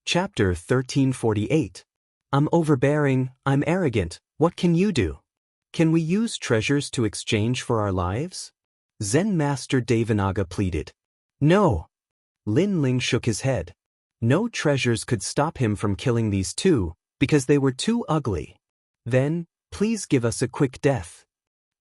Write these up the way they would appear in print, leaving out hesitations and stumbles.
Chapter 1348. I'm overbearing, I'm arrogant, what can you do? Can we use treasures to exchange for our lives? Zen Master Devanaga pleaded. No. Lin Ling shook his head. No treasures could stop him from killing these two, because they were too ugly. Then, please give us a quick death.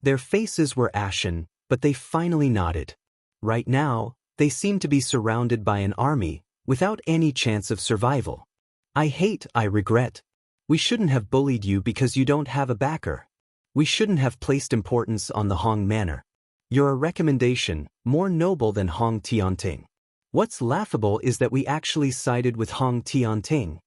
Their faces were ashen, but they finally nodded. Right now, they seemed to be surrounded by an army, without any chance of survival. I regret. We shouldn't have bullied you because you don't have a backer. We shouldn't have placed importance on the Hong manor. You're a recommendation, more noble than Hong Tianting. What's laughable is that we actually sided with Hong Tianting.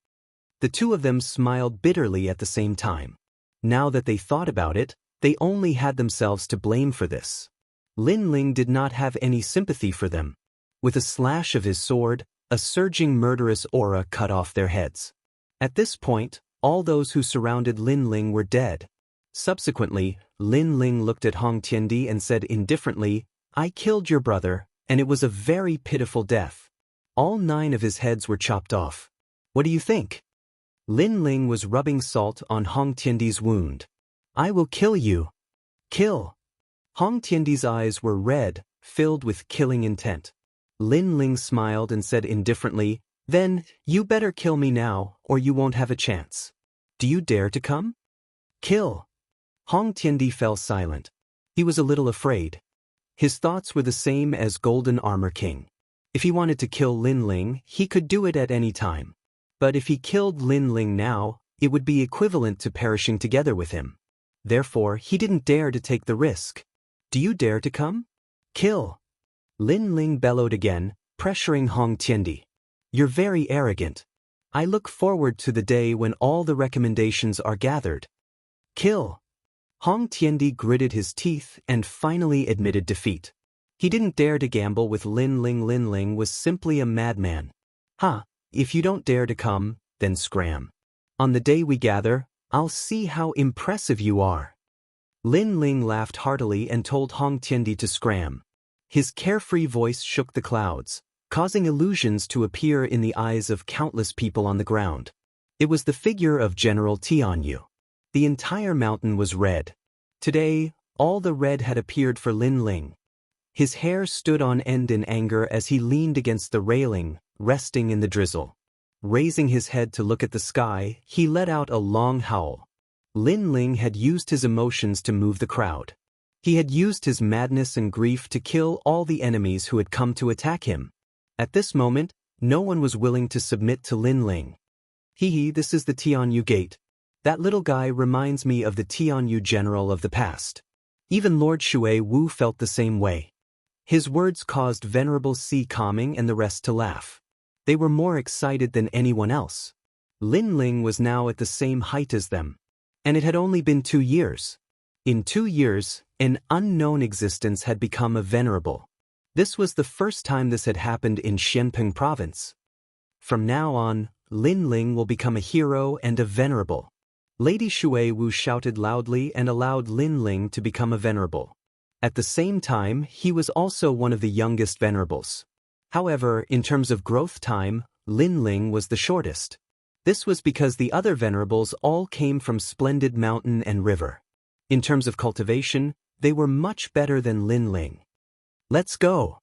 The two of them smiled bitterly at the same time. Now that they thought about it, they only had themselves to blame for this. Lin Ling did not have any sympathy for them. With a slash of his sword, a surging murderous aura cut off their heads. At this point, all those who surrounded Lin Ling were dead. Subsequently, Lin Ling looked at Hong Tiandi and said indifferently, I killed your brother, and it was a very pitiful death. All 9 of his heads were chopped off. What do you think? Lin Ling was rubbing salt on Hong Tiandi's wound. I will kill you. Kill. Hong Tiandi's eyes were red, filled with killing intent. Lin Ling smiled and said indifferently, Then, you better kill me now, or you won't have a chance. Do you dare to come? Kill. Hong Tiandi fell silent. He was a little afraid. His thoughts were the same as Golden Armor King. If he wanted to kill Lin Ling, he could do it at any time. But if he killed Lin Ling now, it would be equivalent to perishing together with him. Therefore, he didn't dare to take the risk. Do you dare to come? Kill. Lin Ling bellowed again, pressuring Hong Tiandi. You're very arrogant. I look forward to the day when all the recommendations are gathered. Kill. Hong Tiandi gritted his teeth and finally admitted defeat. He didn't dare to gamble with Lin Ling. Lin Ling was simply a madman. If you don't dare to come, then scram. On the day we gather, I'll see how impressive you are. Lin Ling laughed heartily and told Hong Tiandi to scram. His carefree voice shook the clouds, causing illusions to appear in the eyes of countless people on the ground. It was the figure of General Tianyu. The entire mountain was red. Today, all the red had appeared for Lin Ling. His hair stood on end in anger as he leaned against the railing, resting in the drizzle. Raising his head to look at the sky, he let out a long howl. Lin Ling had used his emotions to move the crowd. He had used his madness and grief to kill all the enemies who had come to attack him. At this moment, no one was willing to submit to Lin Ling. This is the Tianyu Gate. That little guy reminds me of the Tianyu general of the past. Even Lord Shui Wu felt the same way. His words caused Venerable Si Calming and the rest to laugh. They were more excited than anyone else. Lin Ling was now at the same height as them. And it had only been 2 years. In 2 years, an unknown existence had become a venerable. This was the first time this had happened in Xianping province. From now on, Lin Ling will become a hero and a venerable. Lady Shui Wu shouted loudly and allowed Lin Ling to become a venerable. At the same time, he was also one of the youngest venerables. However, in terms of growth time, Lin Ling was the shortest. This was because the other venerables all came from splendid mountain and river. In terms of cultivation, they were much better than Lin Ling. Let's go.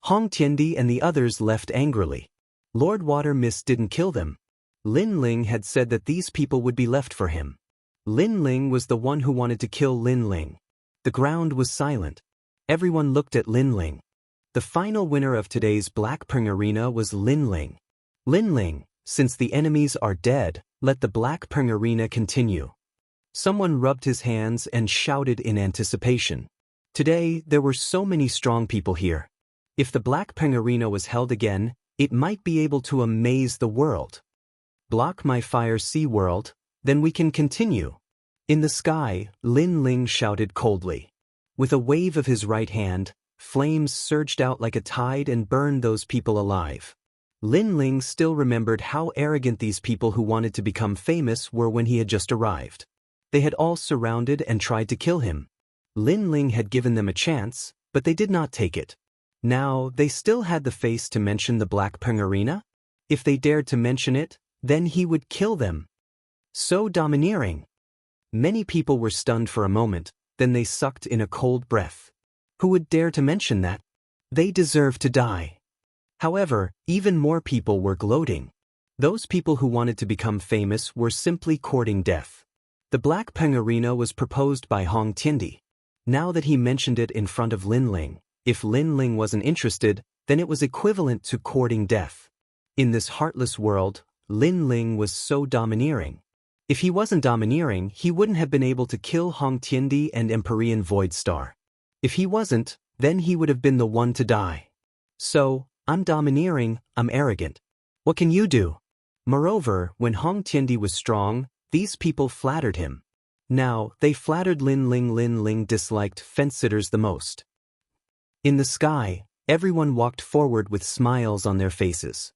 Hong Tiandi and the others left angrily. Lord Water Mist didn't kill them. Lin Ling had said that these people would be left for him. Lin Ling was the one who wanted to kill Lin Ling. The ground was silent. Everyone looked at Lin Ling. The final winner of today's Blackpring Arena was Lin Ling. Lin Ling, since the enemies are dead, let the Blackpring Arena continue. Someone rubbed his hands and shouted in anticipation. Today, there were so many strong people here. If the Blackpring Arena was held again, it might be able to amaze the world. Block my fire, Sea World, then we can continue. In the sky, Lin Ling shouted coldly. With a wave of his right hand, flames surged out like a tide and burned those people alive. Lin Ling still remembered how arrogant these people who wanted to become famous were when he had just arrived. They had all surrounded and tried to kill him. Lin Ling had given them a chance, but they did not take it. Now, they still had the face to mention the Blackpring Arena? If they dared to mention it, then he would kill them. So domineering. Many people were stunned for a moment, then they sucked in a cold breath. Who would dare to mention that? They deserve to die. However, even more people were gloating. Those people who wanted to become famous were simply courting death. The Black Peng Arena was proposed by Hong Tiandi. Now that he mentioned it in front of Lin Ling, if Lin Ling wasn't interested, then it was equivalent to courting death. In this heartless world, Lin Ling was so domineering. If he wasn't domineering, he wouldn't have been able to kill Hong Tiandi and Empyrean Void Star. If he wasn't, then he would have been the one to die. So, I'm domineering, I'm arrogant. What can you do? Moreover, when Hong Tiandi was strong, these people flattered him. Now, they flattered Lin Ling. Lin Ling disliked fence-sitters the most. In the sky, everyone walked forward with smiles on their faces.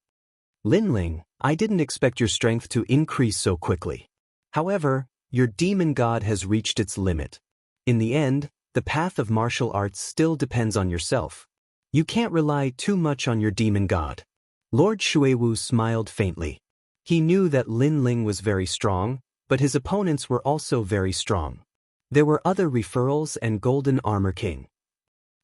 Lin Ling, I didn't expect your strength to increase so quickly. However, your demon god has reached its limit. In the end, the path of martial arts still depends on yourself. You can't rely too much on your demon god. Lord Xuewu smiled faintly. He knew that Lin Ling was very strong, but his opponents were also very strong. There were other referrals and Golden Armor King.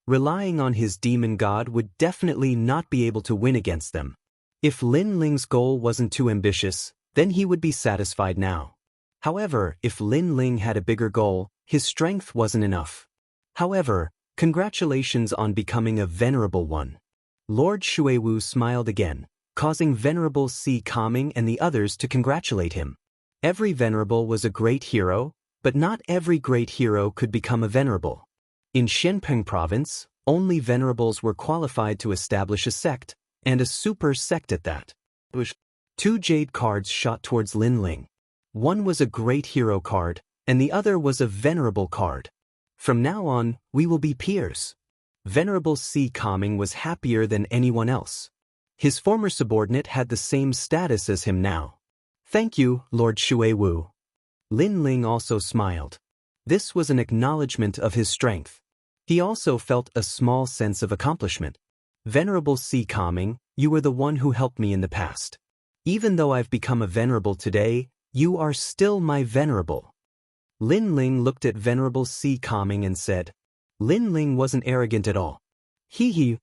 Relying on his demon god would definitely not be able to win against them. If Lin Ling's goal wasn't too ambitious, then he would be satisfied now. However, if Lin Ling had a bigger goal, his strength wasn't enough. However, congratulations on becoming a venerable one. Lord Xuewu smiled again, causing Venerable Si Kaming and the others to congratulate him. Every venerable was a great hero, but not every great hero could become a venerable. In Shenpeng province, only venerables were qualified to establish a sect, and a super sect at that. 2 jade cards shot towards Lin Ling. One was a great hero card, and the other was a venerable card. From now on, we will be peers. Venerable Si Kaming was happier than anyone else. His former subordinate had the same status as him now. Thank you, Lord Xuewu. Lin Ling also smiled. This was an acknowledgement of his strength. He also felt a small sense of accomplishment. Venerable Si Kaming, you were the one who helped me in the past. Even though I've become a venerable today, you are still my venerable. Lin Ling looked at Venerable Si Kaming and said, Lin Ling wasn't arrogant at all. He.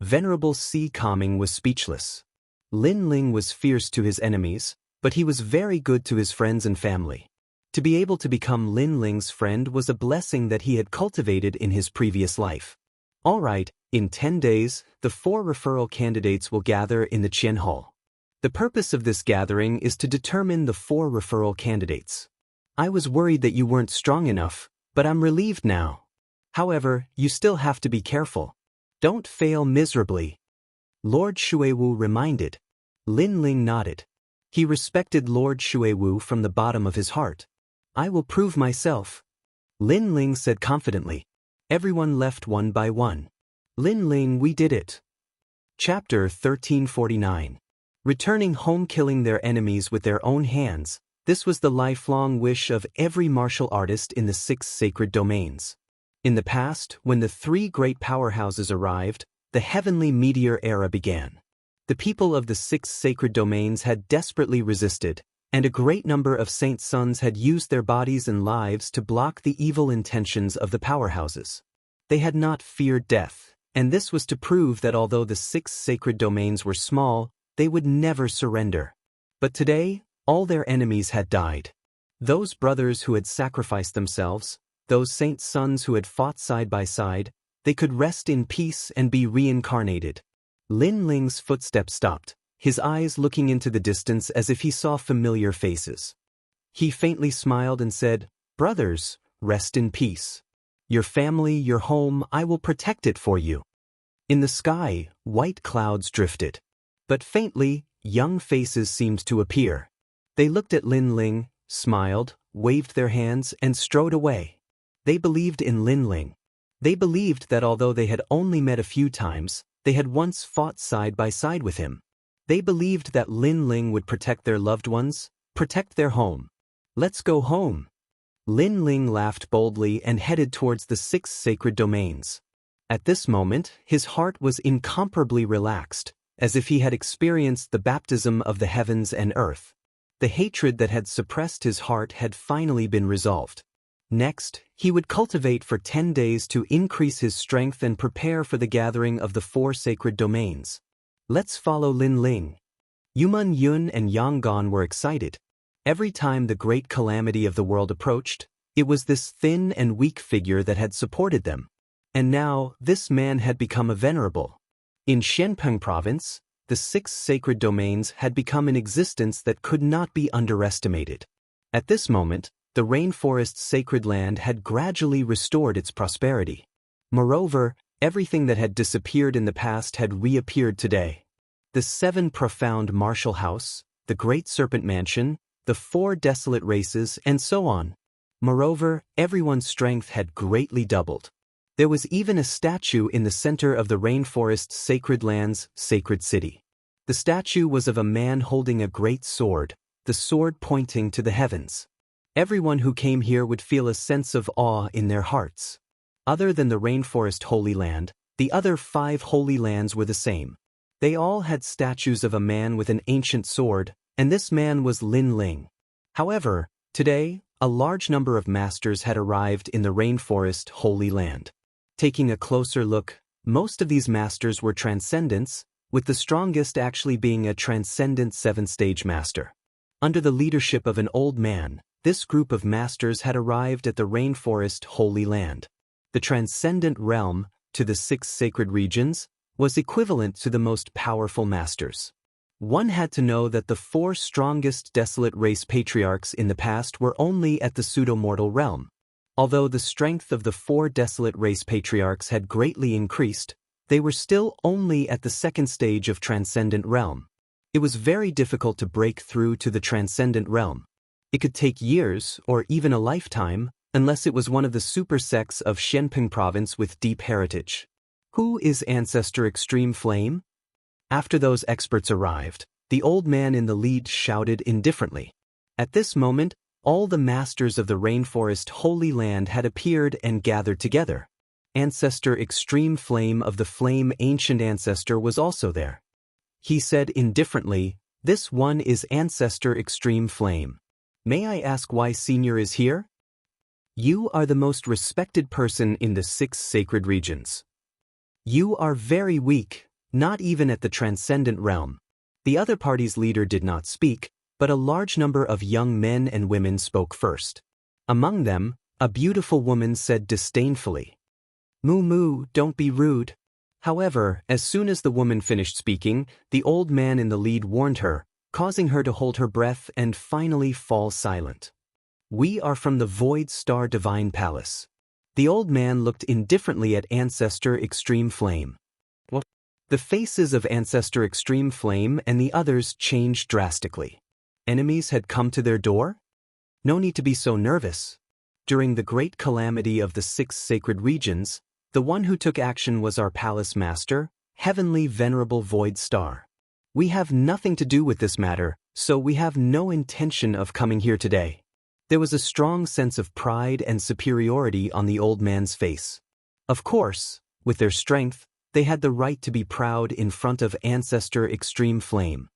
Venerable Si Kaming was speechless. Lin Ling was fierce to his enemies, but he was very good to his friends and family. To be able to become Lin Ling's friend was a blessing that he had cultivated in his previous life. All right, in 10 days, the 4 referral candidates will gather in the Qian Hall. The purpose of this gathering is to determine the 4 referral candidates. I was worried that you weren't strong enough, but I'm relieved now. However, you still have to be careful. Don't fail miserably. Lord Xuewu reminded. Lin Ling nodded. He respected Lord Xuewu from the bottom of his heart. I will prove myself. Lin Ling said confidently. Everyone left one by one. Lin Ling, we did it. Chapter 1349. Returning home, killing their enemies with their own hands. This was the lifelong wish of every martial artist in the 6 sacred domains. In the past, when the 3 great powerhouses arrived, the heavenly meteor era began. The people of the 6 sacred domains had desperately resisted, and a great number of saint sons had used their bodies and lives to block the evil intentions of the powerhouses. They had not feared death, and this was to prove that although the 6 sacred domains were small, they would never surrender. But today, all their enemies had died. Those brothers who had sacrificed themselves, those saint sons who had fought side by side, they could rest in peace and be reincarnated. Lin Ling's footsteps stopped, his eyes looking into the distance as if he saw familiar faces. He faintly smiled and said, Brothers, rest in peace. Your family, your home, I will protect it for you. In the sky, white clouds drifted. But faintly, young faces seemed to appear. They looked at Lin Ling, smiled, waved their hands, and strode away. They believed in Lin Ling. They believed that although they had only met a few times, they had once fought side by side with him. They believed that Lin Ling would protect their loved ones, protect their home. Let's go home. Lin Ling laughed boldly and headed towards the 6 sacred domains. At this moment, his heart was incomparably relaxed, as if he had experienced the baptism of the heavens and earth. The hatred that had suppressed his heart had finally been resolved. Next, he would cultivate for 10 days to increase his strength and prepare for the gathering of the 4 sacred domains. Let's follow Lin Ling. Yuman Yun and Yang Gan were excited. Every time the great calamity of the world approached, it was this thin and weak figure that had supported them. And now, this man had become a venerable. In Xianpeng province, the 6 sacred domains had become an existence that could not be underestimated. At this moment, the rainforest's sacred land had gradually restored its prosperity. Moreover, everything that had disappeared in the past had reappeared today. The 7 profound martial house, the great serpent mansion, the 4 desolate races, and so on. Moreover, everyone's strength had greatly doubled. There was even a statue in the center of the rainforest's sacred land's sacred city. The statue was of a man holding a great sword, the sword pointing to the heavens. Everyone who came here would feel a sense of awe in their hearts. Other than the rainforest Holy Land, the other 5 holy lands were the same. They all had statues of a man with an ancient sword, and this man was Lin Ling. However, today, a large number of masters had arrived in the rainforest Holy Land. Taking a closer look, most of these masters were transcendents, with the strongest actually being a transcendent 7-stage master. Under the leadership of an old man, this group of masters had arrived at the rainforest Holy Land. The transcendent realm, to the 6 sacred regions, was equivalent to the most powerful masters. One had to know that the 4 strongest desolate race patriarchs in the past were only at the pseudo-mortal realm. Although the strength of the 4 desolate race patriarchs had greatly increased, they were still only at the 2nd stage of transcendent realm. It was very difficult to break through to the transcendent realm. It could take years, or even a lifetime, unless it was one of the super sects of Xianpeng province with deep heritage. Who is Ancestor Extreme Flame? After those experts arrived, the old man in the lead shouted indifferently. At this moment, all the masters of the rainforest Holy Land had appeared and gathered together. Ancestor Extreme Flame of the Flame Ancient Ancestor was also there. He said indifferently, "This one is Ancestor Extreme Flame. May I ask why Senior is here? You are the most respected person in the 6 sacred regions. You are very weak, not even at the transcendent realm." The other party's leader did not speak, but a large number of young men and women spoke first. Among them, a beautiful woman said disdainfully, "Moo moo, don't be rude." However, as soon as the woman finished speaking, the old man in the lead warned her, causing her to hold her breath and finally fall silent. "We are from the Void Star Divine Palace." The old man looked indifferently at Ancestor Extreme Flame. What? The faces of Ancestor Extreme Flame and the others changed drastically. Enemies had come to their door? No need to be so nervous. During the great calamity of the 6 sacred regions, the one who took action was our palace master, Heavenly Venerable Void Star. We have nothing to do with this matter, so we have no intention of coming here today. There was a strong sense of pride and superiority on the old man's face. Of course, with their strength, they had the right to be proud in front of Ancestor Extreme Flame.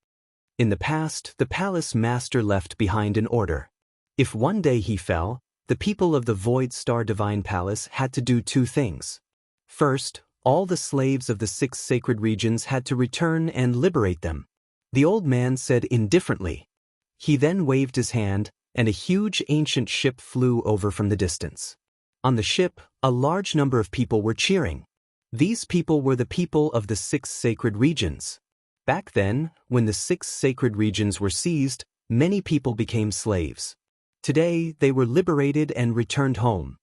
In the past, the palace master left behind an order. If one day he fell, the people of the Void Star Divine Palace had to do 2 things. First, all the slaves of the 6 sacred regions had to return and liberate them. The old man said indifferently. He then waved his hand, and a huge ancient ship flew over from the distance. On the ship, a large number of people were cheering. These people were the people of the 6 sacred regions. Back then, when the 6 sacred regions were seized, many people became slaves. Today, they were liberated and returned home.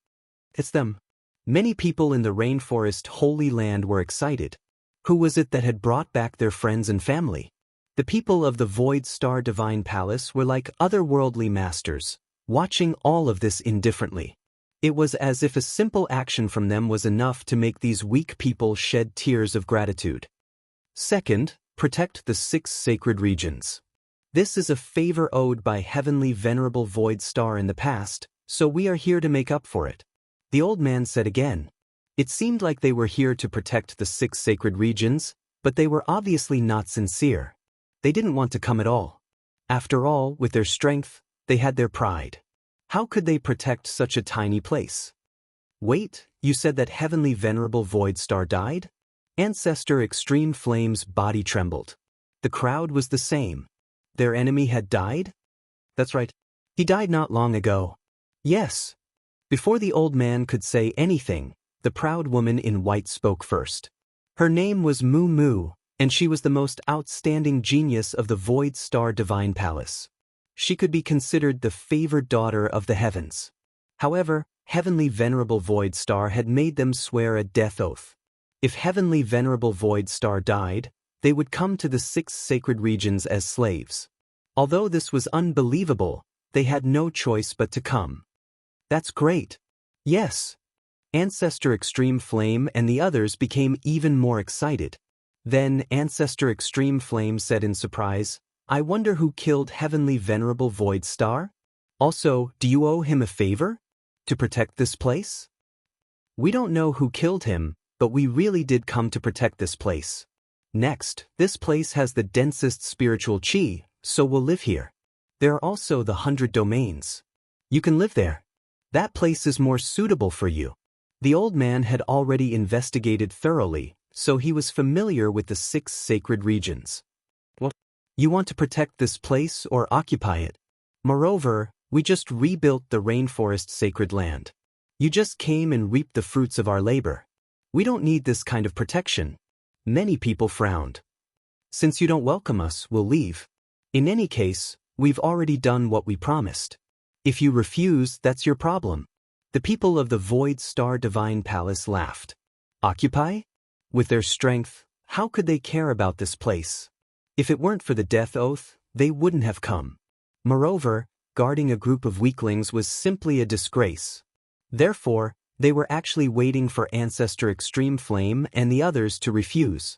It's them. Many people in the rainforest Holy Land were excited. Who was it that had brought back their friends and family? The people of the Void Star Divine Palace were like otherworldly masters, watching all of this indifferently. It was as if a simple action from them was enough to make these weak people shed tears of gratitude. Second, protect the 6 sacred regions. This is a favor owed by Heavenly Venerable Void Star in the past, so we are here to make up for it. The old man said again. It seemed like they were here to protect the 6 sacred regions, But they were obviously not sincere. They didn't want to come at all. After all, with their strength, they had their pride. How could they protect such a tiny place? Wait, you said that Heavenly Venerable Void Star died? Ancestor Extreme Flame's body trembled. The crowd was the same. Their enemy had died? That's right. He died not long ago. Yes. Before the old man could say anything, the proud woman in white spoke first. Her name was Mu Mu, and she was the most outstanding genius of the Void Star Divine Palace. She could be considered the favored daughter of the heavens. However, Heavenly Venerable Void Star had made them swear a death oath. If Heavenly Venerable Void Star died, they would come to the 6 sacred regions as slaves. Although this was unbelievable, they had no choice but to come. That's great. Yes. Ancestor Extreme Flame and the others became even more excited. Then Ancestor Extreme Flame said in surprise, I wonder who killed Heavenly Venerable Void Star? Also, do you owe him a favor? To protect this place? We don't know who killed him, but we really did come to protect this place. Next, this place has the densest spiritual chi, so we'll live here. There are also the 100 domains. You can live there. That place is more suitable for you. The old man had already investigated thoroughly, so he was familiar with the 6 sacred regions. What? You want to protect this place or occupy it? Moreover, we just rebuilt the rainforest sacred land. You just came and reaped the fruits of our labor. We don't need this kind of protection. Many people frowned. Since you don't welcome us, we'll leave. In any case, we've already done what we promised. If you refuse, that's your problem. The people of the Void Star Divine Palace laughed. Occupy? With their strength, how could they care about this place? If it weren't for the death oath, they wouldn't have come. Moreover, guarding a group of weaklings was simply a disgrace. Therefore, they were actually waiting for Ancestor Extreme Flame and the others to refuse.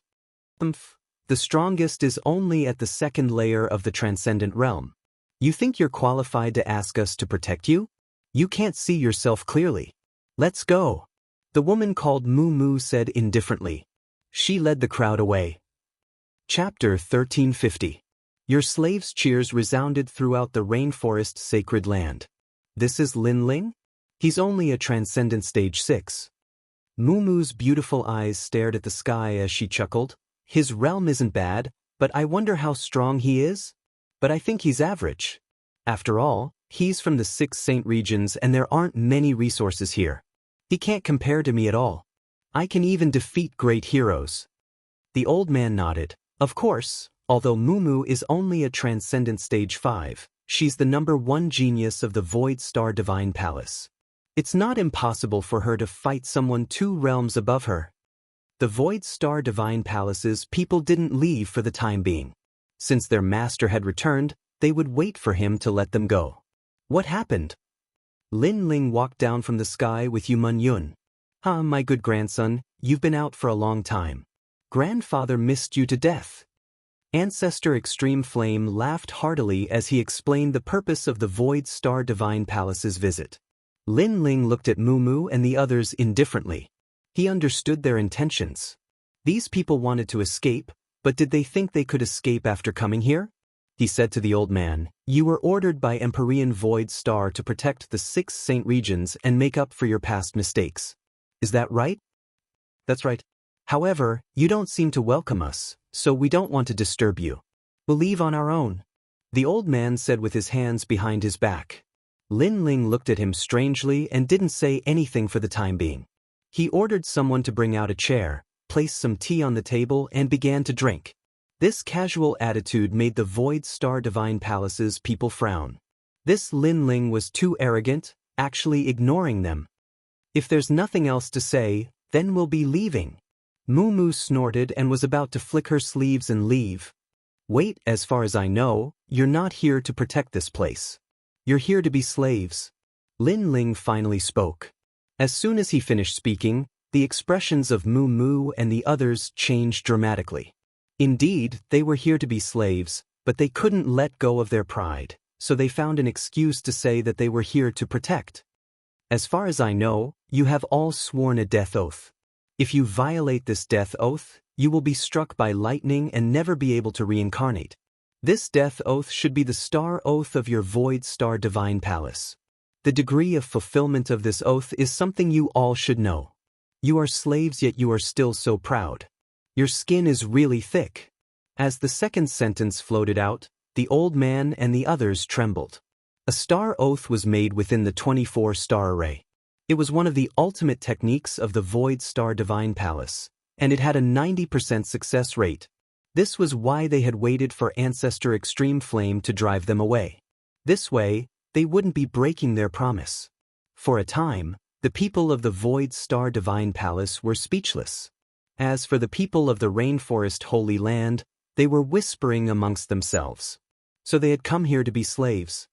The strongest is only at the 2nd layer of the Transcendent Realm. You think you're qualified to ask us to protect you? You can't see yourself clearly. Let's go. The woman called Mu Mu said indifferently. She led the crowd away. Chapter 1350. Your slaves' cheers resounded throughout the rainforest sacred land. This is Lin Ling? He's only a Transcendent Stage 6. Mu Mu's beautiful eyes stared at the sky as she chuckled. His realm isn't bad, but I wonder how strong he is? But I think he's average. After all, he's from the 6 saint regions and there aren't many resources here. He can't compare to me at all. I can even defeat great heroes. The old man nodded. Of course, although Mu Mu is only a Transcendent Stage 5, she's the #1 genius of the Void Star Divine Palace. It's not impossible for her to fight someone 2 realms above her. The Void Star Divine Palace's people didn't leave for the time being. Since their master had returned, they would wait for him to let them go. What happened? Lin Ling walked down from the sky with Yumun Yun. My good grandson, you've been out for a long time. Grandfather missed you to death. Ancestor Extreme Flame laughed heartily as he explained the purpose of the Void Star Divine Palace's visit. Lin Ling looked at Mu Mu and the others indifferently. He understood their intentions. These people wanted to escape, but did they think they could escape after coming here? He said to the old man, You were ordered by Empyrean Void Star to protect the 6 saint regions and make up for your past mistakes. Is that right? That's right. However, you don't seem to welcome us, so we don't want to disturb you. We'll leave on our own. The old man said with his hands behind his back. Lin Ling looked at him strangely and didn't say anything for the time being. He ordered someone to bring out a chair, placed some tea on the table and began to drink. This casual attitude made the Void Star Divine Palace's people frown. This Lin Ling was too arrogant, actually ignoring them. If there's nothing else to say, then we'll be leaving. Mu Mu snorted and was about to flick her sleeves and leave. Wait, as far as I know, you're not here to protect this place. You're here to be slaves. Lin Ling finally spoke. As soon as he finished speaking, the expressions of Mu Mu and the others changed dramatically. Indeed, they were here to be slaves, but they couldn't let go of their pride, so they found an excuse to say that they were here to protect. As far as I know, you have all sworn a death oath. If you violate this death oath, You will be struck by lightning and never be able to reincarnate. This death oath should be the star oath of your void star divine palace. The degree of fulfillment of this oath is something you all should know. You are slaves, yet you are still so proud. Your skin is really thick. As the second sentence floated out, the old man and the others trembled. A star oath was made within the 24-star array. It was one of the ultimate techniques of the void star divine palace, and it had a 90% success rate. This was why they had waited for Ancestor Extreme Flame to drive them away. This way, they wouldn't be breaking their promise. For a time, the people of the Void Star Divine Palace were speechless. As for the people of the Rainforest Holy Land, they were whispering amongst themselves. So they had come here to be slaves.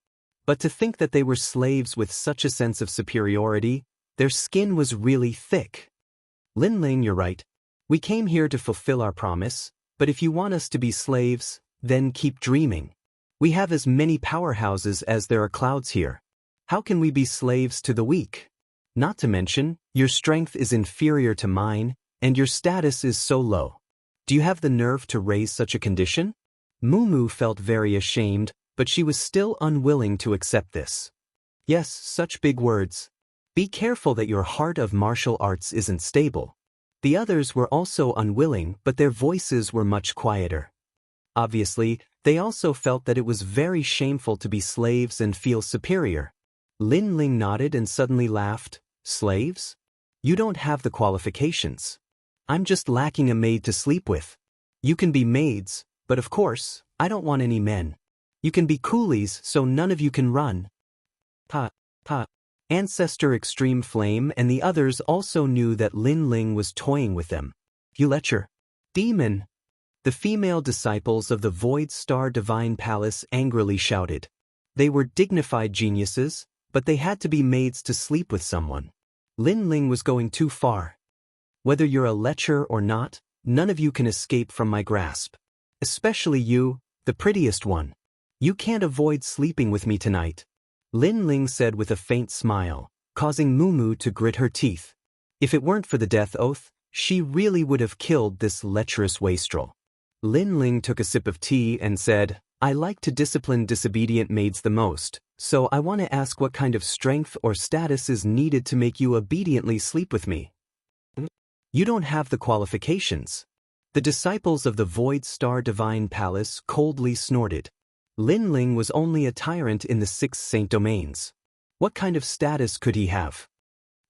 But to think that they were slaves with such a sense of superiority, their skin was really thick. Lin Ling, you're right. We came here to fulfill our promise, but if you want us to be slaves, then keep dreaming. We have as many powerhouses as there are clouds here. How can we be slaves to the weak? Not to mention, your strength is inferior to mine, and your status is so low. Do you have the nerve to raise such a condition? Mumu felt very ashamed, but she was still unwilling to accept this. Yes, such big words. Be careful that your heart of martial arts isn't stable. The others were also unwilling, but their voices were much quieter. Obviously, they also felt that it was very shameful to be slaves and feel superior. Lin Ling nodded and suddenly laughed. Slaves? You don't have the qualifications. I'm just lacking a maid to sleep with. You can be maids, but of course, I don't want any men. You can be coolies, so none of you can run. Pa. Ancestor Extreme Flame and the others also knew that Lin Ling was toying with them. You lecher. Demon! The female disciples of the Void Star Divine Palace angrily shouted. They were dignified geniuses, but they had to be maids to sleep with someone. Lin Ling was going too far. Whether you're a lecher or not, none of you can escape from my grasp. Especially you, the prettiest one. You can't avoid sleeping with me tonight. Lin Ling said with a faint smile, causing Mumu to grit her teeth. If it weren't for the death oath, she really would have killed this lecherous wastrel. Lin Ling took a sip of tea and said, I like to discipline disobedient maids the most, so I want to ask what kind of strength or status is needed to make you obediently sleep with me. You don't have the qualifications. The disciples of the Void Star Divine Palace coldly snorted. Lin Ling was only a tyrant in the 6 Saint Domains. What kind of status could he have?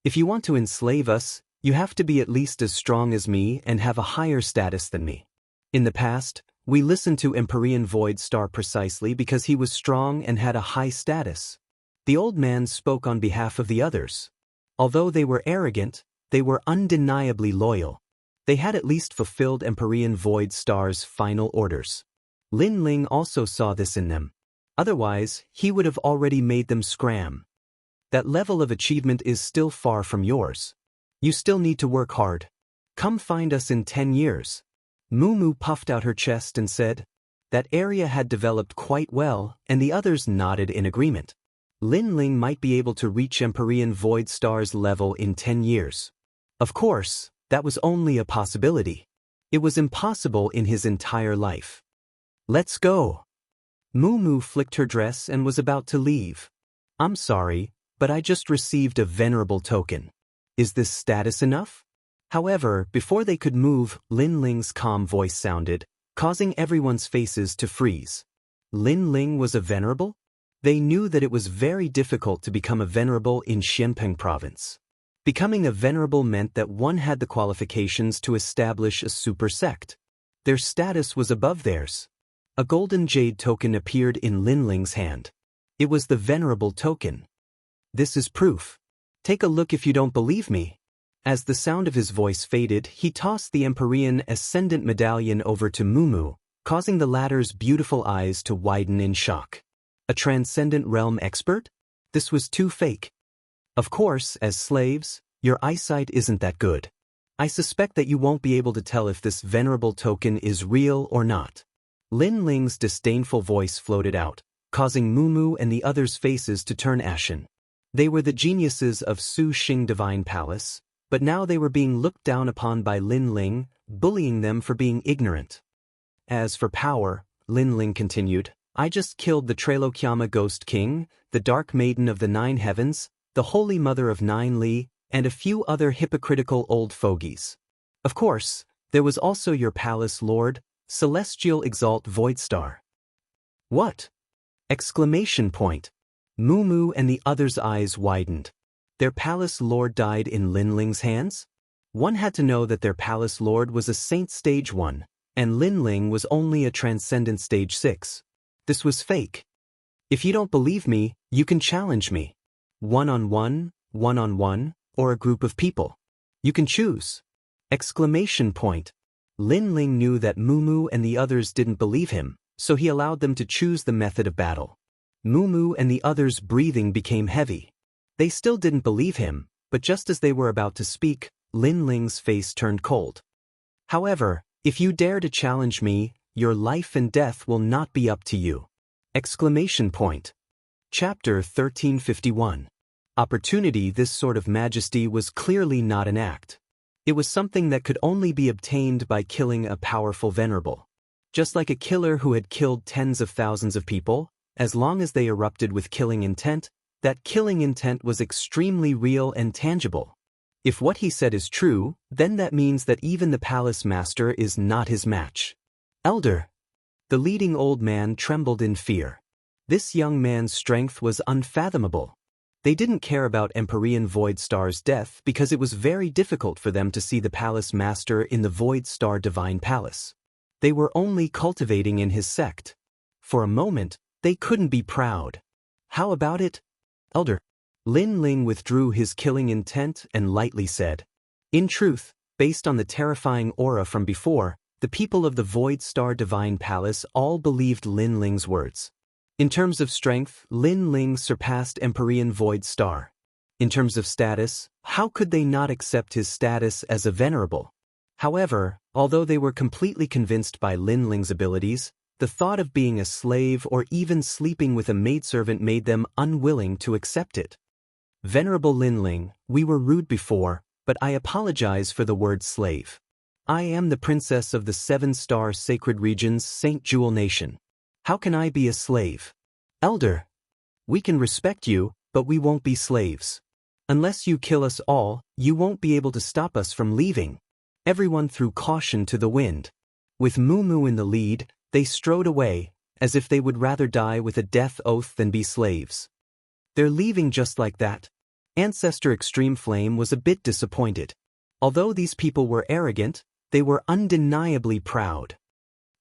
If you want to enslave us, you have to be at least as strong as me and have a higher status than me. In the past, we listened to Empyrean Void Star precisely because he was strong and had a high status. The old man spoke on behalf of the others. Although they were arrogant, they were undeniably loyal. They had at least fulfilled Empyrean Void Star's final orders. Lin Ling also saw this in them. Otherwise, he would have already made them scram. That level of achievement is still far from yours. You still need to work hard. Come find us in 10 years. Mumu puffed out her chest and said. That area had developed quite well, and the others nodded in agreement. Lin Ling might be able to reach Empyrean Void Star's level in 10 years. Of course, that was only a possibility. It was impossible in his entire life. Let's go. Mumu flicked her dress and was about to leave. I'm sorry, but I just received a venerable token. Is this status enough? However, before they could move, Lin Ling's calm voice sounded, causing everyone's faces to freeze. Lin Ling was a venerable? They knew that it was very difficult to become a venerable in Xianpeng province. Becoming a venerable meant that one had the qualifications to establish a super sect. Their status was above theirs. A golden jade token appeared in Lin Ling's hand. It was the venerable token. This is proof. Take a look if you don't believe me. As the sound of his voice faded, he tossed the Empyrean Ascendant Medallion over to Mumu, causing the latter's beautiful eyes to widen in shock. A Transcendent Realm expert? This was too fake. Of course, as slaves, your eyesight isn't that good. I suspect that you won't be able to tell if this venerable token is real or not. Lin Ling's disdainful voice floated out, causing Mumu and the others' faces to turn ashen. They were the geniuses of Su Xing Divine Palace, but now they were being looked down upon by Lin Ling, bullying them for being ignorant. As for power, Lin Ling continued, I just killed the Trailokyama Ghost King, the Dark Maiden of the Nine Heavens, the Holy Mother of Nine Li, and a few other hypocritical old fogies. Of course, there was also your palace lord, Celestial Exalt Voidstar. What? Exclamation point. Moo and the others' eyes widened. Their palace lord died in Lin Ling's hands? One had to know that their palace lord was a Saint Stage 1, and Lin Ling was only a Transcendent Stage 6. This was fake. If you don't believe me, you can challenge me. One-on-one, or a group of people. You can choose. Exclamation point. Lin Ling knew that Moo and the others didn't believe him, so he allowed them to choose the method of battle. Moo and the others' breathing became heavy. They still didn't believe him, but just as they were about to speak, Lin Ling's face turned cold. However, if you dare to challenge me, your life and death will not be up to you. Exclamation point. Chapter 1351. Opportunity. This sort of majesty was clearly not an act. It was something that could only be obtained by killing a powerful venerable. Just like a killer who had killed tens of thousands of people, as long as they erupted with killing intent, that killing intent was extremely real and tangible. If what he said is true, then that means that even the palace master is not his match. Elder. The leading old man trembled in fear. This young man's strength was unfathomable. They didn't care about Empyrean Void Star's death because it was very difficult for them to see the palace master in the Void Star Divine Palace. They were only cultivating in his sect. For a moment, they couldn't be proud. How about it, Elder? Lin Ling withdrew his killing intent and lightly said, in truth, based on the terrifying aura from before, the people of the Void Star Divine Palace all believed Lin Ling's words. In terms of strength, Lin Ling surpassed Empyrean Void Star. In terms of status, how could they not accept his status as a venerable? However, although they were completely convinced by Lin Ling's abilities, the thought of being a slave or even sleeping with a maidservant made them unwilling to accept it. Venerable Lin Ling, we were rude before, but I apologize for the word slave. I am the princess of the 7-star sacred region's Saint Jewel Nation. How can I be a slave? Elder. We can respect you, but we won't be slaves. Unless you kill us all, you won't be able to stop us from leaving. Everyone threw caution to the wind. With Moo in the lead, they strode away, as if they would rather die with a death oath than be slaves. They're leaving just like that. Ancestor Extreme Flame was a bit disappointed. Although these people were arrogant, they were undeniably proud.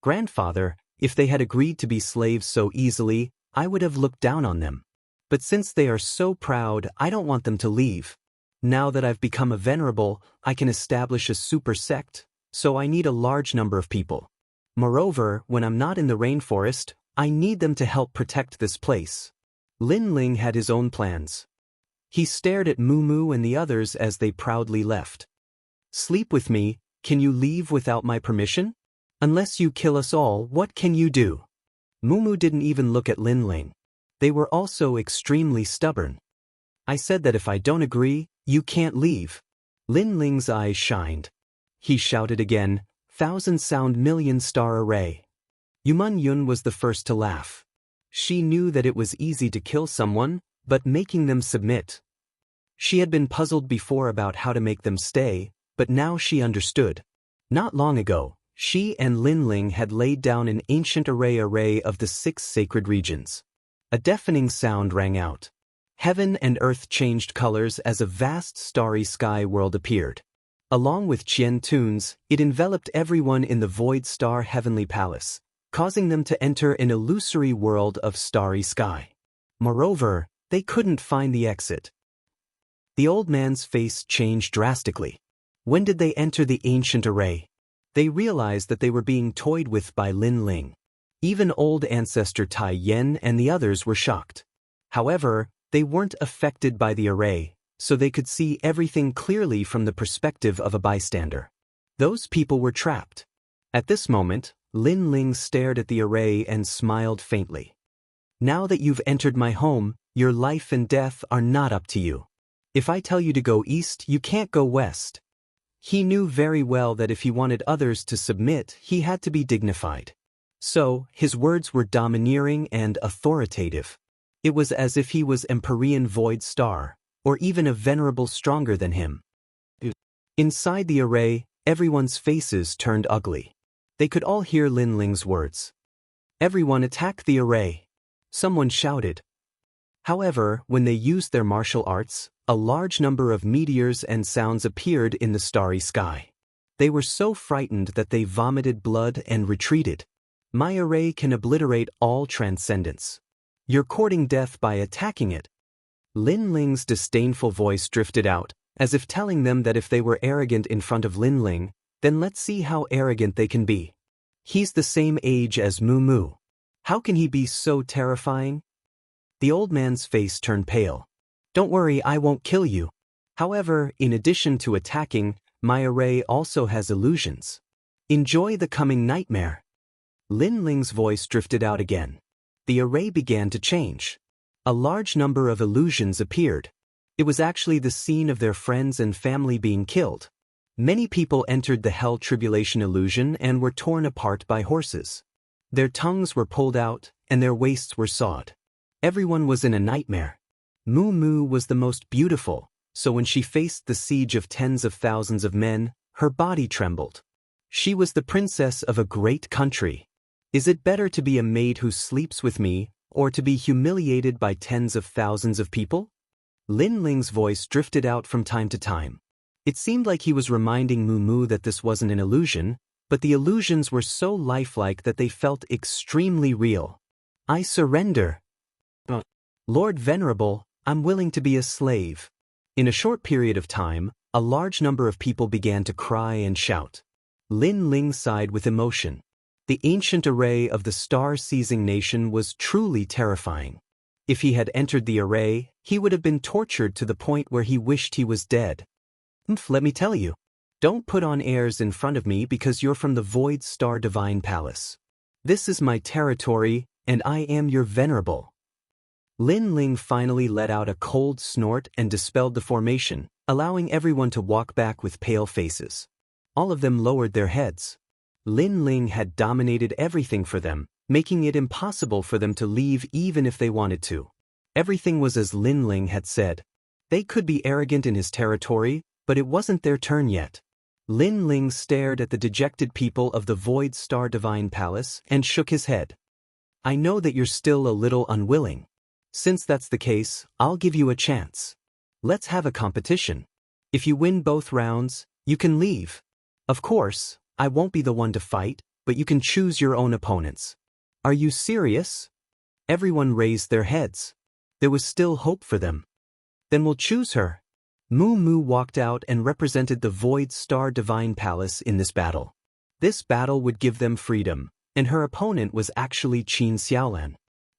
Grandfather, if they had agreed to be slaves so easily, I would have looked down on them. But since they are so proud, I don't want them to leave. Now that I've become a venerable, I can establish a super sect, so I need a large number of people. Moreover, when I'm not in the rainforest, I need them to help protect this place. Lin Ling had his own plans. He stared at Moo and the others as they proudly left. Sleep with me, can you leave without my permission? Unless you kill us all, what can you do? Moo didn't even look at Lin Ling. They were also extremely stubborn. I said that if I don't agree, you can't leave. Lin Ling's eyes shined. He shouted again, 1,000-sound million-star array. Yuman Yun was the first to laugh. She knew that it was easy to kill someone, but making them submit. She had been puzzled before about how to make them stay, but now she understood. Not long ago, she and Lin Ling had laid down an ancient array of the 6 sacred regions. A deafening sound rang out. Heaven and earth changed colors as a vast starry sky world appeared. Along with Qian tunes, it enveloped everyone in the Void Star Heavenly Palace, causing them to enter an illusory world of starry sky. Moreover, they couldn't find the exit. The old man's face changed drastically. When did they enter the ancient array? They realized that they were being toyed with by Lin Ling. Even old ancestor Tai Yen and the others were shocked. However, they weren't affected by the array, so they could see everything clearly from the perspective of a bystander. Those people were trapped. At this moment, Lin Ling stared at the array and smiled faintly. Now that you've entered my home, your life and death are not up to you. If I tell you to go east, you can't go west. He knew very well that if he wanted others to submit, he had to be dignified. So, his words were domineering and authoritative. It was as if he was Empyrean Void Star, or even a venerable stronger than him. Inside the array, everyone's faces turned ugly. They could all hear Lin Ling's words. Everyone attack the array. Someone shouted. However, when they used their martial arts, a large number of meteors and sounds appeared in the starry sky. They were so frightened that they vomited blood and retreated. My array can obliterate all transcendence. You're courting death by attacking it. Lin Ling's disdainful voice drifted out, as if telling them that if they were arrogant in front of Lin Ling, then let's see how arrogant they can be. He's the same age as Mu Mu. How can he be so terrifying? The old man's face turned pale. Don't worry, I won't kill you. However, in addition to attacking, my array also has illusions. Enjoy the coming nightmare. Lin Ling's voice drifted out again. The array began to change. A large number of illusions appeared. It was actually the scene of their friends and family being killed. Many people entered the hell tribulation illusion and were torn apart by horses. Their tongues were pulled out, and their waists were sawed. Everyone was in a nightmare. Mu Mu was the most beautiful, so when she faced the siege of tens of thousands of men, her body trembled. She was the princess of a great country. Is it better to be a maid who sleeps with me, or to be humiliated by tens of thousands of people? Lin Ling's voice drifted out from time to time. It seemed like he was reminding Mu Mu that this wasn't an illusion, but the illusions were so lifelike that they felt extremely real. I surrender. Lord Venerable, I'm willing to be a slave. In a short period of time, a large number of people began to cry and shout. Lin Ling sighed with emotion. The ancient array of the star-seizing nation was truly terrifying. If he had entered the array, he would have been tortured to the point where he wished he was dead. Let me tell you, don't put on airs in front of me because you're from the Void Star Divine Palace. This is my territory, and I am your venerable. Lin Ling finally let out a cold snort and dispelled the formation, allowing everyone to walk back with pale faces. All of them lowered their heads. Lin Ling had dominated everything for them, making it impossible for them to leave even if they wanted to. Everything was as Lin Ling had said. They could be arrogant in his territory, but it wasn't their turn yet. Lin Ling stared at the dejected people of the Void Star Divine Palace and shook his head. I know that you're still a little unwilling. Since that's the case, I'll give you a chance. Let's have a competition. If you win both rounds, you can leave. Of course, I won't be the one to fight, but you can choose your own opponents. Are you serious? Everyone raised their heads. There was still hope for them. Then we'll choose her. Mu Mu walked out and represented the Void Star Divine Palace in this battle. This battle would give them freedom, and her opponent was actually Qin Xiaolan.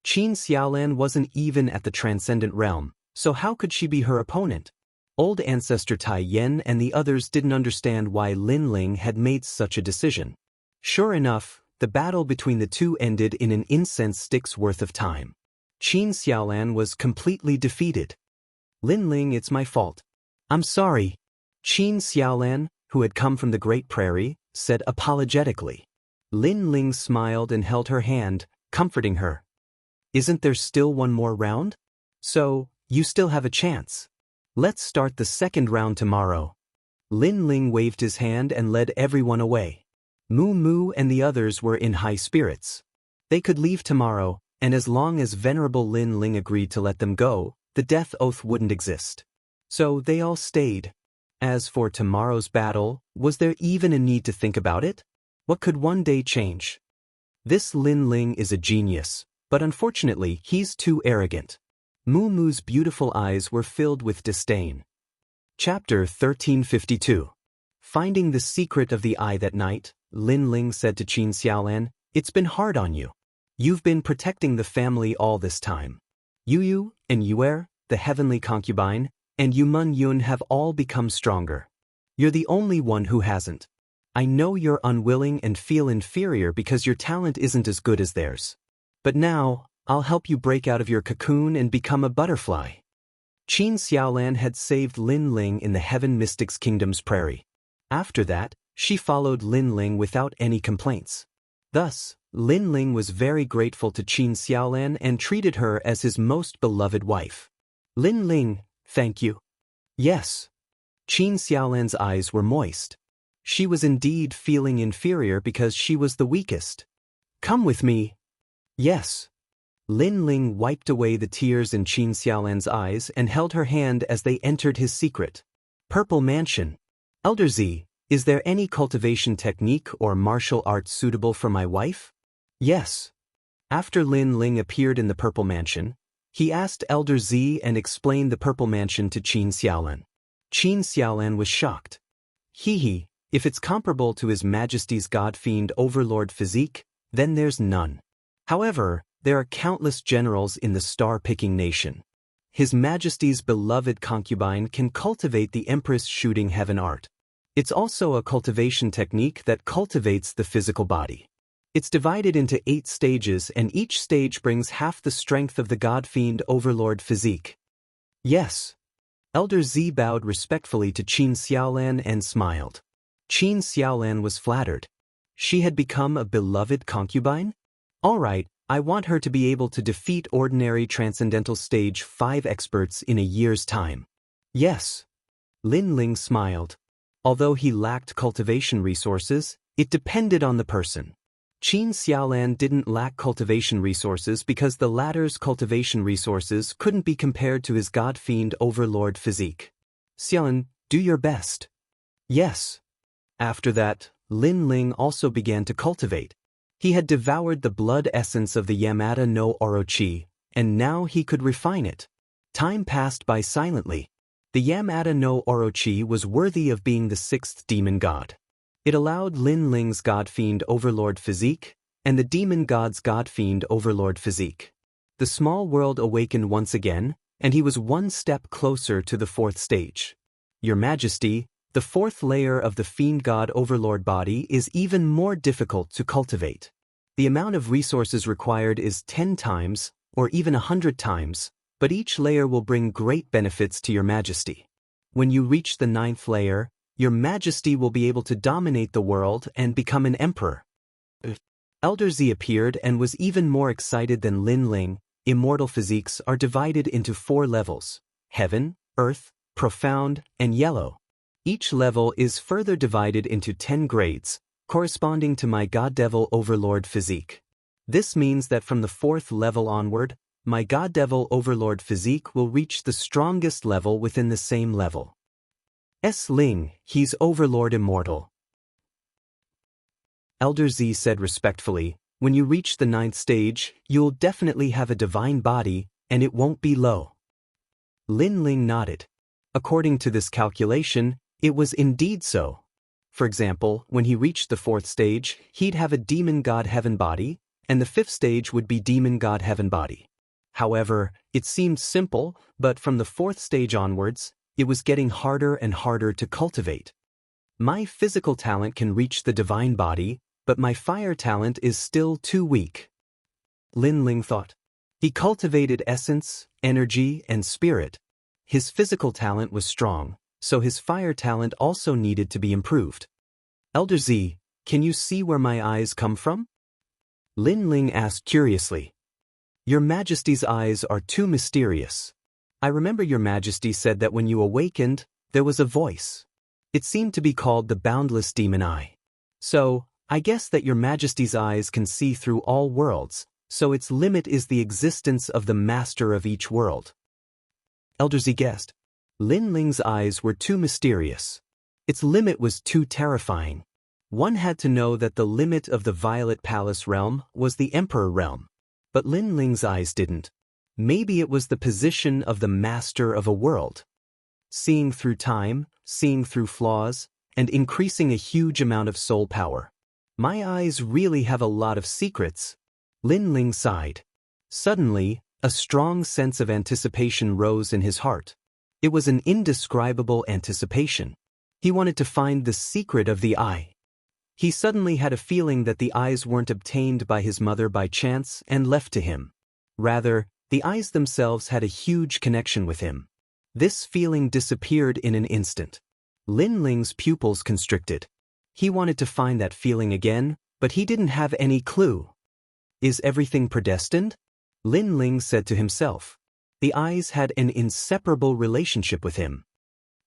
Qin Xiaolan wasn't even at the Transcendent Realm, so how could she be her opponent? Old Ancestor Tai Yen and the others didn't understand why Lin Ling had made such a decision. Sure enough, the battle between the two ended in an incense stick's worth of time. Qin Xiaolan was completely defeated. Lin Ling, it's my fault. I'm sorry. Qin Xiaolan, who had come from the Great Prairie, said apologetically. Lin Ling smiled and held her hand, comforting her. Isn't there still one more round? So, you still have a chance. Let's start the second round tomorrow. Lin Ling waved his hand and led everyone away. Mu Mu and the others were in high spirits. They could leave tomorrow, and as long as Venerable Lin Ling agreed to let them go, the death oath wouldn't exist. So they all stayed. As for tomorrow's battle, was there even a need to think about it? What could one day change? This Lin Ling is a genius, but unfortunately he's too arrogant. Mu Mu's beautiful eyes were filled with disdain. Chapter 1352. Finding the secret of the eye that night, Lin Ling said to Qin Xiaolan, it's been hard on you. You've been protecting the family all this time. Yu and Yuer, the heavenly concubine, and Yumun Yun have all become stronger. You're the only one who hasn't. I know you're unwilling and feel inferior because your talent isn't as good as theirs. But now, I'll help you break out of your cocoon and become a butterfly. Qin Xiaolan had saved Lin Ling in the Heaven Mystics Kingdom's prairie. After that, she followed Lin Ling without any complaints. Thus, Lin Ling was very grateful to Qin Xiaolan and treated her as his most beloved wife. Lin Ling, thank you. Yes. Qin Xiaolan's eyes were moist. She was indeed feeling inferior because she was the weakest. Come with me. Yes. Lin Ling wiped away the tears in Qin Xiaolan's eyes and held her hand as they entered his secret Purple Mansion. Elder Z, is there any cultivation technique or martial art suitable for my wife? Yes. After Lin Ling appeared in the Purple Mansion, he asked Elder Z and explained the Purple Mansion to Qin Xiaolan. Qin Xiaolan was shocked. He, if it's comparable to His Majesty's God-fiend overlord physique, then there's none. However, there are countless generals in the star-picking nation. His Majesty's beloved concubine can cultivate the Empress shooting heaven art. It's also a cultivation technique that cultivates the physical body. It's divided into 8 stages and each stage brings half the strength of the God-fiend overlord physique. Yes. Elder Z bowed respectfully to Qin Xiaolan and smiled. Qin Xiaolan was flattered. She had become a beloved concubine? All right, I want her to be able to defeat ordinary Transcendental Stage 5 experts in a year's time. Yes. Lin Ling smiled. Although he lacked cultivation resources, it depended on the person. Qin Xiaolan didn't lack cultivation resources because the latter's cultivation resources couldn't be compared to his God-fiend overlord physique. Xiaolan, do your best. Yes. After that, Lin Ling also began to cultivate. He had devoured the blood essence of the Yamada no Orochi, and now he could refine it. Time passed by silently. The Yamada no Orochi was worthy of being the 6th demon god. It allowed Lin Ling's God-fiend overlord physique, and the demon god's God-fiend overlord physique. The small world awakened once again, and he was one step closer to the 4th stage. Your Majesty, the 4th layer of the fiend god overlord body is even more difficult to cultivate. The amount of resources required is 10 times, or even 100 times, but each layer will bring great benefits to your Majesty. When you reach the 9th layer, your Majesty will be able to dominate the world and become an emperor. Elder Z appeared and was even more excited than Lin Ling. Immortal physiques are divided into 4 levels: Heaven, Earth, Profound, and Yellow. Each level is further divided into 10 grades, corresponding to my God Devil Overlord physique. This means that from the 4th level onward, my God Devil Overlord physique will reach the strongest level within the same level. Ling, he's Overlord Immortal. Elder Z said respectfully, when you reach the 9th stage, you'll definitely have a divine body, and it won't be low. Lin Ling nodded. According to this calculation, it was indeed so. For example, when he reached the 4th stage, he'd have a demon god heaven body, and the 5th stage would be demon god heaven body. However, it seemed simple, but from the 4th stage onwards, it was getting harder and harder to cultivate. My physical talent can reach the divine body, but my fire talent is still too weak. Lin Ling thought. He cultivated essence, energy, and spirit. His physical talent was strong, so his fire talent also needed to be improved. Elder Z, can you see where my eyes come from? Lin Ling asked curiously. Your Majesty's eyes are too mysterious. I remember Your Majesty said that when you awakened, there was a voice. It seemed to be called the Boundless Demon Eye. So, I guess that Your Majesty's eyes can see through all worlds, so its limit is the existence of the master of each world. Elder Z guessed. Lin Ling's eyes were too mysterious. Its limit was too terrifying. One had to know that the limit of the Violet Palace realm was the Emperor realm. But Lin Ling's eyes didn't. Maybe it was the position of the master of a world. Seeing through time, seeing through flaws, and increasing a huge amount of soul power. My eyes really have a lot of secrets. Lin Ling sighed. Suddenly, a strong sense of anticipation rose in his heart. It was an indescribable anticipation. He wanted to find the secret of the eye. He suddenly had a feeling that the eyes weren't obtained by his mother by chance and left to him. Rather, the eyes themselves had a huge connection with him. This feeling disappeared in an instant. Lin Ling's pupils constricted. He wanted to find that feeling again, but he didn't have any clue. Is everything predestined? Lin Ling said to himself. The eyes had an inseparable relationship with him.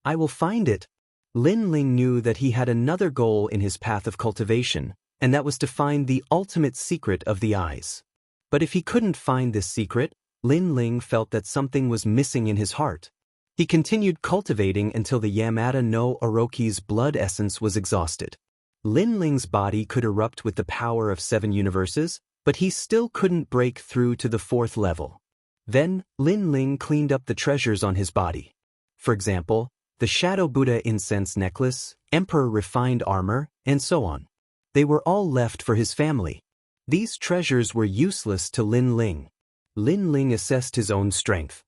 I will find it. Lin Ling knew that he had another goal in his path of cultivation, and that was to find the ultimate secret of the eyes. But if he couldn't find this secret, Lin Ling felt that something was missing in his heart. He continued cultivating until the Yamada no Orochi's blood essence was exhausted. Lin Ling's body could erupt with the power of 7 universes, but he still couldn't break through to the 4th level. Then, Lin Ling cleaned up the treasures on his body. For example, the Shadow Buddha incense necklace, Emperor refined armor, and so on. They were all left for his family. These treasures were useless to Lin Ling. Lin Ling assessed his own strength.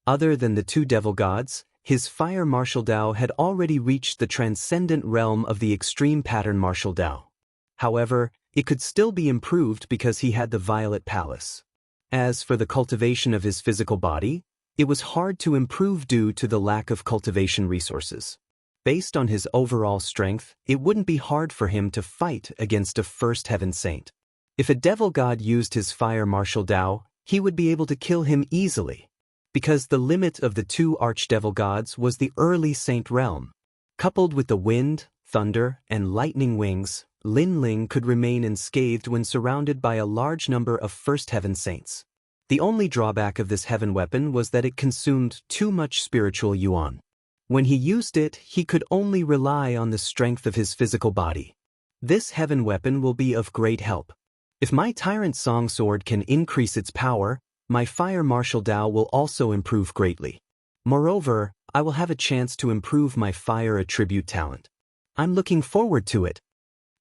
Other than the 2 devil gods, his fire martial Dao had already reached the transcendent realm of the extreme pattern martial Dao. However, it could still be improved because he had the Violet Palace. As for the cultivation of his physical body, it was hard to improve due to the lack of cultivation resources. Based on his overall strength, it wouldn't be hard for him to fight against a first heaven saint. If a devil god used his fire martial Dao, he would be able to kill him easily. Because the limit of the 2 archdevil gods was the early saint realm. Coupled with the wind, thunder, and lightning wings, Lin Ling could remain unscathed when surrounded by a large number of first heaven saints. The only drawback of this heaven weapon was that it consumed too much spiritual yuan. When he used it, he could only rely on the strength of his physical body. This heaven weapon will be of great help. If my Tyrant Song Sword can increase its power, my fire martial Dao will also improve greatly. Moreover, I will have a chance to improve my fire attribute talent. I'm looking forward to it.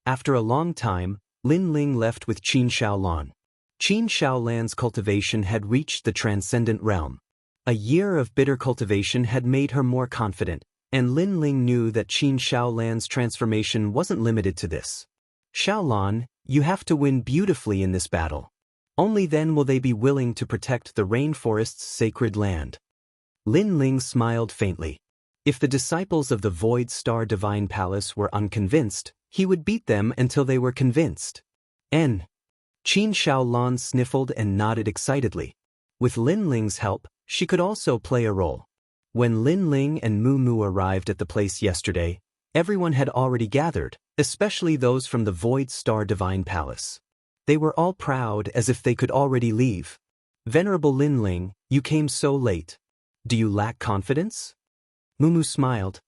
After a long time, Lin Ling left with Qin Shaolan. Qin Shaolan's cultivation had reached the transcendent realm. A year of bitter cultivation had made her more confident, and Lin Ling knew that Qin Shaolan's transformation wasn't limited to this. Shaolan, you have to win beautifully in this battle. Only then will they be willing to protect the rainforest's sacred land. Lin Ling smiled faintly. If the disciples of the Void Star Divine Palace were unconvinced, he would beat them until they were convinced. Qin Shaolan sniffled and nodded excitedly. With Lin Ling's help, she could also play a role. When Lin Ling and Mu Mu arrived at the place yesterday, everyone had already gathered, especially those from the Void Star Divine Palace. They were all proud as if they could already leave. Venerable Lin Ling, you came so late. Do you lack confidence? Mumu smiled.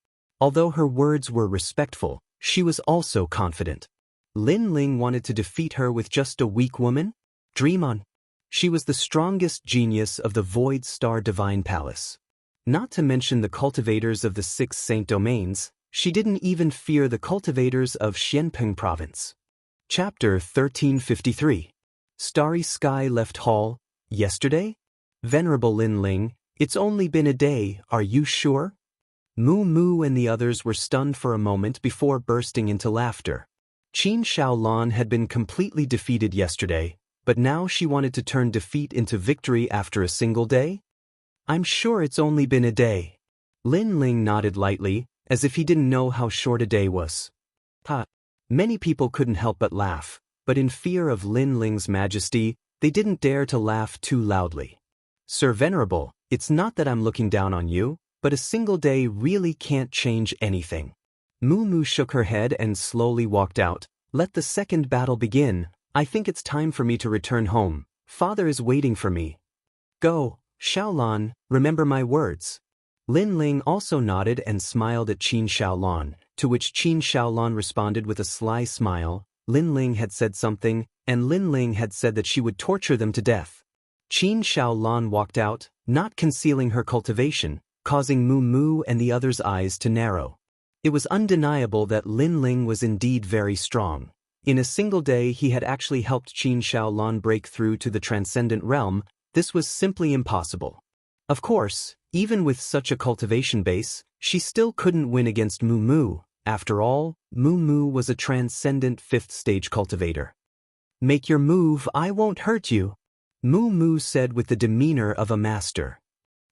Although her words were respectful, she was also confident. Lin Ling wanted to defeat her with just a weak woman? Dream on. She was the strongest genius of the Void Star Divine Palace. Not to mention the cultivators of the 6 Saint Domains, she didn't even fear the cultivators of Xianpeng Province. Chapter 1353. Starry Sky left hall, yesterday? Venerable Lin Ling, it's only been a day, are you sure? Mu Mu and the others were stunned for a moment before bursting into laughter. Qin Shaolan had been completely defeated yesterday, but now she wanted to turn defeat into victory after a single day? I'm sure it's only been a day. Lin Ling nodded lightly, as if he didn't know how short a day was. Many people couldn't help but laugh, but in fear of Lin Ling's majesty, they didn't dare to laugh too loudly. Sir Venerable, it's not that I'm looking down on you, but a single day really can't change anything. Mu Mu shook her head and slowly walked out. Let the second battle begin. I think it's time for me to return home. Father is waiting for me. Go, Shaolan, remember my words. Lin Ling also nodded and smiled at Qin Shaolan, to which Qin Shaolan responded with a sly smile. Lin Ling had said something, and Lin Ling had said that she would torture them to death. Qin Shaolan walked out, not concealing her cultivation, causing Mu Mu and the others' eyes to narrow. It was undeniable that Lin Ling was indeed very strong. In a single day he had actually helped Qin Shaolan break through to the transcendent realm. This was simply impossible. Of course, even with such a cultivation base, she still couldn't win against Mu Mu. After all, Mu Mu was a transcendent 5th stage cultivator. Make your move, I won't hurt you. Mu Mu said with the demeanor of a master.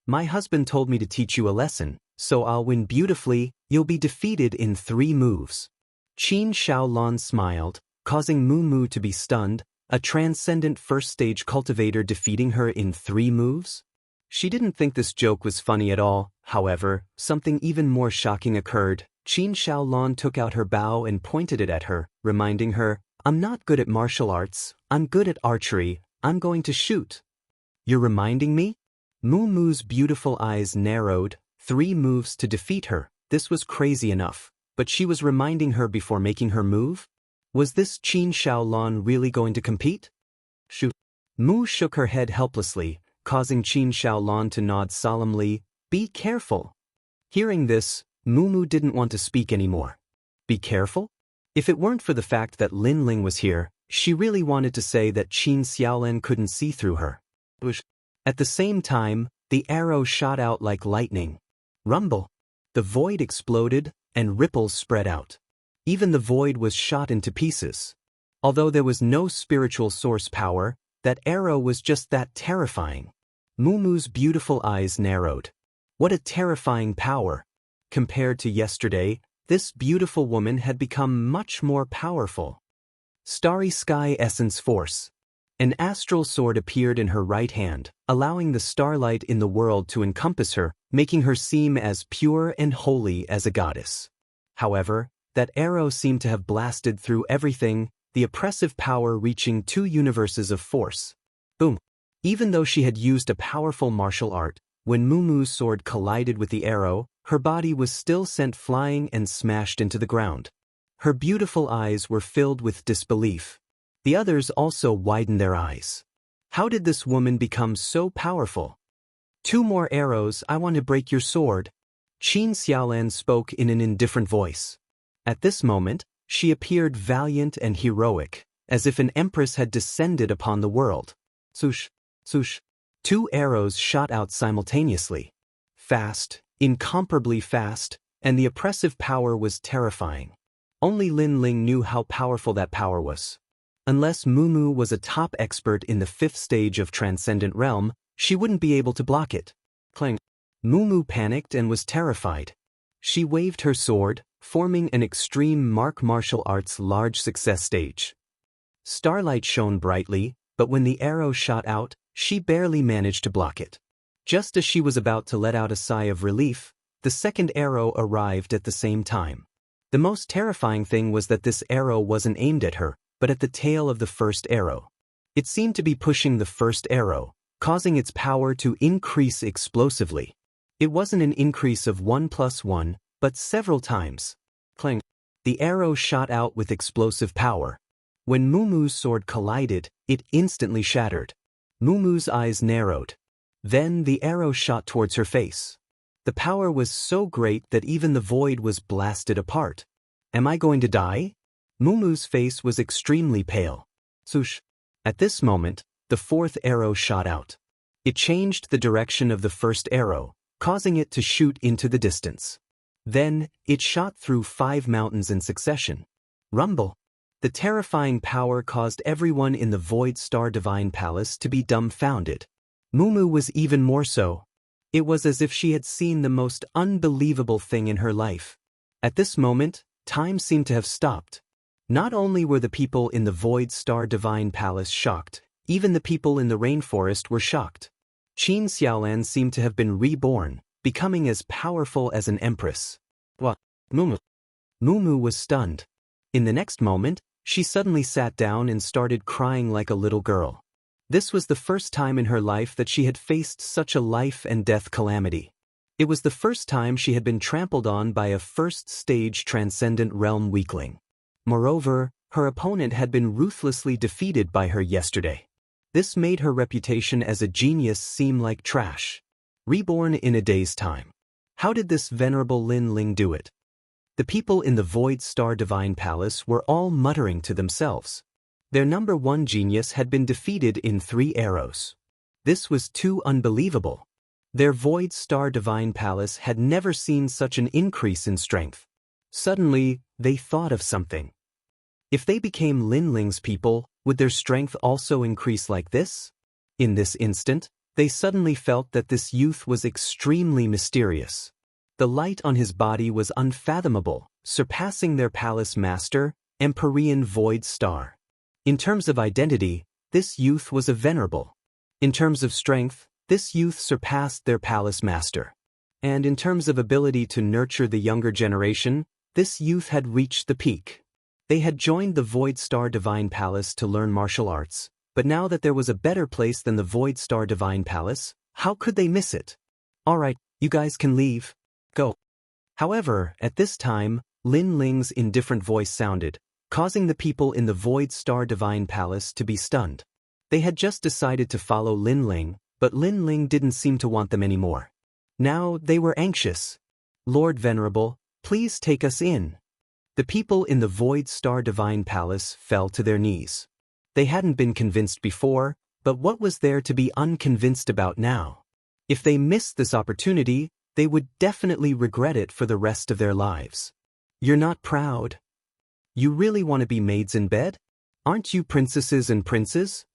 My husband told me to teach you a lesson, so I'll win beautifully, You'll be defeated in 3 moves. Qin Xiaolon smiled, causing Mu to be stunned, a transcendent first-stage cultivator defeating her in 3 moves? She didn't think this joke was funny at all. However, something even more shocking occurred. Qin Xiaolon took out her bow and pointed it at her, reminding her, "I'm not good at martial arts, I'm good at archery, I'm going to shoot." "You're reminding me?" Mu's beautiful eyes narrowed. 3 moves to defeat her. This was crazy enough, but she was reminding her before making her move? Was this Qin Xiaolon really going to compete? Shoot. Mu shook her head helplessly, causing Qin Xiaolon to nod solemnly. "Be careful." Hearing this, Mu didn't want to speak anymore. Be careful? If it weren't for the fact that Lin Ling was here, she really wanted to say that Qin Xiaolin couldn't see through her. At the same time, the arrow shot out like lightning. Rumble. The void exploded, and ripples spread out. Even the void was shot into pieces. Although there was no spiritual source power, that arrow was just that terrifying. Mu's beautiful eyes narrowed. What a terrifying power. Compared to yesterday, this beautiful woman had become much more powerful. Starry Sky Essence Force. An astral sword appeared in her right hand, allowing the starlight in the world to encompass her, making her seem as pure and holy as a goddess. However, that arrow seemed to have blasted through everything, the oppressive power reaching 2 universes of force. Boom. Even though she had used a powerful martial art, when Mu's sword collided with the arrow, her body was still sent flying and smashed into the ground. Her beautiful eyes were filled with disbelief. The others also widened their eyes. How did this woman become so powerful? 2 more arrows, I want to break your sword. Qin Xiaolan spoke in an indifferent voice. At this moment, she appeared valiant and heroic, as if an empress had descended upon the world. Swoosh, swoosh. 2 arrows shot out simultaneously. Fast, incomparably fast, and the oppressive power was terrifying. Only Lin Ling knew how powerful that power was. Unless Mu was a top expert in the 5th stage of Transcendent Realm, she wouldn't be able to block it. Clang. Mu panicked and was terrified. She waved her sword, forming an extreme martial arts large success stage. Starlight shone brightly, but when the arrow shot out, she barely managed to block it. Just as she was about to let out a sigh of relief, the second arrow arrived at the same time. The most terrifying thing was that this arrow wasn't aimed at her, but at the tail of the first arrow. It seemed to be pushing the first arrow, causing its power to increase explosively. It wasn't an increase of 1 + 1, but several times. Clang. The arrow shot out with explosive power. When Mu's sword collided, it instantly shattered. Mu's eyes narrowed. Then the arrow shot towards her face. The power was so great that even the void was blasted apart. Am I going to die? Mu's face was extremely pale. Swoosh. At this moment, the 4th arrow shot out. It changed the direction of the first arrow, causing it to shoot into the distance. Then, it shot through 5 mountains in succession. Rumble. The terrifying power caused everyone in the Void Star Divine Palace to be dumbfounded. Mu was even more so. It was as if she had seen the most unbelievable thing in her life. At this moment, time seemed to have stopped. Not only were the people in the Void Star Divine Palace shocked, even the people in the rainforest were shocked. Qin Xiaolan seemed to have been reborn, becoming as powerful as an empress. What? Mu was stunned. In the next moment, she suddenly sat down and started crying like a little girl. This was the first time in her life that she had faced such a life and death calamity. It was the first time she had been trampled on by a first-stage Transcendent Realm weakling. Moreover, her opponent had been ruthlessly defeated by her yesterday. This made her reputation as a genius seem like trash. Reborn in a day's time. How did this venerable Lin Ling do it? The people in the Void Star Divine Palace were all muttering to themselves. Their number 1 genius had been defeated in 3 arrows. This was too unbelievable. Their Void Star Divine Palace had never seen such an increase in strength. Suddenly, they thought of something. If they became Lin Ling's people, would their strength also increase like this? In this instant, they suddenly felt that this youth was extremely mysterious. The light on his body was unfathomable, surpassing their palace master, Empyrean Void Star. In terms of identity, this youth was a venerable. In terms of strength, this youth surpassed their palace master. And in terms of ability to nurture the younger generation, this youth had reached the peak. They had joined the Void Star Divine Palace to learn martial arts, but now that there was a better place than the Void Star Divine Palace, how could they miss it? Alright, you guys can leave. Go. However, at this time, Lin Ling's indifferent voice sounded, causing the people in the Void Star Divine Palace to be stunned. They had just decided to follow Lin Ling, but Lin Ling didn't seem to want them anymore. Now they were anxious. Lord Venerable, please take us in. The people in the Void Star Divine Palace fell to their knees. They hadn't been convinced before, but what was there to be unconvinced about now? If they missed this opportunity, they would definitely regret it for the rest of their lives. You're not proud? You really want to be maids in bed? Aren't you princesses and princes?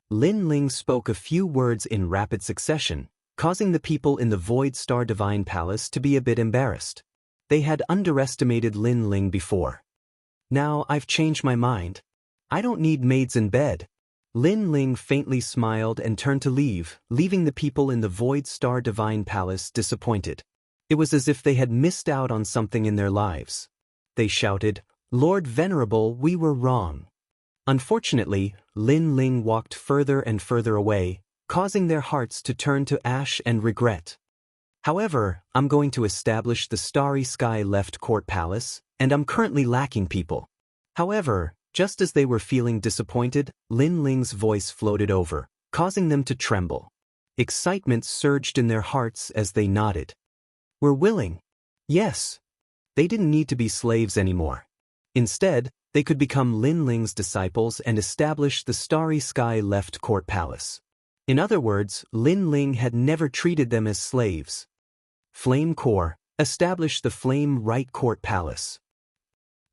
Lin Ling spoke a few words in rapid succession, causing the people in the Void Star Divine Palace to be a bit embarrassed. They had underestimated Lin Ling before. Now I've changed my mind. I don't need maids in bed. Lin Ling faintly smiled and turned to leave, leaving the people in the Void Star Divine Palace disappointed. It was as if they had missed out on something in their lives. They shouted, "Lord Venerable, we were wrong." Unfortunately, Lin Ling walked further and further away, causing their hearts to turn to ash and regret. However, I'm going to establish the Starry Sky Left Court Palace, and I'm currently lacking people. However, just as they were feeling disappointed, Lin Ling's voice floated over, causing them to tremble. Excitement surged in their hearts as they nodded. We're willing. Yes. They didn't need to be slaves anymore. Instead, they could become Lin Ling's disciples and establish the Starry Sky Left Court Palace. In other words, Lin Ling had never treated them as slaves. Flame Core, establish the Flame Right Court Palace.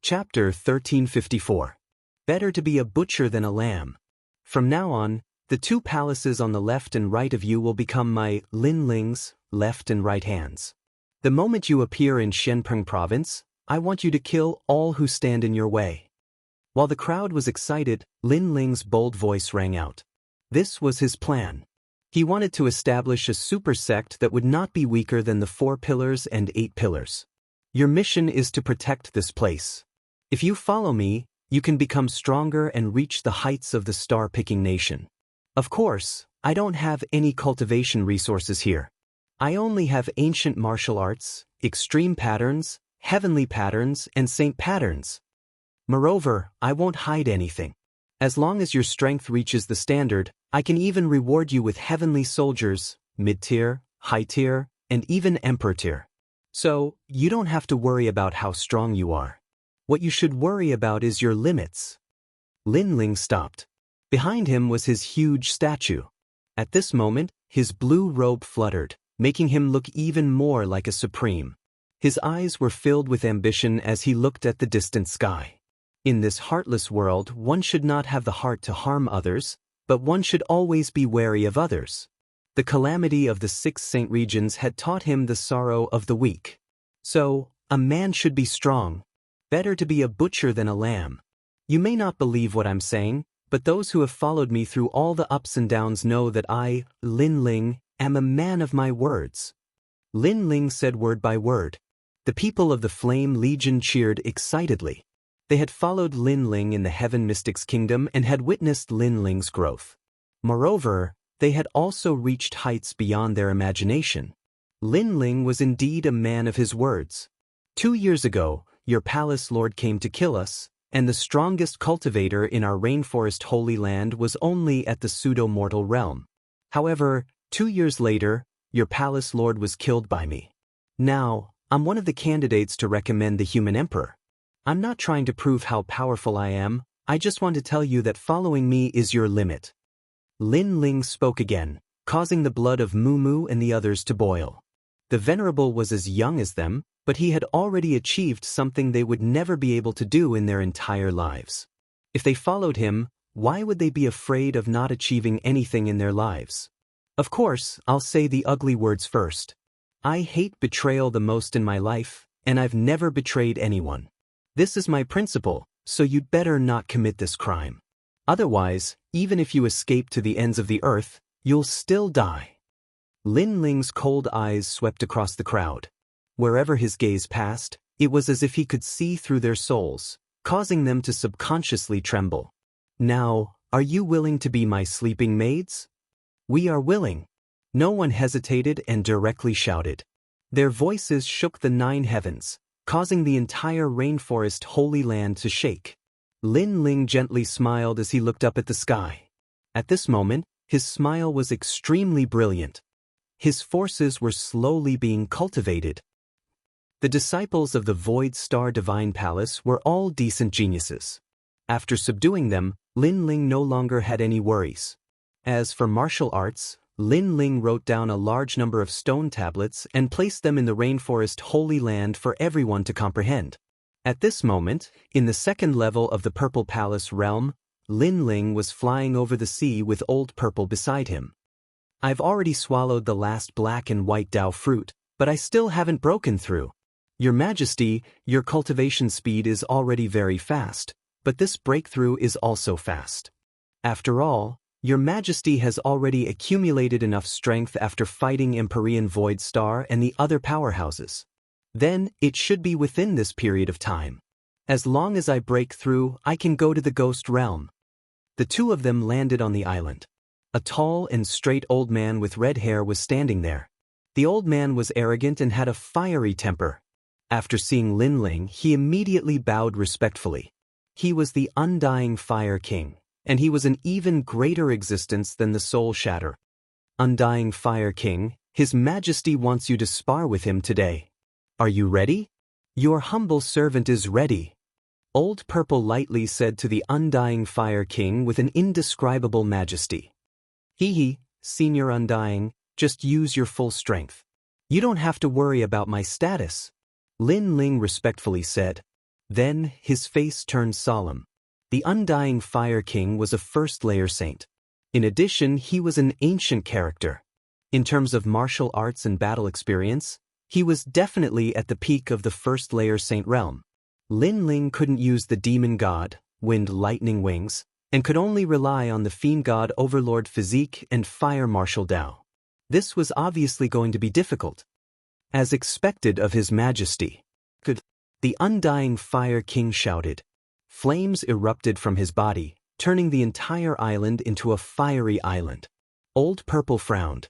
Chapter 1354. Better to be a butcher than a lamb. From now on, the two palaces on the left and right of you will become my, Lin Ling's, left and right hands. The moment you appear in Shenpeng Province, I want you to kill all who stand in your way. While the crowd was excited, Lin Ling's bold voice rang out. This was his plan. He wanted to establish a super sect that would not be weaker than the 4 pillars and 8 pillars. Your mission is to protect this place. If you follow me, you can become stronger and reach the heights of the star-picking nation. Of course, I don't have any cultivation resources here. I only have ancient martial arts, extreme patterns, heavenly patterns, and saint patterns. Moreover, I won't hide anything. As long as your strength reaches the standard, I can even reward you with heavenly soldiers, mid-tier, high-tier, and even emperor tier. So, you don't have to worry about how strong you are. What you should worry about is your limits. Lin Ling stopped. Behind him was his huge statue. At this moment, his blue robe fluttered, making him look even more like a supreme. His eyes were filled with ambition as he looked at the distant sky. In this heartless world, one should not have the heart to harm others, but one should always be wary of others. The calamity of the 6 saint regions had taught him the sorrow of the weak. So, a man should be strong. Better to be a butcher than a lamb. You may not believe what I'm saying, but those who have followed me through all the ups and downs know that I, Lin Ling, am a man of my words. Lin Ling said word by word. The people of the Flame Legion cheered excitedly. They had followed Lin Ling in the Heaven Mystics Kingdom and had witnessed Lin Ling's growth. Moreover, they had also reached heights beyond their imagination. Lin Ling was indeed a man of his words. 2 years ago, your palace lord came to kill us, and the strongest cultivator in our rainforest holy land was only at the pseudo-mortal realm. However, 2 years later, your palace lord was killed by me. Now, I'm one of the candidates to recommend the human emperor. I'm not trying to prove how powerful I am, I just want to tell you that following me is your limit. Lin Ling spoke again, causing the blood of Mu and the others to boil. The Venerable was as young as them, but he had already achieved something they would never be able to do in their entire lives. If they followed him, why would they be afraid of not achieving anything in their lives? Of course, I'll say the ugly words first. I hate betrayal the most in my life, and I've never betrayed anyone. This is my principle, so you'd better not commit this crime. Otherwise, even if you escape to the ends of the earth, you'll still die. Lin Ling's cold eyes swept across the crowd. Wherever his gaze passed, it was as if he could see through their souls, causing them to subconsciously tremble. Now, are you willing to be my sleeping maids? We are willing. No one hesitated and directly shouted. Their voices shook the 9 heavens, causing the entire rainforest holy land to shake. Lin Ling gently smiled as he looked up at the sky. At this moment, his smile was extremely brilliant. His forces were slowly being cultivated. The disciples of the Void Star Divine Palace were all decent geniuses. After subduing them, Lin Ling no longer had any worries. As for martial arts, Lin Ling wrote down a large number of stone tablets and placed them in the rainforest holy land for everyone to comprehend. At this moment, in the second level of the Purple Palace realm, Lin Ling was flying over the sea with Old Purple beside him. I've already swallowed the last black and white Dao fruit, but I still haven't broken through. Your Majesty, your cultivation speed is already very fast, but this breakthrough is also fast. After all, your Majesty has already accumulated enough strength after fighting Empyrean Void Star and the other powerhouses. Then, it should be within this period of time. As long as I break through, I can go to the ghost realm. The two of them landed on the island. A tall and straight old man with red hair was standing there. The old man was arrogant and had a fiery temper. After seeing Lin Ling, he immediately bowed respectfully. He was the Undying Fire King, and he was an even greater existence than the Soul Shatter. Undying Fire King, His Majesty wants you to spar with him today. Are you ready? Your humble servant is ready. Old Purple lightly said to the Undying Fire King with an indescribable majesty. Hee, Senior Undying, just use your full strength. You don't have to worry about my status. Lin Ling respectfully said. Then, his face turned solemn. The Undying Fire King was a first-layer saint. In addition, he was an ancient character. In terms of martial arts and battle experience, he was definitely at the peak of the first-layer saint realm. Lin Ling couldn't use the demon god, wind lightning wings, and could only rely on the fiend god overlord physique and fire martial Dao. This was obviously going to be difficult. As expected of His Majesty. The Undying Fire King shouted. Flames erupted from his body, turning the entire island into a fiery island. Old Purple frowned.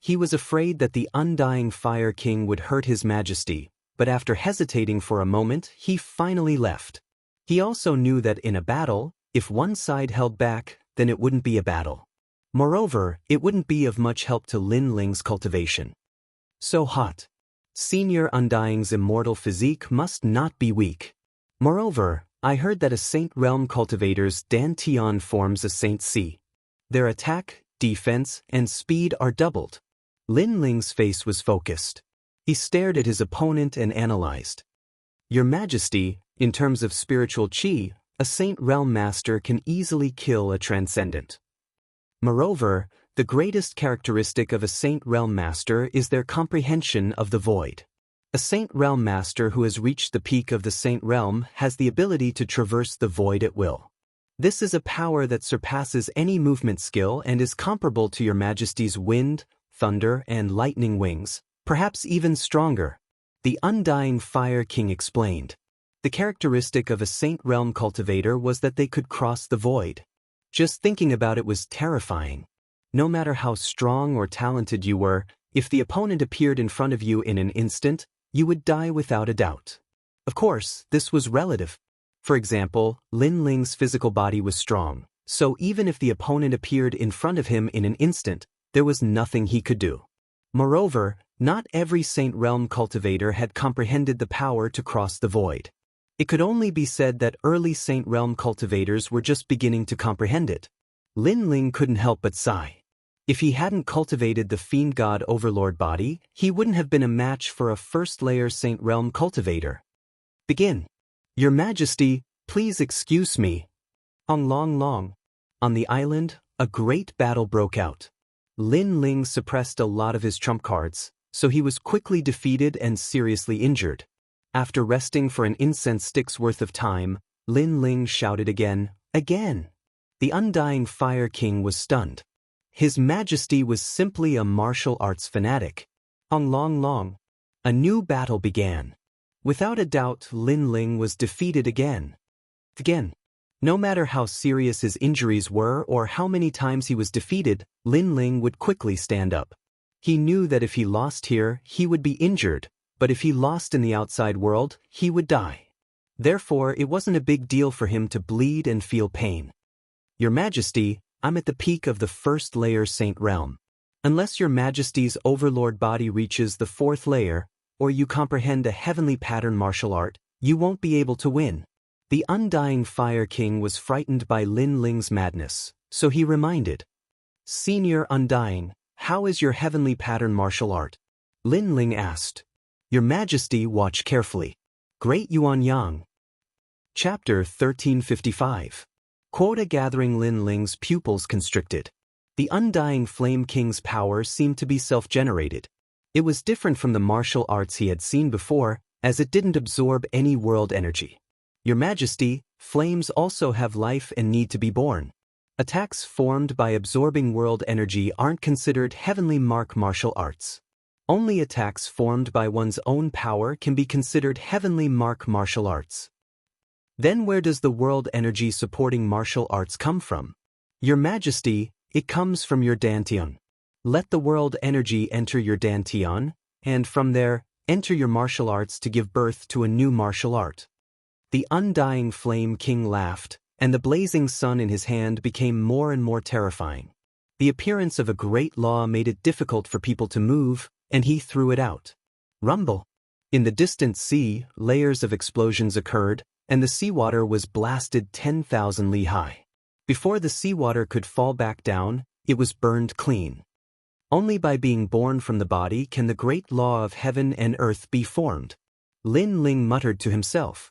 He was afraid that the Undying Fire King would hurt His Majesty, but after hesitating for a moment, he finally left. He also knew that in a battle, if one side held back, then it wouldn't be a battle. Moreover, it wouldn't be of much help to Lin Ling's cultivation. So hot. Senior Undying's immortal physique must not be weak. Moreover, I heard that a Saint Realm cultivator's Dantian forms a Saint C. Their attack, defense, and speed are doubled. Lin Ling's face was focused. He stared at his opponent and analyzed. Your Majesty, in terms of spiritual chi, a Saint Realm Master can easily kill a Transcendent. Moreover, the greatest characteristic of a Saint Realm Master is their comprehension of the void. A Saint Realm Master who has reached the peak of the Saint Realm has the ability to traverse the void at will. This is a power that surpasses any movement skill and is comparable to Your Majesty's wind, thunder, and lightning wings, perhaps even stronger. The Undying Fire King explained. The characteristic of a Saint Realm cultivator was that they could cross the void. Just thinking about it was terrifying. No matter how strong or talented you were, if the opponent appeared in front of you in an instant, you would die without a doubt. Of course, this was relative. For example, Lin Ling's physical body was strong, so even if the opponent appeared in front of him in an instant, there was nothing he could do. Moreover, not every Saint Realm cultivator had comprehended the power to cross the void. It could only be said that early Saint Realm cultivators were just beginning to comprehend it. Lin Ling couldn't help but sigh. If he hadn't cultivated the Fiend God Overlord body, he wouldn't have been a match for a first-layer Saint Realm cultivator. Begin. Your Majesty, please excuse me. On the island, a great battle broke out. Lin Ling suppressed a lot of his trump cards, so he was quickly defeated and seriously injured. After resting for an incense stick's worth of time, Lin Ling shouted again. The Undying Fire King was stunned. His Majesty was simply a martial arts fanatic. Long. A new battle began. Without a doubt, Lin Ling was defeated again. No matter how serious his injuries were or how many times he was defeated, Lin Ling would quickly stand up. He knew that if he lost here, he would be injured, but if he lost in the outside world, he would die. Therefore, it wasn't a big deal for him to bleed and feel pain. Your Majesty, I'm at the peak of the first layer Saint Realm. Unless Your Majesty's Overlord body reaches the fourth layer, or you comprehend a heavenly pattern martial art, you won't be able to win. The Undying Fire King was frightened by Lin Ling's madness, so he reminded. Senior Undying, how is your heavenly pattern martial art? Lin Ling asked. Your Majesty, watch carefully. Great Yuan Yang. Chapter 1355. Quota gathering. Lin Ling's pupils constricted. The Undying Flame King's power seemed to be self-generated. It was different from the martial arts he had seen before, as it didn't absorb any world energy. Your Majesty, flames also have life and need to be born. Attacks formed by absorbing world energy aren't considered heavenly martial arts. Only attacks formed by one's own power can be considered heavenly martial arts. Then where does the world energy supporting martial arts come from? Your Majesty, it comes from your Dantian. Let the world energy enter your Dantian, and from there, enter your martial arts to give birth to a new martial art. The Undying Flame King laughed, and the blazing sun in his hand became more and more terrifying. The appearance of a great law made it difficult for people to move, and he threw it out. Rumble. In the distant sea, layers of explosions occurred, and the seawater was blasted 10,000 li high. Before the seawater could fall back down, it was burned clean. Only by being born from the body can the great law of heaven and earth be formed. Lin Ling muttered to himself.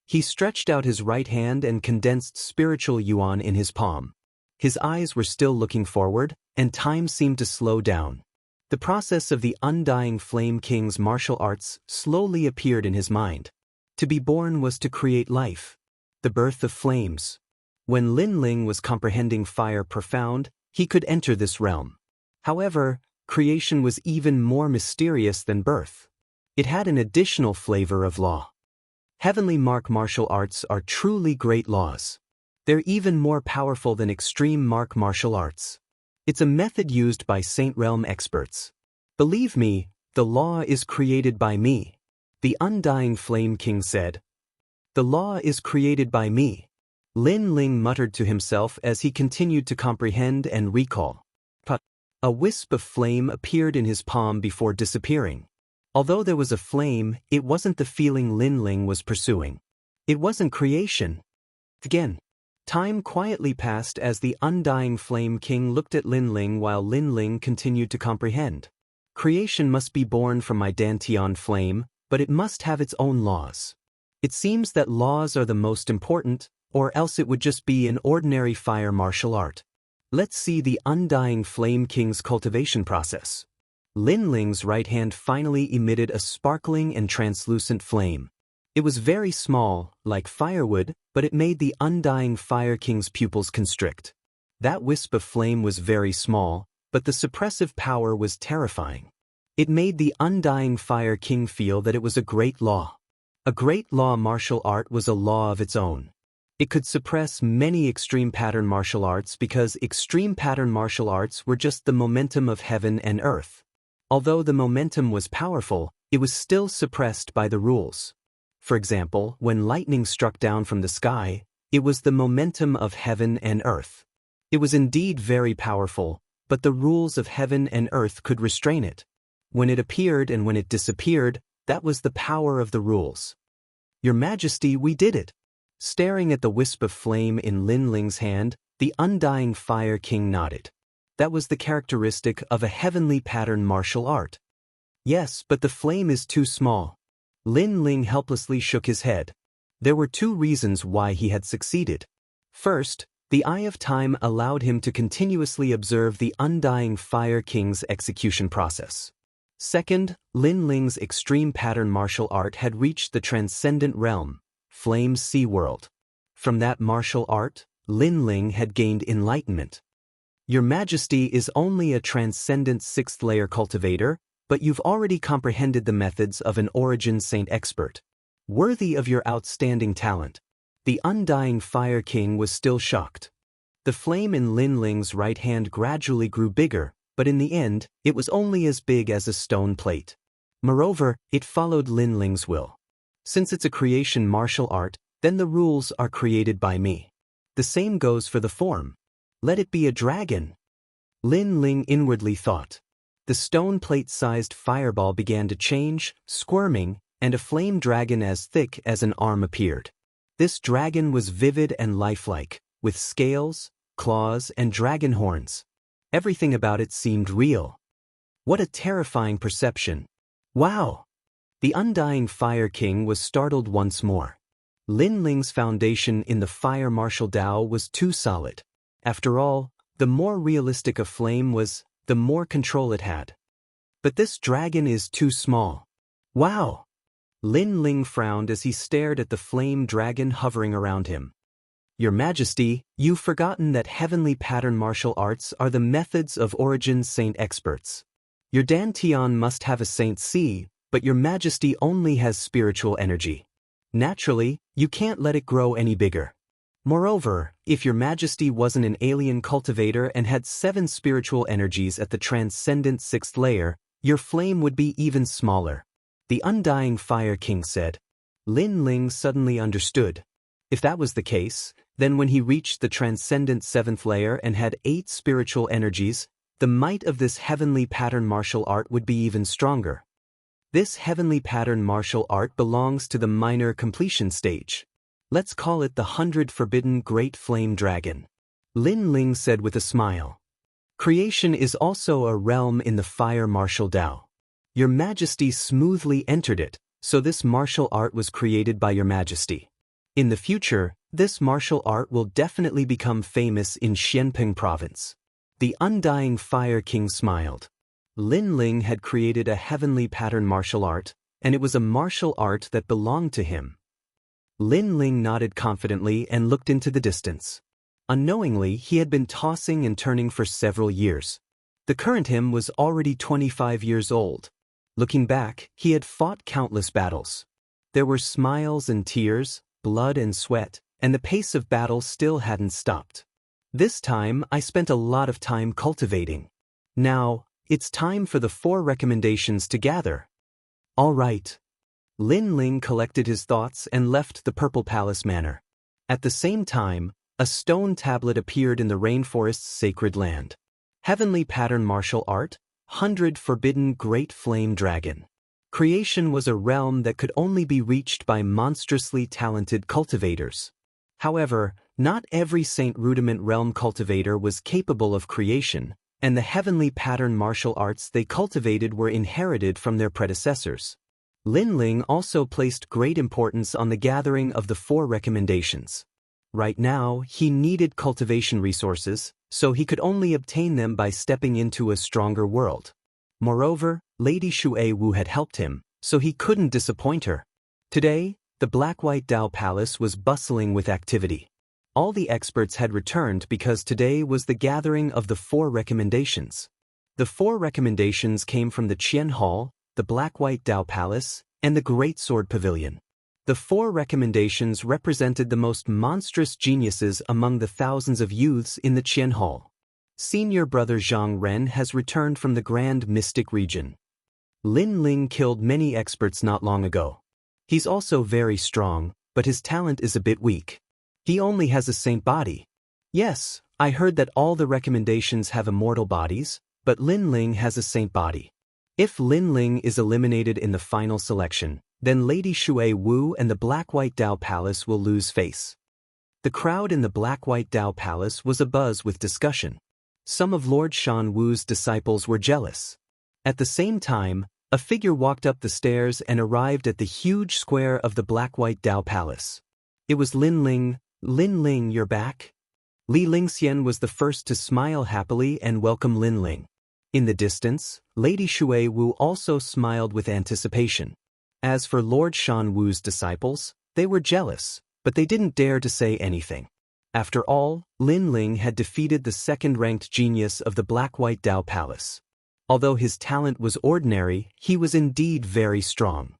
He stretched out his right hand and condensed spiritual yuan in his palm. His eyes were still looking forward, and time seemed to slow down. The process of the Undying Flame King's martial arts slowly appeared in his mind. To be born was to create life. The birth of flames. When Lin Ling was comprehending fire profound, he could enter this realm. However, creation was even more mysterious than birth. It had an additional flavor of law. Heavenly martial arts are truly great laws. They're even more powerful than extreme martial arts. It's a method used by Saint Realm experts. Believe me, the law is created by me. The Undying Flame King said. The law is created by me. Lin Ling muttered to himself as he continued to comprehend and recall. A wisp of flame appeared in his palm before disappearing. Although there was a flame, it wasn't the feeling Lin Ling was pursuing. It wasn't creation. Again, time quietly passed as the Undying Flame King looked at Lin Ling while Lin Ling continued to comprehend. Creation must be born from my Dantian flame, but it must have its own laws. It seems that laws are the most important, or else it would just be an ordinary fire martial art. Let's see the Undying Flame King's cultivation process. Lin Ling's right hand finally emitted a sparkling and translucent flame. It was very small, like firewood, but it made the Undying Fire King's pupils constrict. That wisp of flame was very small, but the suppressive power was terrifying. It made the Undying Fire King feel that it was a great law. A great law martial art was a law of its own. It could suppress many extreme pattern martial arts because extreme pattern martial arts were just the momentum of heaven and earth. Although the momentum was powerful, it was still suppressed by the rules. For example, when lightning struck down from the sky, it was the momentum of heaven and earth. It was indeed very powerful, but the rules of heaven and earth could restrain it. When it appeared and when it disappeared, that was the power of the rules. Your Majesty, we did it. Staring at the wisp of flame in Lin Ling's hand, the Undying Fire King nodded. That was the characteristic of a heavenly pattern martial art. Yes, but the flame is too small. Lin Ling helplessly shook his head. There were two reasons why he had succeeded. First, the Eye of Time allowed him to continuously observe the Undying Fire King's execution process. Second, Lin Ling's extreme pattern martial art had reached the transcendent realm, Flame Sea World. From that martial art, Lin Ling had gained enlightenment. Your Majesty is only a transcendent sixth-layer cultivator, but you've already comprehended the methods of an origin saint expert. Worthy of your outstanding talent. The undying Fire King was still shocked. The flame in Lin Ling's right hand gradually grew bigger, but in the end, it was only as big as a stone plate. Moreover, it followed Lin Ling's will. Since it's a creation martial art, then the rules are created by me. The same goes for the form. Let it be a dragon. Lin Ling inwardly thought. The stone plate-sized fireball began to change, squirming, and a flame dragon as thick as an arm appeared. This dragon was vivid and lifelike, with scales, claws, and dragon horns. Everything about it seemed real. What a terrifying perception. Wow! The undying Fire King was startled once more. Lin Ling's foundation in the fire martial Dao was too solid. After all, the more realistic a flame was, the more control it had. But this dragon is too small. Wow! Lin Ling frowned as he stared at the flame dragon hovering around him. Your Majesty, you've forgotten that heavenly pattern martial arts are the methods of origin saint experts. Your Dantian must have a saint C, but your Majesty only has spiritual energy. Naturally, you can't let it grow any bigger. Moreover, if your Majesty wasn't an alien cultivator and had 7 spiritual energies at the transcendent 6th layer, your flame would be even smaller. The undying Fire King said. Lin Ling suddenly understood. If that was the case, then when he reached the transcendent 7th layer and had 8 spiritual energies, the might of this heavenly pattern martial art would be even stronger. This heavenly pattern martial art belongs to the minor completion stage. Let's call it the 100 Forbidden Great Flame Dragon. Lin Ling said with a smile. Creation is also a realm in the fire martial Dao. Your Majesty smoothly entered it, so this martial art was created by your Majesty. In the future, this martial art will definitely become famous in Xianping province. The undying Fire King smiled. Lin Ling had created a heavenly pattern martial art, and it was a martial art that belonged to him. Lin Ling nodded confidently and looked into the distance. Unknowingly, he had been tossing and turning for several years. The current him was already 25 years old. Looking back, he had fought countless battles. There were smiles and tears, blood and sweat, and the pace of battle still hadn't stopped. This time, I spent a lot of time cultivating. Now, it's time for the 4 recommendations to gather. All right. Lin Ling collected his thoughts and left the Purple Palace Manor. At the same time, a stone tablet appeared in the rainforest's sacred land. Heavenly pattern martial art, 100 Forbidden Great Flame Dragon. Creation was a realm that could only be reached by monstrously talented cultivators. However, not every Saint Rudiment Realm cultivator was capable of creation, and the heavenly pattern martial arts they cultivated were inherited from their predecessors. Lin Ling also placed great importance on the gathering of the 4 recommendations. Right now, he needed cultivation resources, so he could only obtain them by stepping into a stronger world. Moreover, Lady Shui Wu had helped him, so he couldn't disappoint her. Today, the Black-White Dao Palace was bustling with activity. All the experts had returned because today was the gathering of the 4 recommendations. The 4 recommendations came from the Qian Hall, the Black-White Dao Palace, and the Great Sword Pavilion. The 4 recommendations represented the most monstrous geniuses among the thousands of youths in the Qian Hall. Senior brother Zhang Ren has returned from the Grand Mystic region. Lin Ling killed many experts not long ago. He's also very strong, but his talent is a bit weak. He only has a saint body. Yes, I heard that all the recommendations have immortal bodies, but Lin Ling has a saint body. If Lin Ling is eliminated in the final selection, then Lady Shui Wu and the Black-White Dao Palace will lose face. The crowd in the Black-White Dao Palace was abuzz with discussion. Some of Lord Shan Wu's disciples were jealous. At the same time, a figure walked up the stairs and arrived at the huge square of the Black-White Dao Palace. It was Lin Ling. Lin Ling, you're back? Li Lingxian was the first to smile happily and welcome Lin Ling. In the distance, Lady Shui Wu also smiled with anticipation. As for Lord Shan Wu's disciples, they were jealous, but they didn't dare to say anything. After all, Lin Ling had defeated the second-ranked genius of the Black-White Dao Palace. Although his talent was ordinary, he was indeed very strong.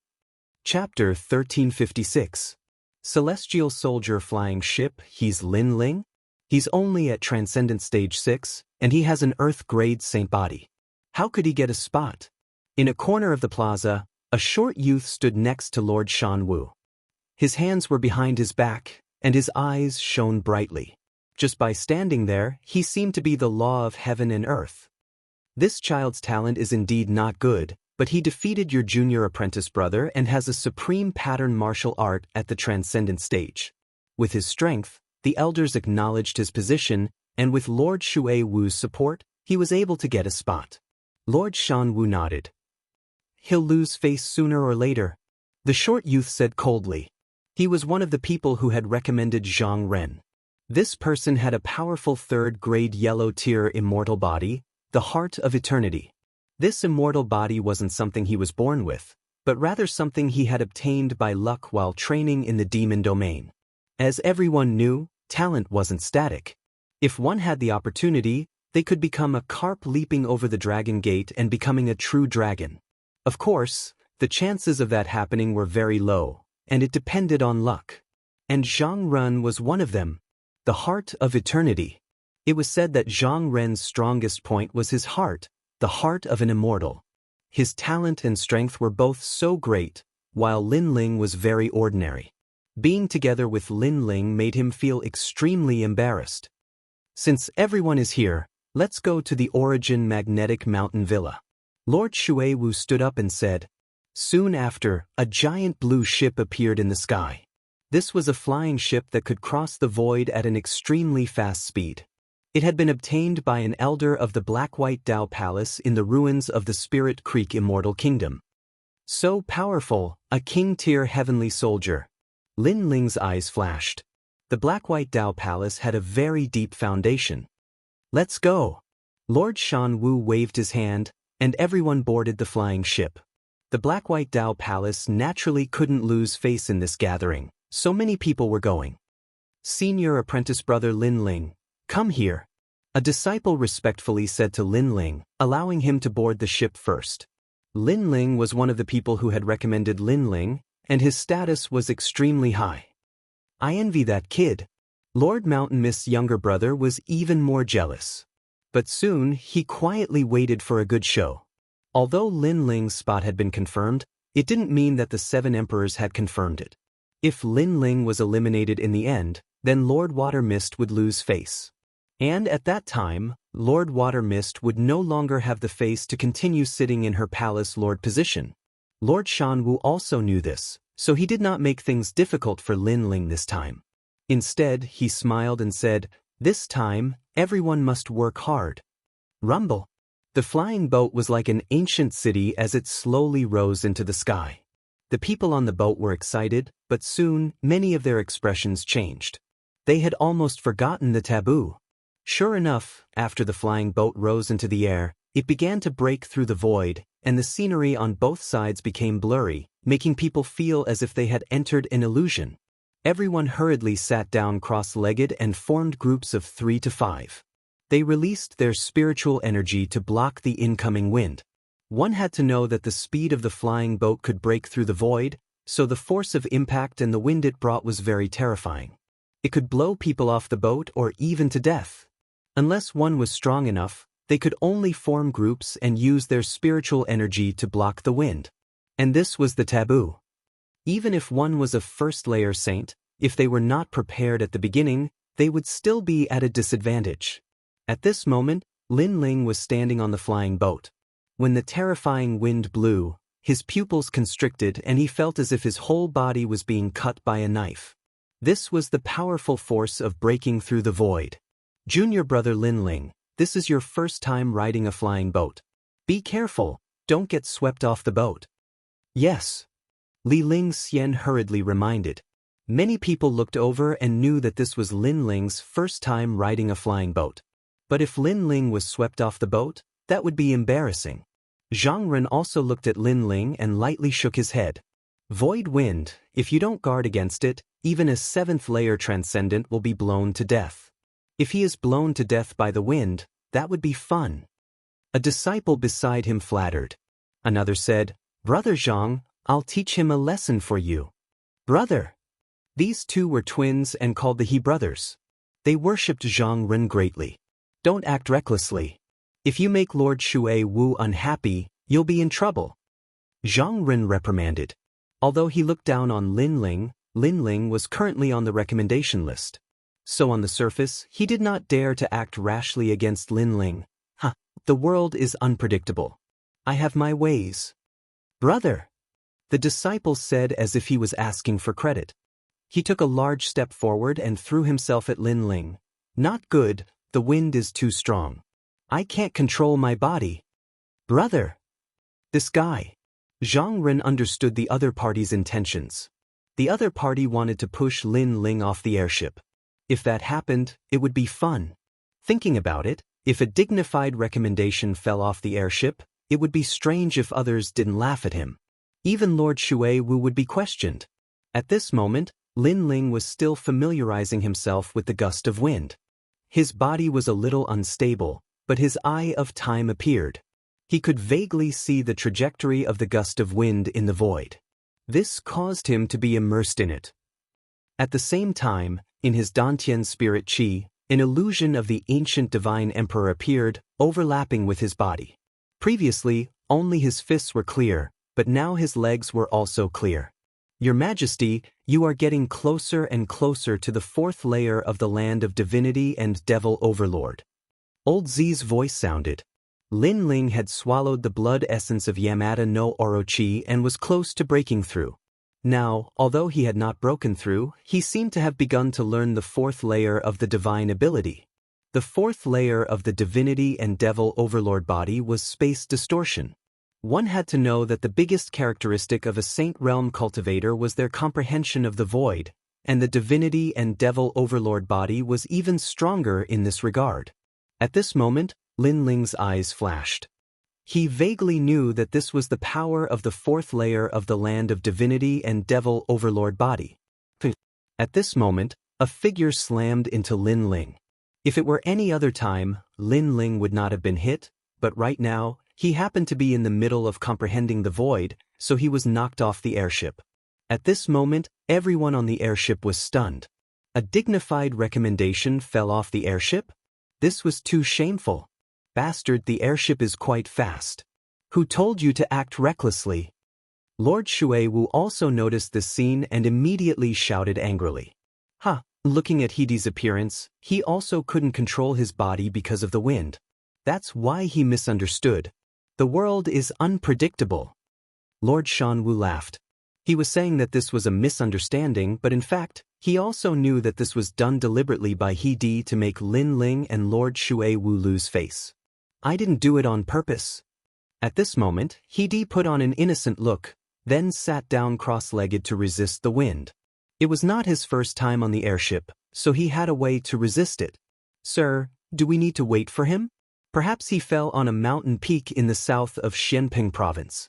Chapter 1356. Celestial Soldier Flying Ship. He's Lin Ling? He's only at Transcendent Stage 6, and he has an Earth-grade saint body. How could he get a spot? In a corner of the plaza, a short youth stood next to Lord Shan Wu. His hands were behind his back, and his eyes shone brightly. Just by standing there, he seemed to be the law of heaven and earth. This child's talent is indeed not good, but he defeated your junior apprentice brother and has a supreme pattern martial art at the Transcendent stage. With his strength, the elders acknowledged his position, and with Lord Shui Wu's support, he was able to get a spot. Lord Shan Wu nodded. He'll lose face sooner or later, the short youth said coldly. He was one of the people who had recommended Zhang Ren. This person had a powerful third-grade yellow-tier immortal body, the heart of eternity. This immortal body wasn't something he was born with, but rather something he had obtained by luck while training in the demon domain. As everyone knew, talent wasn't static. If one had the opportunity, they could become a carp leaping over the dragon gate and becoming a true dragon. Of course, the chances of that happening were very low, and it depended on luck. And Zhang Ren was one of them. The heart of eternity. It was said that Zhang Ren's strongest point was his heart, the heart of an immortal. His talent and strength were both so great, while Lin Ling was very ordinary. Being together with Lin Ling made him feel extremely embarrassed. Since everyone is here, let's go to the Origin Magnetic Mountain Villa. Lord Shui Wu stood up and said. Soon after, a giant blue ship appeared in the sky. This was a flying ship that could cross the void at an extremely fast speed. It had been obtained by an elder of the Black-White Dao Palace in the ruins of the Spirit Creek Immortal Kingdom. So powerful, a king-tier heavenly soldier. Lin Ling's eyes flashed. The Black-White Dao Palace had a very deep foundation. Let's go. Lord Shan Wu waved his hand, and everyone boarded the flying ship. The Black-White Dao Palace naturally couldn't lose face in this gathering, so many people were going. Senior apprentice brother Lin Ling, come here. A disciple respectfully said to Lin Ling, allowing him to board the ship first. Lin Ling was one of the people who had recommended Lin Ling, and his status was extremely high. I envy that kid. Lord Mountain Mist's younger brother was even more jealous. But soon, he quietly waited for a good show. Although Lin Ling's spot had been confirmed, it didn't mean that the 7 emperors had confirmed it. If Lin Ling was eliminated in the end, then Lord Water Mist would lose face. And at that time, Lord Water Mist would no longer have the face to continue sitting in her palace lord position. Lord Shan Wu also knew this, so he did not make things difficult for Lin Ling this time. Instead, he smiled and said, this time, everyone must work hard. Rumble. The flying boat was like an ancient city as it slowly rose into the sky. The people on the boat were excited, but soon, many of their expressions changed. They had almost forgotten the taboo. Sure enough, after the flying boat rose into the air, it began to break through the void, and the scenery on both sides became blurry, making people feel as if they had entered an illusion. Everyone hurriedly sat down cross-legged and formed groups of 3 to 5. They released their spiritual energy to block the incoming wind. One had to know that the speed of the flying boat could break through the void, so the force of impact and the wind it brought was very terrifying. It could blow people off the boat or even to death. Unless one was strong enough, they could only form groups and use their spiritual energy to block the wind. And this was the taboo. Even if one was a first-layer saint, if they were not prepared at the beginning, they would still be at a disadvantage. At this moment, Lin Ling was standing on the flying boat. When the terrifying wind blew, his pupils constricted and he felt as if his whole body was being cut by a knife. This was the powerful force of breaking through the void. Junior brother Lin Ling, this is your first time riding a flying boat. Be careful, don't get swept off the boat. Yes. Li Ling Xian hurriedly reminded. Many people looked over and knew that this was Lin Ling's first time riding a flying boat. But if Lin Ling was swept off the boat, That would be embarrassing. Zhang Ren also looked at Lin Ling and lightly shook his head. Void wind, if you don't guard against it, even a 7th layer transcendent will be blown to death. If he is blown to death by the wind, that would be fun. A disciple beside him flattered. Another said, Brother Zhang, I'll teach him a lesson for you. Brother! These two were twins and called the He brothers. They worshipped Zhang Ren greatly. Don't act recklessly. If you make Lord Shui Wu unhappy, you'll be in trouble. Zhang Ren reprimanded. Although he looked down on Lin Ling was currently on the recommendation list. So on the surface, he did not dare to act rashly against Lin Ling. The world is unpredictable. I have my ways. Brother! The disciple said as if he was asking for credit. He took a large step forward and threw himself at Lin Ling. Not good, the wind is too strong. I can't control my body. Brother! This guy. Zhang Ren understood the other party's intentions. The other party wanted to push Lin Ling off the airship. If that happened, it would be fun. Thinking about it, if a dignified recommendation fell off the airship, it would be strange if others didn't laugh at him. Even Lord Shui Wu would be questioned. At this moment, Lin Ling was still familiarizing himself with the gust of wind. His body was a little unstable, but his eye of time appeared. He could vaguely see the trajectory of the gust of wind in the void. This caused him to be immersed in it. At the same time, in his Dantian spirit chi, an illusion of the ancient divine emperor appeared, overlapping with his body. Previously, only his fists were clear, but now his legs were also clear. Your Majesty, you are getting closer and closer to the 4th layer of the land of divinity and devil overlord. Old Z's voice sounded. Lin Ling had swallowed the blood essence of Yamada no Orochi and was close to breaking through. Now, although he had not broken through, he seemed to have begun to learn the 4th layer of the divine ability. The 4th layer of the divinity and devil overlord body was space distortion. One had to know that the biggest characteristic of a Saint Realm cultivator was their comprehension of the void, and the divinity and devil overlord body was even stronger in this regard. At this moment, Lin Ling's eyes flashed. He vaguely knew that this was the power of the 4th layer of the land of divinity and devil overlord body. At this moment, a figure slammed into Lin Ling. If it were any other time, Lin Ling would not have been hit, but right now, he happened to be in the middle of comprehending the void, so he was knocked off the airship. At this moment, everyone on the airship was stunned. A dignified recommendation fell off the airship? This was too shameful. Bastard, the airship is quite fast. Who told you to act recklessly? Lord Shui Wu also noticed this scene and immediately shouted angrily. Looking at Hedy's appearance, he also couldn't control his body because of the wind. That's why he misunderstood. The world is unpredictable. Lord Shan Wu laughed. He was saying that this was a misunderstanding, but in fact, he also knew that this was done deliberately by Hedy to make Lin Ling and Lord Shui Wu lose face. I didn't do it on purpose. At this moment, Hedy put on an innocent look, then sat down cross-legged to resist the wind. It was not his first time on the airship, so he had a way to resist it. Sir, do we need to wait for him? Perhaps he fell on a mountain peak in the south of Xianping province.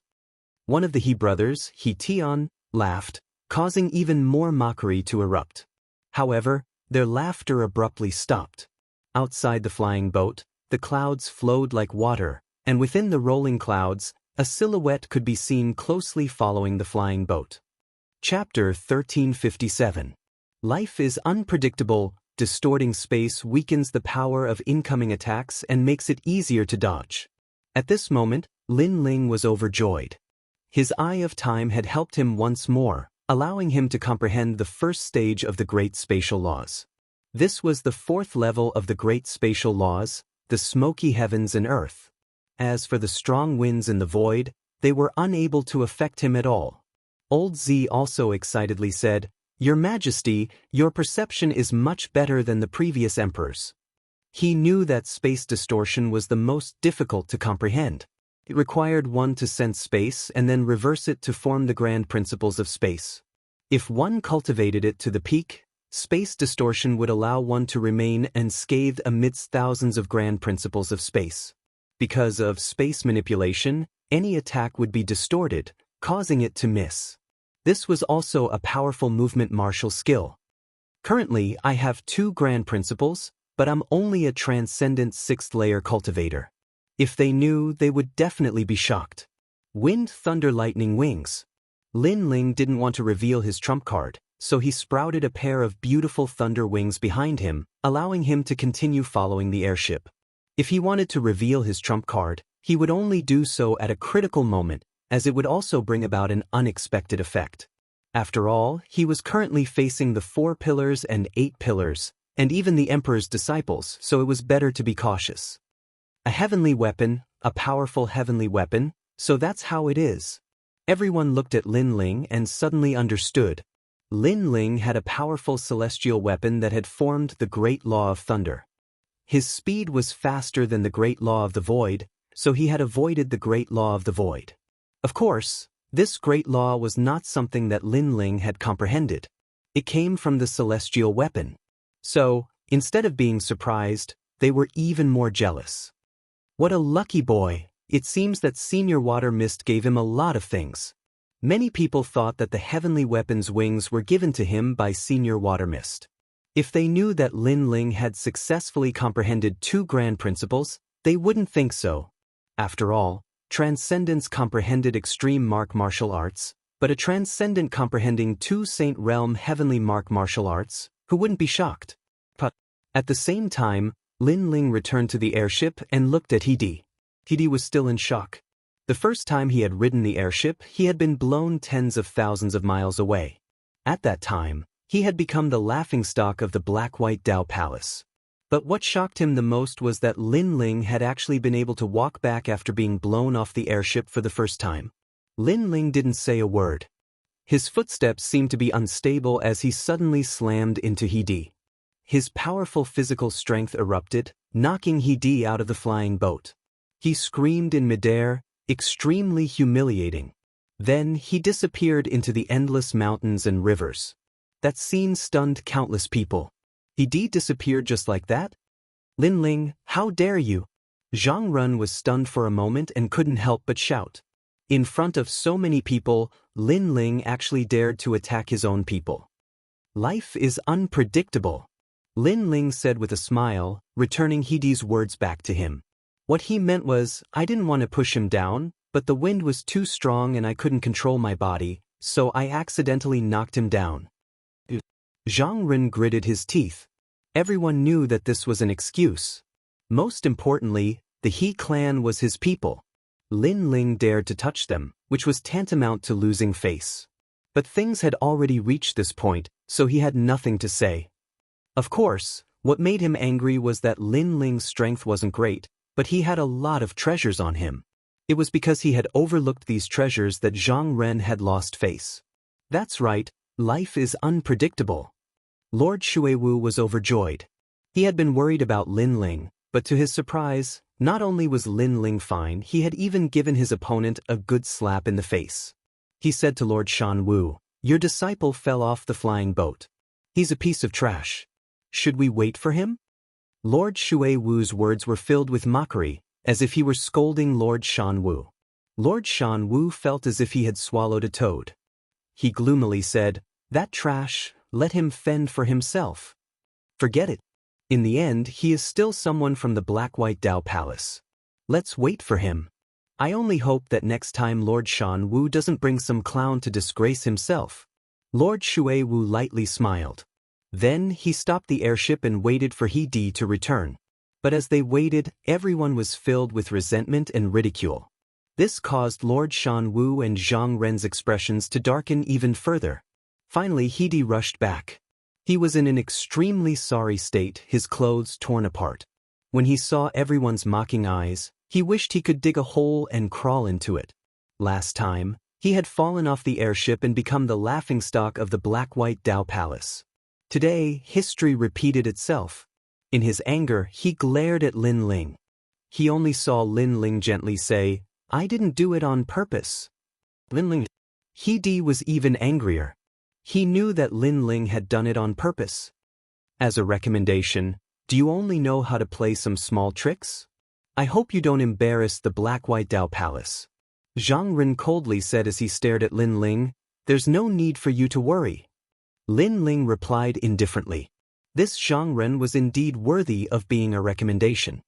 One of the He brothers, He Tian, laughed, causing even more mockery to erupt. However, their laughter abruptly stopped. Outside the flying boat, the clouds flowed like water, and within the rolling clouds, a silhouette could be seen closely following the flying boat. Chapter 1357. Life is unpredictable. Distorting space weakens the power of incoming attacks and makes it easier to dodge. At this moment, Lin Ling was overjoyed. His eye of time had helped him once more, allowing him to comprehend the first stage of the Great Spatial Laws. This was the 4th level of the Great Spatial Laws, the smoky heavens and earth. As for the strong winds in the void, they were unable to affect him at all. Old Z also excitedly said, Your Majesty, your perception is much better than the previous emperors. He knew that space distortion was the most difficult to comprehend. It required one to sense space and then reverse it to form the grand principles of space. If one cultivated it to the peak, space distortion would allow one to remain unscathed amidst thousands of grand principles of space. Because of space manipulation, any attack would be distorted, causing it to miss. This was also a powerful movement martial skill. Currently, I have 2 grand principles, but I'm only a transcendent 6th layer cultivator. If they knew, they would definitely be shocked. Wind, thunder, lightning, wings. Lin Ling didn't want to reveal his trump card, so he sprouted a pair of beautiful thunder wings behind him, allowing him to continue following the airship. If he wanted to reveal his trump card, he would only do so at a critical moment, as it would also bring about an unexpected effect. After all, he was currently facing the 4 pillars and 8 pillars, and even the Emperor's disciples, so it was better to be cautious. A heavenly weapon, a powerful heavenly weapon, so that's how it is. Everyone looked at Lin Ling and suddenly understood. Lin Ling had a powerful celestial weapon that had formed the Great Law of Thunder. His speed was faster than the Great Law of the Void, so he had avoided the Great Law of the Void. Of course, this Great Law was not something that Lin Ling had comprehended. It came from the celestial weapon. So, instead of being surprised, they were even more jealous. What a lucky boy! It seems that Senior Water Mist gave him a lot of things. Many people thought that the heavenly weapon's wings were given to him by Senior Water Mist. If they knew that Lin Ling had successfully comprehended 2 grand principles, they wouldn't think so. After all, Transcendence comprehended extreme martial arts, but a Transcendent comprehending 2 Saint Realm heavenly martial arts, who wouldn't be shocked? But at the same time, Lin Ling returned to the airship and looked at Hidi. Hidi was still in shock. The first time he had ridden the airship, he had been blown tens of thousands of miles away. At that time, he had become the laughingstock of the Black-White Dao Palace. But what shocked him the most was that Lin Ling had actually been able to walk back after being blown off the airship for the first time. Lin Ling didn't say a word. His footsteps seemed to be unstable as he suddenly slammed into Hidi. His powerful physical strength erupted, knocking Hidi out of the flying boat. He screamed in midair, extremely humiliating. Then he disappeared into the endless mountains and rivers. That scene stunned countless people. Hidi disappeared just like that? Lin Ling, how dare you? Zhang Ren was stunned for a moment and couldn't help but shout. In front of so many people, Lin Ling actually dared to attack his own people. Life is unpredictable, Lin Ling said with a smile, returning Hidi's words back to him. What he meant was, I didn't want to push him down, but the wind was too strong and I couldn't control my body, so I accidentally knocked him down. Zhang Ren gritted his teeth. Everyone knew that this was an excuse. Most importantly, the He clan was his people. Lin Ling dared to touch them, which was tantamount to losing face. But things had already reached this point, so he had nothing to say. Of course, what made him angry was that Lin Ling's strength wasn't great, but he had a lot of treasures on him. It was because he had overlooked these treasures that Zhang Ren had lost face. That's right, life is unpredictable. Lord Xuewu was overjoyed. He had been worried about Lin Ling, but to his surprise, not only was Lin Ling fine, he had even given his opponent a good slap in the face. He said to Lord Shan Wu, "Your disciple fell off the flying boat. He's a piece of trash. Should we wait for him?" Lord Xuewu's words were filled with mockery, as if he were scolding Lord Shan Wu. Lord Shan Wu felt as if he had swallowed a toad. He gloomily said, "That trash, let him fend for himself. Forget it. In the end, he is still someone from the Black-White Dao Palace. Let's wait for him. I only hope that next time Lord Shan Wu doesn't bring some clown to disgrace himself." Lord Xuewu lightly smiled. Then he stopped the airship and waited for He Di to return. But as they waited, everyone was filled with resentment and ridicule. This caused Lord Shan Wu and Zhang Ren's expressions to darken even further. Finally, He Di rushed back. He was in an extremely sorry state, his clothes torn apart. When he saw everyone's mocking eyes, he wished he could dig a hole and crawl into it. Last time, he had fallen off the airship and become the laughingstock of the Black-White Dao Palace. Today, history repeated itself. In his anger, he glared at Lin Ling. He only saw Lin Ling gently say, "I didn't do it on purpose." Lin Ling. He Di was even angrier. He knew that Lin Ling had done it on purpose. As a recommendation, do you only know how to play some small tricks? I hope you don't embarrass the Black-White Dao Palace. Zhang Ren coldly said as he stared at Lin Ling. There's no need for you to worry. Lin Ling replied indifferently. This Zhang Ren was indeed worthy of being a recommendation.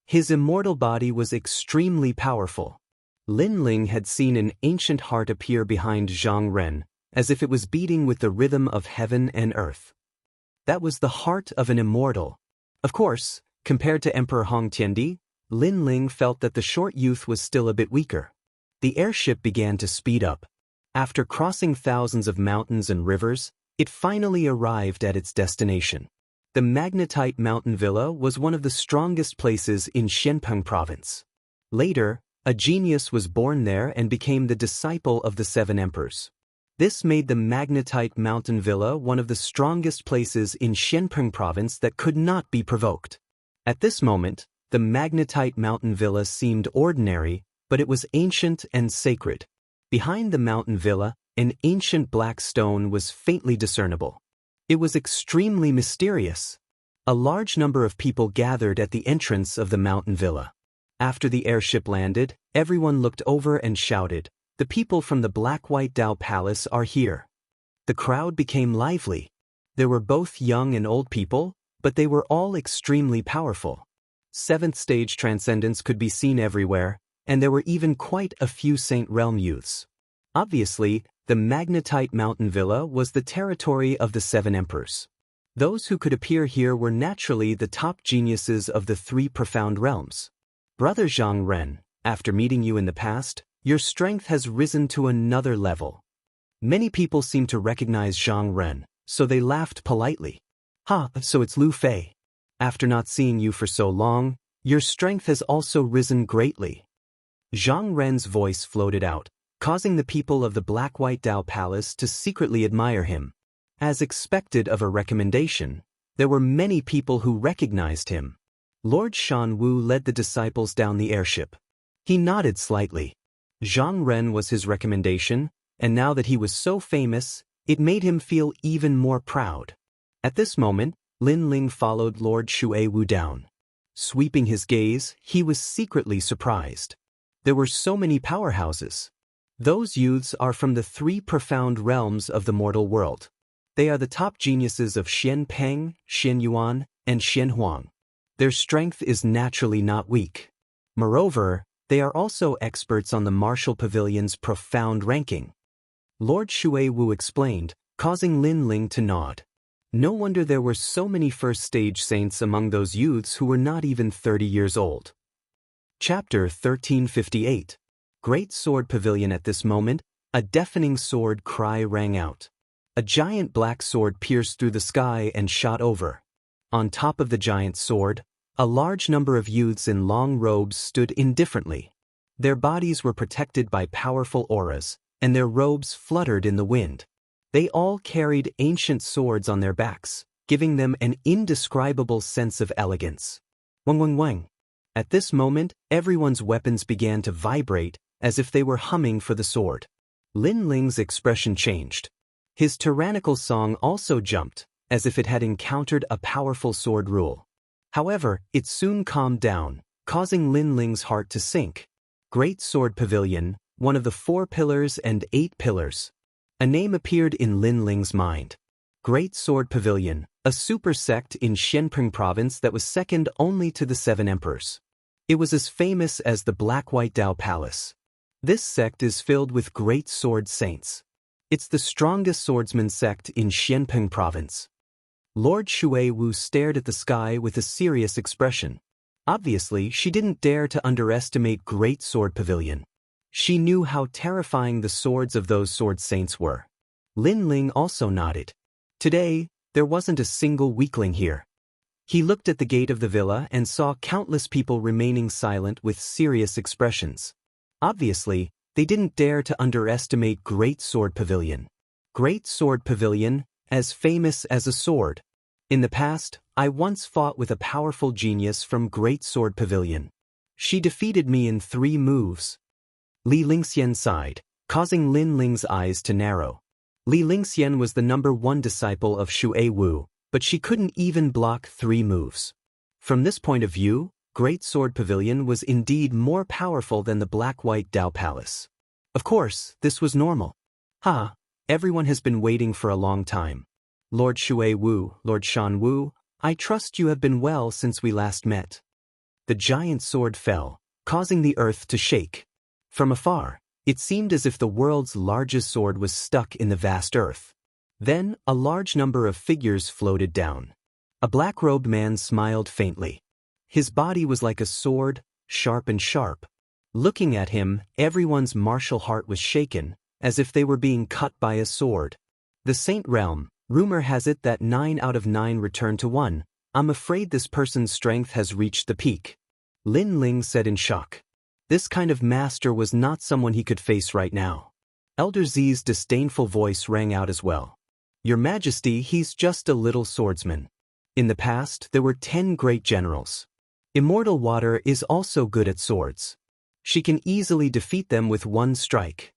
His immortal body was extremely powerful. Lin Ling had seen an ancient heart appear behind Zhang Ren, as if it was beating with the rhythm of heaven and earth. That was the heart of an immortal. Of course, compared to Emperor Hong Tiandi, Lin Ling felt that the short youth was still a bit weaker. The airship began to speed up. After crossing thousands of mountains and rivers, it finally arrived at its destination. The magnetite mountain villa was one of the strongest places in Xianpeng province. Later, a genius was born there and became the disciple of the seven emperors. This made the magnetite mountain villa one of the strongest places in Xianpeng province that could not be provoked. At this moment, the magnetite mountain villa seemed ordinary, but it was ancient and sacred. Behind the mountain villa, an ancient black stone was faintly discernible. It was extremely mysterious. A large number of people gathered at the entrance of the mountain villa. After the airship landed, everyone looked over and shouted, "The people from the Black-White Dao Palace are here." The crowd became lively. There were both young and old people, but they were all extremely powerful. Seventh stage transcendence could be seen everywhere, and there were even quite a few Saint Realm youths. Obviously, the magnetite mountain villa was the territory of the seven emperors. Those who could appear here were naturally the top geniuses of the three profound realms. Brother Zhang Ren, after meeting you in the past, your strength has risen to another level. Many people seemed to recognize Zhang Ren, so they laughed politely. Ha, so it's Lu Fei. After not seeing you for so long, your strength has also risen greatly. Zhang Ren's voice floated out, causing the people of the Black-White Dao Palace to secretly admire him. As expected of a recommendation, there were many people who recognized him. Lord Shan Wu led the disciples down the airship. He nodded slightly. Zhang Ren was his recommendation, and now that he was so famous, it made him feel even more proud. At this moment, Lin Ling followed Lord Shui Wu down. Sweeping his gaze, he was secretly surprised. There were so many powerhouses. Those youths are from the three profound realms of the mortal world. They are the top geniuses of Xianpeng, Xianyuan, and Xianhuang. Their strength is naturally not weak. Moreover, they are also experts on the martial pavilion's profound ranking. Lord Shui Wu explained, causing Lin Ling to nod. No wonder there were so many first-stage saints among those youths who were not even 30 years old. Chapter 1358. Great Sword Pavilion. At this moment, a deafening sword cry rang out. A giant black sword pierced through the sky and shot over. On top of the giant sword, a large number of youths in long robes stood indifferently. Their bodies were protected by powerful auras, and their robes fluttered in the wind. They all carried ancient swords on their backs, giving them an indescribable sense of elegance. Wang wang wang. At this moment, everyone's weapons began to vibrate, as if they were humming for the sword. Lin Ling's expression changed. His tyrannical song also jumped, as if it had encountered a powerful sword rule. However, it soon calmed down, causing Lin Ling's heart to sink. Great Sword Pavilion, one of the 4 pillars and 8 pillars. A name appeared in Lin Ling's mind. Great Sword Pavilion, a super sect in Xianpeng province that was second only to the 7 emperors. It was as famous as the Black-White Dao Palace. This sect is filled with great sword saints. It's the strongest swordsman sect in Xianpeng province. Lord Shui Wu stared at the sky with a serious expression. Obviously, she didn't dare to underestimate Great Sword Pavilion. She knew how terrifying the swords of those sword saints were. Lin Ling also nodded. Today, there wasn't a single weakling here. He looked at the gate of the villa and saw countless people remaining silent with serious expressions. Obviously, they didn't dare to underestimate Great Sword Pavilion. Great Sword Pavilion, as famous as a sword. In the past, I once fought with a powerful genius from Great Sword Pavilion. She defeated me in 3 moves. Li Lingxian sighed, causing Lin Ling's eyes to narrow. Li Lingxian was the #1 disciple of Shui Wu, but she couldn't even block 3 moves. From this point of view, Great Sword Pavilion was indeed more powerful than the black-white Dao Palace. Of course, this was normal. Everyone has been waiting for a long time. Lord Shui Wu, Lord Shan Wu, I trust you have been well since we last met. The giant sword fell, causing the earth to shake. From afar, it seemed as if the world's largest sword was stuck in the vast earth. Then, a large number of figures floated down. A black-robed man smiled faintly. His body was like a sword, sharp and sharp. Looking at him, everyone's martial heart was shaken, as if they were being cut by a sword. The Saint Realm, rumor has it that 9 out of 9 return to 1. I'm afraid this person's strength has reached the peak. Lin Ling said in shock. This kind of master was not someone he could face right now. Elder Z's disdainful voice rang out as well. Your Majesty, he's just a little swordsman. In the past, there were 10 great generals. Immortal Water is also good at swords. She can easily defeat them with one strike.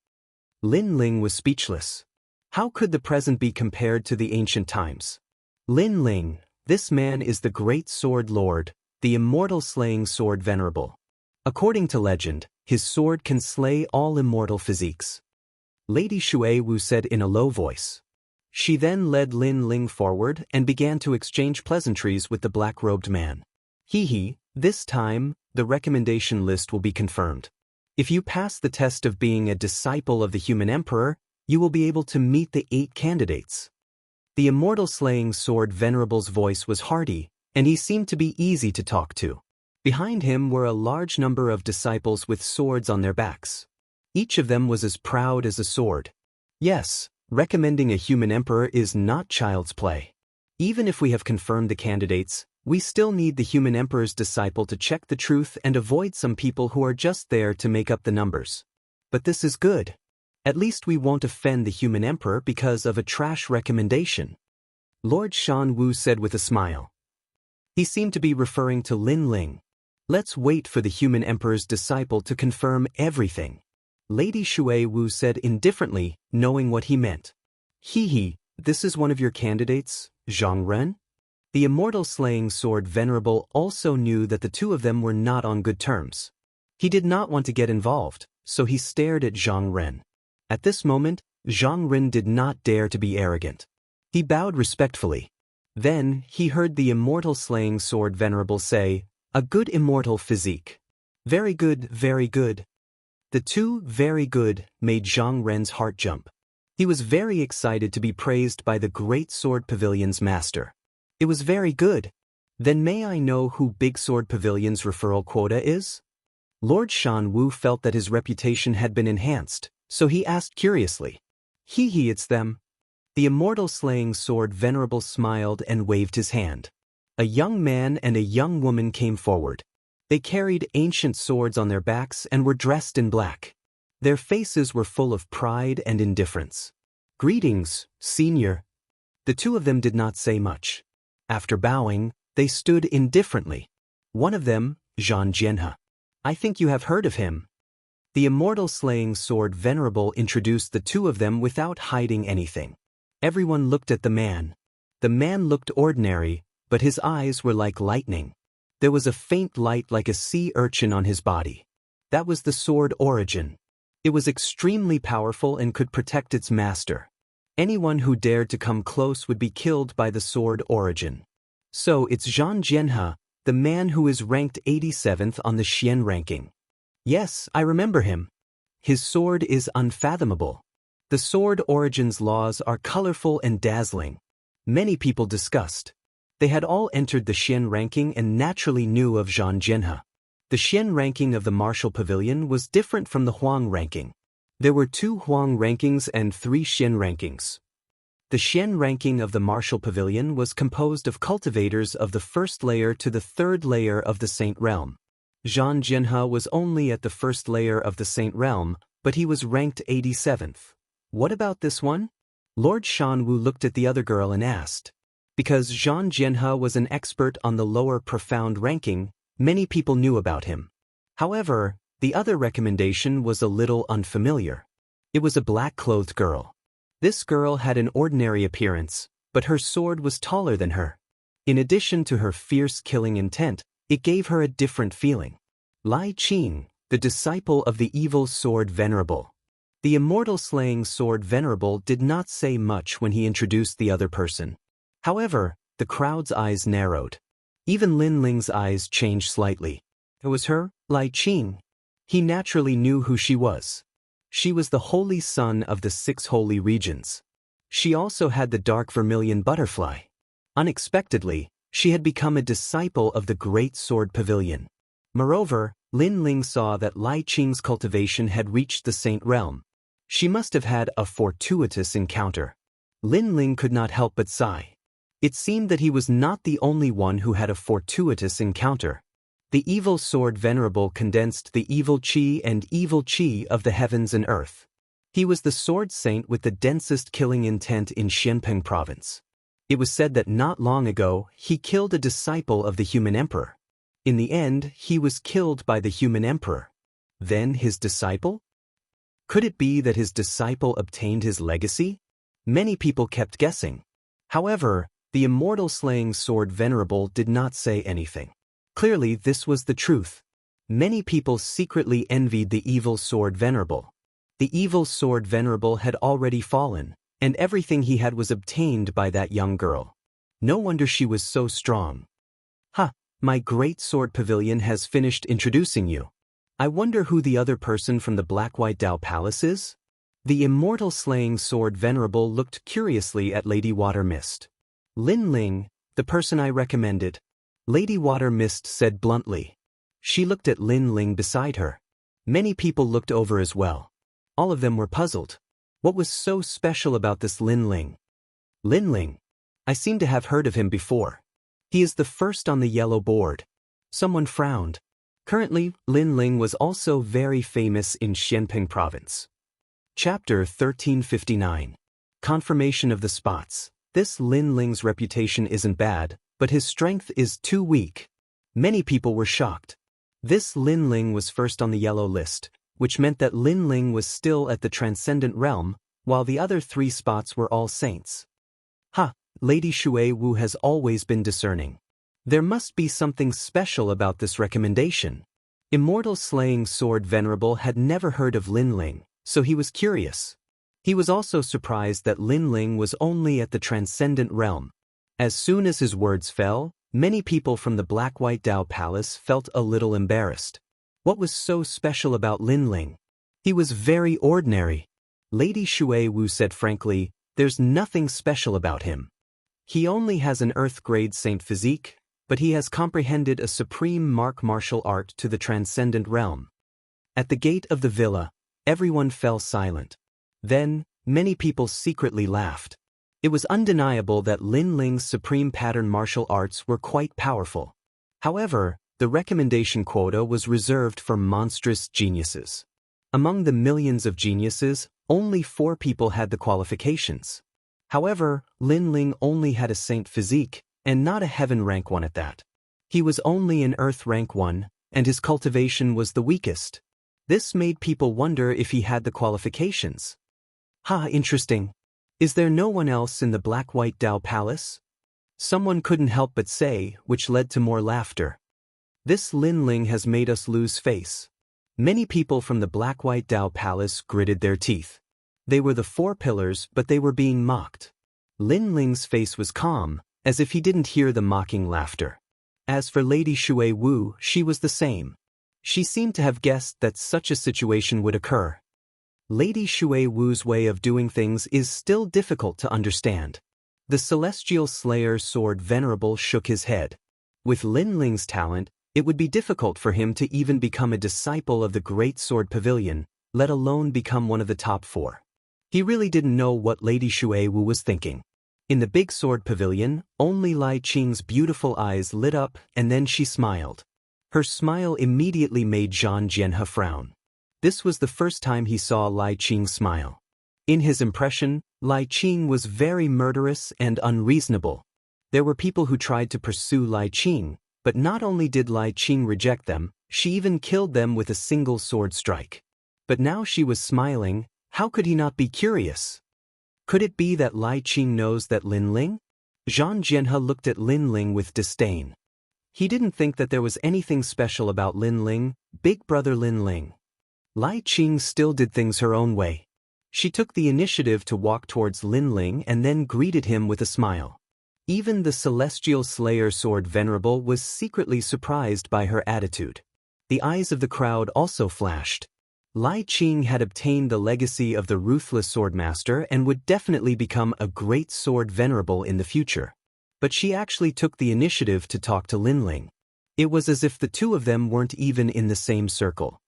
Lin Ling was speechless. How could the present be compared to the ancient times? Lin Ling, this man is the great sword lord, the immortal slaying sword venerable. According to legend, his sword can slay all immortal physiques. Lady Shui Wu said in a low voice. She then led Lin Ling forward and began to exchange pleasantries with the black-robed man. This time, the recommendation list will be confirmed. If you pass the test of being a disciple of the human emperor, you will be able to meet the 8 candidates. The immortal slaying sword venerable's voice was hearty, and he seemed to be easy to talk to. Behind him were a large number of disciples with swords on their backs. Each of them was as proud as a sword. Yes, recommending a human emperor is not child's play. Even if we have confirmed the candidates, we still need the human emperor's disciple to check the truth and avoid some people who are just there to make up the numbers. But this is good. At least we won't offend the human emperor because of a trash recommendation. Lord Shan Wu said with a smile. He seemed to be referring to Lin Ling. Let's wait for the human emperor's disciple to confirm everything. Lady Shui Wu said indifferently, knowing what he meant. This is one of your candidates, Zhang Ren? The immortal slaying sword venerable also knew that the two of them were not on good terms. He did not want to get involved, so he stared at Zhang Ren. At this moment, Zhang Ren did not dare to be arrogant. He bowed respectfully. Then, he heard the immortal slaying sword venerable say, a good immortal physique. Very good, very good. The two very good made Zhang Ren's heart jump. He was very excited to be praised by the Great Sword Pavilion's master. It was very good. Then may I know who Big Sword Pavilion's referral quota is? Lord Shan Wu felt that his reputation had been enhanced, so he asked curiously. It's them. The immortal slaying sword venerable smiled and waved his hand. A young man and a young woman came forward. They carried ancient swords on their backs and were dressed in black. Their faces were full of pride and indifference. Greetings, senior. The two of them did not say much. After bowing, they stood indifferently. One of them, Zhan Jianhe. I think you have heard of him. The immortal slaying sword venerable introduced the two of them without hiding anything. Everyone looked at the man. The man looked ordinary, but his eyes were like lightning. There was a faint light like a sea urchin on his body. That was the sword Origin. It was extremely powerful and could protect its master. Anyone who dared to come close would be killed by the sword Origin. So it's Zhan Jianhe, the man who is ranked 87th on the Xian ranking. Yes, I remember him. His sword is unfathomable. The sword Origin's laws are colorful and dazzling. Many people discussed. They had all entered the Xian ranking and naturally knew of Zhan Jianhe. The Xian ranking of the Martial Pavilion was different from the Huang ranking. There were 2 Huang rankings and 3 Xian rankings. The Xian ranking of the Martial Pavilion was composed of cultivators of the 1st layer to the 3rd layer of the Saint Realm. Zhan Jianhe was only at the 1st layer of the Saint Realm, but he was ranked 87th. What about this one? Lord Shan Wu looked at the other girl and asked. Because Zhan Jianhe was an expert on the lower profound ranking, many people knew about him. However, the other recommendation was a little unfamiliar. It was a black-clothed girl. This girl had an ordinary appearance, but her sword was taller than her. In addition to her fierce killing intent, It gave her a different feeling. Lai Qing, the disciple of the evil sword venerable. The immortal slaying sword venerable did not say much when he introduced the other person. However, the crowd's eyes narrowed. Even Lin Ling's eyes changed slightly. It was her, Lai Qing. He naturally knew who she was. She was the holy son of the 6 holy regions. She also had the dark vermilion butterfly. Unexpectedly, she had become a disciple of the Great Sword Pavilion. Moreover, Lin Ling saw that Lai Qing's cultivation had reached the saint realm. She must have had a fortuitous encounter. Lin Ling could not help but sigh. It seemed that he was not the only one who had a fortuitous encounter. The evil sword venerable condensed the evil qi and evil qi of the heavens and earth. He was the sword saint with the densest killing intent in Xianpeng province. It was said that not long ago he killed a disciple of the human emperor. In the end, he was killed by the human emperor. Then his disciple? Could it be that his disciple obtained his legacy? Many people kept guessing. However, the immortal slaying sword venerable did not say anything. Clearly, this was the truth. Many people secretly envied the evil sword venerable. The evil sword venerable had already fallen, and everything he had was obtained by that young girl. No wonder she was so strong. My great sword pavilion has finished introducing you. I wonder who the other person from the Black-White Dao Palace is? The immortal slaying sword venerable looked curiously at Lady Water Mist. Lin Ling, the person I recommended. Lady Water Mist said bluntly. She looked at Lin Ling beside her. Many people looked over as well. All of them were puzzled. What was so special about this Lin Ling? Lin Ling. I seem to have heard of him before. He is the first on the yellow board. Someone frowned. Currently, Lin Ling was also very famous in Xianpeng province. Chapter 1359. Confirmation of the spots. This Lin Ling's reputation isn't bad, but his strength is too weak. Many people were shocked. This Lin Ling was first on the yellow list, which meant that Lin Ling was still at the transcendent realm, while the other 3 spots were all saints. Lady Shui Wu has always been discerning. There must be something special about this recommendation. Immortal Slaying Sword Venerable had never heard of Lin Ling, so he was curious. He was also surprised that Lin Ling was only at the transcendent realm. As soon as his words fell, many people from the Black-White Dao Palace felt a little embarrassed. What was so special about Lin Ling? He was very ordinary. Lady Shui Wu said frankly, there's nothing special about him. He only has an earth-grade saint physique, but he has comprehended a supreme martial art to the transcendent realm. At the gate of the villa, everyone fell silent. Then, many people secretly laughed. It was undeniable that Lin Ling's supreme pattern martial arts were quite powerful. However, the recommendation quota was reserved for monstrous geniuses. Among the millions of geniuses, only 4 people had the qualifications. However, Lin Ling only had a saint physique, and not a heaven rank 1 at that. He was only an earth rank 1, and his cultivation was the weakest. This made people wonder if he had the qualifications. Interesting. Is there no one else in the Black-White Dao Palace? Someone couldn't help but say, which led to more laughter. This Lin Ling has made us lose face. Many people from the Black-White Dao Palace gritted their teeth. They were the 4 pillars, but they were being mocked. Lin Ling's face was calm, as if he didn't hear the mocking laughter. As for Lady Shui Wu, she was the same. She seemed to have guessed that such a situation would occur. Lady Shui Wu's way of doing things is still difficult to understand. The celestial slayer sword venerable shook his head. With Lin Ling's talent, it would be difficult for him to even become a disciple of the Great Sword Pavilion, let alone become one of the top 4. He really didn't know what Lady Shui Wu was thinking. In the big sword pavilion, only Lai Qing's beautiful eyes lit up, and then she smiled. Her smile immediately made Zhan Jianhe frown. This was the first time he saw Lai Qing smile. In his impression, Lai Qing was very murderous and unreasonable. There were people who tried to pursue Lai Qing, but not only did Lai Qing reject them, she even killed them with a single sword strike. But now she was smiling. How could he not be curious? Could it be that Lai Qing knows that Lin Ling? Zhan Jianhe looked at Lin Ling with disdain. He didn't think that there was anything special about Lin Ling, big brother Lin Ling. Lai Qing still did things her own way. She took the initiative to walk towards Lin Ling and then greeted him with a smile. Even the Celestial Slayer Sword Venerable was secretly surprised by her attitude. The eyes of the crowd also flashed. Lai Qing had obtained the legacy of the Ruthless Swordmaster and would definitely become a great sword venerable in the future. But she actually took the initiative to talk to Lin Ling. It was as if the two of them weren't even in the same circle.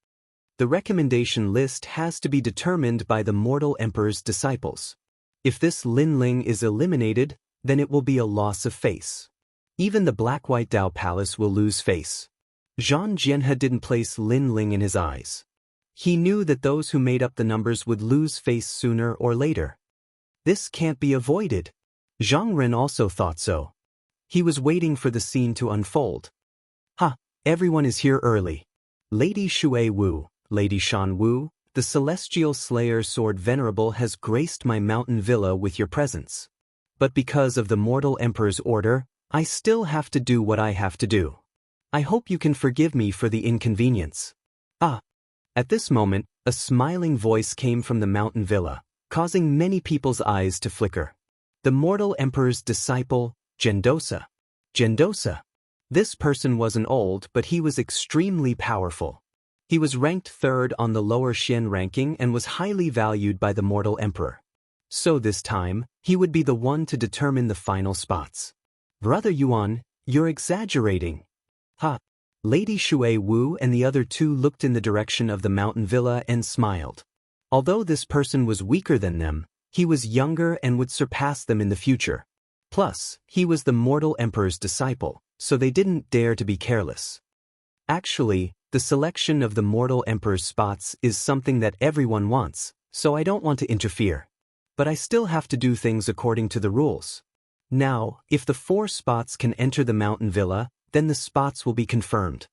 The recommendation list has to be determined by the Mortal Emperor's disciples. If this Lin Ling is eliminated, then it will be a loss of face. Even the Black-White Dao Palace will lose face. Zhang Jianhe didn't place Lin Ling in his eyes. He knew that those who made up the numbers would lose face sooner or later. This can't be avoided. Zhang Ren also thought so. He was waiting for the scene to unfold. Everyone is here early. Lady Shui Wu, Lady Shan Wu, the Celestial Slayer Sword Venerable has graced my mountain villa with your presence. But because of the Mortal Emperor's order, I still have to do what I have to do. I hope you can forgive me for the inconvenience. At this moment, a smiling voice came from the mountain villa, causing many people's eyes to flicker. The Mortal Emperor's disciple, Gendosa. Gendosa. This person wasn't old, but he was extremely powerful. He was ranked third on the lower Xian ranking and was highly valued by the Mortal Emperor. So this time, he would be the one to determine the final spots. Brother Yuan, you're exaggerating. Lady Shui Wu and the other two looked in the direction of the mountain villa and smiled. Although this person was weaker than them, he was younger and would surpass them in the future. Plus, he was the Mortal Emperor's disciple, so they didn't dare to be careless. Actually, the selection of the Mortal Emperor's spots is something that everyone wants, so I don't want to interfere. But I still have to do things according to the rules. Now, if the 4 spots can enter the mountain villa, then the spots will be confirmed.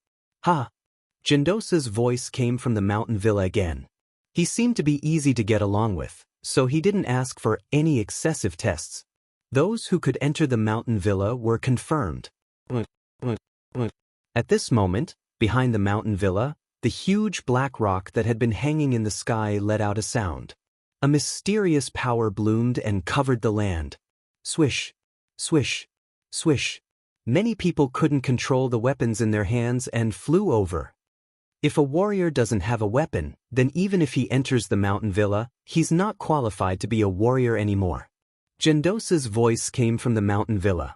Gendosa's voice came from the mountain villa again. He seemed to be easy to get along with, so he didn't ask for any excessive tests. Those who could enter the mountain villa were confirmed. At this moment, behind the mountain villa, the huge black rock that had been hanging in the sky let out a sound. A mysterious power bloomed and covered the land. Swish, swish, swish. Many people couldn't control the weapons in their hands and flew over. If a warrior doesn't have a weapon, then even if he enters the mountain villa, he's not qualified to be a warrior anymore. Gendosa's voice came from the mountain villa.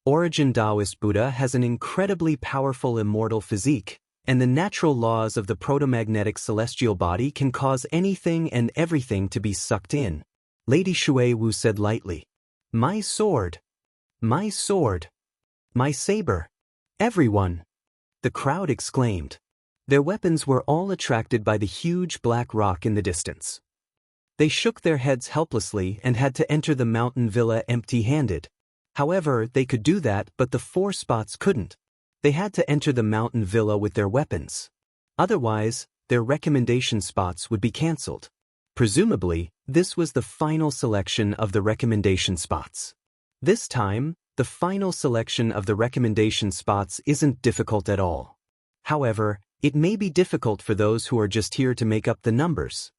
Origin Daoist Buddha has an incredibly powerful immortal physique, and the natural laws of the protomagnetic celestial body can cause anything and everything to be sucked in. Lady Shui Wu said lightly. My sword. My sword. My saber. Everyone. The crowd exclaimed. Their weapons were all attracted by the huge black rock in the distance. They shook their heads helplessly and had to enter the mountain villa empty-handed. However, they could do that, but the 4 spots couldn't. They had to enter the mountain villa with their weapons. Otherwise, their recommendation spots would be cancelled. Presumably, this was the final selection of the recommendation spots. This time, the final selection of the recommendation spots isn't difficult at all. However, it may be difficult for those who are just here to make up the numbers.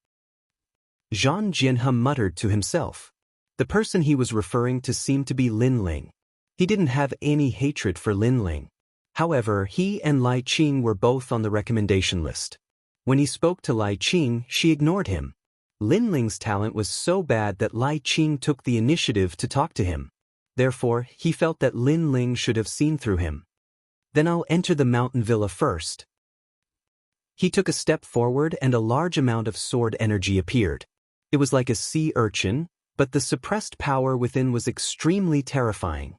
Zhang Jianhe muttered to himself. The person he was referring to seemed to be Lin Ling. He didn't have any hatred for Lin Ling. However, he and Lai Qing were both on the recommendation list. When he spoke to Lai Qing, she ignored him. Lin Ling's talent was so bad that Lai Qing took the initiative to talk to him. Therefore, he felt that Lin Ling should have seen through him. Then I'll enter the mountain villa first. He took a step forward and a large amount of sword energy appeared. It was like a sea urchin, but the suppressed power within was extremely terrifying.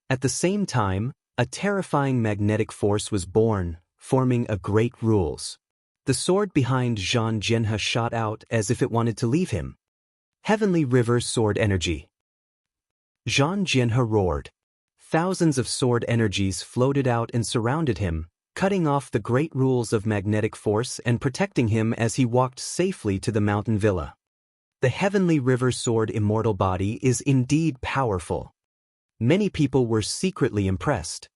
At the same time, a terrifying magnetic force was born, forming a great rules. The sword behind Zhang Jianhe shot out as if it wanted to leave him. Heavenly River Sword Energy. Zhang Jianhe roared. Thousands of sword energies floated out and surrounded him, cutting off the great rules of magnetic force and protecting him as he walked safely to the mountain villa. The Heavenly River Sword Immortal body is indeed powerful. Many people were secretly impressed.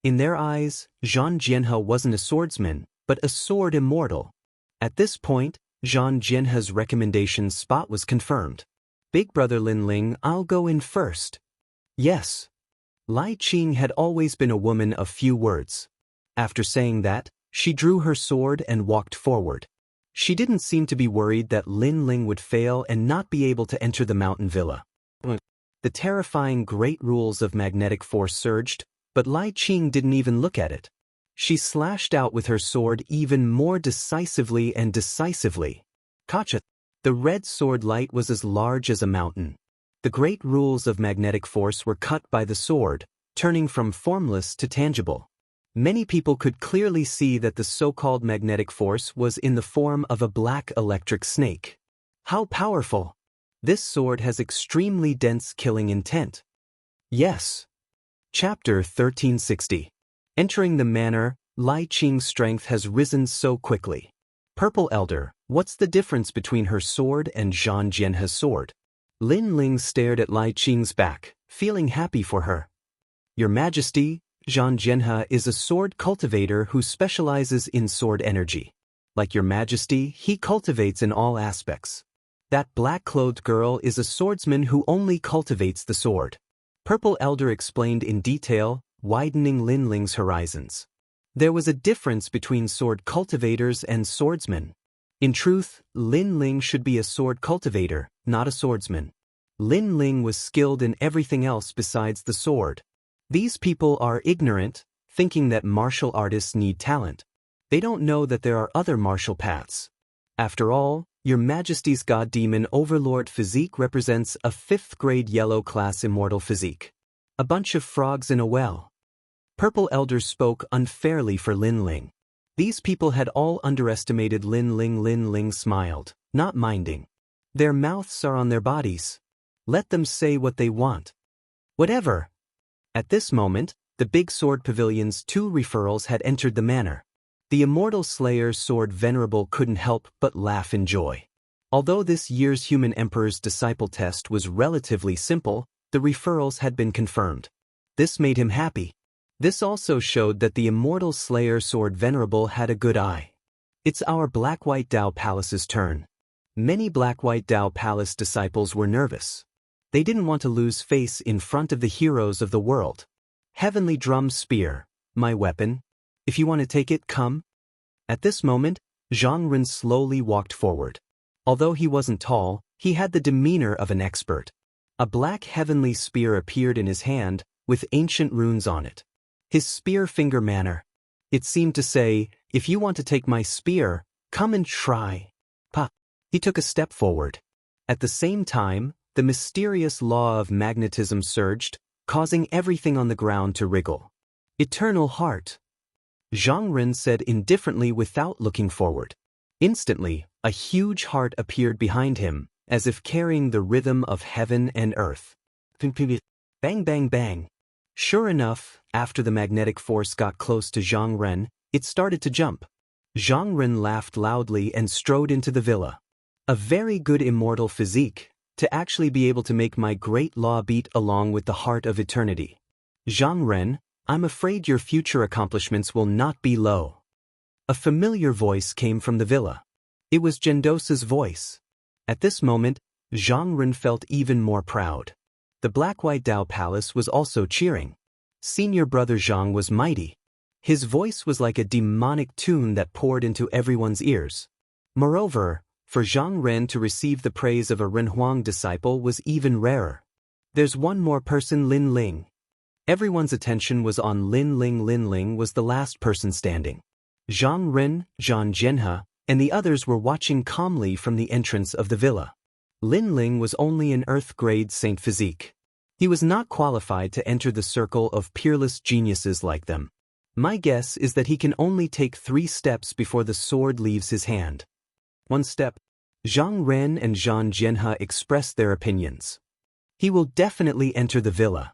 In their eyes, Zhang Jianhe wasn't a swordsman, but a sword immortal. At this point, Zhang Jianhe's recommendation spot was confirmed. Big brother Lin Ling, I'll go in first. Yes. Lai Qing had always been a woman of few words. After saying that, she drew her sword and walked forward. She didn't seem to be worried that Lin Ling would fail and not be able to enter the mountain villa. The terrifying great rules of magnetic force surged, but Lai Qing didn't even look at it. She slashed out with her sword even more decisively and decisively. Kacha! The red sword light was as large as a mountain. The great rules of magnetic force were cut by the sword, turning from formless to tangible. Many people could clearly see that the so-called magnetic force was in the form of a black electric snake. How powerful! This sword has extremely dense killing intent. Yes. Chapter 1360. Entering the manor, Lai Qing's strength has risen so quickly. Purple Elder, what's the difference between her sword and Zhang Jianhe's sword? Lin Ling stared at Lai Qing's back, feeling happy for her. Your Majesty, Zhang Jianhe is a sword cultivator who specializes in sword energy. Like your Majesty, he cultivates in all aspects. That black-clothed girl is a swordsman who only cultivates the sword. Purple Elder explained in detail, widening Lin Ling's horizons. There was a difference between sword cultivators and swordsmen. In truth, Lin Ling should be a sword cultivator, not a swordsman. Lin Ling was skilled in everything else besides the sword. These people are ignorant, thinking that martial artists need talent. They don't know that there are other martial paths. After all, Your Majesty's God Demon Overlord physique represents a 5th grade yellow class immortal physique. A bunch of frogs in a well. Purple Elder spoke unfairly for Lin Ling. These people had all underestimated Lin Ling. Lin Ling smiled, not minding. Their mouths are on their bodies. Let them say what they want. Whatever. At this moment, the Big Sword Pavilion's 2 referrals had entered the manor. The Immortal Slayer's sword Venerable couldn't help but laugh in joy. Although this year's Human Emperor's Disciple test was relatively simple, the referrals had been confirmed. This made him happy. This also showed that the Immortal Slayer sword Venerable had a good eye. It's our Black-White Dao Palace's turn. Many Black-White Dao Palace disciples were nervous. They didn't want to lose face in front of the heroes of the world. Heavenly Drum Spear, my weapon. If you want to take it, come. At this moment, Zhang Ren slowly walked forward. Although he wasn't tall, he had the demeanor of an expert. A black heavenly spear appeared in his hand, with ancient runes on it. His spear finger manner. It seemed to say, if you want to take my spear, come and try. Pa. He took a step forward. At the same time, the mysterious law of magnetism surged, causing everything on the ground to wriggle. Eternal Heart. Zhang Ren said indifferently without looking forward. Instantly, a huge heart appeared behind him, as if carrying the rhythm of heaven and earth. Bang bang bang. Sure enough, after the magnetic force got close to Zhang Ren, it started to jump. Zhang Ren laughed loudly and strode into the villa. A very good immortal physique, to actually be able to make my great law beat along with the heart of eternity. Zhang Ren, I'm afraid your future accomplishments will not be low. A familiar voice came from the villa. It was Gendosa's voice. At this moment, Zhang Ren felt even more proud. The Black-White Dao Palace was also cheering. Senior brother Zhang was mighty. His voice was like a demonic tune that poured into everyone's ears. Moreover, for Zhang Ren to receive the praise of a Renhuang disciple was even rarer. There's one more person, Lin Ling. Everyone's attention was on Lin Ling. Lin Ling was the last person standing. Zhang Ren, Zhang Jianhe, and the others were watching calmly from the entrance of the villa. Lin Ling was only an Earth-grade Saint Physique. He was not qualified to enter the circle of peerless geniuses like them. My guess is that he can only take 3 steps before the sword leaves his hand. 1 step. Zhang Ren and Zhang Jianhe expressed their opinions. He will definitely enter the villa.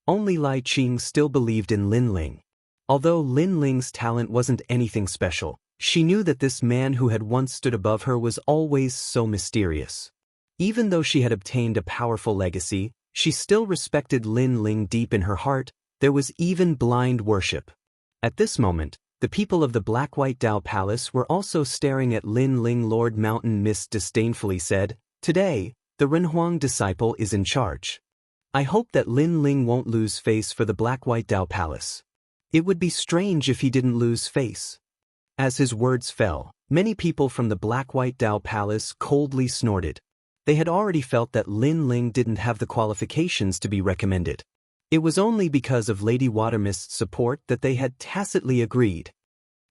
Only Lai Qing still believed in Lin Ling. Although Lin Ling's talent wasn't anything special, she knew that this man who had once stood above her was always so mysterious. Even though she had obtained a powerful legacy, she still respected Lin Ling deep in her heart. There was even blind worship. At this moment, the people of the Black-White Dao Palace were also staring at Lin Ling. Lord Mountain Mist disdainfully said, "Today, the Renhuang disciple is in charge. I hope that Lin Ling won't lose face for the Black-White Dao Palace. It would be strange if he didn't lose face." As his words fell, many people from the Black-White Dao Palace coldly snorted. They had already felt that Lin Ling didn't have the qualifications to be recommended. It was only because of Lady Watermist's support that they had tacitly agreed.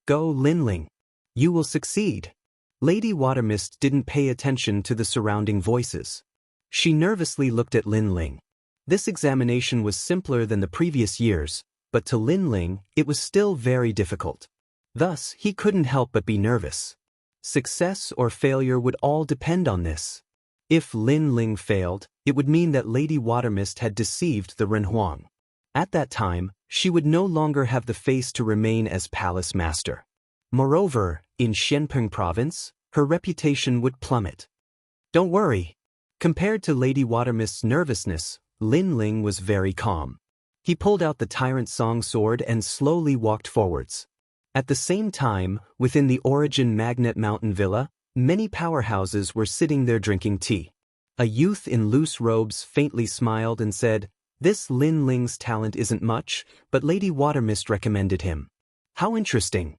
"Go, Lin Ling. You will succeed." Lady Watermist didn't pay attention to the surrounding voices. She nervously looked at Lin Ling. This examination was simpler than the previous years, but to Lin Ling, it was still very difficult. Thus, he couldn't help but be nervous. Success or failure would all depend on this. If Lin Ling failed, it would mean that Lady Watermist had deceived the Renhuang. At that time, she would no longer have the face to remain as palace master. Moreover, in Xianpeng province, her reputation would plummet. Don't worry. Compared to Lady Watermist's nervousness, Lin Ling was very calm. He pulled out the Tyrant Song sword and slowly walked forwards. At the same time, within the Origin Magnet Mountain Villa, many powerhouses were sitting there drinking tea. A youth in loose robes faintly smiled and said, "This Lin Ling's talent isn't much, but Lady Watermist recommended him. How interesting."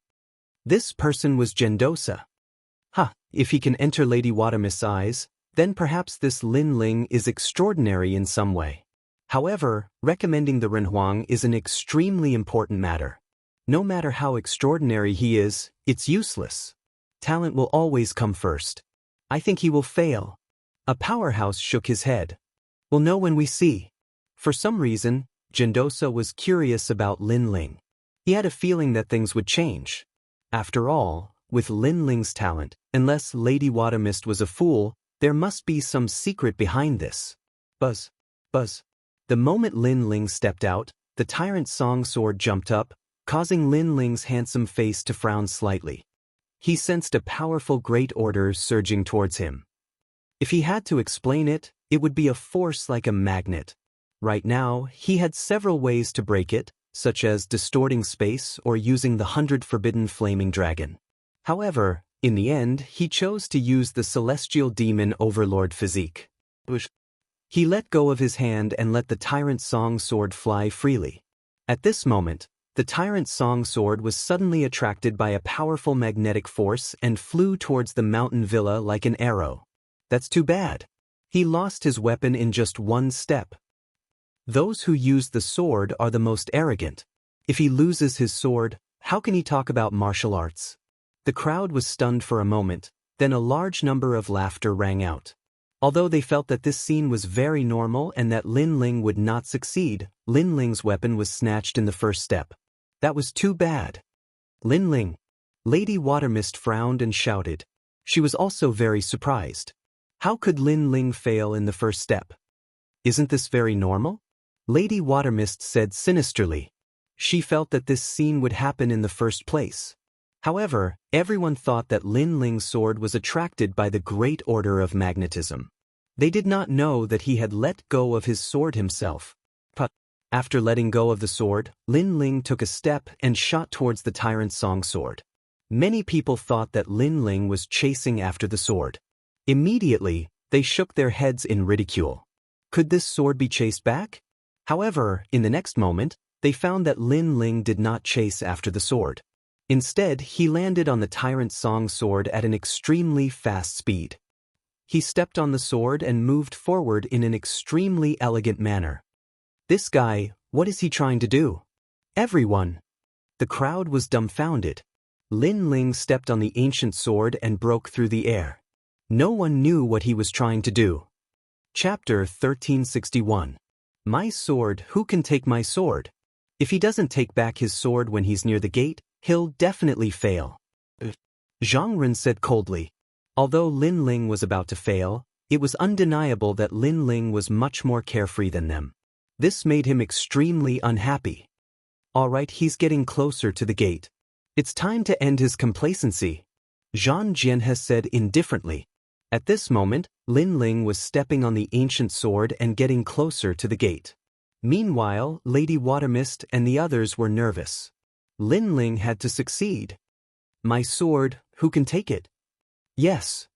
This person was Gendosa. If he can enter Lady Watermist's eyes, then perhaps this Lin Ling is extraordinary in some way. However, recommending the Renhuang is an extremely important matter. No matter how extraordinary he is, it's useless. Talent will always come first. I think he will fail. A powerhouse shook his head. We'll know when we see. For some reason, Gendosa was curious about Lin Ling. He had a feeling that things would change. After all, with Lin Ling's talent, unless Lady Watermist was a fool, there must be some secret behind this. Buzz. Buzz. The moment Lin Ling stepped out, the Tyrant Song sword jumped up, causing Lin Ling's handsome face to frown slightly. He sensed a powerful great order surging towards him. If he had to explain it, it would be a force like a magnet. Right now, he had several ways to break it, such as distorting space or using the 100 Forbidden Flaming Dragon. However, in the end, he chose to use the Celestial Demon Overlord physique. He let go of his hand and let the Tyrant Song sword fly freely. At this moment, the Tyrant Song sword was suddenly attracted by a powerful magnetic force and flew towards the mountain villa like an arrow. That's too bad. He lost his weapon in just one step. Those who use the sword are the most arrogant. If he loses his sword, how can he talk about martial arts? The crowd was stunned for a moment, then a large number of laughter rang out. Although they felt that this scene was very normal and that Lin Ling would not succeed, Lin Ling's weapon was snatched in the first step. That was too bad. Lin Ling. Lady Watermist frowned and shouted. She was also very surprised. How could Lin Ling fail in the first step? Isn't this very normal? Lady Watermist said sinisterly. She felt that this scene would happen in the first place. However, everyone thought that Lin Ling's sword was attracted by the great order of magnetism. They did not know that he had let go of his sword himself. After letting go of the sword, Lin Ling took a step and shot towards the Tyrant Song sword. Many people thought that Lin Ling was chasing after the sword. Immediately, they shook their heads in ridicule. Could this sword be chased back? However, in the next moment, they found that Lin Ling did not chase after the sword. Instead, he landed on the Tyrant Song sword at an extremely fast speed. He stepped on the sword and moved forward in an extremely elegant manner. This guy, what is he trying to do? Everyone. The crowd was dumbfounded. Lin Ling stepped on the ancient sword and broke through the air. No one knew what he was trying to do. Chapter 1361. My sword, who can take my sword? If he doesn't take back his sword when he's near the gate, he'll definitely fail. Zhang Ren said coldly. Although Lin Ling was about to fail, it was undeniable that Lin Ling was much more carefree than them. This made him extremely unhappy. All right, he's getting closer to the gate. It's time to end his complacency, Zhang Jianhe said indifferently. At this moment, Lin Ling was stepping on the ancient sword and getting closer to the gate. Meanwhile, Lady Watermist and the others were nervous. Lin Ling had to succeed. My sword, who can take it? Yes.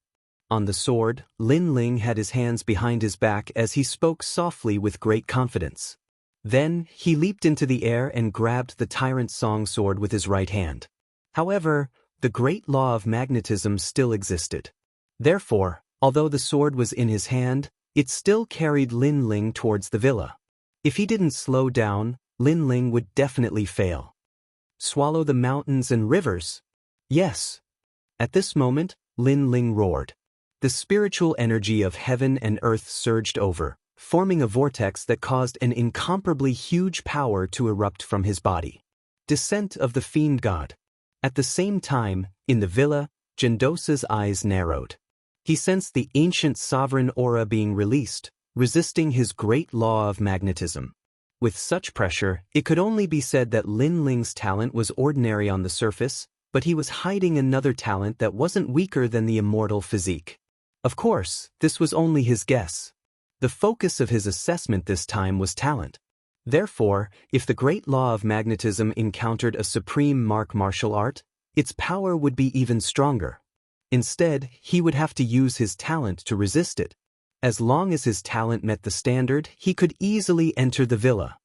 On the sword, Lin Ling had his hands behind his back as he spoke softly with great confidence. Then, he leaped into the air and grabbed the tyrant song sword with his right hand. However, the great law of magnetism still existed. Therefore, although the sword was in his hand, it still carried Lin Ling towards the villa. If he didn't slow down, Lin Ling would definitely fail. Swallow the mountains and rivers? Yes. At this moment, Lin Ling roared. The spiritual energy of heaven and earth surged over, forming a vortex that caused an incomparably huge power to erupt from his body. Descent of the Fiend God. At the same time, in the villa, Gendosa's eyes narrowed. He sensed the ancient sovereign aura being released, resisting his great law of magnetism. With such pressure, it could only be said that Lin Ling's talent was ordinary on the surface, but he was hiding another talent that wasn't weaker than the immortal physique. Of course, this was only his guess. The focus of his assessment this time was talent. Therefore, if the great law of magnetism encountered a supreme martial art, its power would be even stronger. Instead, he would have to use his talent to resist it. As long as his talent met the standard, he could easily enter the villa.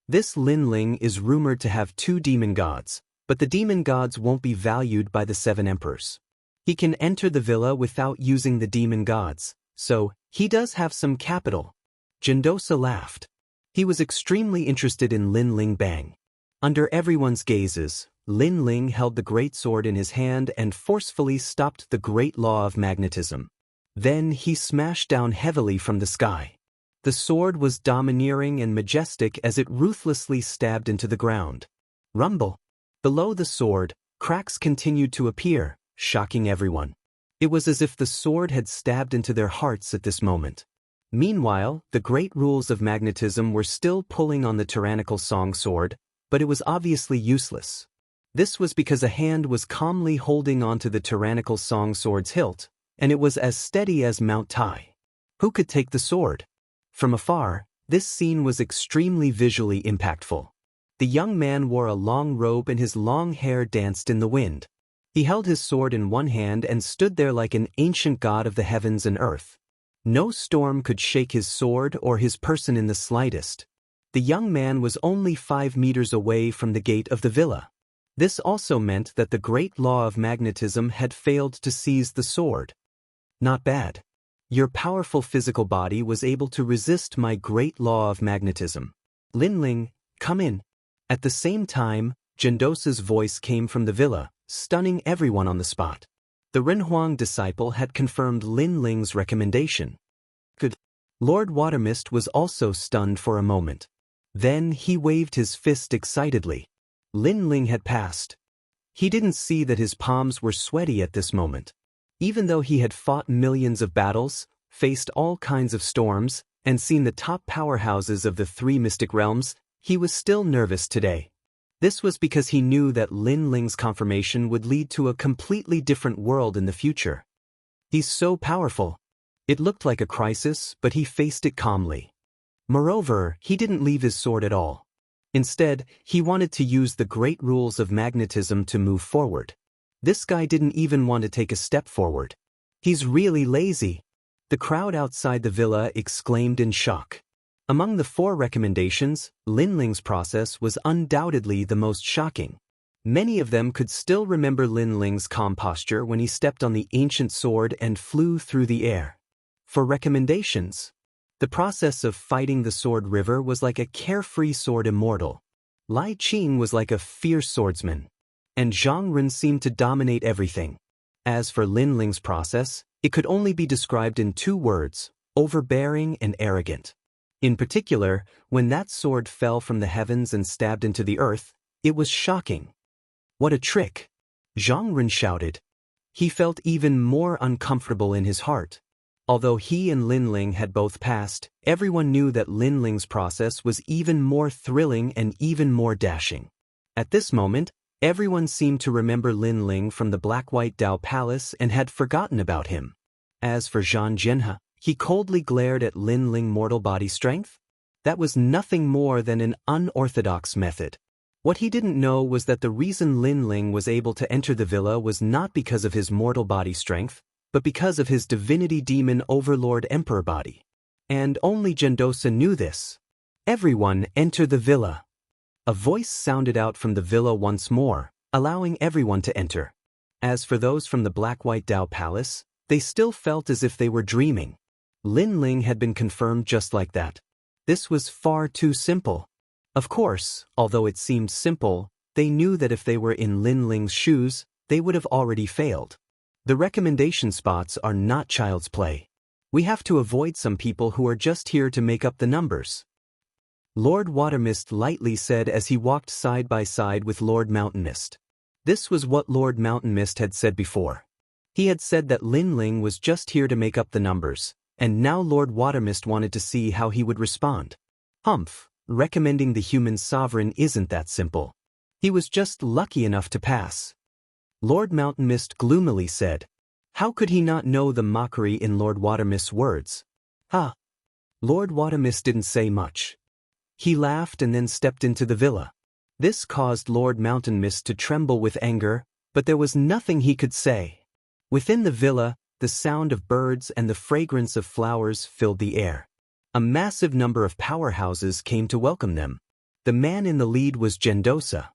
This Lin Ling is rumored to have 2 demon gods, but the demon gods won't be valued by the 7 emperors. He can enter the villa without using the demon gods, so he does have some capital. Gendosa laughed. He was extremely interested in Lin Ling Bang. Under everyone's gazes, Lin Ling held the great sword in his hand and forcefully stopped the great law of magnetism. Then he smashed down heavily from the sky. The sword was domineering and majestic as it ruthlessly stabbed into the ground. Rumble. Below the sword, cracks continued to appear, shocking everyone. It was as if the sword had stabbed into their hearts at this moment. Meanwhile, the great rules of magnetism were still pulling on the tyrannical song sword, but it was obviously useless. This was because a hand was calmly holding onto the tyrannical song sword's hilt, and it was as steady as Mount Tai. Who could take the sword? From afar, this scene was extremely visually impactful. The young man wore a long robe and his long hair danced in the wind. He held his sword in one hand and stood there like an ancient god of the heavens and earth. No storm could shake his sword or his person in the slightest. The young man was only 5 meters away from the gate of the villa. This also meant that the great law of magnetism had failed to seize the sword. Not bad. Your powerful physical body was able to resist my great law of magnetism. Lin Ling, come in. At the same time, Gendosa's voice came from the villa, stunning everyone on the spot. The Renhuang disciple had confirmed Lin Ling's recommendation. Good. Lord Watermist was also stunned for a moment. Then he waved his fist excitedly. Lin Ling had passed. He didn't see that his palms were sweaty at this moment. Even though he had fought millions of battles, faced all kinds of storms, and seen the top powerhouses of the 3 mystic realms, he was still nervous today. This was because he knew that Lin Ling's confirmation would lead to a completely different world in the future. He's so powerful. It looked like a crisis, but he faced it calmly. Moreover, he didn't leave his sword at all. Instead, he wanted to use the great rules of magnetism to move forward. This guy didn't even want to take a step forward. He's really lazy. The crowd outside the villa exclaimed in shock. Among the 4 recommendations, Lin Ling's process was undoubtedly the most shocking. Many of them could still remember Lin Ling's calm posture when he stepped on the ancient sword and flew through the air. For recommendations, the process of fighting the sword river was like a carefree sword immortal. Lai Qing was like a fierce swordsman. And Zhang Ren seemed to dominate everything. As for Lin Ling's process, it could only be described in 2 words, overbearing and arrogant. In particular, when that sword fell from the heavens and stabbed into the earth, it was shocking. What a trick! Zhang Ren shouted. He felt even more uncomfortable in his heart. Although he and Lin Ling had both passed, everyone knew that Lin Ling's process was even more thrilling and even more dashing. At this moment, everyone seemed to remember Lin Ling from the Black-White Dao Palace and had forgotten about him. As for Zhang Jianhe, he coldly glared at Lin Ling's mortal body strength. That was nothing more than an unorthodox method. What he didn't know was that the reason Lin Ling was able to enter the villa was not because of his mortal body strength, but because of his divinity demon overlord emperor body. And only Gendosa knew this. Everyone enter the villa. A voice sounded out from the villa once more, allowing everyone to enter. As for those from the Black-White Dao Palace, they still felt as if they were dreaming. Lin Ling had been confirmed just like that. This was far too simple. Of course, although it seemed simple, they knew that if they were in Lin Ling's shoes, they would have already failed. The recommendation spots are not child's play. We have to avoid some people who are just here to make up the numbers. Lord Watermist lightly said as he walked side by side with Lord Mountain Mist. This was what Lord Mountain Mist had said before. He had said that Lin Ling was just here to make up the numbers, and now Lord Watermist wanted to see how he would respond. Humph, recommending the human sovereign isn't that simple. He was just lucky enough to pass. Lord Mountain Mist gloomily said. How could he not know the mockery in Lord Watermist's words? Ha! Lord Watermist didn't say much. He laughed and then stepped into the villa. This caused Lord Mountain Mist to tremble with anger, but there was nothing he could say. Within the villa, the sound of birds and the fragrance of flowers filled the air. A massive number of powerhouses came to welcome them. The man in the lead was Gendosa.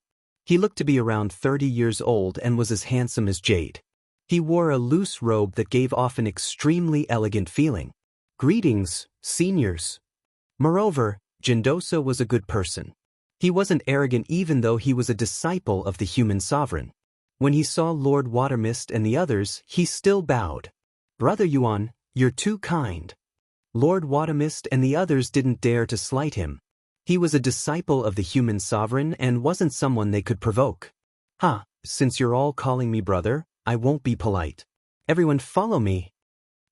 He looked to be around 30 years old and was as handsome as jade. He wore a loose robe that gave off an extremely elegant feeling. Greetings, seniors. Moreover, Gendosa was a good person. He wasn't arrogant even though he was a disciple of the human sovereign. When he saw Lord Watermist and the others, he still bowed. Brother Yuan, you're too kind. Lord Watermist and the others didn't dare to slight him. He was a disciple of the human sovereign and wasn't someone they could provoke. Since you're all calling me brother, I won't be polite. Everyone follow me.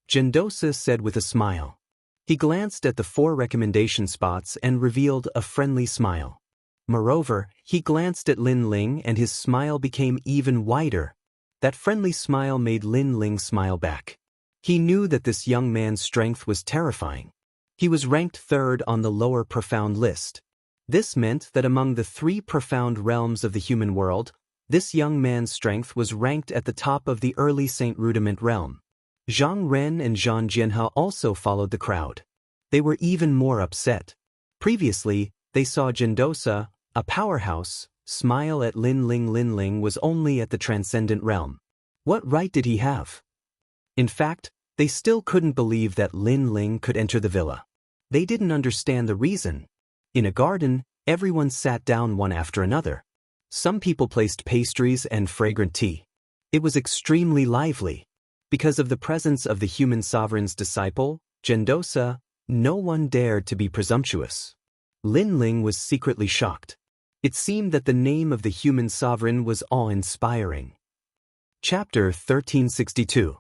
Gendosa said with a smile. He glanced at the 4 recommendation spots and revealed a friendly smile. Moreover, he glanced at Lin Ling and his smile became even wider. That friendly smile made Lin Ling smile back. He knew that this young man's strength was terrifying. He was ranked 3rd on the lower profound list. This meant that among the 3 profound realms of the human world, this young man's strength was ranked at the top of the early Saint Rudiment realm. Zhang Ren and Zhang Jianhe also followed the crowd. They were even more upset. Previously, they saw Gendosa, a powerhouse, smile at Lin Ling. Lin Ling was only at the transcendent realm. What right did he have? In fact, they still couldn't believe that Lin Ling could enter the villa. They didn't understand the reason. In a garden, everyone sat down one after another. Some people placed pastries and fragrant tea. It was extremely lively. Because of the presence of the human sovereign's disciple, Gendosa, no one dared to be presumptuous. Lin Ling was secretly shocked. It seemed that the name of the human sovereign was awe-inspiring. Chapter 1362.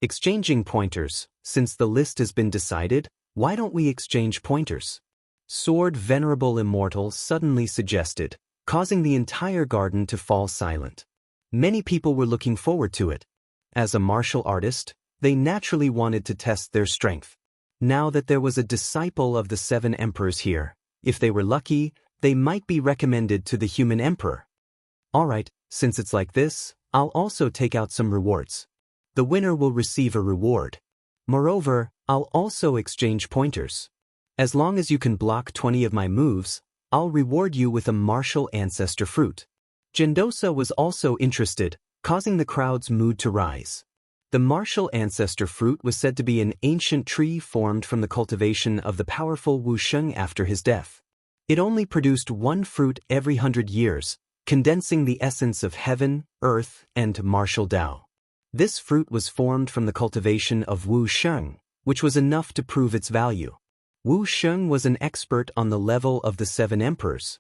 Exchanging pointers. Since the list has been decided, why don't we exchange pointers? Sword Venerable Immortal suddenly suggested, causing the entire garden to fall silent. Many people were looking forward to it. As a martial artist, they naturally wanted to test their strength. Now that there was a disciple of the 7 emperors here, if they were lucky, they might be recommended to the human emperor. Alright, since it's like this, I'll also take out some rewards. The winner will receive a reward. Moreover, I'll also exchange pointers. As long as you can block 20 of my moves, I'll reward you with a martial ancestor fruit. Gendosa was also interested, causing the crowd's mood to rise. The martial ancestor fruit was said to be an ancient tree formed from the cultivation of the powerful Wuxia after his death. It only produced 1 fruit every 100 years, condensing the essence of heaven, earth, and martial Dao. This fruit was formed from the cultivation of Wuxia, which was enough to prove its value. Wuxia was an expert on the level of the 7 emperors.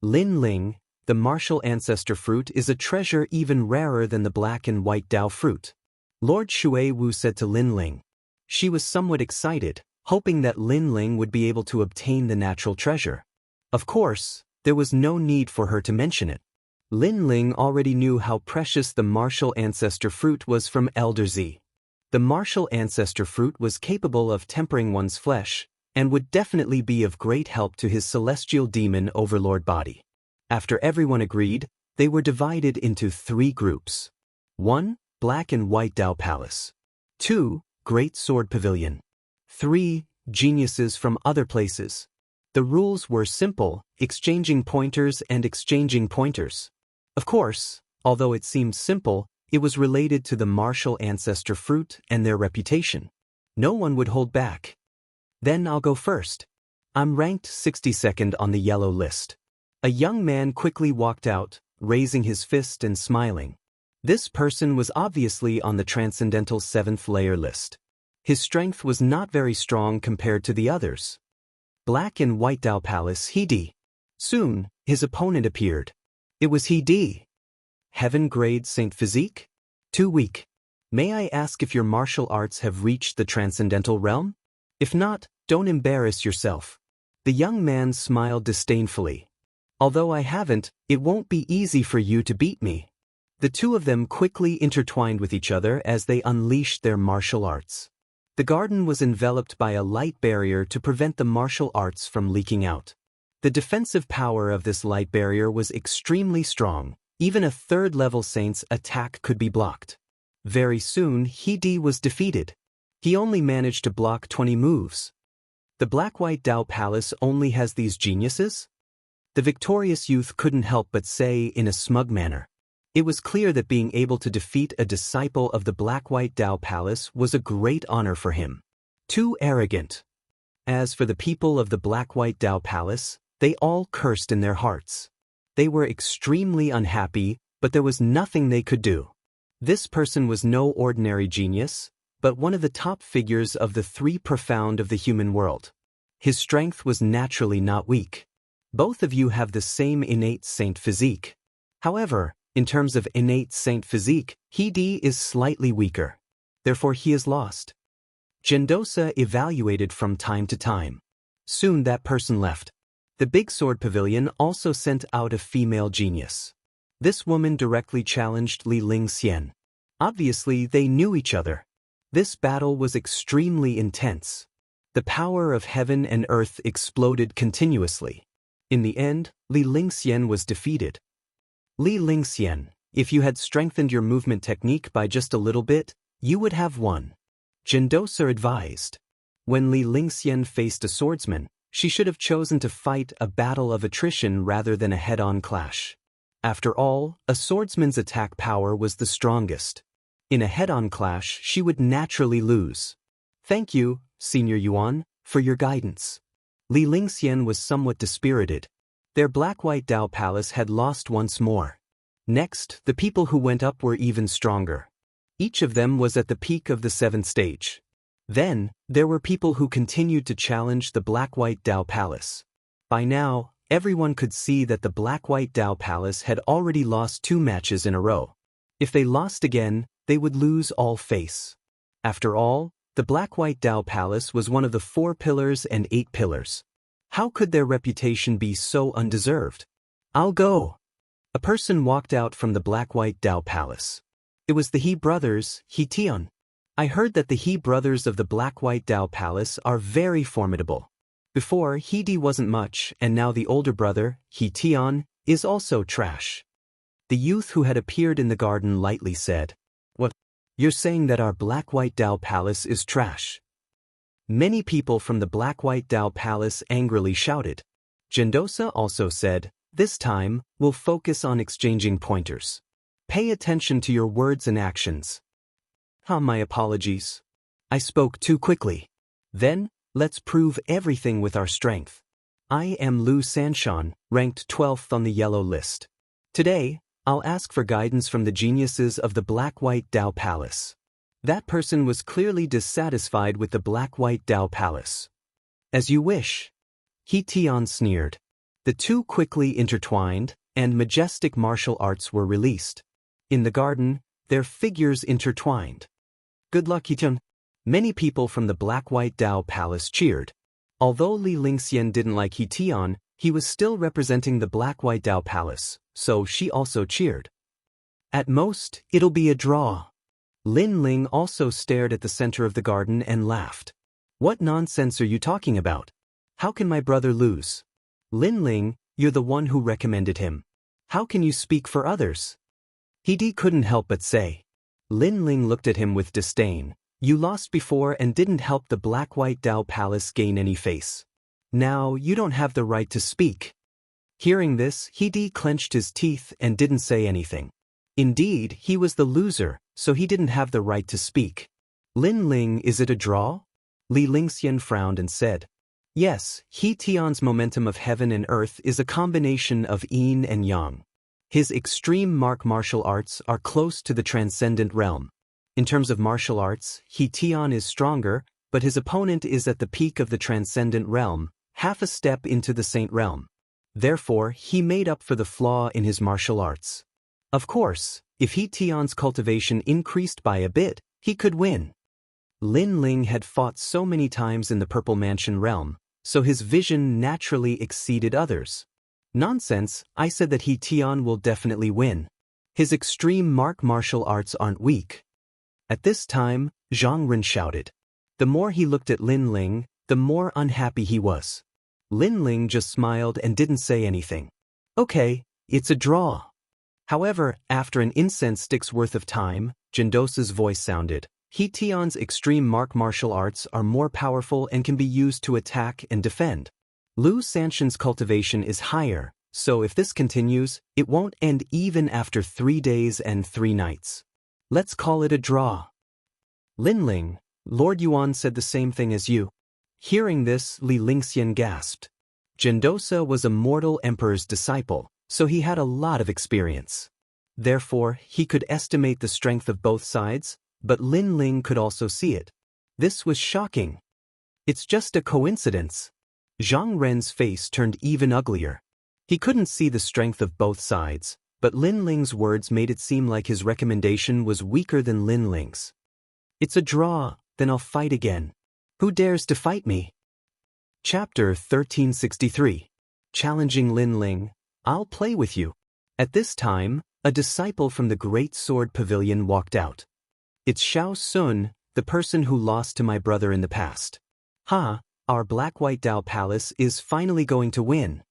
Lin Ling, the martial ancestor fruit, is a treasure even rarer than the black and white Dao fruit. Lord Shui Wu said to Lin Ling. She was somewhat excited, hoping that Lin Ling would be able to obtain the natural treasure. Of course, there was no need for her to mention it. Lin Ling already knew how precious the martial ancestor fruit was from Elder Z. The martial ancestor fruit was capable of tempering one's flesh, and would definitely be of great help to his celestial demon overlord body. After everyone agreed, they were divided into 3 groups. 1. Black and White Dao Palace. 2. Great Sword Pavilion. 3. Geniuses from other places. The rules were simple: exchanging pointers and exchanging pointers. Of course, although it seemed simple, it was related to the martial ancestor fruit and their reputation. No one would hold back. Then I'll go first. I'm ranked 62nd on the yellow list. A young man quickly walked out, raising his fist and smiling. This person was obviously on the Transcendental 7th layer list. His strength was not very strong compared to the others. Black and White Dao Palace He. Soon, his opponent appeared. It was He. Heaven grade Saint Physique? Too weak. May I ask if your martial arts have reached the Transcendental realm? If not, don't embarrass yourself. The young man smiled disdainfully. Although I haven't, it won't be easy for you to beat me. The two of them quickly intertwined with each other as they unleashed their martial arts. The garden was enveloped by a light barrier to prevent the martial arts from leaking out. The defensive power of this light barrier was extremely strong. Even a 3rd-level saint's attack could be blocked. Very soon, He was defeated. He only managed to block 20 moves. The Black-White Dao Palace only has these geniuses? The victorious youth couldn't help but say in a smug manner. It was clear that being able to defeat a disciple of the Black-White Dao Palace was a great honor for him. Too arrogant. As for the people of the Black-White Dao Palace, they all cursed in their hearts. They were extremely unhappy, but there was nothing they could do. This person was no ordinary genius, but one of the top figures of the 3 profound of the human world. His strength was naturally not weak. Both of you have the same innate saint physique. However, in terms of innate saint physique, He is slightly weaker. Therefore he is lost. Gendosa evaluated from time to time. Soon that person left. The Big Sword Pavilion also sent out a female genius. This woman directly challenged Li Lingxian. Obviously, they knew each other. This battle was extremely intense. The power of heaven and earth exploded continuously. In the end, Li Lingxian was defeated. Li Lingxian, if you had strengthened your movement technique by just a little bit, you would have won. Gendosa advised. When Li Lingxian faced a swordsman, she should have chosen to fight a battle of attrition rather than a head-on clash. After all, a swordsman's attack power was the strongest. In a head-on clash, she would naturally lose. Thank you, Senior Yuan, for your guidance. Li Lingxian was somewhat dispirited. Their Black-White Dao Palace had lost once more. Next, the people who went up were even stronger. Each of them was at the peak of the 7th stage. Then, there were people who continued to challenge the Black-White Dao Palace. By now, everyone could see that the Black-White Dao Palace had already lost 2 matches in a row. If they lost again, they would lose all face. After all, the Black-White Dao Palace was one of the 4 pillars and 8 pillars. How could their reputation be so undeserved? I'll go. A person walked out from the Black-White Dao Palace. It was the He brothers, He Tian. I heard that the He brothers of the Black-White Dao Palace are very formidable. Before, He wasn't much, and now the older brother, He Tian, is also trash. The youth who had appeared in the garden lightly said, "What? You're saying that our Black-White Dao Palace is trash?" Many people from the Black-White Dao Palace angrily shouted. Gendosa also said, "This time, we'll focus on exchanging pointers. Pay attention to your words and actions." My apologies. I spoke too quickly. Then, let's prove everything with our strength. I am Lu Sanshan, ranked 12th on the yellow list. Today, I'll ask for guidance from the geniuses of the Black-White Dao Palace. That person was clearly dissatisfied with the Black-White Dao Palace. As you wish. He Tian sneered. The two quickly intertwined, and majestic martial arts were released. In the garden, their figures intertwined. Good luck, He Tian. Many people from the Black-White Dao Palace cheered. Although Li Lingxian didn't like He Tian, he was still representing the Black-White Dao Palace, so she also cheered. At most, it'll be a draw. Lin Ling also stared at the center of the garden and laughed. What nonsense are you talking about? How can my brother lose? Lin Ling, You're the one who recommended him. How can you speak for others? He couldn't help but say. Lin Ling looked at him with disdain. You lost before and didn't help the Black-White Dao Palace gain any face. Now you don't have the right to speak. Hearing this, He clenched his teeth and didn't say anything. Indeed, he was the loser, so he didn't have the right to speak. Lin Ling, is it a draw? Li Lingxian frowned and said. Yes, He Tian's momentum of heaven and earth is a combination of yin and yang. His extreme martial arts are close to the transcendent realm. In terms of martial arts, He Tian is stronger, but his opponent is at the peak of the transcendent realm, half a step into the saint realm. Therefore, he made up for the flaw in his martial arts. Of course, if He Tian's cultivation increased by a bit, he could win. Lin Ling had fought so many times in the Purple Mansion realm, so his vision naturally exceeded others. Nonsense, I said that He Tian will definitely win. His extreme martial arts aren't weak. At this time, Zhang Ren shouted. The more he looked at Lin Ling, the more unhappy he was. Lin Ling just smiled and didn't say anything. Okay, it's a draw. However, after an incense stick's worth of time, Jindosa's voice sounded. He Tian's extreme martial arts are more powerful and can be used to attack and defend. Lu Sanxian's cultivation is higher, so if this continues, it won't end even after 3 days and 3 nights. Let's call it a draw. Lin Ling, Lord Yuan said the same thing as you. Hearing this, Li Lingxian gasped. Jindosa was a mortal emperor's disciple, so he had a lot of experience. Therefore, he could estimate the strength of both sides, but Lin Ling could also see it. This was shocking. It's just a coincidence. Zhang Ren's face turned even uglier. He couldn't see the strength of both sides, but Lin Ling's words made it seem like his recommendation was weaker than Lin Ling's. It's a draw, then I'll fight again. Who dares to fight me? Chapter 1363. Challenging Lin Ling. I'll play with you. At this time, a disciple from the Great Sword Pavilion walked out. It's Xiao Sun, the person who lost to my brother in the past. Our Black-White Dao Palace is finally going to win.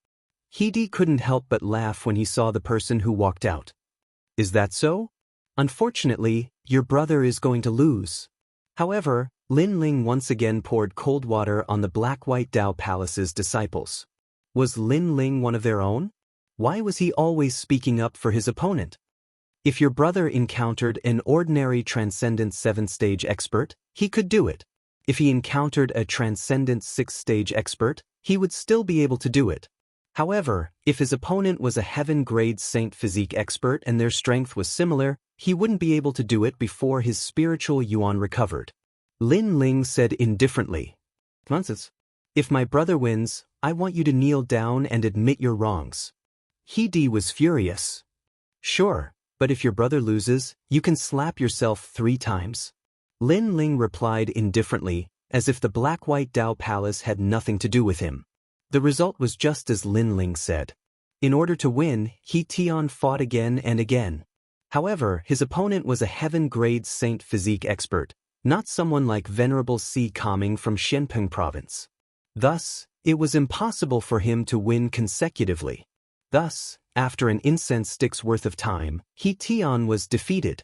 He couldn't help but laugh when he saw the person who walked out. Is that so? Unfortunately, your brother is going to lose. However, Lin Ling once again poured cold water on the Black-White Dao Palace's disciples. Was Lin Ling one of their own? Why was he always speaking up for his opponent? If your brother encountered an ordinary transcendent 7th-stage expert, he could do it. If he encountered a transcendent 6th-stage expert, he would still be able to do it. However, if his opponent was a heaven-grade saint physique expert and their strength was similar, he wouldn't be able to do it before his spiritual yuan recovered. Lin Ling said indifferently. Nonsense. If my brother wins, I want you to kneel down and admit your wrongs. He was furious. Sure, but if your brother loses, you can slap yourself 3 times. Lin Ling replied indifferently, as if the Black-White Dao Palace had nothing to do with him. The result was just as Lin Ling said. In order to win, He Tian fought again and again. However, his opponent was a heaven-grade saint physique expert, not someone like Venerable Si Kaming from Xianpeng province. Thus, it was impossible for him to win consecutively. Thus, after an incense stick's worth of time, He Tian was defeated.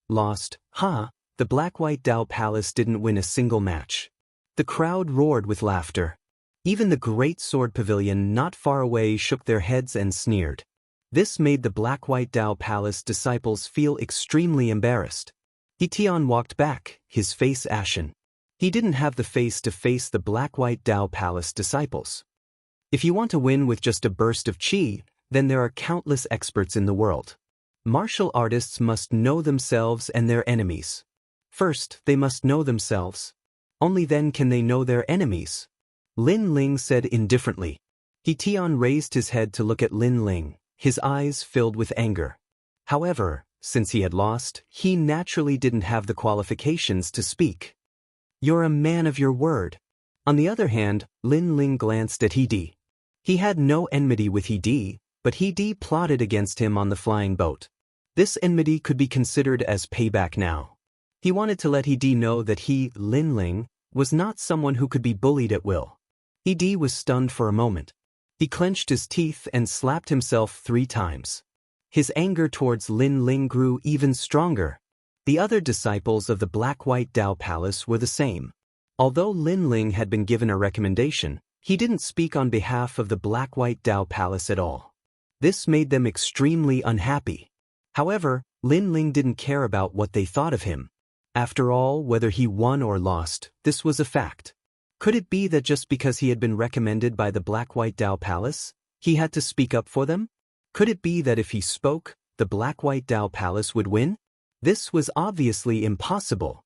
Lost, the Black-White Dao Palace didn't win a single match. The crowd roared with laughter. Even the Great Sword Pavilion not far away shook their heads and sneered. This made the Black-White Dao Palace disciples feel extremely embarrassed. He Tian walked back, his face ashen. He didn't have the face to face the Black-White Dao Palace disciples. If you want to win with just a burst of qi, then there are countless experts in the world. Martial artists must know themselves and their enemies. First, they must know themselves. Only then can they know their enemies. Lin Ling said indifferently. He Tian raised his head to look at Lin Ling, his eyes filled with anger. However, since he had lost, he naturally didn't have the qualifications to speak. You're a man of your word. On the other hand, Lin Ling glanced at He. He had no enmity with He, but He plotted against him on the flying boat. This enmity could be considered as payback now. He wanted to let He know that he, Lin Ling, was not someone who could be bullied at will. He was stunned for a moment. He clenched his teeth and slapped himself 3 times. His anger towards Lin Ling grew even stronger. The other disciples of the Black-White Dao Palace were the same. Although Lin Ling had been given a recommendation, he didn't speak on behalf of the Black-White Dao Palace at all. This made them extremely unhappy. However, Lin Ling didn't care about what they thought of him. After all, whether he won or lost, this was a fact. Could it be that just because he had been recommended by the Black-White Dao Palace, he had to speak up for them? Could it be that if he spoke, the Black-White Dao Palace would win? This was obviously impossible.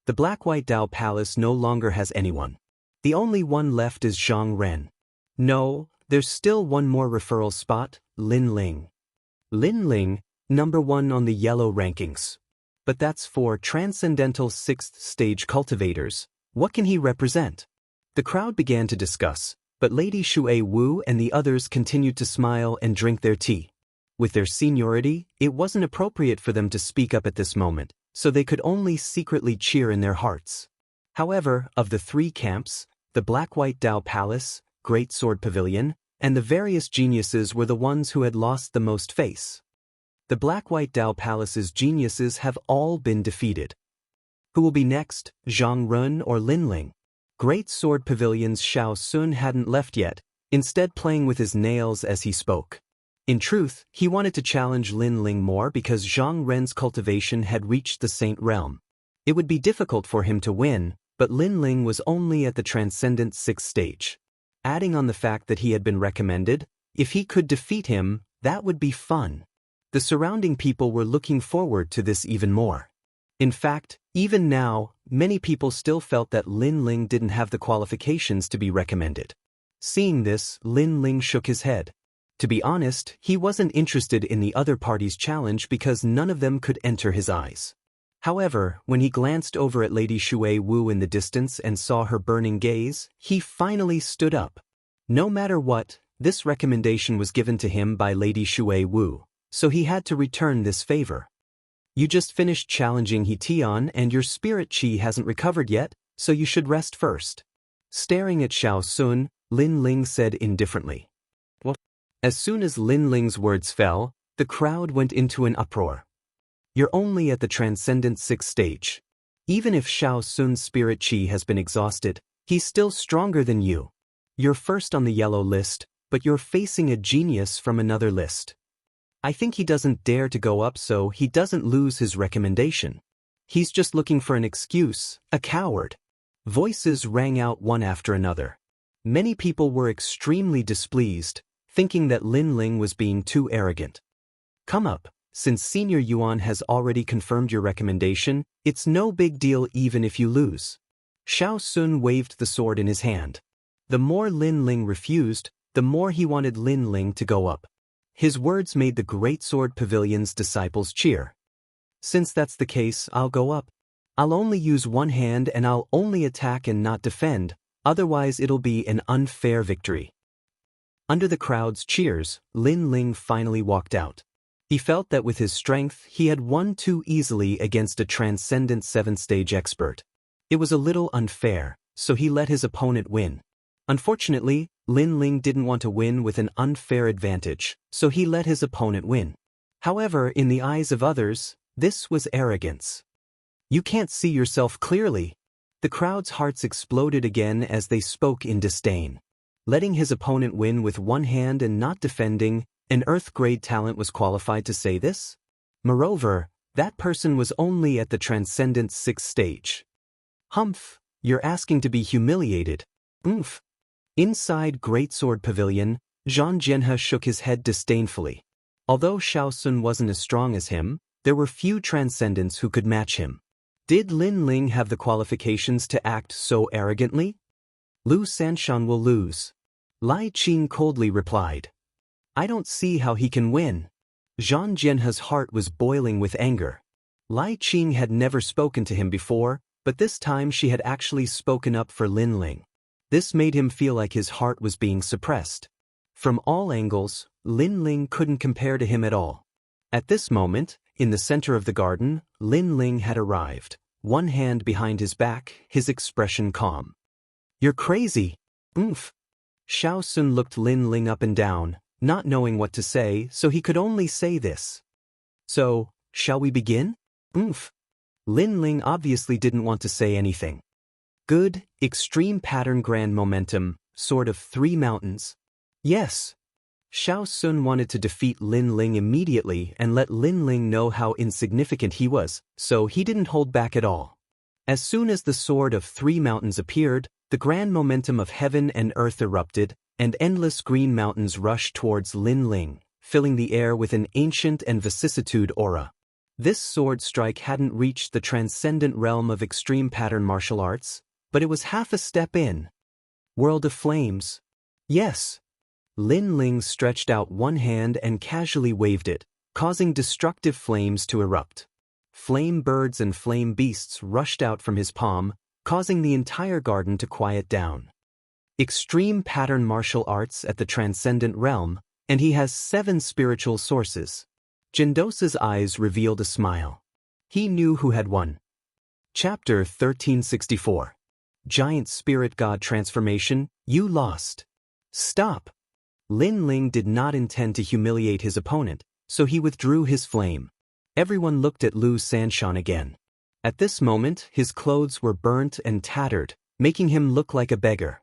The Black-White Dao Palace no longer has anyone. The only one left is Zhang Ren. No, there's still one more referral spot, Lin Ling. Lin Ling, number 1 on the yellow rankings. But that's for Transcendental 6th Stage Cultivators. What can he represent? The crowd began to discuss, but Lady Shui Wu and the others continued to smile and drink their tea. With their seniority, it wasn't appropriate for them to speak up at this moment, so they could only secretly cheer in their hearts. However, of the 3 camps, the Black-White Dao Palace, Great Sword Pavilion, and the various geniuses were the ones who had lost the most face. The Black-White Dao Palace's geniuses have all been defeated. Who will be next, Zhang Ren or Lin Ling? Great Sword Pavilion's Xiao Sun hadn't left yet, instead playing with his nails as he spoke. In truth, he wanted to challenge Lin Ling more because Zhang Ren's cultivation had reached the Saint Realm. It would be difficult for him to win, but Lin Ling was only at the Transcendent 6th stage. Adding on the fact that he had been recommended, if he could defeat him, that would be fun. The surrounding people were looking forward to this even more. In fact, even now, many people still felt that Lin Ling didn't have the qualifications to be recommended. Seeing this, Lin Ling shook his head. To be honest, he wasn't interested in the other party's challenge because none of them could enter his eyes. However, when he glanced over at Lady Shui Wu in the distance and saw her burning gaze, he finally stood up. No matter what, this recommendation was given to him by Lady Shui Wu, so he had to return this favor. You just finished challenging He Tian and your spirit chi hasn't recovered yet, so you should rest first. Staring at Xiao Sun, Lin Ling said indifferently. What? As soon as Lin Ling's words fell, the crowd went into an uproar. You're only at the Transcendent 6th stage. Even if Xiao Sun's spirit chi has been exhausted, he's still stronger than you. You're first on the yellow list, but you're facing a genius from another list. I think he doesn't dare to go up so he doesn't lose his recommendation. He's just looking for an excuse, a coward. Voices rang out one after another. Many people were extremely displeased, thinking that Lin Ling was being too arrogant. Come up, since Senior Yuan has already confirmed your recommendation, it's no big deal even if you lose. Xiao Sun waved the sword in his hand. The more Lin Ling refused, the more he wanted Lin Ling to go up. His words made the Great Sword Pavilion's disciples cheer. Since that's the case, I'll go up. I'll only use one hand and I'll only attack and not defend, otherwise it'll be an unfair victory. Under the crowd's cheers, Lin Ling finally walked out. He felt that with his strength, he had won too easily against a Transcendent 7th stage expert. It was a little unfair, so he let his opponent win. Unfortunately, Lin Ling didn't want to win with an unfair advantage, so he let his opponent win. However, in the eyes of others, this was arrogance. You can't see yourself clearly. The crowd's hearts exploded again as they spoke in disdain. Letting his opponent win with one hand and not defending, an Earth-grade talent was qualified to say this? Moreover, that person was only at the Transcendent 6th stage. Humph, you're asking to be humiliated. Oomph. Inside Great Sword Pavilion, Zhang Jianhe shook his head disdainfully. Although Xiao Sun wasn't as strong as him, there were few transcendents who could match him. Did Lin Ling have the qualifications to act so arrogantly? Lu Sanshan will lose. Lai Qing coldly replied. I don't see how he can win. Zhang Jianhe's heart was boiling with anger. Lai Qing had never spoken to him before, but this time she had actually spoken up for Lin Ling. This made him feel like his heart was being suppressed. From all angles, Lin Ling couldn't compare to him at all. At this moment, in the center of the garden, Lin Ling had arrived, one hand behind his back, his expression calm. You're crazy. Oomph. Xiao Sun looked Lin Ling up and down, not knowing what to say, so he could only say this. So, shall we begin? Oomph. Lin Ling obviously didn't want to say anything. Good, extreme pattern grand momentum, sword of 3 mountains. Yes. Xiao Sun wanted to defeat Lin Ling immediately and let Lin Ling know how insignificant he was, so he didn't hold back at all. As soon as the sword of 3 mountains appeared, the grand momentum of heaven and earth erupted, and endless green mountains rushed towards Lin Ling, filling the air with an ancient and vicissitude aura. This sword strike hadn't reached the transcendent realm of extreme pattern martial arts, but it was half a step in. World of flames. Yes. Lin Ling stretched out one hand and casually waved it, causing destructive flames to erupt. Flame birds and flame beasts rushed out from his palm, causing the entire garden to quiet down. Extreme pattern martial arts at the transcendent realm, and he has 7 spiritual sources. Jindosa's eyes revealed a smile. He knew who had won. Chapter 1364. Giant Spirit God Transformation, you lost. Stop. Lin Ling did not intend to humiliate his opponent, so he withdrew his flame. Everyone looked at Lu Sanshan again. At this moment, his clothes were burnt and tattered, making him look like a beggar.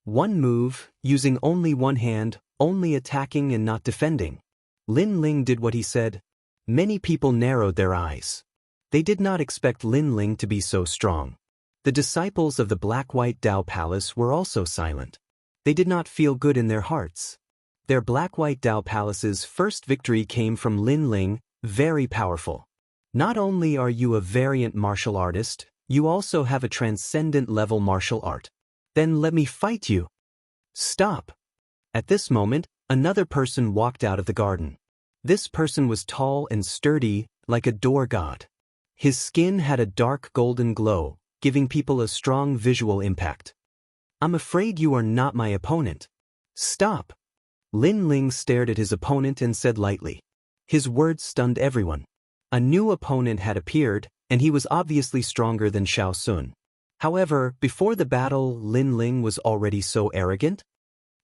One move, using only one hand, only attacking and not defending. Lin Ling did what he said. Many people narrowed their eyes. They did not expect Lin Ling to be so strong. The disciples of the Black-White Dao Palace were also silent. They did not feel good in their hearts. Their Black-White Dao Palace's first victory came from Lin Ling, very powerful. Not only are you a variant martial artist, you also have a transcendent level martial art. Then let me fight you. Stop. At this moment, another person walked out of the garden. This person was tall and sturdy, like a door god. His skin had a dark golden glow, giving people a strong visual impact. I'm afraid you are not my opponent. Stop. Lin Ling stared at his opponent and said lightly. His words stunned everyone. A new opponent had appeared, and he was obviously stronger than Xiao Sun. However, before the battle, Lin Ling was already so arrogant?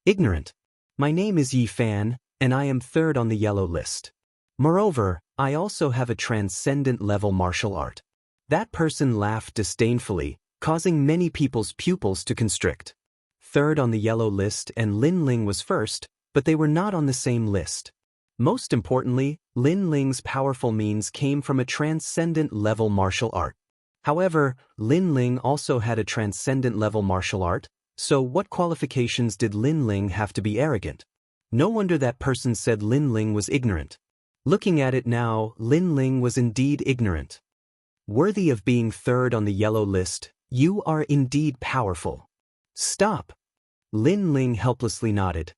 Ignorant. My name is Yi Fan, and I am 3rd on the yellow list. Moreover, I also have a transcendent level martial art. That person laughed disdainfully, causing many people's pupils to constrict. 3rd on the yellow list and Lin Ling was 1st, but they were not on the same list. Most importantly, Lin Ling's powerful means came from a transcendent level martial art. However, Lin Ling also had a transcendent level martial art, so what qualifications did Lin Ling have to be arrogant? No wonder that person said Lin Ling was ignorant. Looking at it now, Lin Ling was indeed ignorant. Worthy of being 3rd on the yellow list, you are indeed powerful. Stop. Lin Ling helplessly nodded.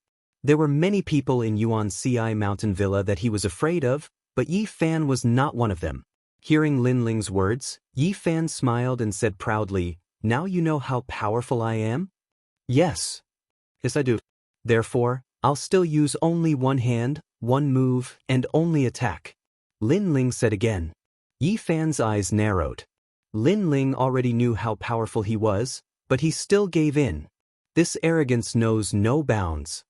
There were many people in Yuan Ci Mountain Villa that he was afraid of, but Yi Fan was not one of them. Hearing Lin Ling's words, Yi Fan smiled and said proudly, now you know how powerful I am? Yes. Yes, I do. Therefore, I'll still use only one hand, one move, and only attack. Lin Ling said again. Yi Fan's eyes narrowed. Lin Ling already knew how powerful he was, but he still gave in. This arrogance knows no bounds.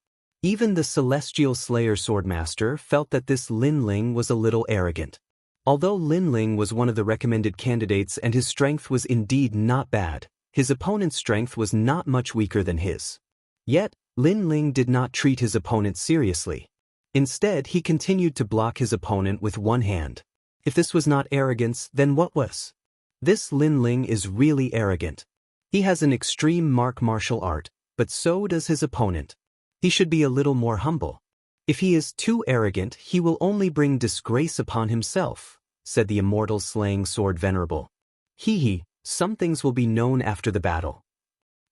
Even the Celestial Slayer Swordmaster felt that this Lin Ling was a little arrogant. Although Lin Ling was one of the recommended candidates and his strength was indeed not bad, his opponent's strength was not much weaker than his. Yet, Lin Ling did not treat his opponent seriously. Instead, he continued to block his opponent with one hand. If this was not arrogance, then what was? This Lin Ling is really arrogant. He has an extreme martial art, but so does his opponent. He should be a little more humble. If he is too arrogant, he will only bring disgrace upon himself, said the Immortal Slaying Sword Venerable. Hee, some things will be known after the battle.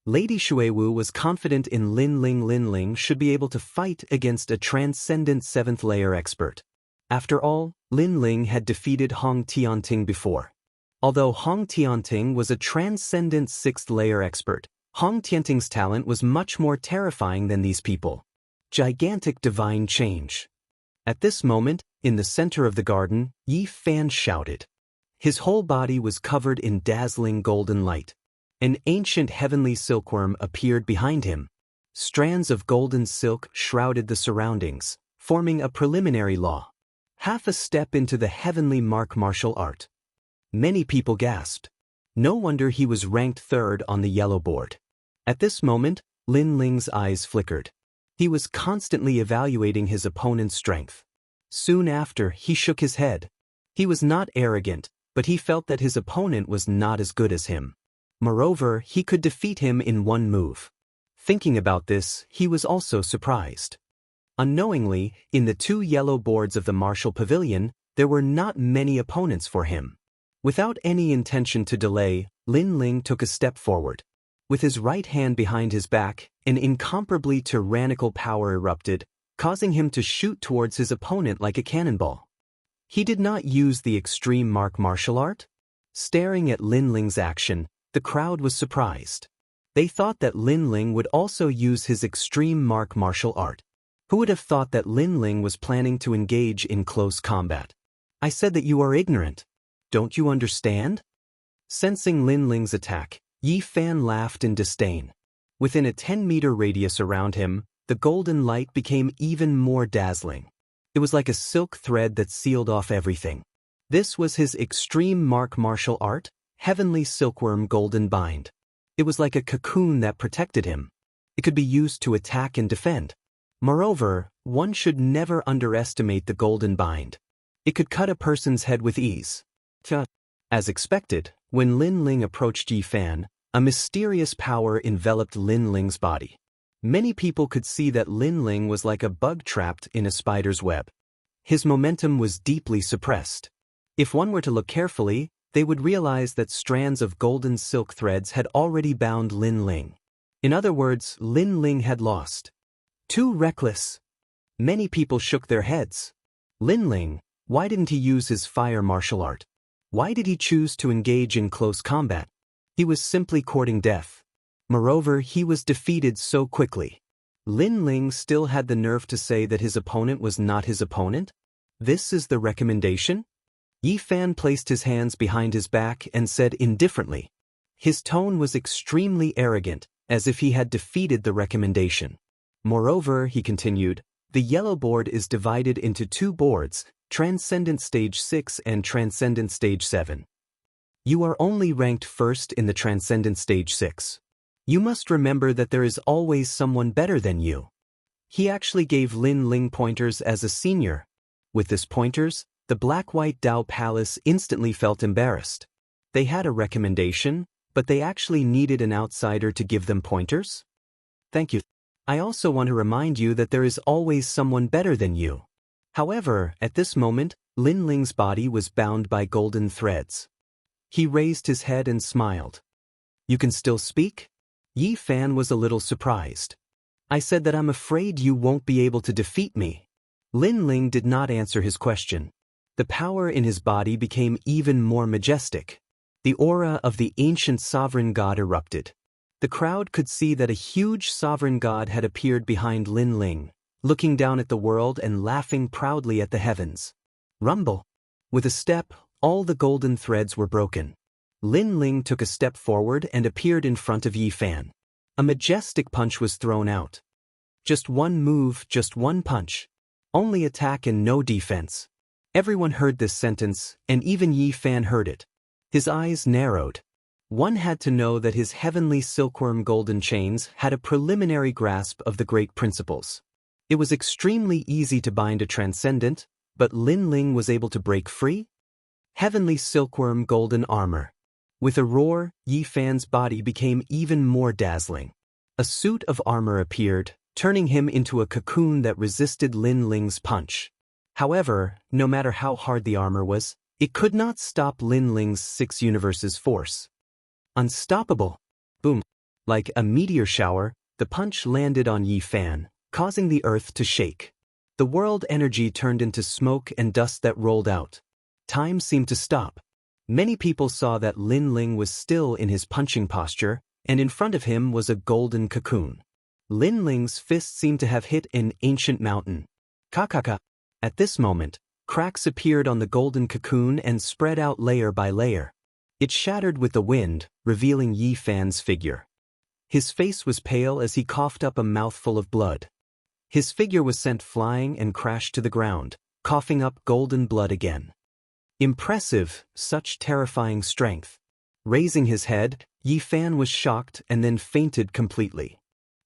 Lady Xuewu was confident in Lin Ling. Lin Ling should be able to fight against a transcendent 7th layer expert. After all, Lin Ling had defeated Hong Tianting before. Although Hong Tianting was a transcendent 6th layer expert, Hong Tianting's talent was much more terrifying than these people. Gigantic divine change. At this moment, in the center of the garden, Yi Fan shouted. His whole body was covered in dazzling golden light. An ancient heavenly silkworm appeared behind him. Strands of golden silk shrouded the surroundings, forming a preliminary law. Half a step into the heavenly martial art. Many people gasped. No wonder he was ranked third on the yellow board. At this moment, Lin Ling's eyes flickered. He was constantly evaluating his opponent's strength. Soon after, he shook his head. He was not arrogant, but he felt that his opponent was not as good as him. Moreover, he could defeat him in one move. Thinking about this, he was also surprised. Unknowingly, in the two yellow boards of the martial pavilion, there were not many opponents for him. Without any intention to delay, Lin Ling took a step forward. With his right hand behind his back, an incomparably tyrannical power erupted, causing him to shoot towards his opponent like a cannonball. He did not use the extreme martial art. Staring at Lin Ling's action, the crowd was surprised. They thought that Lin Ling would also use his extreme martial art. Who would have thought that Lin Ling was planning to engage in close combat? I said that you are ignorant. Don't you understand? Sensing Lin Ling's attack, Yi Fan laughed in disdain. Within a 10-meter radius around him, the golden light became even more dazzling. It was like a silk thread that sealed off everything. This was his extreme martial art, Heavenly Silkworm Golden Bind. It was like a cocoon that protected him. It could be used to attack and defend. Moreover, one should never underestimate the Golden Bind. It could cut a person's head with ease. As expected, when Lin Ling approached Yi Fan, a mysterious power enveloped Lin Ling's body. Many people could see that Lin Ling was like a bug trapped in a spider's web. His momentum was deeply suppressed. If one were to look carefully, they would realize that strands of golden silk threads had already bound Lin Ling. In other words, Lin Ling had lost. Too reckless. Many people shook their heads. Lin Ling, why didn't he use his fire martial art? Why did he choose to engage in close combat? He was simply courting death. Moreover, he was defeated so quickly. Lin Ling still had the nerve to say that his opponent was not his opponent? This is the recommendation? Yi Fan placed his hands behind his back and said indifferently. His tone was extremely arrogant, as if he had defeated the recommendation. Moreover, he continued, the yellow board is divided into two boards, Transcendent Stage 6 and Transcendent Stage 7. You are only ranked first in the Transcendent Stage 6. You must remember that there is always someone better than you. He actually gave Lin Ling pointers as a senior. With this pointers, the Black-White Dao Palace instantly felt embarrassed. They had a recommendation, but they actually needed an outsider to give them pointers? Thank you. I also want to remind you that there is always someone better than you. However, at this moment, Lin Ling's body was bound by golden threads. He raised his head and smiled. You can still speak? Yi Fan was a little surprised. I said that I'm afraid you won't be able to defeat me. Lin Ling did not answer his question. The power in his body became even more majestic. The aura of the ancient sovereign god erupted. The crowd could see that a huge sovereign god had appeared behind Lin Ling, looking down at the world and laughing proudly at the heavens. Rumble. With a step, all the golden threads were broken. Lin Ling took a step forward and appeared in front of Yi Fan. A majestic punch was thrown out. Just one move, just one punch. Only attack and no defense. Everyone heard this sentence, and even Yi Fan heard it. His eyes narrowed. One had to know that his heavenly silkworm golden chains had a preliminary grasp of the great principles. It was extremely easy to bind a transcendent, but Lin Ling was able to break free? Heavenly silkworm golden armor. With a roar, Yi Fan's body became even more dazzling. A suit of armor appeared, turning him into a cocoon that resisted Lin Ling's punch. However, no matter how hard the armor was, it could not stop Lin Ling's 6 universes force. Unstoppable! Boom! Like a meteor shower, the punch landed on Yi Fan, causing the earth to shake. The world energy turned into smoke and dust that rolled out. Time seemed to stop. Many people saw that Lin Ling was still in his punching posture, and in front of him was a golden cocoon. Lin Ling's fist seemed to have hit an ancient mountain. Kakaka! At this moment, cracks appeared on the golden cocoon and spread out layer by layer. It shattered with the wind, revealing Yi Fan's figure. His face was pale as he coughed up a mouthful of blood. His figure was sent flying and crashed to the ground, coughing up golden blood again. Impressive, such terrifying strength. Raising his head, Yi Fan was shocked and then fainted completely.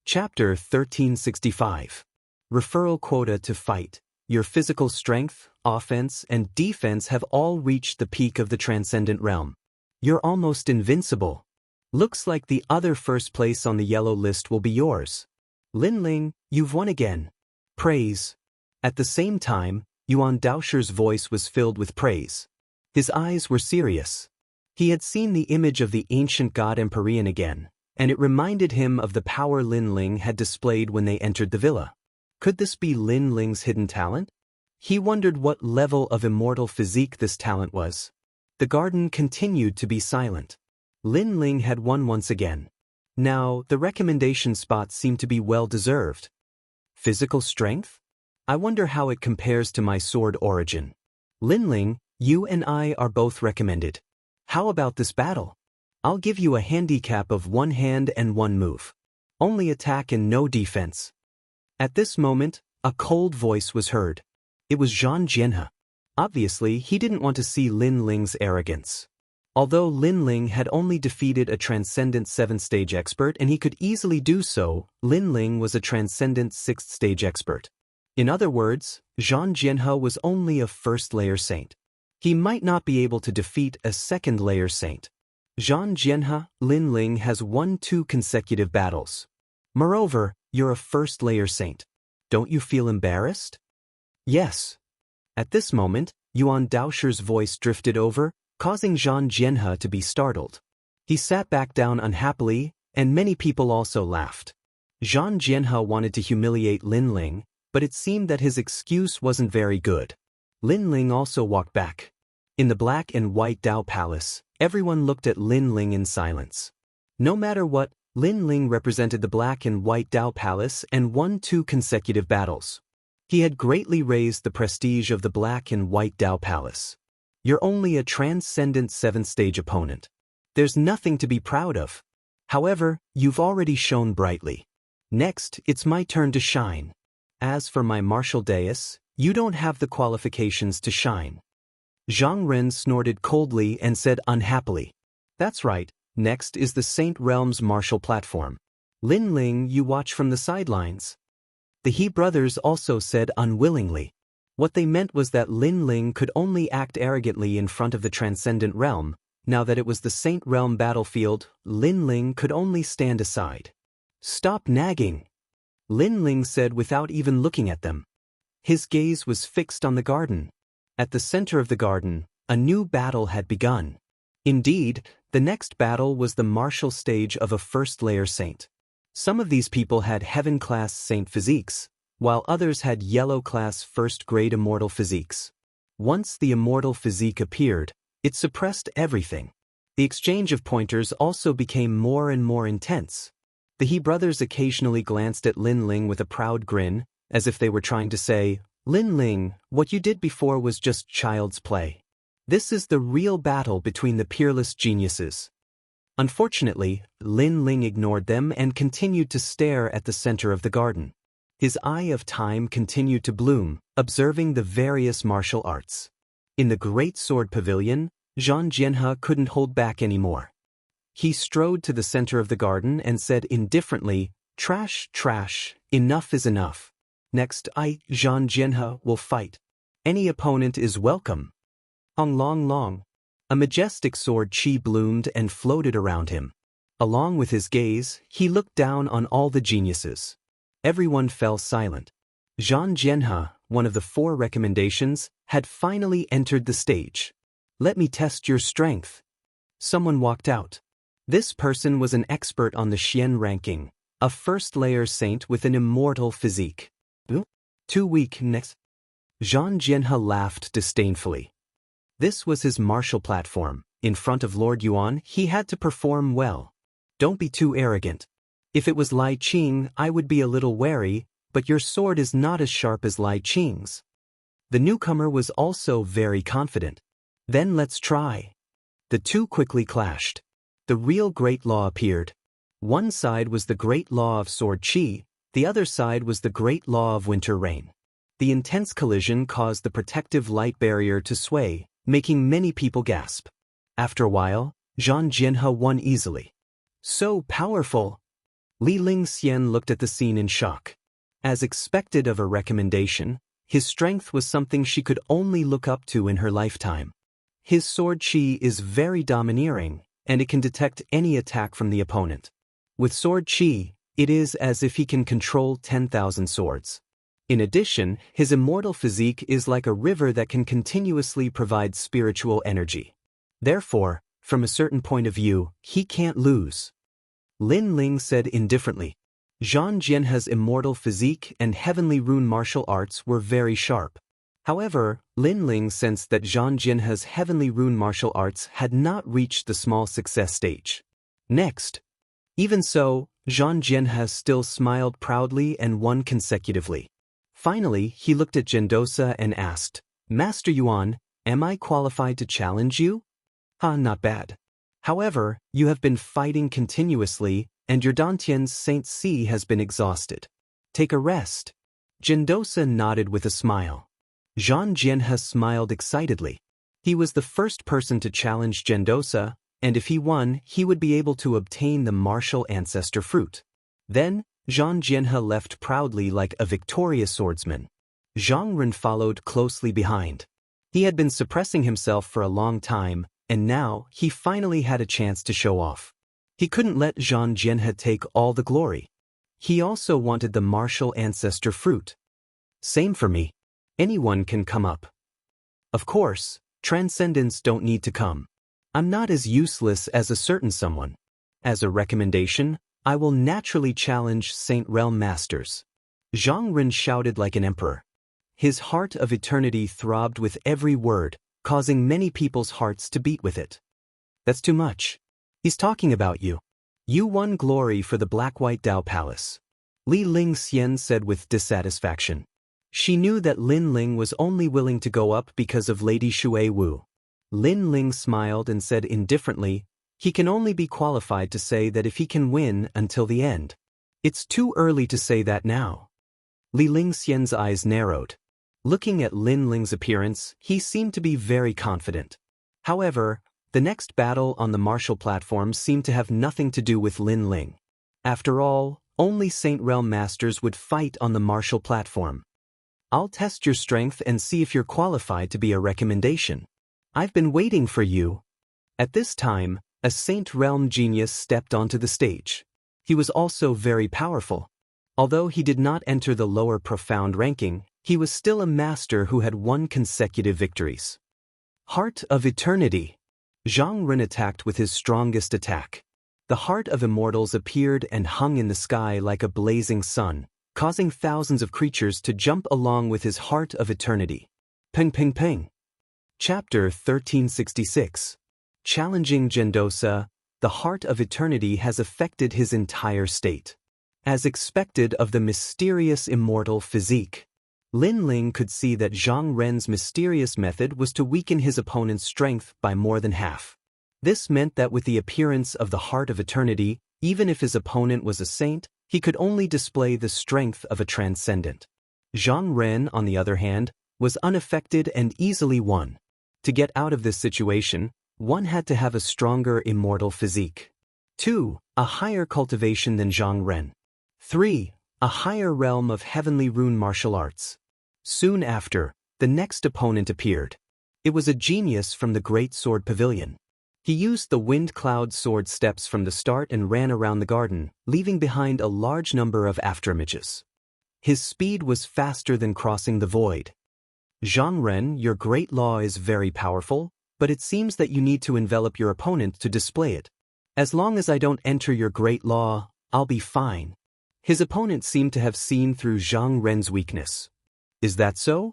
Chapter 1365. Referral quota to fight. Your physical strength, offense, and defense have all reached the peak of the transcendent realm. You're almost invincible. Looks like the other first place on the yellow list will be yours. Lin Ling, you've won again. Praise. At the same time, Yuan Daoshi's voice was filled with praise. His eyes were serious. He had seen the image of the ancient god Empyrean again, and it reminded him of the power Lin Ling had displayed when they entered the villa. Could this be Lin Ling's hidden talent? He wondered what level of immortal physique this talent was. The garden continued to be silent. Lin Ling had won once again. Now, the recommendation spot seemed to be well-deserved. Physical strength? I wonder how it compares to my sword origin. Lin Ling, you and I are both recommended. How about this battle? I'll give you a handicap of 1 hand and 1 move. Only attack and no defense. At this moment, a cold voice was heard. It was Zhang Jianhe. Obviously, he didn't want to see Lin Ling's arrogance. Although Lin Ling had only defeated a transcendent 7th-stage expert and he could easily do so, Lin Ling was a transcendent 6th-stage expert. In other words, Zhang Jianhe was only a 1st-layer saint. He might not be able to defeat a 2nd-layer saint. Zhang Jianhe, Lin Ling has won 2 consecutive battles. Moreover, you're a 1st-layer saint. Don't you feel embarrassed? Yes. At this moment, Yuan Daoshi's voice drifted over, causing Zhang Jianhe to be startled. He sat back down unhappily, and many people also laughed. Zhang Jianhe wanted to humiliate Lin Ling, but it seemed that his excuse wasn't very good. Lin Ling also walked back. In the black and white Dao Palace, everyone looked at Lin Ling in silence. No matter what, Lin Ling represented the black and white Dao Palace and won 2 consecutive battles. He had greatly raised the prestige of the black and white Dao Palace. You're only a transcendent 7th-stage opponent. There's nothing to be proud of. However, you've already shone brightly. Next, it's my turn to shine. As for my martial dais, you don't have the qualifications to shine. Zhang Ren snorted coldly and said unhappily. That's right, next is the Saint Realm's martial platform. Lin Ling, you watch from the sidelines. The He brothers also said unwillingly. What they meant was that Lin Ling could only act arrogantly in front of the transcendent realm. Now that it was the Saint Realm battlefield, Lin Ling could only stand aside. Stop nagging, Lin Ling said without even looking at them. His gaze was fixed on the garden. At the center of the garden, a new battle had begun. Indeed, the next battle was the martial stage of a 1st-layer saint. Some of these people had heaven-class saint physiques, while others had yellow-class 1st-grade immortal physiques. Once the immortal physique appeared, it suppressed everything. The exchange of pointers also became more and more intense. The He brothers occasionally glanced at Lin Ling with a proud grin, as if they were trying to say, Lin Ling, what you did before was just child's play. This is the real battle between the peerless geniuses. Unfortunately, Lin Ling ignored them and continued to stare at the center of the garden. His eye of time continued to bloom, observing the various martial arts. In the Great Sword Pavilion, Zhang Jianhe couldn't hold back anymore. He strode to the center of the garden and said indifferently, Trash, trash, enough is enough. Next, Zhang Jianhe, will fight. Any opponent is welcome. Ong long long. A majestic sword chi bloomed and floated around him. Along with his gaze, he looked down on all the geniuses. Everyone fell silent. Zhang Jianhe, one of the 4 recommendations, had finally entered the stage. Let me test your strength. Someone walked out. This person was an expert on the Xian ranking, a 1st-layer saint with an immortal physique. Too weak next. Zhang Jianhe laughed disdainfully. This was his martial platform. In front of Lord Yuan, he had to perform well. Don't be too arrogant. If it was Lai Qing, I would be a little wary, but your sword is not as sharp as Lai Qing's. The newcomer was also very confident. Then let's try. The two quickly clashed. The real great law appeared. One side was the great law of sword qi, the other side was the great law of winter rain. The intense collision caused the protective light barrier to sway, making many people gasp. After a while, Zhang Jianhe won easily. So powerful! Li Lingxian looked at the scene in shock. As expected of a recommendation, his strength was something she could only look up to in her lifetime. His sword qi is very domineering, and it can detect any attack from the opponent. With sword qi, it is as if he can control 10,000 swords. In addition, his immortal physique is like a river that can continuously provide spiritual energy. Therefore, from a certain point of view, he can't lose. Lin Ling said indifferently. Zhang Jianhe's immortal physique and heavenly rune martial arts were very sharp. However, Lin Ling sensed that Zhang Jianhe's heavenly rune martial arts had not reached the small success stage. Next. Even so, Zhang Jianhe still smiled proudly and won consecutively. Finally, he looked at Zhendosa and asked, Master Yuan, am I qualified to challenge you? Not bad. However, you have been fighting continuously, and your Dantian's Saint Si has been exhausted. Take a rest. Zhendosa nodded with a smile. Zhang Jianhe smiled excitedly. He was the first person to challenge Zhendosa, and if he won, he would be able to obtain the martial ancestor fruit. Then, Zhang Jianhe left proudly like a victorious swordsman. Zhang Ren followed closely behind. He had been suppressing himself for a long time, and now he finally had a chance to show off. He couldn't let Zhang Jianhe take all the glory. He also wanted the martial ancestor fruit. Same for me. Anyone can come up. Of course, transcendents don't need to come. I'm not as useless as a certain someone. As a recommendation, I will naturally challenge Saint Realm Masters. Zhang Ren shouted like an emperor. His heart of eternity throbbed with every word, causing many people's hearts to beat with it. That's too much. He's talking about you. You won glory for the Black-White Dao Palace. Li Lingxian said with dissatisfaction. She knew that Lin Ling was only willing to go up because of Lady Shui Wu. Lin Ling smiled and said indifferently, he can only be qualified to say that if he can win until the end. It's too early to say that now. Li Lingxian's eyes narrowed. Looking at Lin Ling's appearance, he seemed to be very confident. However, the next battle on the martial platform seemed to have nothing to do with Lin Ling. After all, only Saint Realm Masters would fight on the martial platform. I'll test your strength and see if you're qualified to be a recommendation. I've been waiting for you. At this time, a Saint Realm genius stepped onto the stage. He was also very powerful. Although he did not enter the lower profound ranking, he was still a master who had won consecutive victories. Heart of Eternity. Zhang Ren attacked with his strongest attack. The Heart of Immortals appeared and hung in the sky like a blazing sun, causing thousands of creatures to jump along with his Heart of Eternity. Peng peng peng. Chapter 1366. Challenging Zhendosa, the Heart of Eternity has affected his entire state. As expected of the mysterious immortal physique, Lin Ling could see that Zhang Ren's mysterious method was to weaken his opponent's strength by more than half. This meant that with the appearance of the Heart of Eternity, even if his opponent was a saint, he could only display the strength of a transcendent. Zhang Ren, on the other hand, was unaffected and easily won. To get out of this situation, one had to have a stronger immortal physique. 2. A higher cultivation than Zhang Ren. 3. A higher realm of heavenly rune martial arts. Soon after, the next opponent appeared. It was a genius from the Great Sword Pavilion. He used the Wind Cloud Sword steps from the start and ran around the garden, leaving behind a large number of afterimages. His speed was faster than crossing the void. Zhang Ren, your great law is very powerful, but it seems that you need to envelop your opponent to display it. As long as I don't enter your great law, I'll be fine. His opponent seemed to have seen through Zhang Ren's weakness. Is that so?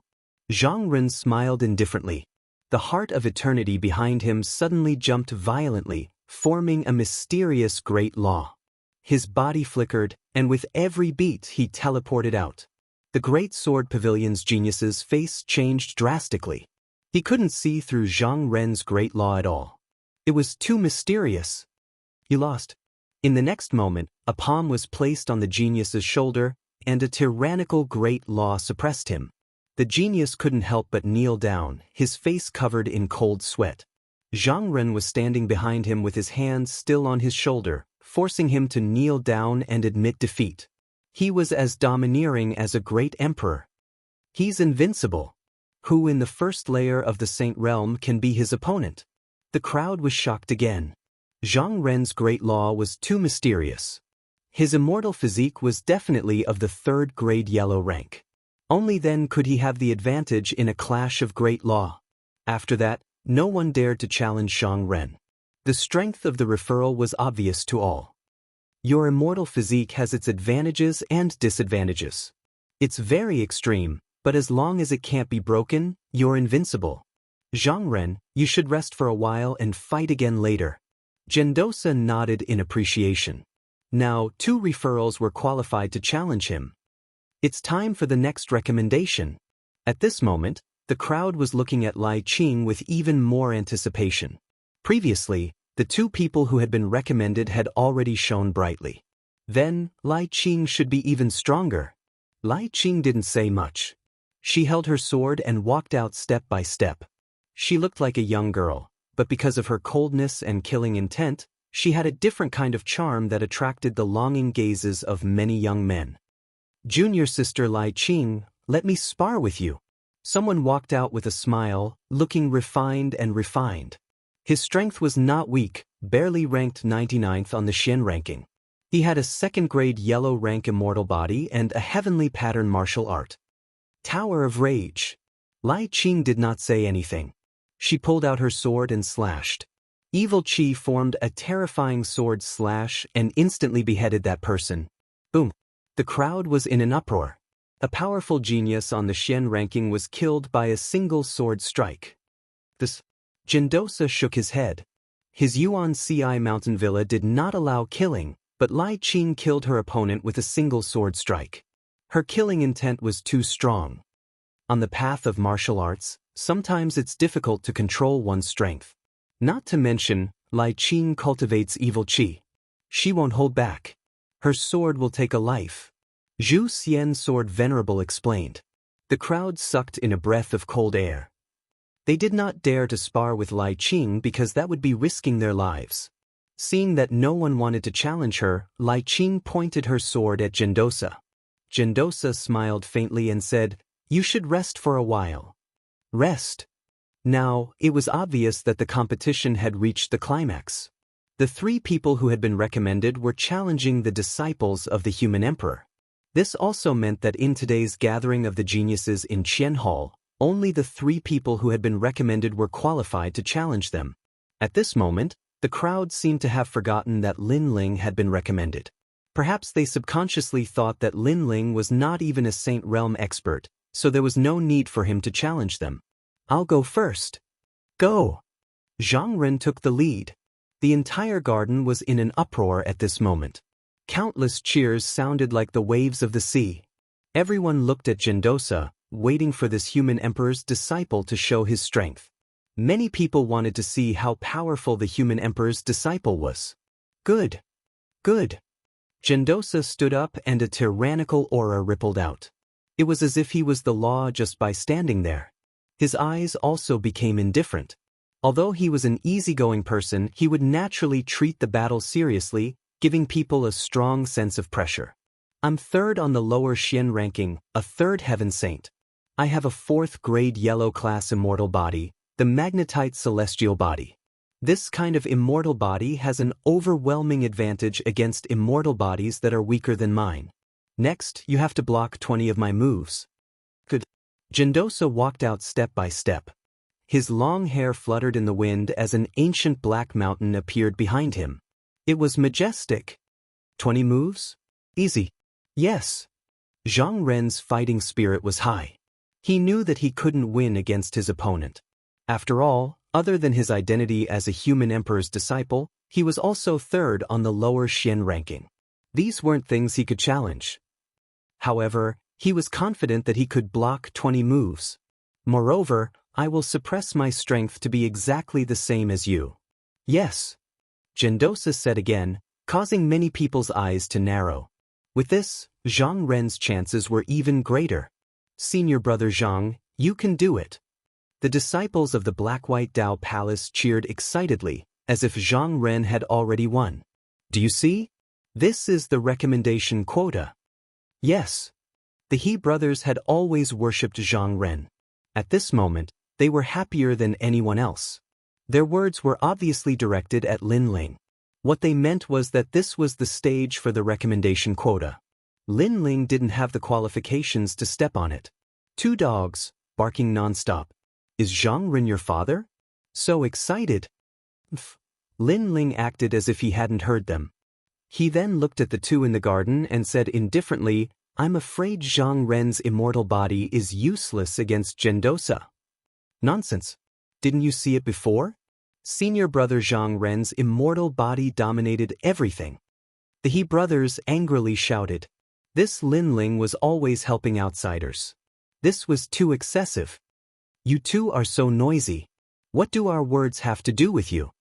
Zhang Ren smiled indifferently. The Heart of Eternity behind him suddenly jumped violently, forming a mysterious great law. His body flickered, and with every beat he teleported out. The Great Sword Pavilion's genius's face changed drastically. He couldn't see through Zhang Ren's great law at all. It was too mysterious. You lost. In the next moment, a palm was placed on the genius's shoulder, and a tyrannical great law suppressed him. The genius couldn't help but kneel down, his face covered in cold sweat. Zhang Ren was standing behind him with his hands still on his shoulder, forcing him to kneel down and admit defeat. He was as domineering as a great emperor. He's invincible. Who in the first layer of the Saint Realm can be his opponent? The crowd was shocked again. Zhang Ren's great law was too mysterious. His immortal physique was definitely of the third-grade yellow rank. Only then could he have the advantage in a clash of great law. After that, no one dared to challenge Zhang Ren. The strength of the referral was obvious to all. Your immortal physique has its advantages and disadvantages. It's very extreme, but as long as it can't be broken, you're invincible. Zhang Ren, you should rest for a while and fight again later. Gendosa nodded in appreciation. Now, 2 referrals were qualified to challenge him. It's time for the next recommendation. At this moment, the crowd was looking at Lai Qing with even more anticipation. Previously, the 2 people who had been recommended had already shone brightly. Then, Lai Qing should be even stronger. Lai Qing didn't say much. She held her sword and walked out step by step. She looked like a young girl, but because of her coldness and killing intent, she had a different kind of charm that attracted the longing gazes of many young men. Junior sister Lai Qing, let me spar with you. Someone walked out with a smile, looking refined and refined. His strength was not weak, barely ranked 99th on the Xian ranking. He had a second-grade yellow rank immortal body and a heavenly pattern martial art. Tower of Rage. Lai Qing did not say anything. She pulled out her sword and slashed. Evil Qi formed a terrifying sword slash and instantly beheaded that person. Boom. The crowd was in an uproar. A powerful genius on the Xian ranking was killed by a single sword strike. This. Gendosa shook his head. His Yuan Ci mountain villa did not allow killing, but Lai Qing killed her opponent with a single sword strike. Her killing intent was too strong. On the path of martial arts, sometimes it's difficult to control one's strength. Not to mention, Lai Qing cultivates evil qi. She won't hold back. Her sword will take a life. Zhu Xian's sword venerable explained. The crowd sucked in a breath of cold air. They did not dare to spar with Lai Qing because that would be risking their lives. Seeing that no one wanted to challenge her, Lai Qing pointed her sword at Gendosa. Gendosa smiled faintly and said, "You should rest for a while." Rest. Now, it was obvious that the competition had reached the climax. The 3 people who had been recommended were challenging the disciples of the human emperor. This also meant that in today's gathering of the geniuses in Qian Hall, only the 3 people who had been recommended were qualified to challenge them. At this moment, the crowd seemed to have forgotten that Lin Ling had been recommended. Perhaps they subconsciously thought that Lin Ling was not even a Saint Realm expert, so there was no need for him to challenge them. I'll go first. Go! Zhang Ren took the lead. The entire garden was in an uproar at this moment. Countless cheers sounded like the waves of the sea. Everyone looked at Gendosa, waiting for this human emperor's disciple to show his strength. Many people wanted to see how powerful the human emperor's disciple was. Good. Good. Gendosa stood up and a tyrannical aura rippled out. It was as if he was the law just by standing there. His eyes also became indifferent. Although he was an easygoing person, he would naturally treat the battle seriously, giving people a strong sense of pressure. I'm 3rd on the lower Xian ranking, a 3rd heaven saint. I have a 4th-grade yellow class immortal body, the magnetite celestial body. This kind of immortal body has an overwhelming advantage against immortal bodies that are weaker than mine. Next, you have to block 20 of my moves. Good. Gendosa walked out step by step. His long hair fluttered in the wind as an ancient black mountain appeared behind him. It was majestic. 20 moves? Easy. Yes. Zhang Ren's fighting spirit was high. He knew that he couldn't win against his opponent. After all, other than his identity as a human emperor's disciple, he was also 3rd on the lower Xian ranking. These weren't things he could challenge. However, he was confident that he could block 20 moves. Moreover, I will suppress my strength to be exactly the same as you. Yes. Gendosa said again, causing many people's eyes to narrow. With this, Zhang Ren's chances were even greater. Senior brother Zhang, you can do it. The disciples of the Black-White Dao Palace cheered excitedly, as if Zhang Ren had already won. Do you see? This is the recommendation quota. Yes. The He brothers had always worshipped Zhang Ren. At this moment, they were happier than anyone else. Their words were obviously directed at Lin Ling. What they meant was that this was the stage for the recommendation quota. Lin Ling didn't have the qualifications to step on it. 2 dogs, barking non-stop. Is Zhang Ren your father? So excited. Lin Ling acted as if he hadn't heard them. He then looked at the 2 in the garden and said indifferently, I'm afraid Zhang Ren's immortal body is useless against Gendosa. Nonsense. Didn't you see it before? Senior brother Zhang Ren's immortal body dominated everything. The He brothers angrily shouted. This Lin Ling was always helping outsiders. This was too excessive. You 2 are so noisy. What do our words have to do with you?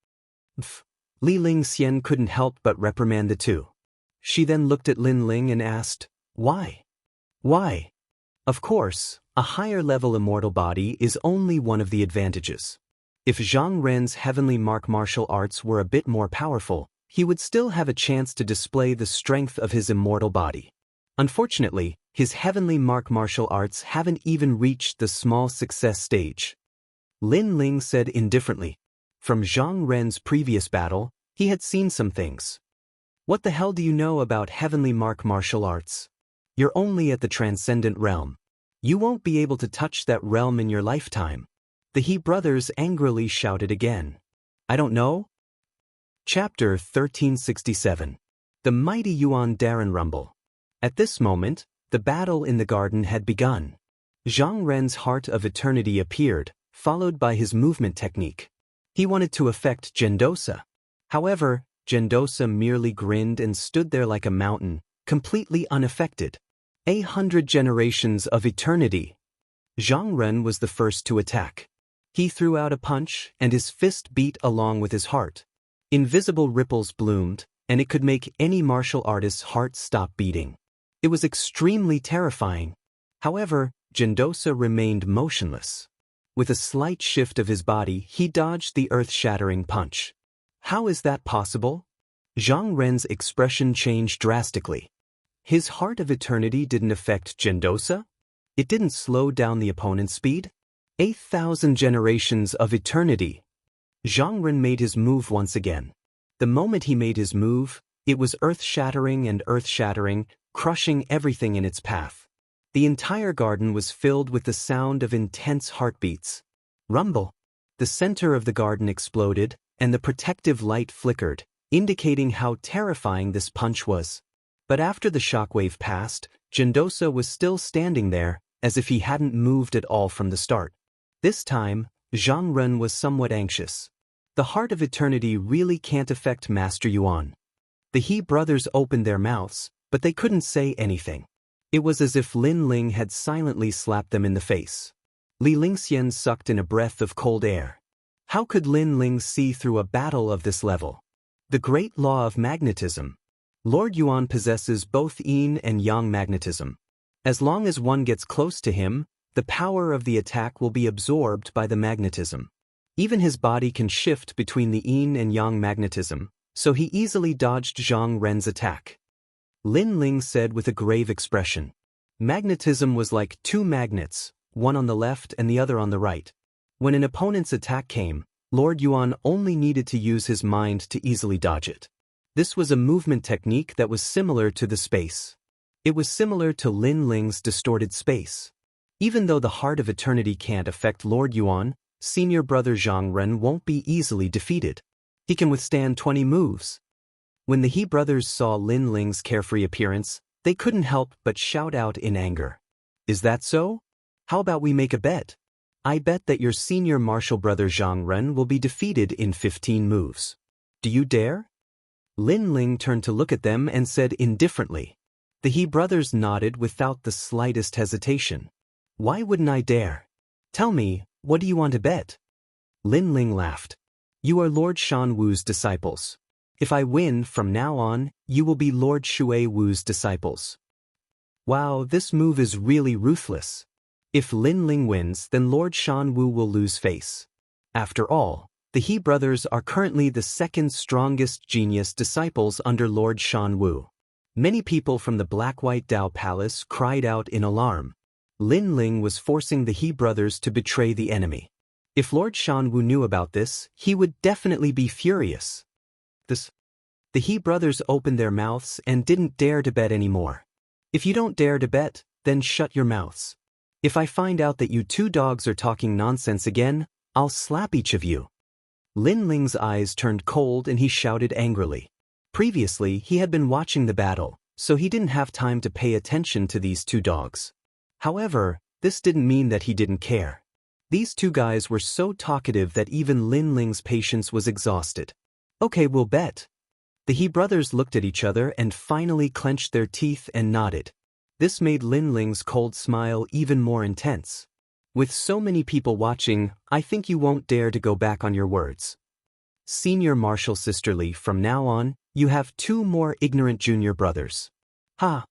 Li Ling Xian couldn't help but reprimand the 2. She then looked at Lin Ling and asked, Why? Why? Of course, a higher-level immortal body is only one of the advantages. If Zhang Ren's heavenly martial arts were a bit more powerful, he would still have a chance to display the strength of his immortal body. Unfortunately, his heavenly martial arts haven't even reached the small success stage. Lin Ling said indifferently. From Zhang Ren's previous battle, he had seen some things. What the hell do you know about heavenly martial arts? You're only at the transcendent realm. You won't be able to touch that realm in your lifetime. The He brothers angrily shouted again. I don't know. Chapter 1367. The Mighty Yuan Darren Rumble. At this moment, the battle in the garden had begun. Zhang Ren's Heart of Eternity appeared, followed by his movement technique. He wanted to affect Gendosa. However, Gendosa merely grinned and stood there like a mountain, completely unaffected. 100 generations of eternity. Zhang Ren was the first to attack. He threw out a punch, and his fist beat along with his heart. Invisible ripples bloomed, and it could make any martial artist's heart stop beating. It was extremely terrifying. However, Gendosa remained motionless. With a slight shift of his body, he dodged the earth-shattering punch. How is that possible? Zhang Ren's expression changed drastically. His Heart of Eternity didn't affect Gendosa? It didn't slow down the opponent's speed? 8,000 generations of eternity. Zhang Ren made his move once again. The moment he made his move, it was earth-shattering and earth-shattering, crushing everything in its path. The entire garden was filled with the sound of intense heartbeats. Rumble. The center of the garden exploded, and the protective light flickered, indicating how terrifying this punch was. But after the shockwave passed, Gendosa was still standing there, as if he hadn't moved at all from the start. This time, Zhang Ren was somewhat anxious. The Heart of Eternity really can't affect Master Yuan. The He brothers opened their mouths, but they couldn't say anything. It was as if Lin Ling had silently slapped them in the face. Li Lingxian sucked in a breath of cold air. How could Lin Ling see through a battle of this level? The great law of magnetism. Lord Yuan possesses both yin and yang magnetism. As long as one gets close to him, the power of the attack will be absorbed by the magnetism. Even his body can shift between the yin and yang magnetism, so he easily dodged Zhang Ren's attack. Lin Ling said with a grave expression. Magnetism was like 2 magnets, one on the left and the other on the right. When an opponent's attack came, Lord Yuan only needed to use his mind to easily dodge it. This was a movement technique that was similar to the space. It was similar to Lin Ling's distorted space. Even though the Heart of Eternity can't affect Lord Yuan, senior brother Zhang Ren won't be easily defeated. He can withstand 20 moves. When the He brothers saw Lin Ling's carefree appearance, they couldn't help but shout out in anger. Is that so? How about we make a bet? I bet that your senior martial brother Zhang Ren will be defeated in 15 moves. Do you dare? Lin Ling turned to look at them and said indifferently. The He brothers nodded without the slightest hesitation. Why wouldn't I dare? Tell me, what do you want to bet? Lin Ling laughed. You are Lord Shan Wu's disciples. If I win, from now on, you will be Lord Shui Wu's disciples. Wow, this move is really ruthless. If Lin Ling wins, then Lord Shan Wu will lose face. After all, the He brothers are currently the second strongest genius disciples under Lord Shan Wu. Many people from the Black-White Dao Palace cried out in alarm. Lin Ling was forcing the He brothers to betray the enemy. If Lord Shan Wu knew about this, he would definitely be furious. The He brothers opened their mouths and didn't dare to bet anymore. If you don't dare to bet, then shut your mouths. If I find out that you two dogs are talking nonsense again, I'll slap each of you. Lin Ling's eyes turned cold and he shouted angrily. Previously, he had been watching the battle, so he didn't have time to pay attention to these two dogs. However, this didn't mean that he didn't care. These two guys were so talkative that even Lin Ling's patience was exhausted. Okay, we'll bet. The He brothers looked at each other and finally clenched their teeth and nodded. This made Lin Ling's cold smile even more intense. With so many people watching, I think you won't dare to go back on your words. Senior Marshal Sisterly, from now on, you have two more ignorant junior brothers. Ha!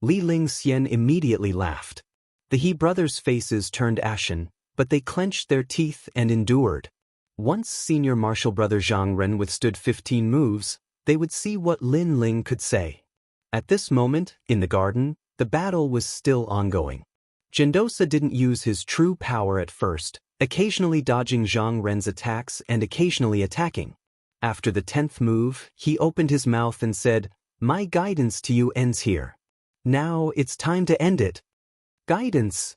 Li Ling Xian immediately laughed. The He brothers' faces turned ashen, but they clenched their teeth and endured. Once Senior Marshal Brother Zhang Ren withstood 15 moves, they would see what Lin Ling could say. At this moment, in the garden, the battle was still ongoing. Gendosa didn't use his true power at first, occasionally dodging Zhang Ren's attacks and occasionally attacking. After the 10th move, he opened his mouth and said, "My guidance to you ends here. Now it's time to end it." Guidance.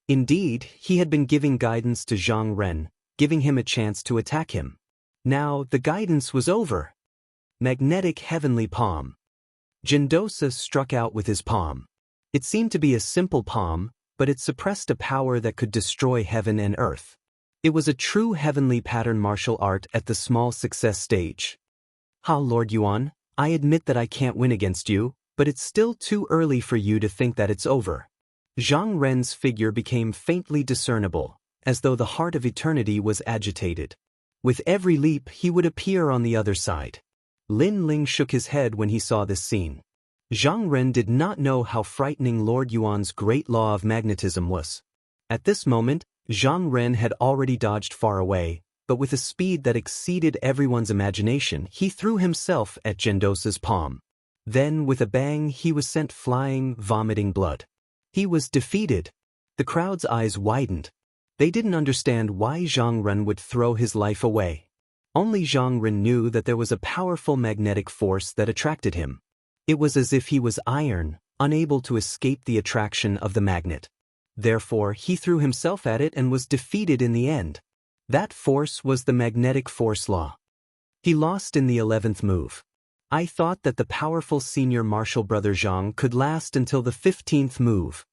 Indeed, he had been giving guidance to Zhang Ren, giving him a chance to attack him. Now the guidance was over. Magnetic Heavenly Palm. Gendosa struck out with his palm. It seemed to be a simple palm, but it suppressed a power that could destroy heaven and earth. It was a true heavenly pattern martial art at the small success stage. Ha, Lord Yuan, I admit that I can't win against you, but it's still too early for you to think that it's over. Zhang Ren's figure became faintly discernible, as though the heart of eternity was agitated. With every leap, he would appear on the other side. Lin Ling shook his head when he saw this scene. Zhang Ren did not know how frightening Lord Yuan's great law of magnetism was. At this moment, Zhang Ren had already dodged far away, but with a speed that exceeded everyone's imagination, he threw himself at Gendosa's palm. Then, with a bang, he was sent flying, vomiting blood. He was defeated. The crowd's eyes widened. They didn't understand why Zhang Ren would throw his life away. Only Zhang Ren knew that there was a powerful magnetic force that attracted him. It was as if he was iron, unable to escape the attraction of the magnet. Therefore, he threw himself at it and was defeated in the end. That force was the magnetic force law. He lost in the 11th move. I thought that the powerful senior martial brother Zhang could last until the 15th move.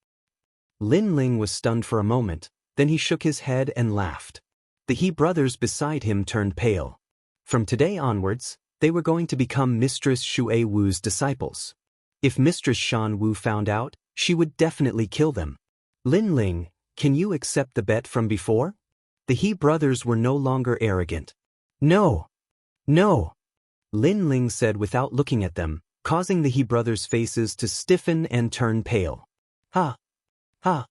Lin Ling was stunned for a moment, then he shook his head and laughed. The He brothers beside him turned pale. From today onwards, they were going to become Mistress Shui Wu's disciples. If Mistress Shan Wu found out, she would definitely kill them. Lin Ling, can you accept the bet from before? The He brothers were no longer arrogant. No. No. Lin Ling said without looking at them, causing the He brothers' faces to stiffen and turn pale. Ha. Ha.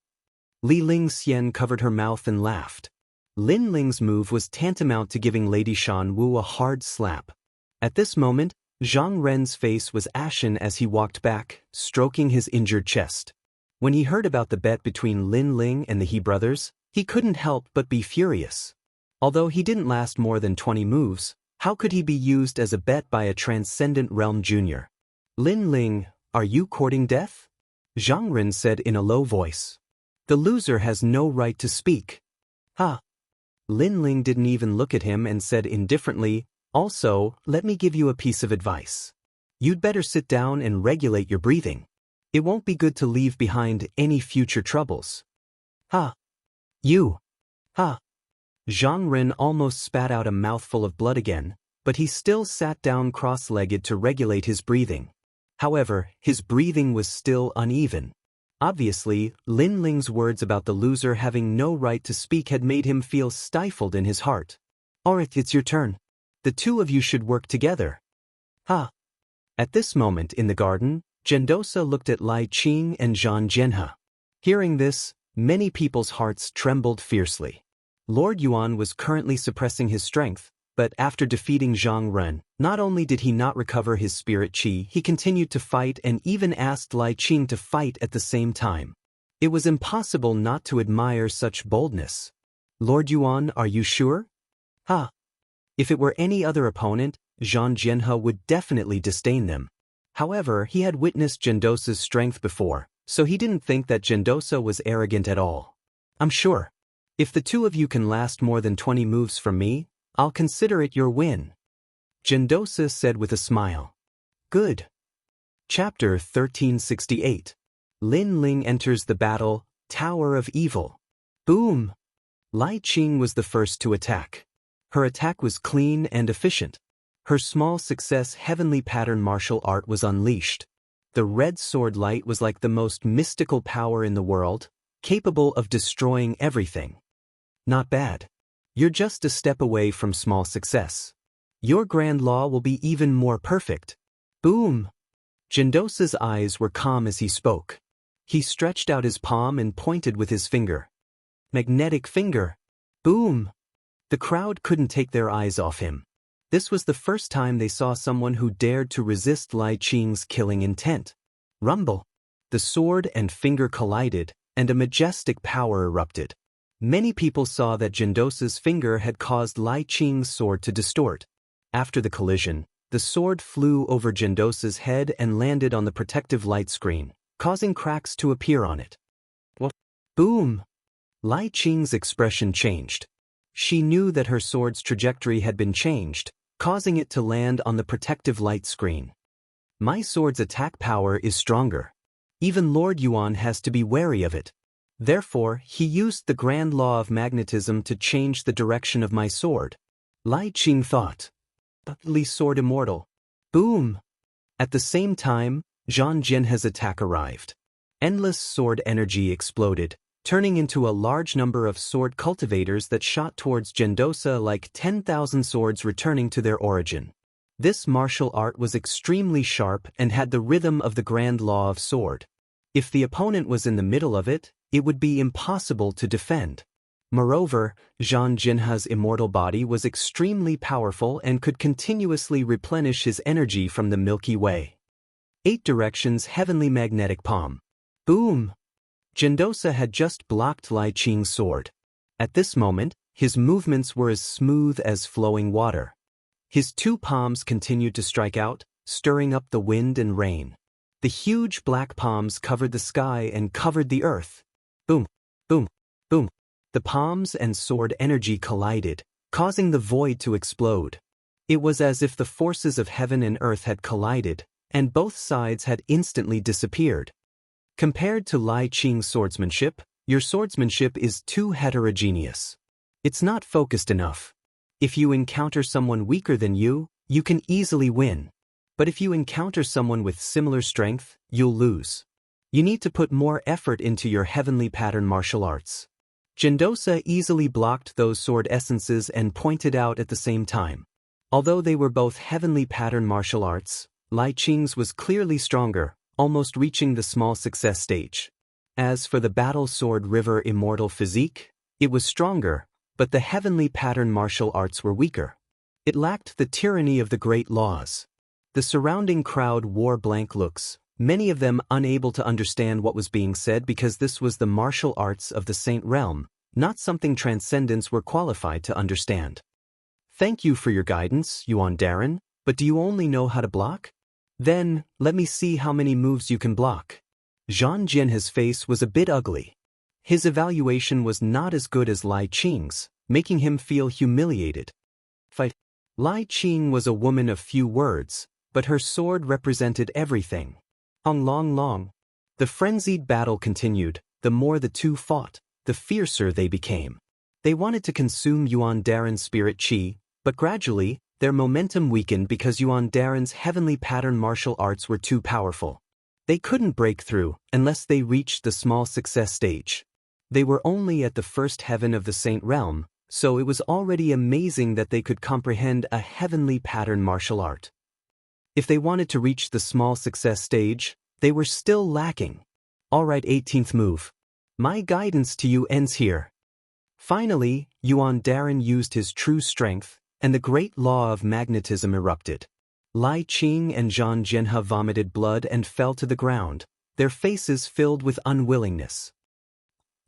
Li Ling Xian covered her mouth and laughed. Lin Ling's move was tantamount to giving Lady Shan Wu a hard slap. At this moment, Zhang Ren's face was ashen as he walked back, stroking his injured chest. When he heard about the bet between Lin Ling and the He brothers, he couldn't help but be furious. Although he didn't last more than 20 moves, how could he be used as a bet by a Transcendent Realm Junior? Lin Ling, are you courting death? Zhang Ren said in a low voice. The loser has no right to speak. Ha. Lin Ling didn't even look at him and said indifferently, also, let me give you a piece of advice. You'd better sit down and regulate your breathing. It won't be good to leave behind any future troubles. Ha. You. Ha. Zhang Ren almost spat out a mouthful of blood again, but he still sat down cross-legged to regulate his breathing. However, his breathing was still uneven. Obviously, Lin Ling's words about the loser having no right to speak had made him feel stifled in his heart. Alright, it's your turn. The two of you should work together. Ha! At this moment in the garden, Gendosa looked at Lai Qing and Zhang Jianhe. Hearing this, many people's hearts trembled fiercely. Lord Yuan was currently suppressing his strength, but after defeating Zhang Ren, not only did he not recover his spirit qi, he continued to fight and even asked Lai Qing to fight at the same time. It was impossible not to admire such boldness. Lord Yuan, are you sure? Ha! If it were any other opponent, Zhang Jianhe would definitely disdain them. However, he had witnessed Gendosa's strength before, so he didn't think that Gendosa was arrogant at all. I'm sure. If the two of you can last more than 20 moves from me, I'll consider it your win. Gendosa said with a smile. Good. Chapter 1368. Lin Ling enters the battle, Tower of Evil. Boom! Lai Qing was the first to attack. Her attack was clean and efficient. Her small success heavenly pattern martial art was unleashed. The red sword light was like the most mystical power in the world, capable of destroying everything. Not bad. You're just a step away from small success. Your grand law will be even more perfect. Boom! Gendosa's eyes were calm as he spoke. He stretched out his palm and pointed with his finger. Magnetic finger. Boom! The crowd couldn't take their eyes off him. This was the first time they saw someone who dared to resist Lai Qing's killing intent. Rumble! The sword and finger collided, and a majestic power erupted. Many people saw that Gendosa's finger had caused Lai Qing's sword to distort. After the collision, the sword flew over Gendosa's head and landed on the protective light screen, causing cracks to appear on it. What? Boom! Lai Qing's expression changed. She knew that her sword's trajectory had been changed, causing it to land on the protective light screen. My sword's attack power is stronger. Even Lord Yuan has to be wary of it. Therefore, he used the grand law of magnetism to change the direction of my sword. Lai Qing thought. Ugly sword immortal. Boom! At the same time, Zhang Jianhe's attack arrived. Endless sword energy exploded, turning into a large number of sword cultivators that shot towards Gendosa like 10,000 swords returning to their origin. This martial art was extremely sharp and had the rhythm of the grand law of sword. If the opponent was in the middle of it, it would be impossible to defend. Moreover, Zhang Jianhe's immortal body was extremely powerful and could continuously replenish his energy from the Milky Way. 8 Directions Heavenly Magnetic Palm. Boom! Gendosa had just blocked Lai Qing's sword. At this moment, his movements were as smooth as flowing water. His 2 palms continued to strike out, stirring up the wind and rain. The huge black palms covered the sky and covered the earth. Boom! Boom! Boom! The palms and sword energy collided, causing the void to explode. It was as if the forces of heaven and earth had collided, and both sides had instantly disappeared. Compared to Lai Qing's swordsmanship, your swordsmanship is too heterogeneous. It's not focused enough. If you encounter someone weaker than you, you can easily win. But if you encounter someone with similar strength, you'll lose. You need to put more effort into your heavenly pattern martial arts. Gendosa easily blocked those sword essences and pointed out at the same time. Although they were both heavenly pattern martial arts, Lai Qing's was clearly stronger, almost reaching the small success stage. As for the battle sword river immortal physique, it was stronger, but the heavenly pattern martial arts were weaker. It lacked the tyranny of the great laws. The surrounding crowd wore blank looks, many of them unable to understand what was being said because this was the martial arts of the Saint Realm, not something transcendents were qualified to understand. Thank you for your guidance, Yuan Darren, but do you only know how to block? Then, let me see how many moves you can block. Zhang Jianhe's face was a bit ugly. His evaluation was not as good as Lai Qing's, making him feel humiliated. Fight. Lai Qing was a woman of few words, but her sword represented everything. Long. The frenzied battle continued. The more the two fought, the fiercer they became. They wanted to consume Yuan Darren's spirit qi, but gradually, their momentum weakened because Yuan Darren's heavenly pattern martial arts were too powerful. They couldn't break through unless they reached the small success stage. They were only at the first heaven of the Saint Realm, so it was already amazing that they could comprehend a heavenly pattern martial art. If they wanted to reach the small success stage, they were still lacking. Alright, 18th move. My guidance to you ends here. Finally, Yuan Darren used his true strength, and the great law of magnetism erupted. Lai Qing and Zhang Jianhe vomited blood and fell to the ground, their faces filled with unwillingness.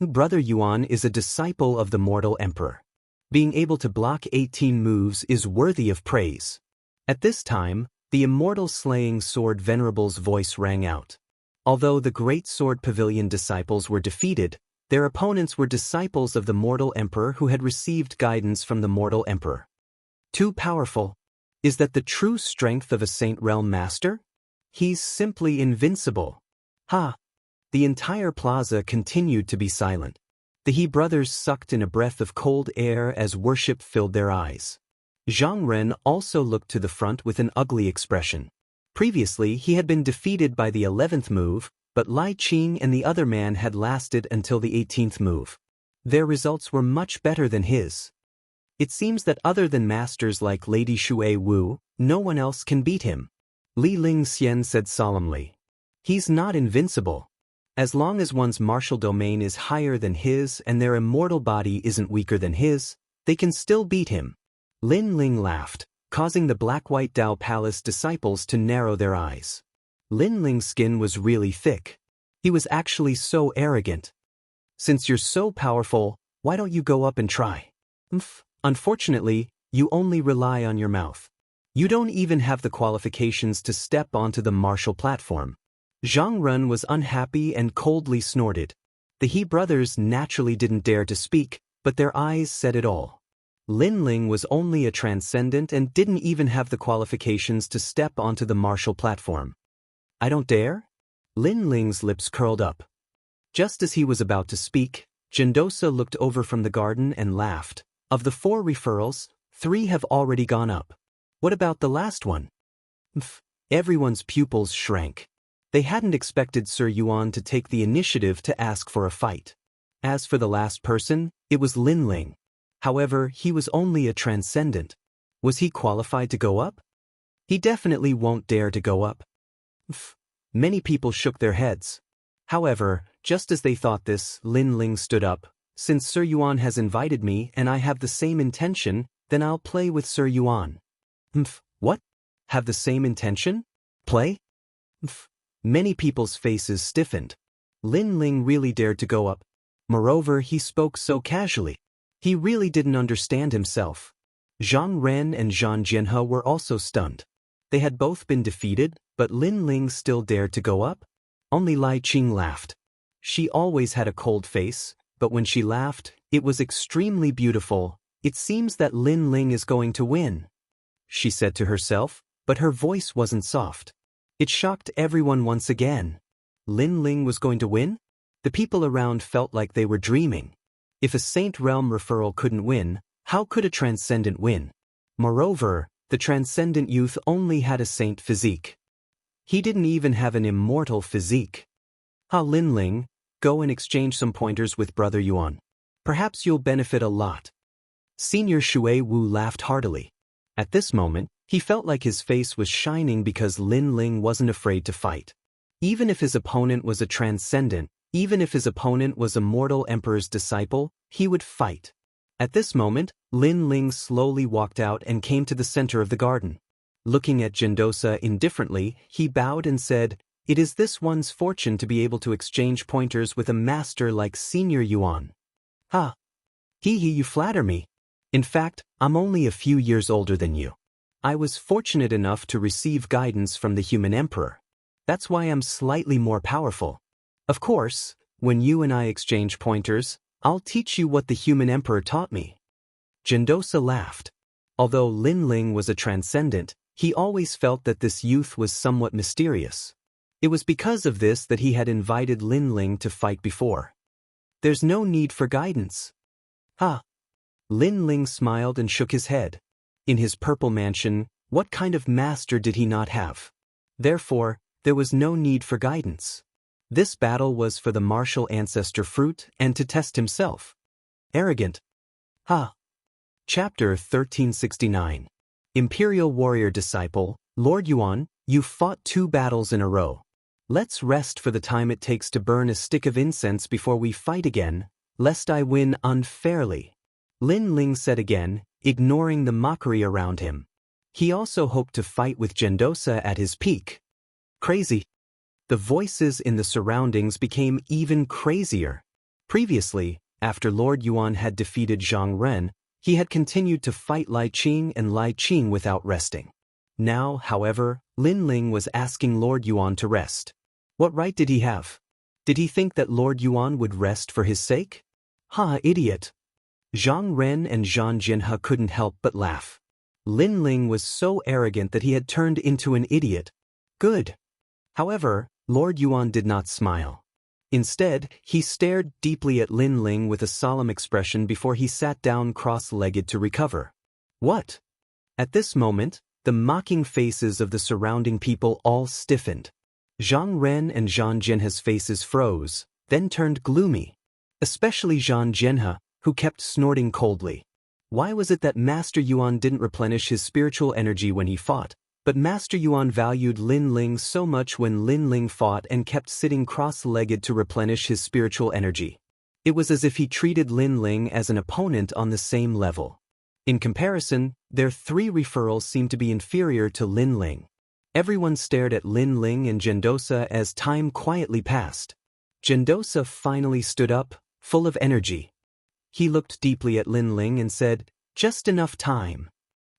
Brother Yuan is a disciple of the mortal emperor. Being able to block 18 moves is worthy of praise. At this time, the immortal slaying sword venerable's voice rang out. Although the great sword pavilion disciples were defeated, their opponents were disciples of the mortal emperor who had received guidance from the mortal emperor. Too powerful. Is that the true strength of a Saint Realm master? He's simply invincible. Ha! The entire plaza continued to be silent. The He brothers sucked in a breath of cold air as worship filled their eyes. Zhang Ren also looked to the front with an ugly expression. Previously, he had been defeated by the 11th move, but Lai Qing and the other man had lasted until the 18th move. Their results were much better than his. It seems that other than masters like Lady Shui Wu, no one else can beat him. Li Lingxian said solemnly. He's not invincible. As long as one's martial domain is higher than his and their immortal body isn't weaker than his, they can still beat him. Lin Ling laughed, causing the Black-White Dao Palace disciples to narrow their eyes. Lin Ling's skin was really thick. He was actually so arrogant. Since you're so powerful, why don't you go up and try? Unfortunately, you only rely on your mouth. You don't even have the qualifications to step onto the martial platform. Zhang Ren was unhappy and coldly snorted. The He brothers naturally didn't dare to speak, but their eyes said it all. Lin Ling was only a transcendent and didn't even have the qualifications to step onto the martial platform. I don't dare? Lin Ling's lips curled up. Just as he was about to speak, Jindosa looked over from the garden and laughed. Of the 4 referrals, 3 have already gone up. What about the last one? Everyone's pupils shrank. They hadn't expected Sir Yuan to take the initiative to ask for a fight. As for the last person, it was Lin Ling. However, he was only a transcendent. Was he qualified to go up? He definitely won't dare to go up. Many people shook their heads. However, just as they thought this, Lin Ling stood up. Since Sir Yuan has invited me and I have the same intention, then I'll play with Sir Yuan. What? Have the same intention? Play? Many people's faces stiffened. Lin Ling really dared to go up. Moreover, he spoke so casually. He really didn't understand himself. Zhang Ren and Zhang Jianhe were also stunned. They had both been defeated, but Lin Ling still dared to go up? Only Lai Qing laughed. She always had a cold face, but when she laughed, it was extremely beautiful. It seems that Lin Ling is going to win, she said to herself, but her voice wasn't soft. It shocked everyone once again. Lin Ling was going to win? The people around felt like they were dreaming. If a Saint Realm referral couldn't win, how could a Transcendent win? Moreover, the Transcendent youth only had a Saint physique. He didn't even have an immortal physique. Lin Ling, go and exchange some pointers with Brother Yuan. Perhaps you'll benefit a lot. Senior Shui Wu laughed heartily. At this moment, he felt like his face was shining because Lin Ling wasn't afraid to fight. Even if his opponent was a Transcendent, even if his opponent was a mortal emperor's disciple, he would fight. At this moment, Lin Ling slowly walked out and came to the center of the garden. Looking at Jindosa indifferently, he bowed and said, "It is this one's fortune to be able to exchange pointers with a master like Senior Yuan." You flatter me. In fact, I'm only a few years older than you. I was fortunate enough to receive guidance from the human emperor. That's why I'm slightly more powerful. Of course, when you and I exchange pointers, I'll teach you what the human emperor taught me. Jindosa laughed. Although Lin Ling was a transcendent, he always felt that this youth was somewhat mysterious. It was because of this that he had invited Lin Ling to fight before. There's no need for guidance. Lin Ling smiled and shook his head. In his purple mansion, what kind of master did he not have? Therefore, there was no need for guidance. This battle was for the martial ancestor fruit and to test himself. Arrogant. Chapter 1369. Imperial Warrior Disciple, Lord Yuan, You fought 2 battles in a row. Let's rest for the time it takes to burn a stick of incense before we fight again, lest I win unfairly. Lin Ling said again, ignoring the mockery around him. He also hoped to fight with Gendosa at his peak. Crazy. The voices in the surroundings became even crazier. Previously, after Lord Yuan had defeated Zhang Ren, he had continued to fight Lai Qing and Lai Qing without resting. Now, however, Lin Ling was asking Lord Yuan to rest. What right did he have? Did he think that Lord Yuan would rest for his sake? Ha, idiot. Zhang Ren and Zhang Jinhe couldn't help but laugh. Lin Ling was so arrogant that he had turned into an idiot. Good. However, Lord Yuan did not smile. Instead, he stared deeply at Lin Ling with a solemn expression before he sat down cross-legged to recover. What? At this moment, the mocking faces of the surrounding people all stiffened. Zhang Ren and Zhang Jinhe's faces froze, then turned gloomy. Especially Zhang Jinhe, who kept snorting coldly. Why was it that Master Yuan didn't replenish his spiritual energy when he fought, but Master Yuan valued Lin Ling so much when Lin Ling fought and kept sitting cross-legged to replenish his spiritual energy? It was as if he treated Lin Ling as an opponent on the same level. In comparison, their 3 referrals seemed to be inferior to Lin Ling. Everyone stared at Lin Ling and Gendosa as time quietly passed. Gendosa finally stood up, full of energy. He looked deeply at Lin Ling and said, "Just enough time."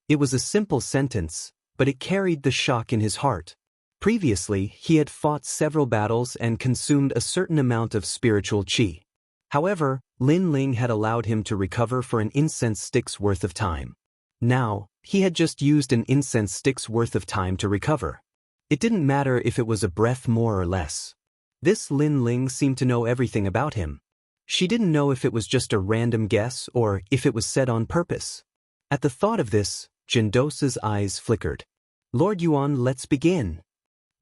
It was a simple sentence, but it carried the shock in his heart. Previously, he had fought several battles and consumed a certain amount of spiritual qi. However, Lin Ling had allowed him to recover for an incense stick's worth of time. Now, he had just used an incense stick's worth of time to recover. It didn't matter if it was a breath more or less. This Lin Ling seemed to know everything about him. She didn't know if it was just a random guess or if it was said on purpose. At the thought of this, Gendosa's eyes flickered. "Lord Yuan, let's begin."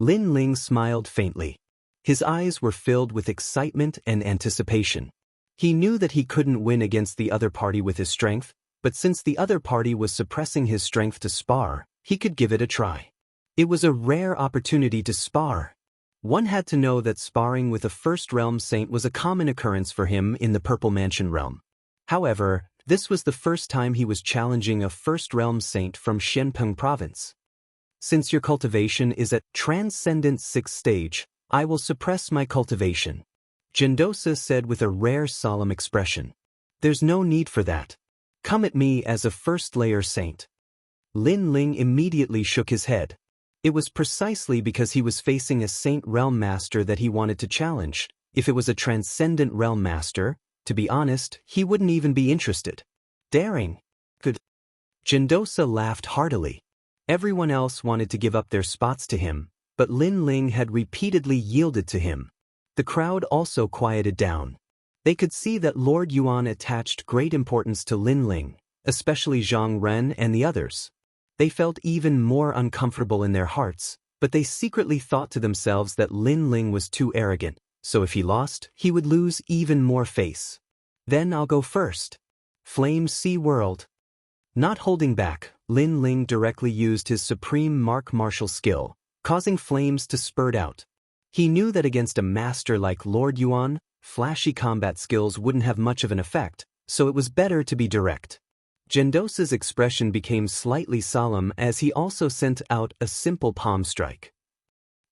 Lin Ling smiled faintly. His eyes were filled with excitement and anticipation. He knew that he couldn't win against the other party with his strength, but since the other party was suppressing his strength to spar, he could give it a try. It was a rare opportunity to spar. One had to know that sparring with a First Realm Saint was a common occurrence for him in the Purple Mansion realm. However, this was the first time he was challenging a First Realm Saint from Xianpeng province. "Since your cultivation is at Transcendent 6th stage, I will suppress my cultivation," Gendosa said with a rare solemn expression. "There's no need for that. Come at me as a first-layer saint." Lin Ling immediately shook his head. It was precisely because he was facing a Saint Realm Master that he wanted to challenge. If it was a Transcendent Realm Master, to be honest, he wouldn't even be interested. Daring. Good. Gendosa laughed heartily. Everyone else wanted to give up their spots to him, but Lin Ling had repeatedly yielded to him. The crowd also quieted down. They could see that Lord Yuan attached great importance to Lin Ling, especially Zhang Ren and the others. They felt even more uncomfortable in their hearts, but they secretly thought to themselves that Lin Ling was too arrogant, so if he lost, he would lose even more face. "Then I'll go first. Flame Sea World." Not holding back, Lin Ling directly used his supreme martial skill, causing flames to spurt out. He knew that against a master like Lord Yuan, flashy combat skills wouldn't have much of an effect, so it was better to be direct. Gendosa's expression became slightly solemn as he also sent out a simple palm strike.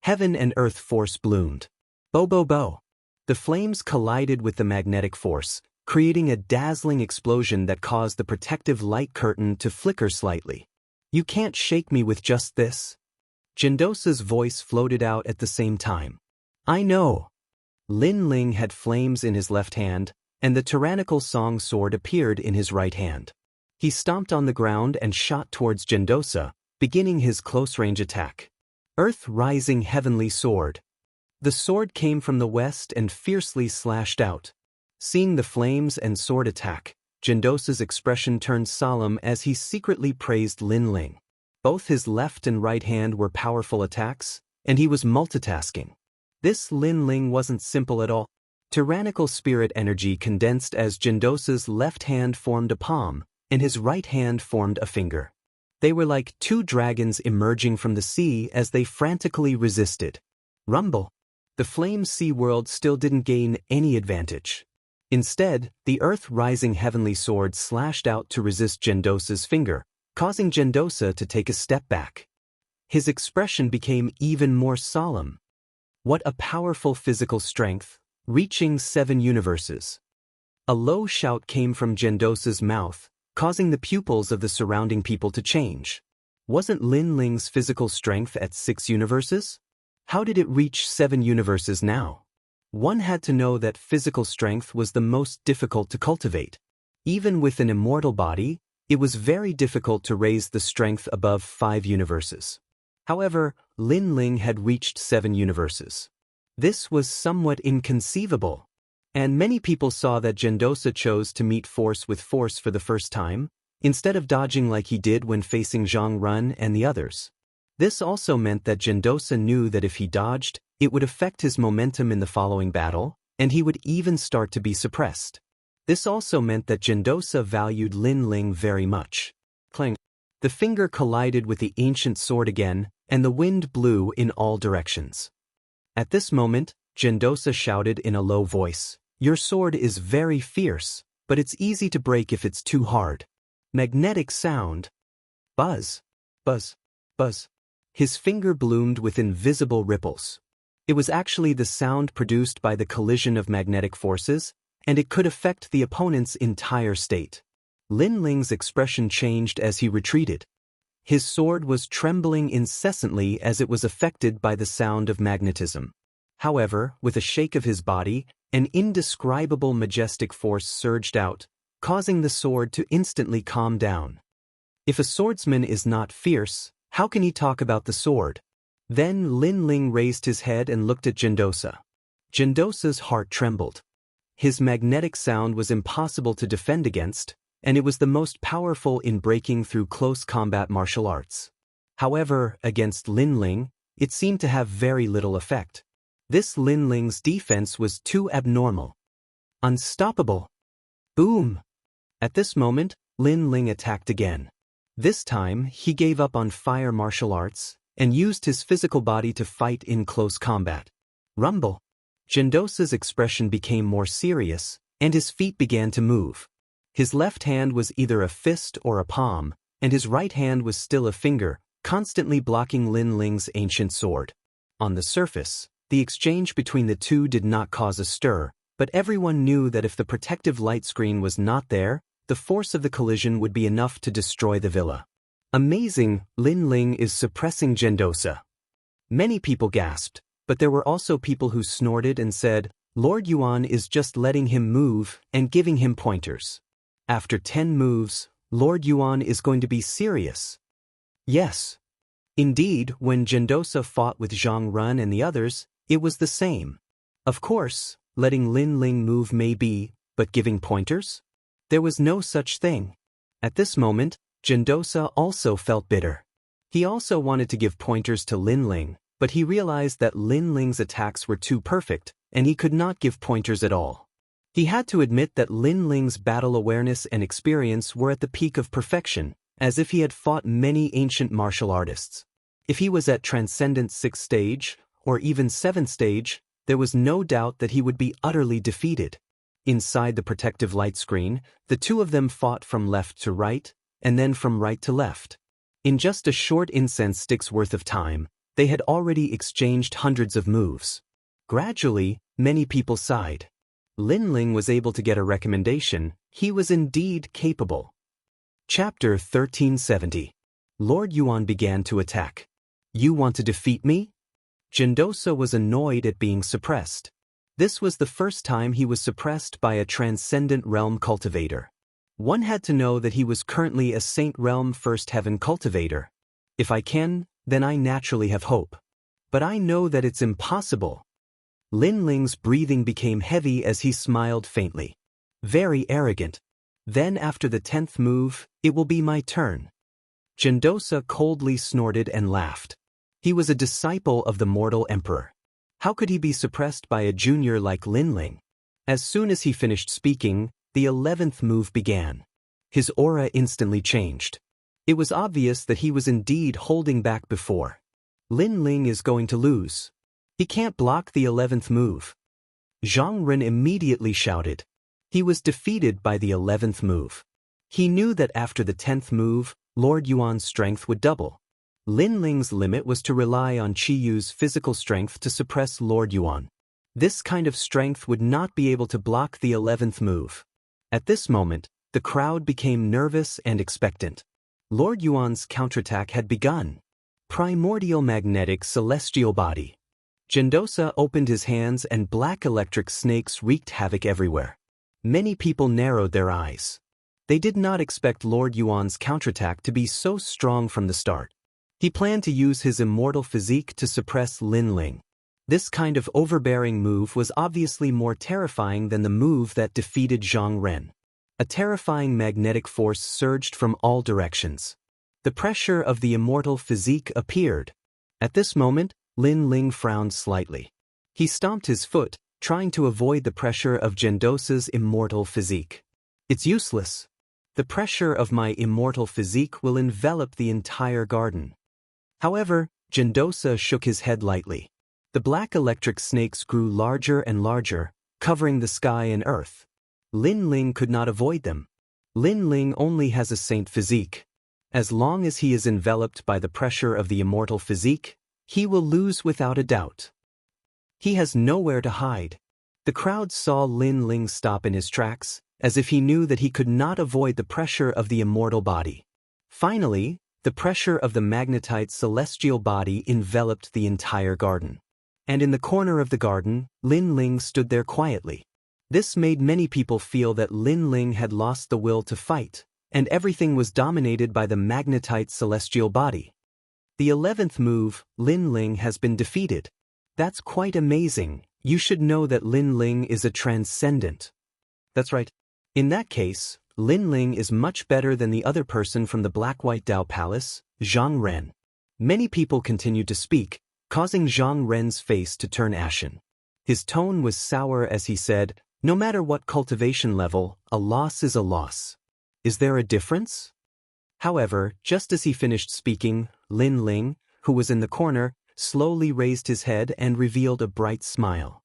Heaven and earth force bloomed. Bo bo bo. The flames collided with the magnetic force, creating a dazzling explosion that caused the protective light curtain to flicker slightly. "You can't shake me with just this." Gendosa's voice floated out at the same time. "I know." Lin Ling had flames in his left hand, and the tyrannical song sword appeared in his right hand. He stomped on the ground and shot towards Gendosa, beginning his close-range attack. Earth-rising heavenly sword. The sword came from the west and fiercely slashed out. Seeing the flames and sword attack, Gendosa's expression turned solemn as he secretly praised Lin Ling. Both his left and right hand were powerful attacks, and he was multitasking. This Lin Ling wasn't simple at all. Tyrannical spirit energy condensed as Gendosa's left hand formed a palm, and his right hand formed a finger. They were like two dragons emerging from the sea as they frantically resisted. Rumble. The flame sea world still didn't gain any advantage. Instead, the earth-rising heavenly sword slashed out to resist Gendosa's finger, causing Gendosa to take a step back. His expression became even more solemn. What a powerful physical strength, reaching 7 universes. A low shout came from Gendosa's mouth, causing the pupils of the surrounding people to change. Wasn't Lin Ling's physical strength at 6 universes? How did it reach 7 universes now? One had to know that physical strength was the most difficult to cultivate. Even with an immortal body, it was very difficult to raise the strength above 5 universes. However, Lin Ling had reached 7 universes. This was somewhat inconceivable. And many people saw that Gendosa chose to meet force with force for the first time, instead of dodging like he did when facing Zhang Run and the others. This also meant that Gendosa knew that if he dodged, it would affect his momentum in the following battle, and he would even start to be suppressed. This also meant that Gendosa valued Lin Ling very much. Clang. The finger collided with the ancient sword again, and the wind blew in all directions. At this moment, Gendosa shouted in a low voice, "Your sword is very fierce, but it's easy to break if it's too hard." Magnetic sound. Buzz. Buzz. Buzz. His finger bloomed with invisible ripples. It was actually the sound produced by the collision of magnetic forces, and it could affect the opponent's entire state. Lin Ling's expression changed as he retreated. His sword was trembling incessantly as it was affected by the sound of magnetism. However, with a shake of his body, an indescribable majestic force surged out, causing the sword to instantly calm down. If a swordsman is not fierce, how can he talk about the sword? Then Lin Ling raised his head and looked at Gendosa. Gendosa's heart trembled. His magnetic sound was impossible to defend against, and it was the most powerful in breaking through close combat martial arts. However, against Lin Ling, it seemed to have very little effect. This Lin Ling's defense was too abnormal. Unstoppable. Boom! At this moment, Lin Ling attacked again. This time, he gave up on fire martial arts and used his physical body to fight in close combat. Rumble. Gendosa's expression became more serious, and his feet began to move. His left hand was either a fist or a palm, and his right hand was still a finger, constantly blocking Lin Ling's ancient sword. On the surface, the exchange between the two did not cause a stir, but everyone knew that if the protective light screen was not there, the force of the collision would be enough to destroy the villa. Amazing, Lin Ling is suppressing Gendosa. Many people gasped, but there were also people who snorted and said, Lord Yuan is just letting him move and giving him pointers. After 10 moves, Lord Yuan is going to be serious. Yes. Indeed, when Gendosa fought with Zhang Run and the others, it was the same. Of course, letting Lin Ling move may be, but giving pointers? There was no such thing. At this moment, Gendosa also felt bitter. He also wanted to give pointers to Lin Ling, but he realized that Lin Ling's attacks were too perfect, and he could not give pointers at all. He had to admit that Lin Ling's battle awareness and experience were at the peak of perfection, as if he had fought many ancient martial artists. If he was at Transcendent 6th stage, or even 7th stage, there was no doubt that he would be utterly defeated. Inside the protective light screen, the two of them fought from left to right, and then from right to left. In just a short incense stick's worth of time, they had already exchanged hundreds of moves. Gradually, many people sighed. Lin Ling was able to get a recommendation. He was indeed capable. Chapter 1370. Lord Yuan began to attack. You want to defeat me? Gendosa was annoyed at being suppressed. This was the first time he was suppressed by a Transcendent Realm Cultivator. One had to know that he was currently a Saint Realm First Heaven Cultivator. If I can, then I naturally have hope. But I know that it's impossible. Lin Ling's breathing became heavy as he smiled faintly. Very arrogant. Then after the 10th move, it will be my turn. Gendosa coldly snorted and laughed. He was a disciple of the mortal emperor. How could he be suppressed by a junior like Lin Ling? As soon as he finished speaking, the 11th move began. His aura instantly changed. It was obvious that he was indeed holding back before. Lin Ling is going to lose. He can't block the 11th move. Zhang Ren immediately shouted. He was defeated by the 11th move. He knew that after the 10th move, Lord Yuan's strength would double. Lin Ling's limit was to rely on Qi Yu's physical strength to suppress Lord Yuan. This kind of strength would not be able to block the 11th move. At this moment, the crowd became nervous and expectant. Lord Yuan's counterattack had begun. Primordial magnetic celestial body. Gendosa opened his hands and black electric snakes wreaked havoc everywhere. Many people narrowed their eyes. They did not expect Lord Yuan's counterattack to be so strong from the start. He planned to use his immortal physique to suppress Lin Ling. This kind of overbearing move was obviously more terrifying than the move that defeated Zhang Ren. A terrifying magnetic force surged from all directions. The pressure of the immortal physique appeared. At this moment, Lin Ling frowned slightly. He stomped his foot, trying to avoid the pressure of Gendosa's immortal physique. It's useless. The pressure of my immortal physique will envelop the entire garden. However, Gendosa shook his head lightly. The black electric snakes grew larger and larger, covering the sky and earth. Lin Ling could not avoid them. Lin Ling only has a saint physique. As long as he is enveloped by the pressure of the immortal physique, he will lose without a doubt. He has nowhere to hide. The crowd saw Lin Ling stop in his tracks, as if he knew that he could not avoid the pressure of the immortal body. Finally, the pressure of the magnetite celestial body enveloped the entire garden. And in the corner of the garden, Lin Ling stood there quietly. This made many people feel that Lin Ling had lost the will to fight, and everything was dominated by the magnetite celestial body. The 11th move, Lin Ling has been defeated. That's quite amazing. You should know that Lin Ling is a transcendent. That's right. In that case, Lin Ling is much better than the other person from the Black-White Dao Palace, Zhang Ren. Many people continued to speak, causing Zhang Ren's face to turn ashen. His tone was sour as he said, "No matter what cultivation level, a loss is a loss. Is there a difference?" However, just as he finished speaking, Lin Ling, who was in the corner, slowly raised his head and revealed a bright smile.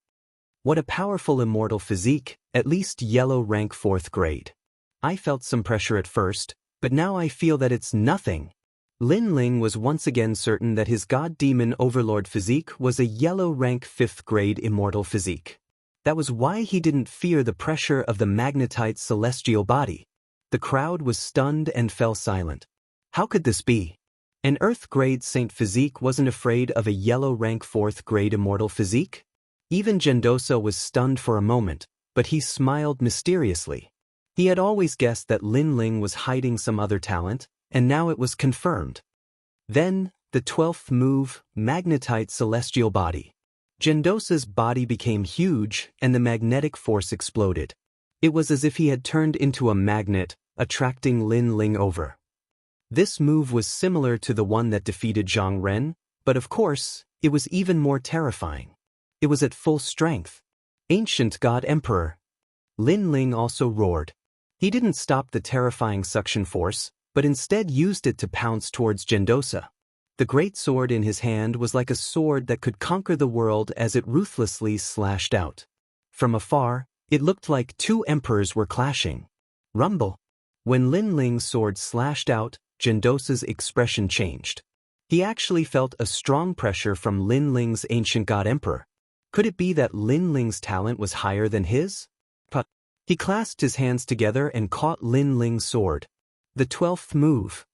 What a powerful immortal physique, at least yellow rank 4th grade. I felt some pressure at first, but now I feel that it's nothing. Lin Ling was once again certain that his god-demon overlord physique was a yellow rank 5th grade immortal physique. That was why he didn't fear the pressure of the magnetite celestial body. The crowd was stunned and fell silent. How could this be? An Earth grade saint physique wasn't afraid of a yellow rank 4th grade immortal physique? Even Gendosa was stunned for a moment, but he smiled mysteriously. He had always guessed that Lin Ling was hiding some other talent, and now it was confirmed. Then, the 12th move, magnetite celestial body. Gendosa's body became huge, and the magnetic force exploded. It was as if he had turned into a magnet, attracting Lin Ling over. This move was similar to the one that defeated Zhang Ren, but of course, it was even more terrifying. It was at full strength. Ancient God Emperor. Lin Ling also roared. He didn't stop the terrifying suction force, but instead used it to pounce towards Gendosa. The great sword in his hand was like a sword that could conquer the world as it ruthlessly slashed out. From afar, it looked like two emperors were clashing. Rumble. When Lin Ling's sword slashed out, Gendosa's expression changed. He actually felt a strong pressure from Lin Ling's ancient god emperor. Could it be that Lin Ling's talent was higher than his? But he clasped his hands together and caught Lin Ling's sword. The 12th move.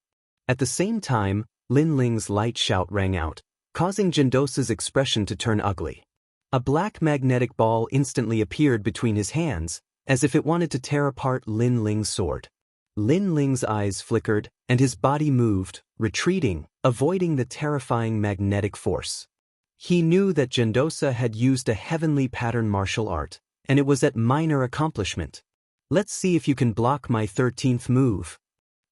At the same time, Lin Ling's light shout rang out, causing Gendosa's expression to turn ugly. A black magnetic ball instantly appeared between his hands, as if it wanted to tear apart Lin Ling's sword. Lin Ling's eyes flickered, and his body moved, retreating, avoiding the terrifying magnetic force. He knew that Gendosa had used a heavenly pattern martial art, and it was at minor accomplishment. Let's see if you can block my 13th move.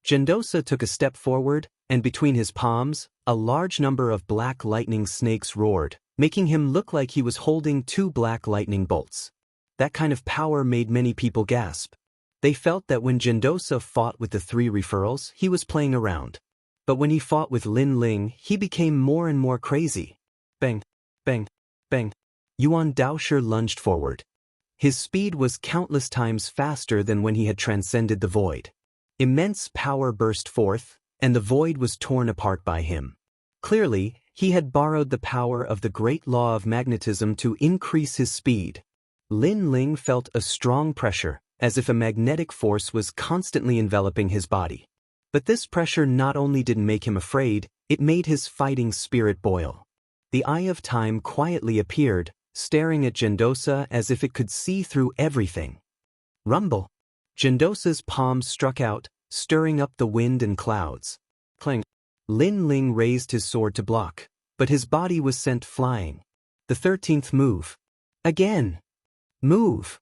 Gendosa took a step forward, and between his palms, a large number of black lightning snakes roared, making him look like he was holding two black lightning bolts. That kind of power made many people gasp. They felt that when Gendosa fought with the three referrals, he was playing around. But when he fought with Lin Ling, he became more and more crazy. Bang, bang, bang. Yuan Daoshi lunged forward. His speed was countless times faster than when he had transcended the void. Immense power burst forth, and the void was torn apart by him. Clearly, he had borrowed the power of the great law of magnetism to increase his speed. Lin Ling felt a strong pressure, as if a magnetic force was constantly enveloping his body. But this pressure not only didn't make him afraid, it made his fighting spirit boil. The Eye of Time quietly appeared, staring at Gendosa as if it could see through everything. Rumble! Gendosa's palms struck out, stirring up the wind and clouds. Clang! Lin Ling raised his sword to block, but his body was sent flying. The 13th move. Again! Move!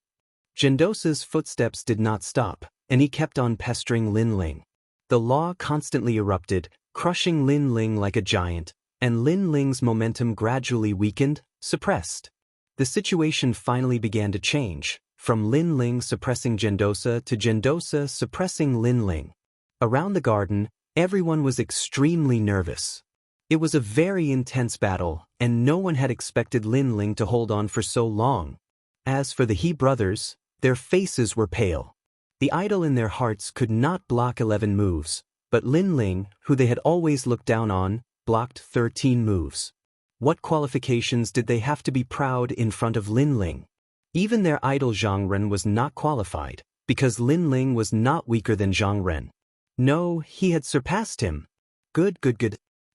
Gendosa's footsteps did not stop, and he kept on pestering Lin Ling. The law constantly erupted, crushing Lin Ling like a giant, and Lin Ling's momentum gradually weakened, suppressed. The situation finally began to change, from Lin Ling suppressing Gendosa to Gendosa suppressing Lin Ling. Around the garden, everyone was extremely nervous. It was a very intense battle, and no one had expected Lin Ling to hold on for so long. As for the He brothers, their faces were pale. The idol in their hearts could not block 11 moves, but Lin Ling, who they had always looked down on, blocked 13 moves. What qualifications did they have to be proud in front of Lin Ling? Even their idol Zhang Ren was not qualified, because Lin Ling was not weaker than Zhang Ren. No, he had surpassed him. Good.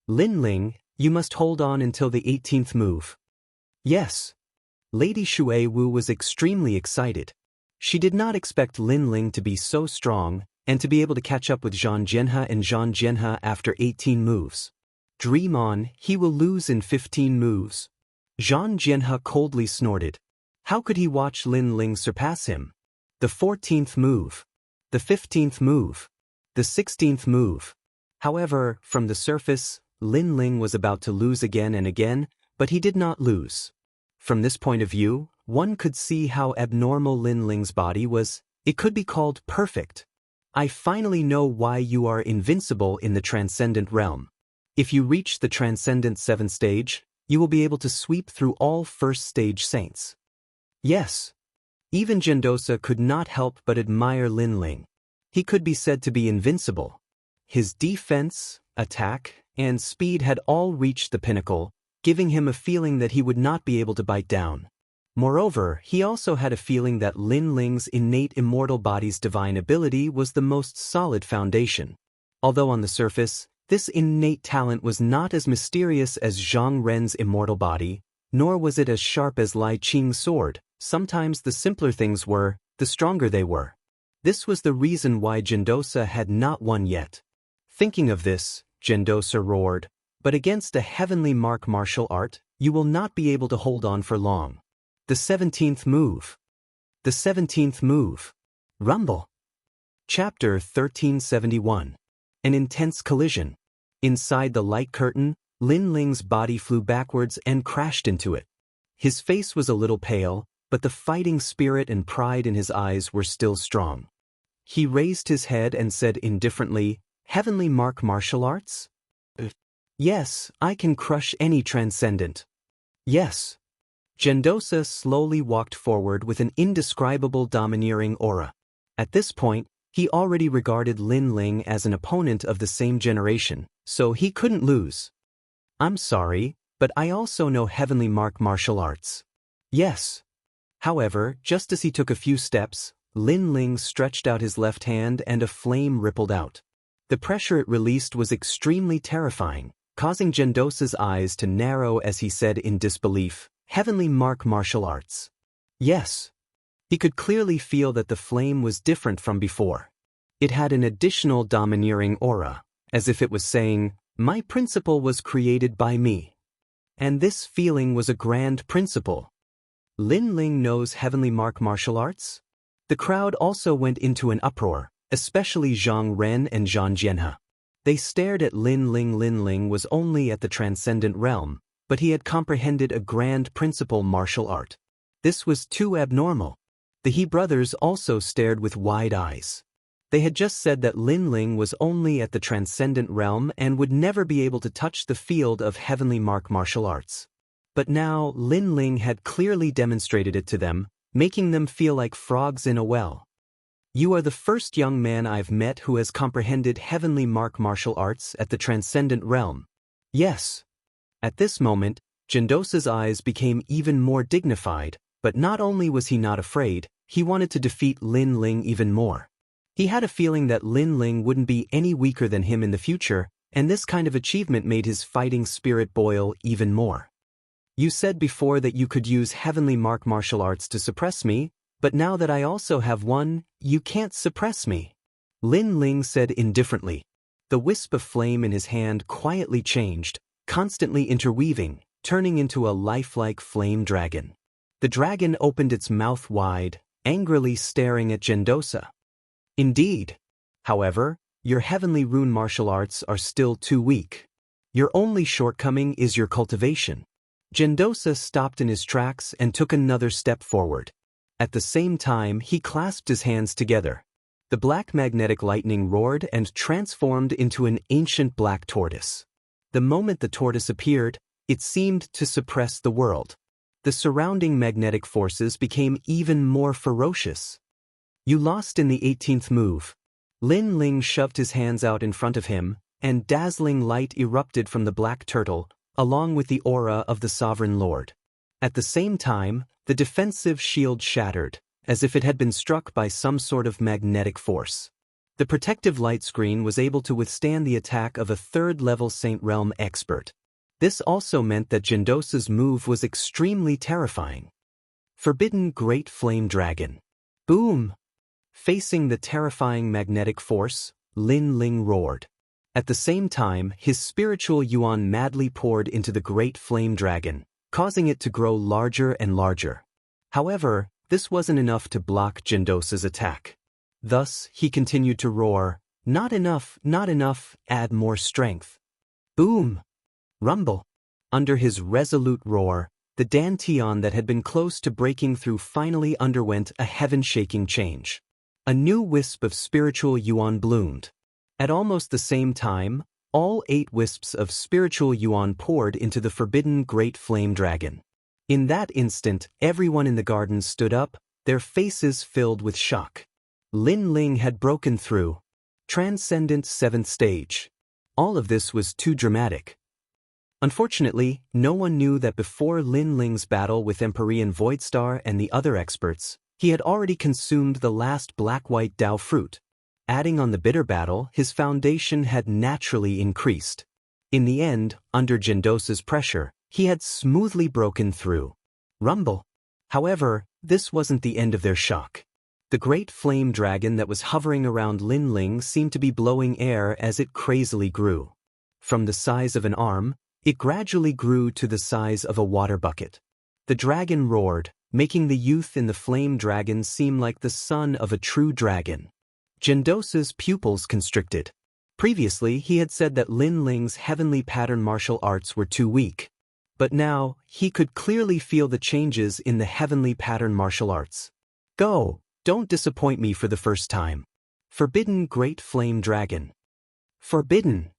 Lin Ling, you must hold on until the 18th move. Yes. Lady Shui Wu was extremely excited. She did not expect Lin Ling to be so strong, and to be able to catch up with Zhang Jianhe and Zhang Jianhe after 18 moves. Dream on, he will lose in 15 moves. Zhang Jianhe coldly snorted. How could he watch Lin Ling surpass him? The 14th move. The 15th move. The 16th move. However, from the surface, Lin Ling was about to lose again and again, but he did not lose. From this point of view, one could see how abnormal Lin Ling's body was. It could be called perfect. I finally know why you are invincible in the transcendent realm. If you reach the transcendent 7th stage, you will be able to sweep through all first stage saints. Yes. Even Gendosa could not help but admire Lin Ling. He could be said to be invincible. His defense, attack, and speed had all reached the pinnacle, giving him a feeling that he would not be able to bite down. Moreover, he also had a feeling that Lin Ling's innate immortal body's divine ability was the most solid foundation. Although on the surface, this innate talent was not as mysterious as Zhang Ren's immortal body, nor was it as sharp as Lai Qing's sword. Sometimes the simpler things were, the stronger they were. This was the reason why Gendosa had not won yet. Thinking of this, Gendosa roared, "But against a heavenly martial art, you will not be able to hold on for long." The 17th move. The 17th move. Rumble. Chapter 1371. An intense collision. Inside the light curtain, Lin Ling's body flew backwards and crashed into it. His face was a little pale, but the fighting spirit and pride in his eyes were still strong. He raised his head and said indifferently, "Heavenly martial arts? Yes, I can crush any transcendent. Yes." Gendosa slowly walked forward with an indescribable domineering aura. At this point, he already regarded Lin Ling as an opponent of the same generation, so he couldn't lose. "I'm sorry, but I also know heavenly martial arts." "Yes." However, just as he took a few steps, Lin Ling stretched out his left hand and a flame rippled out. The pressure it released was extremely terrifying, causing Gendosa's eyes to narrow as he said in disbelief, "Heavenly martial arts." Yes. He could clearly feel that the flame was different from before. It had an additional domineering aura, as if it was saying, "My principle was created by me." And this feeling was a grand principle. Lin Ling knows heavenly martial arts? The crowd also went into an uproar, especially Zhang Ren and Zhang Jianhe. They stared at Lin Ling. Lin Ling was only at the transcendent realm, but he had comprehended a grand principle martial art. This was too abnormal. The He brothers also stared with wide eyes. They had just said that Lin Ling was only at the transcendent realm and would never be able to touch the field of heavenly martial arts. But now Lin Ling had clearly demonstrated it to them, making them feel like frogs in a well. You are the first young man I've met who has comprehended heavenly martial arts at the transcendent realm. Yes. At this moment, Jindosa's eyes became even more dignified, but not only was he not afraid, he wanted to defeat Lin Ling even more. He had a feeling that Lin Ling wouldn't be any weaker than him in the future, and this kind of achievement made his fighting spirit boil even more. You said before that you could use heavenly martial arts to suppress me, but now that I also have one, you can't suppress me. Lin Ling said indifferently. The wisp of flame in his hand quietly changed, constantly interweaving, turning into a lifelike flame dragon. The dragon opened its mouth wide, angrily staring at Jindosa. Indeed. However, your heavenly rune martial arts are still too weak. Your only shortcoming is your cultivation. Jindosa stopped in his tracks and took another step forward. At the same time, he clasped his hands together. The black magnetic lightning roared and transformed into an ancient black tortoise. The moment the tortoise appeared, it seemed to suppress the world. The surrounding magnetic forces became even more ferocious. You lost in the 18th move. Lin Ling shoved his hands out in front of him, and dazzling light erupted from the black turtle, along with the aura of the Sovereign Lord. At the same time, the defensive shield shattered, as if it had been struck by some sort of magnetic force. The protective light screen was able to withstand the attack of a third-level Saint Realm expert. This also meant that Jindosa's move was extremely terrifying. Forbidden Great Flame Dragon. Boom! Facing the terrifying magnetic force, Lin Ling roared. At the same time, his spiritual yuan madly poured into the Great Flame Dragon, causing it to grow larger and larger. However, this wasn't enough to block Jindosa's attack. Thus, he continued to roar, "Not enough, add more strength." Boom! Rumble. Under his resolute roar, the dantian that had been close to breaking through finally underwent a heaven-shaking change. A new wisp of spiritual yuan bloomed. At almost the same time, all 8 wisps of spiritual yuan poured into the forbidden Great Flame Dragon. In that instant, everyone in the garden stood up, their faces filled with shock. Lin Ling had broken through. Transcendent 7th stage. All of this was too dramatic. Unfortunately, no one knew that before Lin Ling's battle with Empyrean Voidstar and the other experts, he had already consumed the last black-white Dao fruit. Adding on the bitter battle, his foundation had naturally increased. In the end, under Jindosa's pressure, he had smoothly broken through. Rumble. However, this wasn't the end of their shock. The great flame dragon that was hovering around Lin Ling seemed to be blowing air as it crazily grew. From the size of an arm, it gradually grew to the size of a water bucket. The dragon roared, making the youth in the flame dragon seem like the son of a true dragon. Jindosa's pupils constricted. Previously, he had said that Lin Ling's heavenly pattern martial arts were too weak. But now, he could clearly feel the changes in the heavenly pattern martial arts. Go, don't disappoint me for the first time. Forbidden Great Flame Dragon. Forbidden.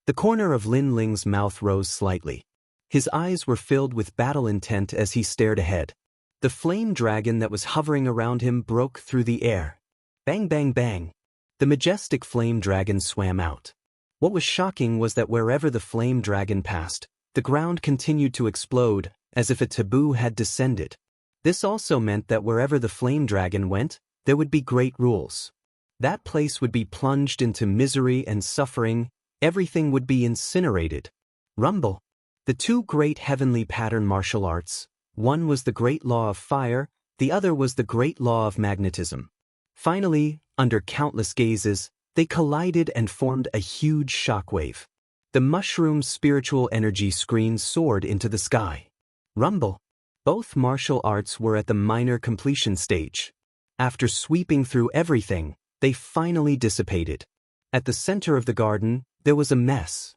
The corner of Lin Ling's mouth rose slightly. His eyes were filled with battle intent as he stared ahead. The flame dragon that was hovering around him broke through the air. Bang, bang, bang. The majestic flame dragon swam out. What was shocking was that wherever the flame dragon passed, the ground continued to explode, as if a taboo had descended. This also meant that wherever the flame dragon went, there would be great rules. That place would be plunged into misery and suffering, everything would be incinerated. Rumble. The 2 great heavenly pattern martial arts, one was the great law of fire, the other was the great law of magnetism. Finally, under countless gazes, they collided and formed a huge shockwave. The mushroom's spiritual energy screen soared into the sky. Rumble. Both martial arts were at the minor completion stage. After sweeping through everything, they finally dissipated. At the center of the garden, there was a mess.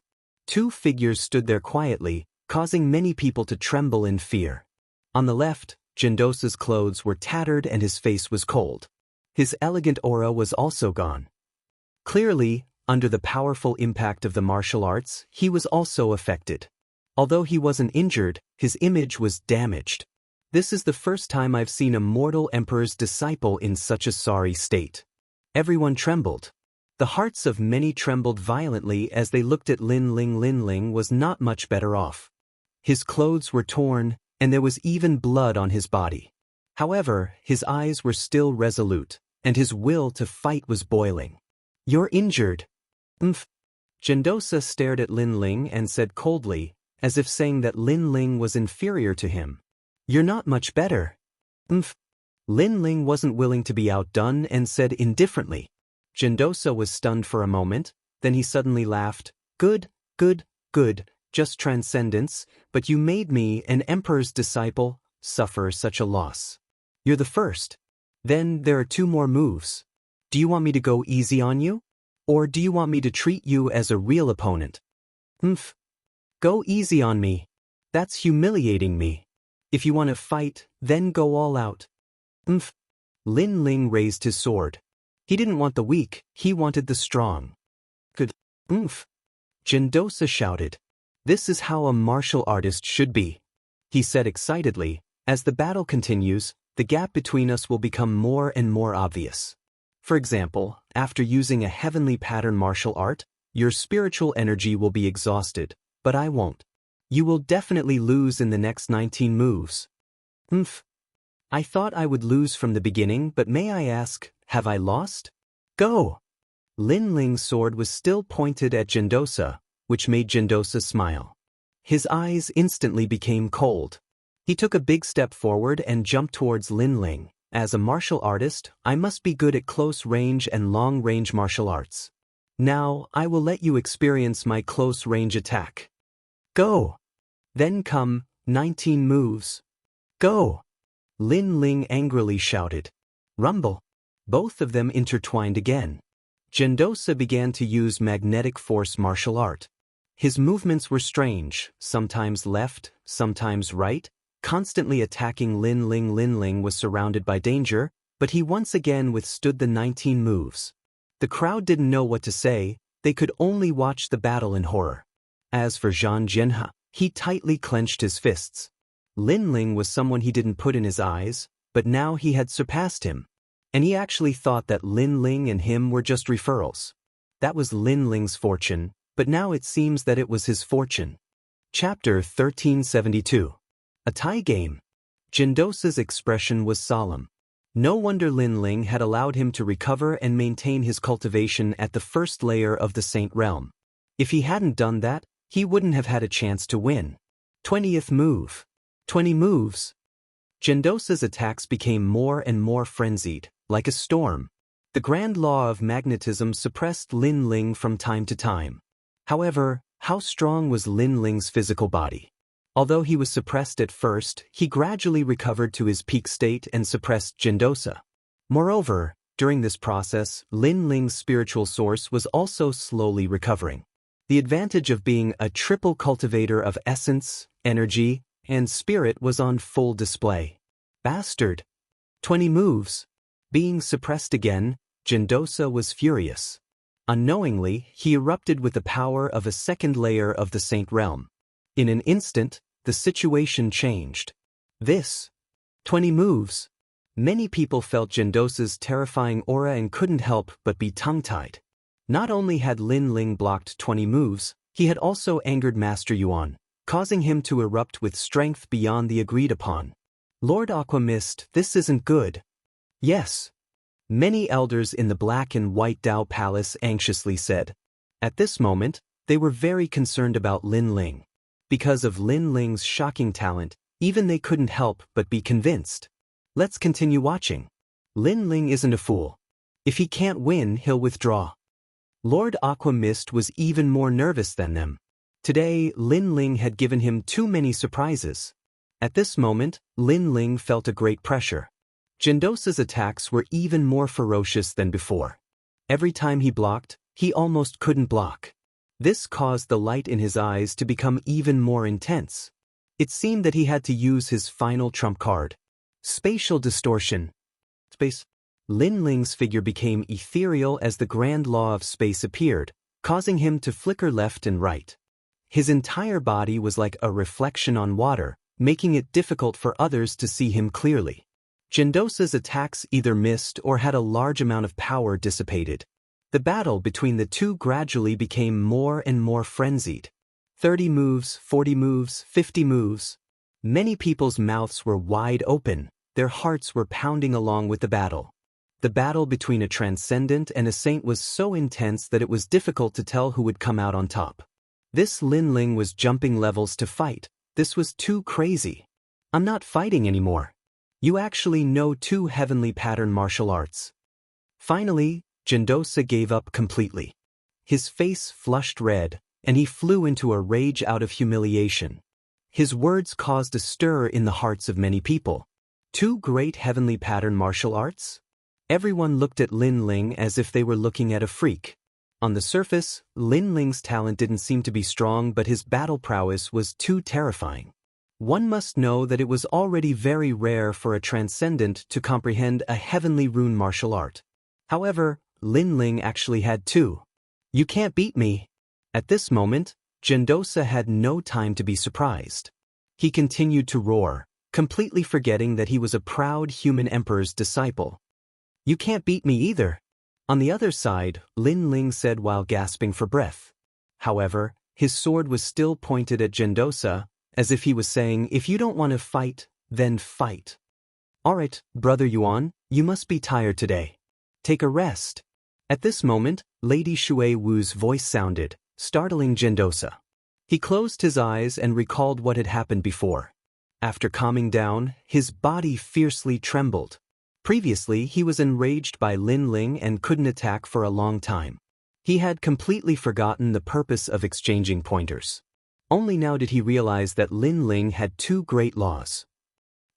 2 figures stood there quietly, causing many people to tremble in fear. On the left, Jindosa's clothes were tattered and his face was cold. His elegant aura was also gone, Clearly, under the powerful impact of the martial arts, he was also affected. Although he wasn't injured, his image was damaged. This is the first time I've seen a mortal emperor's disciple in such a sorry state. Everyone trembled. The hearts of many trembled violently as they looked at Lin Ling. Lin Ling was not much better off. His clothes were torn, and there was even blood on his body. However, his eyes were still resolute, and his will to fight was boiling. "You're injured." Gendosa stared at Lin Ling and said coldly, as if saying that Lin Ling was inferior to him. "You're not much better." Lin Ling wasn't willing to be outdone and said indifferently. Gendosa was stunned for a moment, then he suddenly laughed. Good, just transcendence, but you made me, an emperor's disciple, suffer such a loss. You're the first. Then there are 2 more moves. Do you want me to go easy on you? Or do you want me to treat you as a real opponent?" "Go easy on me. That's humiliating me. If you want to fight, then go all out." Lin Ling raised his sword. He didn't want the weak, he wanted the strong. "Good. Gendosa shouted. "This is how a martial artist should be," he said excitedly. "As the battle continues, the gap between us will become more and more obvious. For example, after using a heavenly pattern martial art, your spiritual energy will be exhausted, but I won't. You will definitely lose in the next 19 moves." "I thought I would lose from the beginning, but may I ask, have I lost?" "Go!" Lin Ling's sword was still pointed at Gendosa, which made Gendosa smile. His eyes instantly became cold. He took a big step forward and jumped towards Lin Ling. "As a martial artist, I must be good at close range and long range martial arts. Now, I will let you experience my close range attack. Go!" "Then come, 19 moves. Go!" Lin Ling angrily shouted. Rumble. Both of them intertwined again. Gendosa began to use magnetic force martial art. His movements were strange, sometimes left, sometimes right, constantly attacking Lin Ling. Lin Ling was surrounded by danger, but he once again withstood the 19 moves. The crowd didn't know what to say, they could only watch the battle in horror. As for Zhang Jianhe, he tightly clenched his fists. Lin Ling was someone he didn't put in his eyes, but now he had surpassed him. And he actually thought that Lin Ling and him were just referrals. That was Lin Ling's fortune, but now it seems that it was his fortune. Chapter 1372. A tie game. Gendosa's expression was solemn. No wonder Lin Ling had allowed him to recover and maintain his cultivation at the first layer of the Saint Realm. If he hadn't done that, he wouldn't have had a chance to win. 20th move. 20 moves. Gendosa's attacks became more and more frenzied, like a storm. The grand law of magnetism suppressed Lin Ling from time to time. However, how strong was Lin Ling's physical body? Although he was suppressed at first, he gradually recovered to his peak state and suppressed Gendosa. Moreover, during this process, Lin Ling's spiritual source was also slowly recovering. The advantage of being a triple cultivator of essence, energy, and spirit was on full display. Bastard! 20 moves. Being suppressed again, Gendosa was furious. Unknowingly, he erupted with the power of a second layer of the Saint Realm. In an instant, the situation changed. 20 moves. Many people felt Gendosa's terrifying aura and couldn't help but be tongue-tied. Not only had Lin Ling blocked 20 moves, he had also angered Master Yuan, causing him to erupt with strength beyond the agreed upon. Lord Aquamist, this isn't good. Yes. Many elders in the Black and White Dao Palace anxiously said. At this moment, they were very concerned about Lin Ling. Because of Lin Ling's shocking talent, even they couldn't help but be convinced. Let's continue watching. Lin Ling isn't a fool. If he can't win, he'll withdraw. Lord Aquamist was even more nervous than them. Today, Lin Ling had given him too many surprises. At this moment, Lin Ling felt a great pressure. Gendosa's attacks were even more ferocious than before. Every time he blocked, he almost couldn't block. This caused the light in his eyes to become even more intense. It seemed that he had to use his final trump card. Spatial distortion. Lin Ling's figure became ethereal as the grand law of space appeared, causing him to flicker left and right. His entire body was like a reflection on water, making it difficult for others to see him clearly. Gendosa's attacks either missed or had a large amount of power dissipated. The battle between the two gradually became more and more frenzied. 30 moves, 40 moves, 50 moves. Many people's mouths were wide open, their hearts were pounding along with the battle. The battle between a transcendent and a saint was so intense that it was difficult to tell who would come out on top. This Lin Ling was jumping levels to fight. This was too crazy. I'm not fighting anymore. You actually know 2 heavenly pattern martial arts. Finally, Gendosa gave up completely. His face flushed red, and he flew into a rage out of humiliation. His words caused a stir in the hearts of many people. 2 great heavenly pattern martial arts? Everyone looked at Lin Ling as if they were looking at a freak. On the surface, Lin Ling's talent didn't seem to be strong, but his battle prowess was too terrifying. One must know that it was already very rare for a transcendent to comprehend a heavenly rune martial art. However, Lin Ling actually had 2. You can't beat me. At this moment, Gendosa had no time to be surprised. He continued to roar, completely forgetting that he was a proud human emperor's disciple. You can't beat me either. On the other side, Lin Ling said while gasping for breath. However, his sword was still pointed at Gendosa, as if he was saying, if you don't want to fight, then fight. Alright, Brother Yuan, you must be tired today. Take a rest. At this moment, Lady Shui Wu's voice sounded, startling Gendosa. He closed his eyes and recalled what had happened before. After calming down, his body fiercely trembled. Previously, he was enraged by Lin Ling and couldn't attack for a long time. He had completely forgotten the purpose of exchanging pointers. Only now did he realize that Lin Ling had 2 great laws.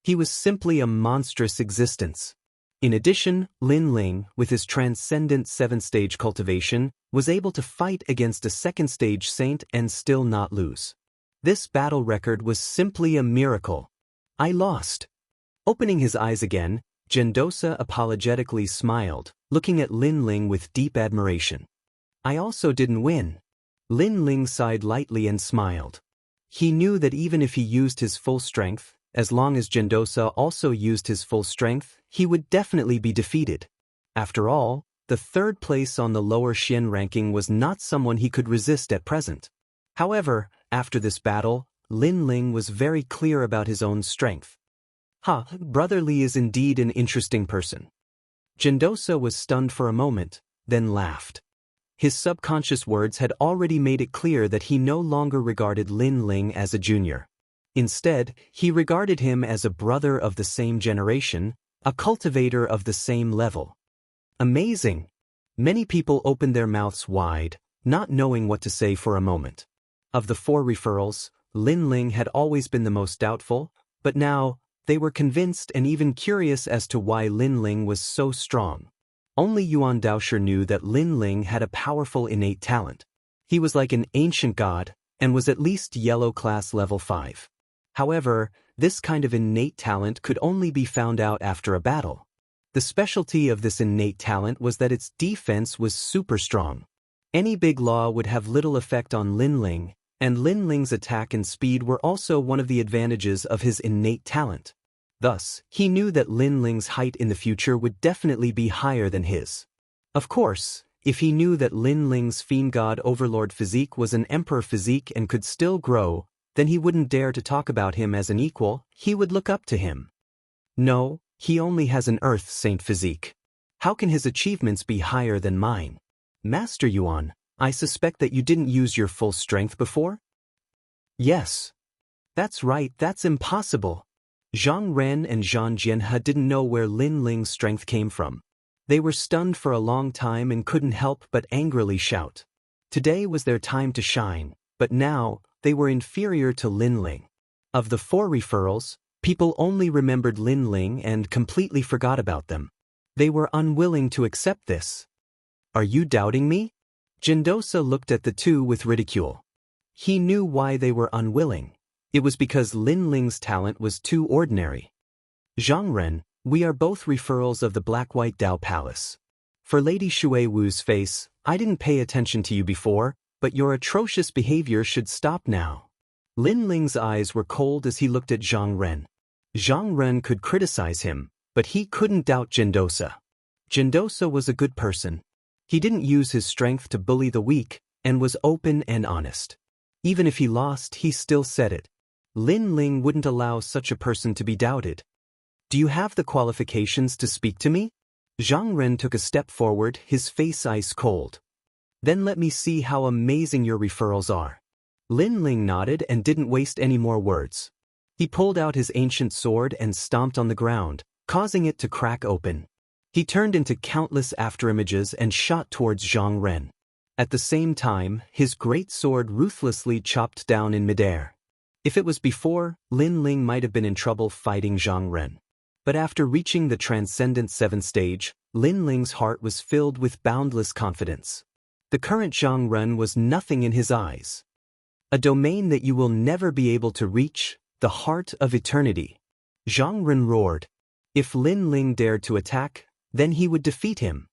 He was simply a monstrous existence. In addition, Lin Ling, with his transcendent 7-stage cultivation, was able to fight against a 2nd-stage saint and still not lose. This battle record was simply a miracle. I lost. Opening his eyes again, Gendosa apologetically smiled, looking at Lin Ling with deep admiration. I also didn't win. Lin Ling sighed lightly and smiled. He knew that even if he used his full strength, as long as Gendosa also used his full strength, he would definitely be defeated. After all, the 3rd place on the lower Xian ranking was not someone he could resist at present. However, after this battle, Lin Ling was very clear about his own strength. Brother Li is indeed an interesting person. Gendosa was stunned for a moment, then laughed. His subconscious words had already made it clear that he no longer regarded Lin Ling as a junior. Instead, he regarded him as a brother of the same generation, a cultivator of the same level. Amazing! Many people opened their mouths wide, not knowing what to say for a moment. Of the 4 referrals, Lin Ling had always been the most doubtful, but now, they were convinced and even curious as to why Lin Ling was so strong. Only Yuan Daoshi knew that Lin Ling had a powerful innate talent. He was like an ancient god, and was at least yellow class level 5. However, this kind of innate talent could only be found out after a battle. The specialty of this innate talent was that its defense was super strong. Any big law would have little effect on Lin Ling, and Lin Ling's attack and speed were also one of the advantages of his innate talent. Thus, he knew that Lin Ling's height in the future would definitely be higher than his. Of course, if he knew that Lin Ling's Fiend God Overlord physique was an Emperor physique and could still grow, then he wouldn't dare to talk about him as an equal, he would look up to him. No, he only has an Earth Saint physique. How can his achievements be higher than mine? Master Yuan, I suspect that you didn't use your full strength before? Yes. That's right, that's impossible. Zhang Ren and Zhang Jianhe didn't know where Lin Ling's strength came from. They were stunned for a long time and couldn't help but angrily shout. Today was their time to shine, but now, they were inferior to Lin Ling. Of the 4 referrals, people only remembered Lin Ling and completely forgot about them. They were unwilling to accept this. Are you doubting me? Gendosa looked at the 2 with ridicule. He knew why they were unwilling. It was because Lin Ling's talent was too ordinary. Zhang Ren, We are both referrals of the Black-White Dao Palace. For Lady Shui Wu's face, I didn't pay attention to you before, but your atrocious behavior should stop now. Lin Ling's eyes were cold as he looked at Zhang Ren. Zhang Ren could criticize him, but he couldn't doubt Jindosa. Jindosa was a good person. He didn't use his strength to bully the weak, and was open and honest. Even if he lost, he still said it. Lin Ling wouldn't allow such a person to be doubted. Do you have the qualifications to speak to me? Zhang Ren took a step forward, his face ice cold. Then let me see how amazing your referrals are. Lin Ling nodded and didn't waste any more words. He pulled out his ancient sword and stomped on the ground, causing it to crack open. He turned into countless afterimages and shot towards Zhang Ren. At the same time, his great sword ruthlessly chopped down in midair. If it was before, Lin Ling might have been in trouble fighting Zhang Ren. But after reaching the Transcendent 7th stage, Lin Ling's heart was filled with boundless confidence. The current Zhang Ren was nothing in his eyes. A domain that you will never be able to reach, the heart of eternity. Zhang Ren roared. If Lin Ling dared to attack, then he would defeat him.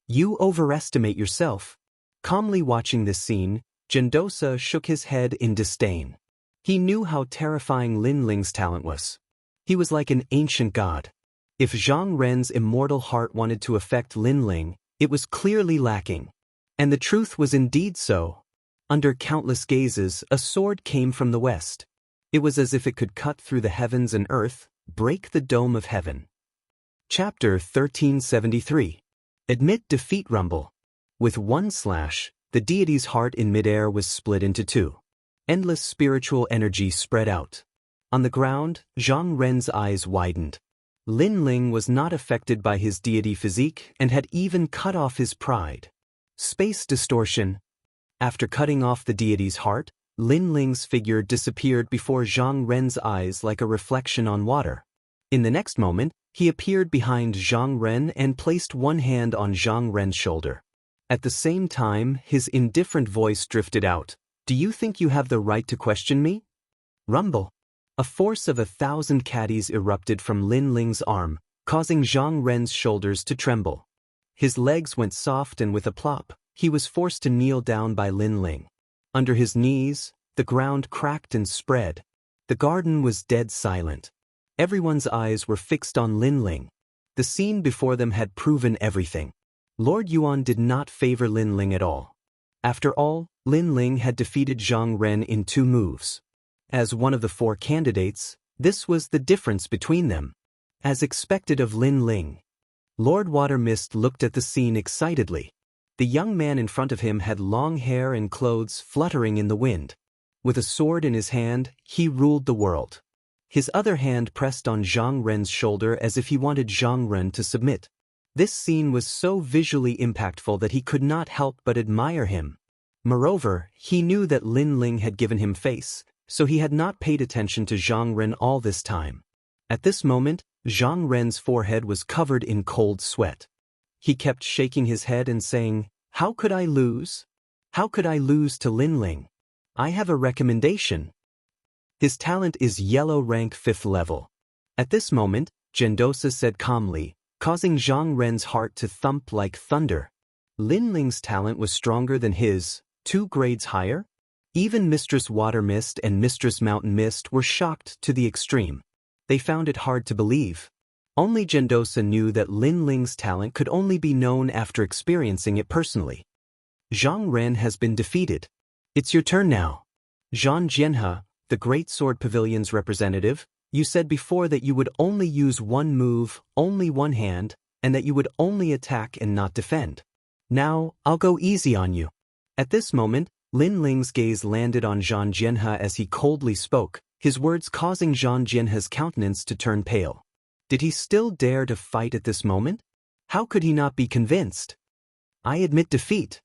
You overestimate yourself. Calmly watching this scene, Jindosa shook his head in disdain. He knew how terrifying Lin Ling's talent was. He was like an ancient god. If Zhang Ren's immortal heart wanted to affect Lin Ling, it was clearly lacking. And the truth was indeed so. Under countless gazes, a sword came from the west. It was as if it could cut through the heavens and earth, break the dome of heaven. Chapter 1373. Admit defeat. Rumble. With one slash, the deity's heart in midair was split into two. Endless spiritual energy spread out. On the ground, Zhang Ren's eyes widened. Lin Ling was not affected by his deity physique and had even cut off his pride. Space distortion. After cutting off the deity's heart, Lin Ling's figure disappeared before Zhang Ren's eyes like a reflection on water. In the next moment, he appeared behind Zhang Ren and placed one hand on Zhang Ren's shoulder. At the same time, his indifferent voice drifted out. Do you think you have the right to question me? Rumble. A force of 1,000 caddies erupted from Lin Ling's arm, causing Zhang Ren's shoulders to tremble. His legs went soft and with a plop, he was forced to kneel down by Lin Ling. Under his knees, the ground cracked and spread. The garden was dead silent. Everyone's eyes were fixed on Lin Ling. The scene before them had proven everything. Lord Yuan did not favor Lin Ling at all. After all, Lin Ling had defeated Zhang Ren in 2 moves. As one of the 4 candidates, this was the difference between them. As expected of Lin Ling. Lord Watermist looked at the scene excitedly. The young man in front of him had long hair and clothes fluttering in the wind. With a sword in his hand, he ruled the world. His other hand pressed on Zhang Ren's shoulder as if he wanted Zhang Ren to submit. This scene was so visually impactful that he could not help but admire him. Moreover, he knew that Lin Ling had given him face, so he had not paid attention to Zhang Ren all this time. At this moment, Zhang Ren's forehead was covered in cold sweat. He kept shaking his head and saying, How could I lose? How could I lose to Lin Ling? I have a recommendation. His talent is yellow rank 5th level. At this moment, Jindosa said calmly, causing Zhang Ren's heart to thump like thunder. Lin Ling's talent was stronger than his, 2 grades higher? Even Mistress Water Mist and Mistress Mountain Mist were shocked to the extreme. They found it hard to believe. Only Jindosa knew that Lin Ling's talent could only be known after experiencing it personally. Zhang Ren has been defeated. It's your turn now. Zhang Jianhe, the Great Sword Pavilion's representative, you said before that you would only use 1 move, only 1 hand, and that you would only attack and not defend. Now, I'll go easy on you. At this moment, Lin Ling's gaze landed on Zhang Jianhe as he coldly spoke, his words causing Zhang Jianhe's countenance to turn pale. Did he still dare to fight at this moment? How could he not be convinced? I admit defeat.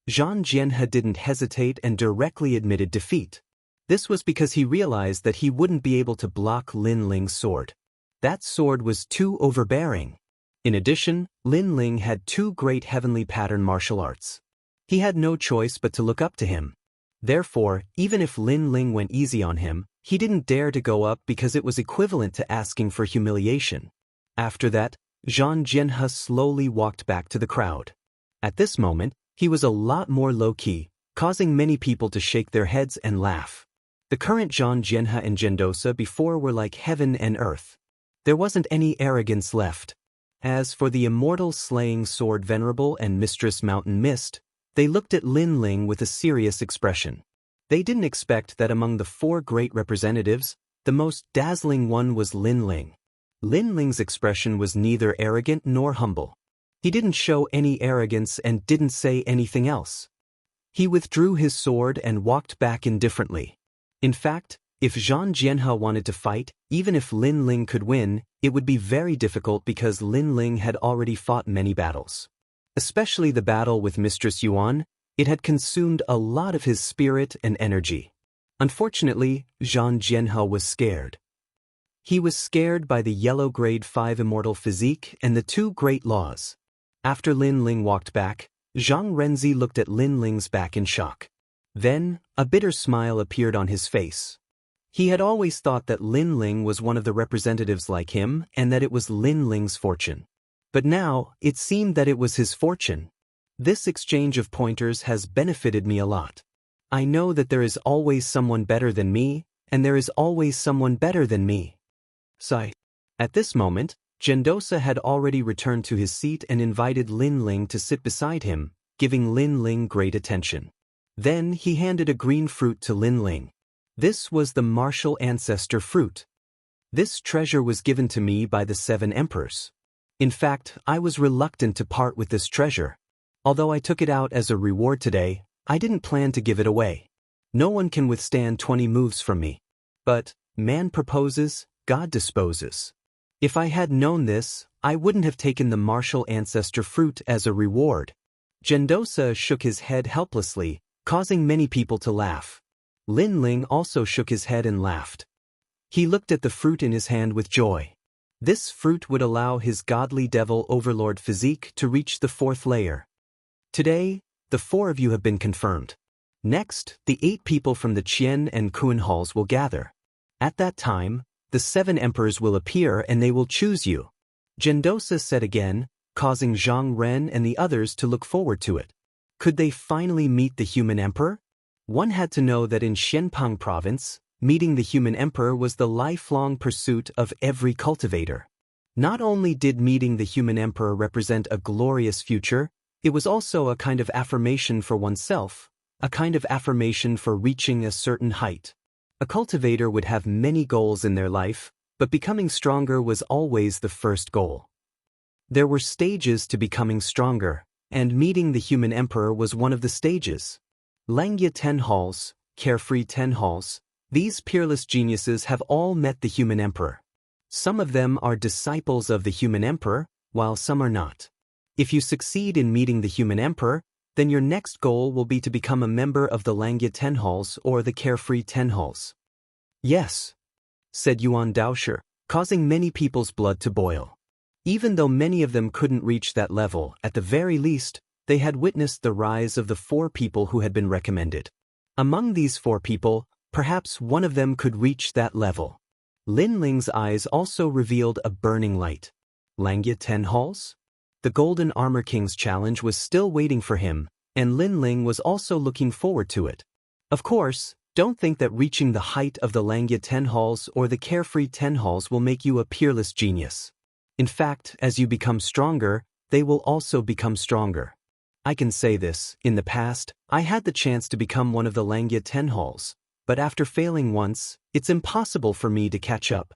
Zhang Jianhe didn't hesitate and directly admitted defeat. This was because he realized that he wouldn't be able to block Lin Ling's sword. That sword was too overbearing. In addition, Lin Ling had 2 great heavenly pattern martial arts. He had no choice but to look up to him. Therefore, even if Lin Ling went easy on him, he didn't dare to go up because it was equivalent to asking for humiliation. After that, Zhang Jianhe slowly walked back to the crowd. At this moment, he was a lot more low-key, causing many people to shake their heads and laugh. The current Zhang Jianhe and Gendosa before were like heaven and earth. There wasn't any arrogance left. As for the immortal slaying sword Venerable and Mistress Mountain Mist, they looked at Lin Ling with a serious expression. They didn't expect that among the 4 great representatives, the most dazzling one was Lin Ling. Lin Ling's expression was neither arrogant nor humble. He didn't show any arrogance and didn't say anything else. He withdrew his sword and walked back indifferently. In fact, if Zhang Jianhe wanted to fight, even if Lin Ling could win, it would be very difficult because Lin Ling had already fought many battles. Especially the battle with Mistress Yuan, it had consumed a lot of his spirit and energy. Unfortunately, Zhang Jianhe was scared. He was scared by the yellow grade 5 immortal physique and the 2 great laws. After Lin Ling walked back, Zhang Renzi looked at Lin Ling's back in shock. Then, a bitter smile appeared on his face. He had always thought that Lin Ling was one of the representatives like him and that it was Lin Ling's fortune. But now, it seemed that it was his fortune. This exchange of pointers has benefited me a lot. I know that there is always someone better than me, and there is always someone better than me. Sigh. At this moment, Gendosa had already returned to his seat and invited Lin Ling to sit beside him, giving Lin Ling great attention. Then he handed a green fruit to Lin Ling. This was the martial ancestor fruit. This treasure was given to me by the 7 emperors. In fact, I was reluctant to part with this treasure. Although I took it out as a reward today, I didn't plan to give it away. No one can withstand 20 moves from me. But, man proposes, God disposes. If I had known this, I wouldn't have taken the martial ancestor fruit as a reward. Gendosa shook his head helplessly, causing many people to laugh. Lin Ling also shook his head and laughed. He looked at the fruit in his hand with joy. This fruit would allow his godly devil overlord physique to reach the 4th layer. Today, the 4 of you have been confirmed. Next, the 8 people from the Qian and Kuan halls will gather. At that time, the 7 emperors will appear and they will choose you. Gendosa said again, causing Zhang Ren and the others to look forward to it. Could they finally meet the human emperor? One had to know that in Xianpeng province, meeting the human emperor was the lifelong pursuit of every cultivator. Not only did meeting the human emperor represent a glorious future, it was also a kind of affirmation for oneself, a kind of affirmation for reaching a certain height. A cultivator would have many goals in their life, but becoming stronger was always the first goal. There were stages to becoming stronger, and meeting the human emperor was one of the stages. Langya 10 halls, Carefree 10 halls, these peerless geniuses have all met the human emperor. Some of them are disciples of the human emperor, while some are not. If you succeed in meeting the human emperor, then your next goal will be to become a member of the Langya 10 halls or the Carefree 10 halls. Yes, said Yuan Daoshi, causing many people's blood to boil. Even though many of them couldn't reach that level, at the very least, they had witnessed the rise of the 4 people who had been recommended. Among these 4 people, perhaps one of them could reach that level. Lin Ling's eyes also revealed a burning light. Langya 10 halls? The Golden Armor King's challenge was still waiting for him, and Lin Ling was also looking forward to it. Of course, don't think that reaching the height of the Langya 10 halls or the Carefree 10 halls will make you a peerless genius. In fact, as you become stronger, they will also become stronger. I can say this, in the past, I had the chance to become one of the Langya 10 halls, but after failing once, it's impossible for me to catch up.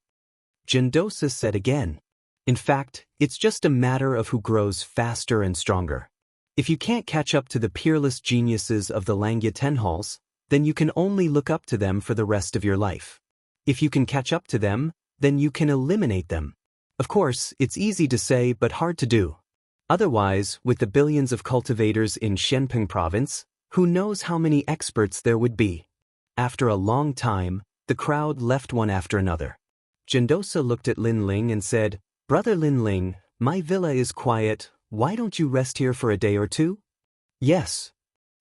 Gendosa said again. In fact, it's just a matter of who grows faster and stronger. If you can't catch up to the peerless geniuses of the Langya 10 halls, then you can only look up to them for the rest of your life. If you can catch up to them, then you can eliminate them. Of course, it's easy to say but hard to do. Otherwise, with the billions of cultivators in Xianpeng province, who knows how many experts there would be. After a long time, the crowd left one after another. Gendosa looked at Lin Ling and said, "Brother Lin Ling, my villa is quiet, why don't you rest here for a day or 2? Yes.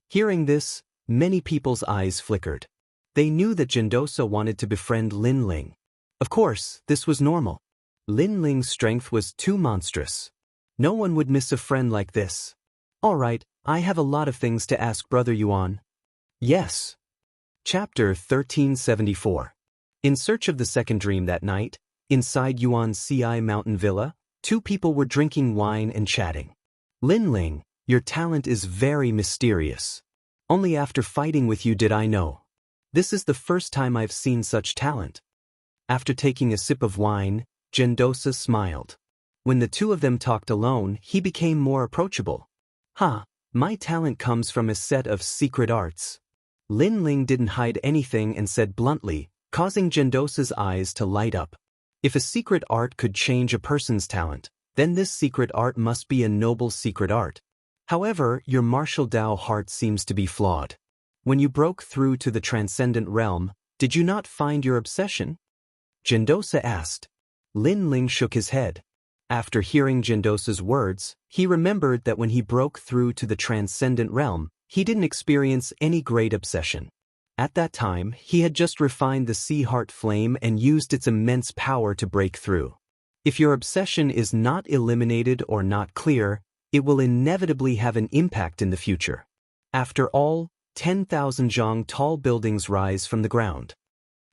Hearing this, many people's eyes flickered. They knew that Gendosa wanted to befriend Lin Ling. Of course, this was normal. Lin Ling's strength was too monstrous. No one would miss a friend like this. All right, I have a lot of things to ask Brother Yuan. Yes. Chapter 1374. In search of the second dream that night, inside Yuan's CI mountain villa, two people were drinking wine and chatting. Lin Ling, your talent is very mysterious. Only after fighting with you did I know. This is the first time I've seen such talent. After taking a sip of wine, Gendosa smiled. When the two of them talked alone, he became more approachable. My talent comes from a set of secret arts. Lin Ling didn't hide anything and said bluntly, causing Gendosa's eyes to light up. If a secret art could change a person's talent, then this secret art must be a noble secret art. However, your martial Dao heart seems to be flawed. When you broke through to the transcendent realm, did you not find your obsession? Gendosa asked. Lin Ling shook his head. After hearing Gendosa's words, he remembered that when he broke through to the transcendent realm, he didn't experience any great obsession. At that time, he had just refined the sea heart flame and used its immense power to break through. If your obsession is not eliminated or not clear, it will inevitably have an impact in the future. After all, 10,000 zhang tall buildings rise from the ground.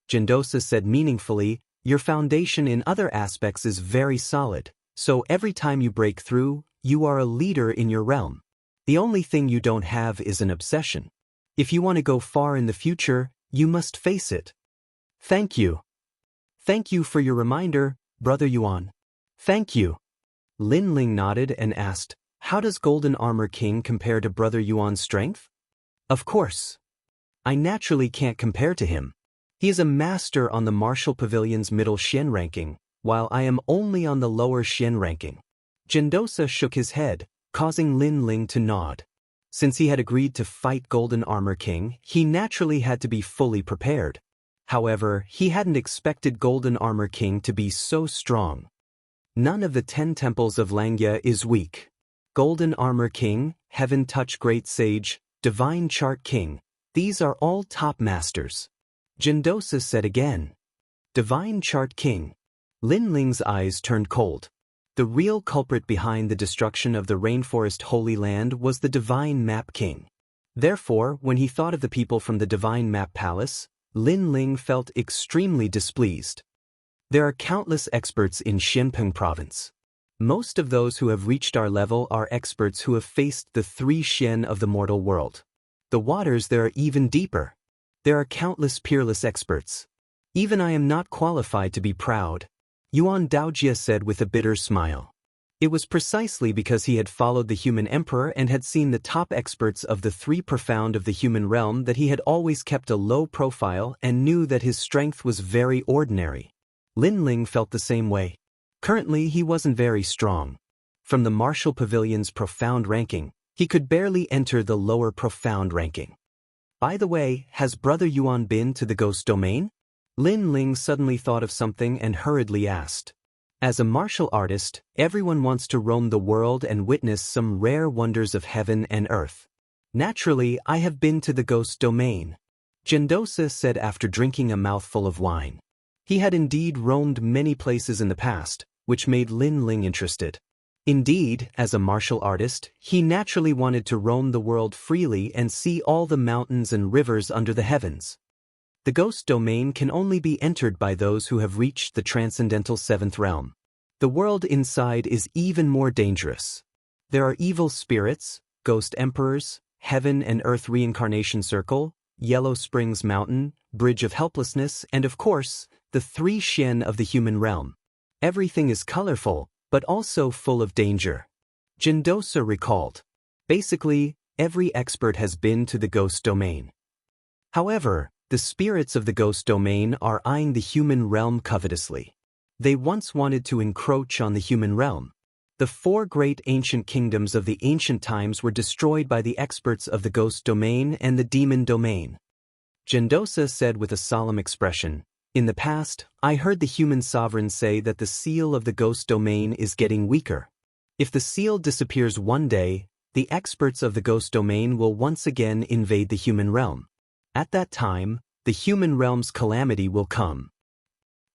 Gendosa said meaningfully, your foundation in other aspects is very solid, so every time you break through, you are a leader in your realm. The only thing you don't have is an obsession. If you want to go far in the future, you must face it. Thank you. Thank you for your reminder, Brother Yuan. Thank you. Lin Ling nodded and asked, how does Golden Armor King compare to Brother Yuan's strength? Of course. I naturally can't compare to him. He is a master on the Martial Pavilion's middle Xian ranking, while I am only on the lower Xian ranking. Gendosa shook his head, causing Lin Ling to nod. Since he had agreed to fight Golden Armor King, he naturally had to be fully prepared. However, he hadn't expected Golden Armor King to be so strong. None of the 10 temples of Langya is weak. Golden Armor King, Heaven Touch Great Sage, Divine Chart King, these are all top masters. Gendosa said again. Divine Chart King. Lin Ling's eyes turned cold. The real culprit behind the destruction of the Rainforest Holy Land was the Divine Map King. Therefore, when he thought of the people from the Divine Map Palace, Lin Ling felt extremely displeased. There are countless experts in Xinpeng Province. Most of those who have reached our level are experts who have faced the 3 Xian of the mortal world. The waters there are even deeper. There are countless peerless experts. Even I am not qualified to be proud. Yuan Daojia said with a bitter smile. It was precisely because he had followed the human emperor and had seen the top experts of the 3 profound of the human realm that he had always kept a low profile and knew that his strength was very ordinary. Lin Ling felt the same way. Currently, he wasn't very strong. From the Martial Pavilion's profound ranking, he could barely enter the lower profound ranking. By the way, has Brother Yuan been to the Ghost Domain? Lin Ling suddenly thought of something and hurriedly asked. As a martial artist, everyone wants to roam the world and witness some rare wonders of heaven and earth. Naturally, I have been to the Ghost Domain. Gendosa said after drinking a mouthful of wine. He had indeed roamed many places in the past, which made Lin Ling interested. Indeed, as a martial artist, he naturally wanted to roam the world freely and see all the mountains and rivers under the heavens. The Ghost Domain can only be entered by those who have reached the transcendental 7th realm. The world inside is even more dangerous. There are evil spirits, ghost emperors, heaven and earth reincarnation circle, Yellow Springs Mountain, Bridge of Helplessness, and of course, the 3 Xian of the human realm. Everything is colorful, but also full of danger. Gendosa recalled. Basically, every expert has been to the Ghost Domain. However, the spirits of the Ghost Domain are eyeing the human realm covetously. They once wanted to encroach on the human realm. The 4 great ancient kingdoms of the ancient times were destroyed by the experts of the Ghost Domain and the Demon Domain. Gendosa said with a solemn expression, in the past, I heard the human sovereign say that the seal of the Ghost Domain is getting weaker. If the seal disappears one day, the experts of the Ghost Domain will once again invade the human realm. At that time, the human realm's calamity will come.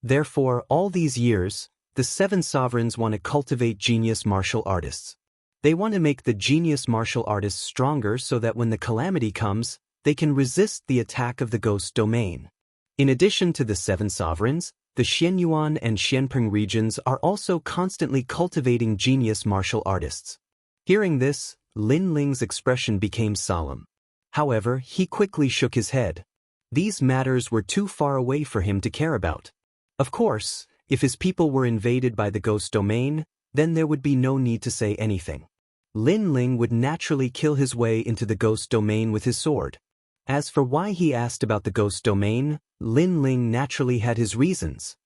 Therefore, all these years, The 7 sovereigns want to cultivate genius martial artists. They want to make the genius martial artists stronger so that when the calamity comes, they can resist the attack of the ghost domain. In addition to the 7 sovereigns, the Xianyuan and Xianping regions are also constantly cultivating genius martial artists. Hearing this, Lin Ling's expression became solemn. However, he quickly shook his head. These matters were too far away for him to care about. Of course, if his people were invaded by the ghost domain, then there would be no need to say anything. Lin Ling would naturally kill his way into the ghost domain with his sword. As for why he asked about the ghost domain, Lin Ling naturally had his reasons.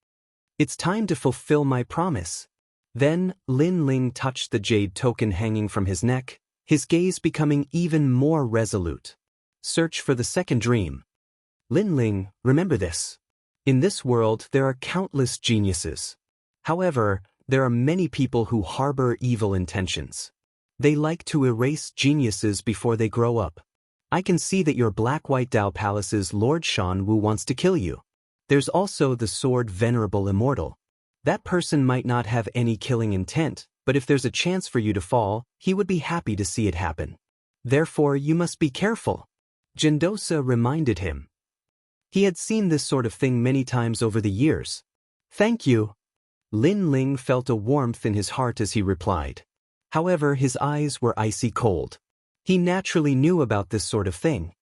It's time to fulfill my promise. Then, Lin Ling touched the jade token hanging from his neck, his gaze becoming even more resolute. Search for the second dream. Lin Ling, remember this. In this world, there are countless geniuses. However, there are many people who harbor evil intentions. They like to erase geniuses before they grow up. I can see that your Black-White Dao Palace's Lord Shan Wu wants to kill you. There's also the sword Venerable Immortal. That person might not have any killing intent, but if there's a chance for you to fall, he would be happy to see it happen. Therefore, you must be careful. Jindosa reminded him. He had seen this sort of thing many times over the years. Thank you. Lin Ling felt a warmth in his heart as he replied. However, his eyes were icy cold. He naturally knew about this sort of thing.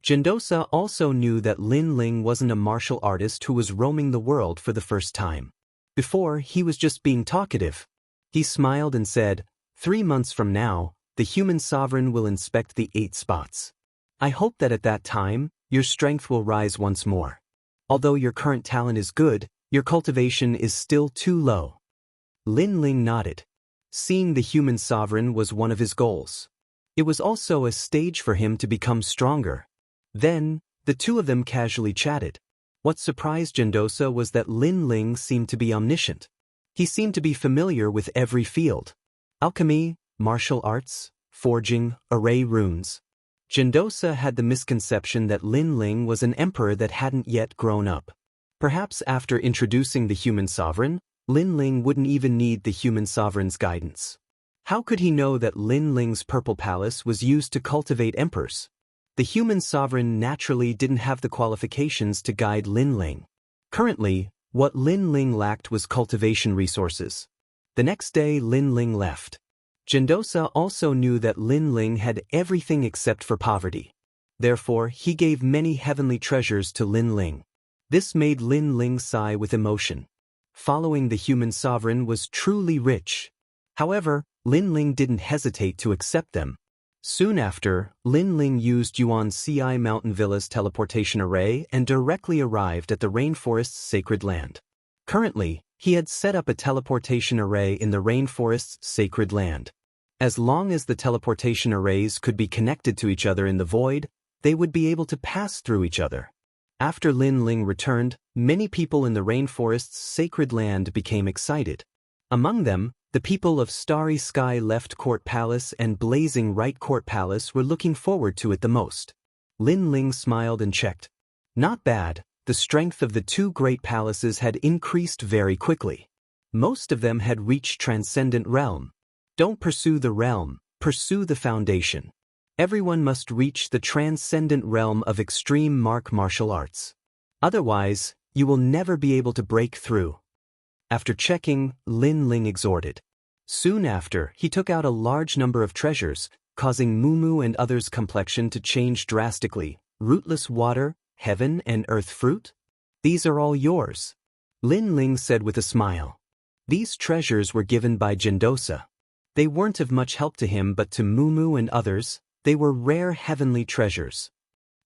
Jindosa also knew that Lin Ling wasn't a martial artist who was roaming the world for the first time. Before, he was just being talkative. He smiled and said, 3 months from now, the human sovereign will inspect the 8 spots. I hope that at that time, your strength will rise once more. Although your current talent is good, your cultivation is still too low. Lin Ling nodded. Seeing the human sovereign was one of his goals. It was also a stage for him to become stronger. Then, the two of them casually chatted. What surprised Jindosa was that Lin Ling seemed to be omniscient. He seemed to be familiar with every field. Alchemy, martial arts, forging, array runes. Jindosa had the misconception that Lin Ling was an emperor that hadn't yet grown up. Perhaps after introducing the human sovereign, Lin Ling wouldn't even need the human sovereign's guidance. How could he know that Lin Ling's purple palace was used to cultivate emperors? The human sovereign naturally didn't have the qualifications to guide Lin Ling. Currently, what Lin Ling lacked was cultivation resources. The next day, Lin Ling left. Jindosa also knew that Lin Ling had everything except for poverty. Therefore, he gave many heavenly treasures to Lin Ling. This made Lin Ling sigh with emotion. Following the human sovereign was truly rich. However, Lin Ling didn't hesitate to accept them. Soon after, Lin Ling used Yuan Ci Mountain Villa's teleportation array and directly arrived at the rainforest's sacred land. Currently, he had set up a teleportation array in the rainforest's sacred land. As long as the teleportation arrays could be connected to each other in the void, they would be able to pass through each other. After Lin Ling returned, many people in the rainforest's sacred land became excited. Among them, the people of Starry Sky Left Court Palace and Blazing Right Court Palace were looking forward to it the most. Lin Ling smiled and checked. Not bad, the strength of the 2 great palaces had increased very quickly. Most of them had reached Transcendent Realm. Don't pursue the realm, pursue the foundation. Everyone must reach the Transcendent Realm of extreme martial arts. Otherwise, you will never be able to break through. After checking, Lin Ling exhorted. Soon after, he took out a large number of treasures, causing Mumu and others' complexion to change drastically. Rootless water, heaven and earth fruit? These are all yours. Lin Ling said with a smile. These treasures were given by Jindosa. They weren't of much help to him, but to Mumu and others, they were rare heavenly treasures.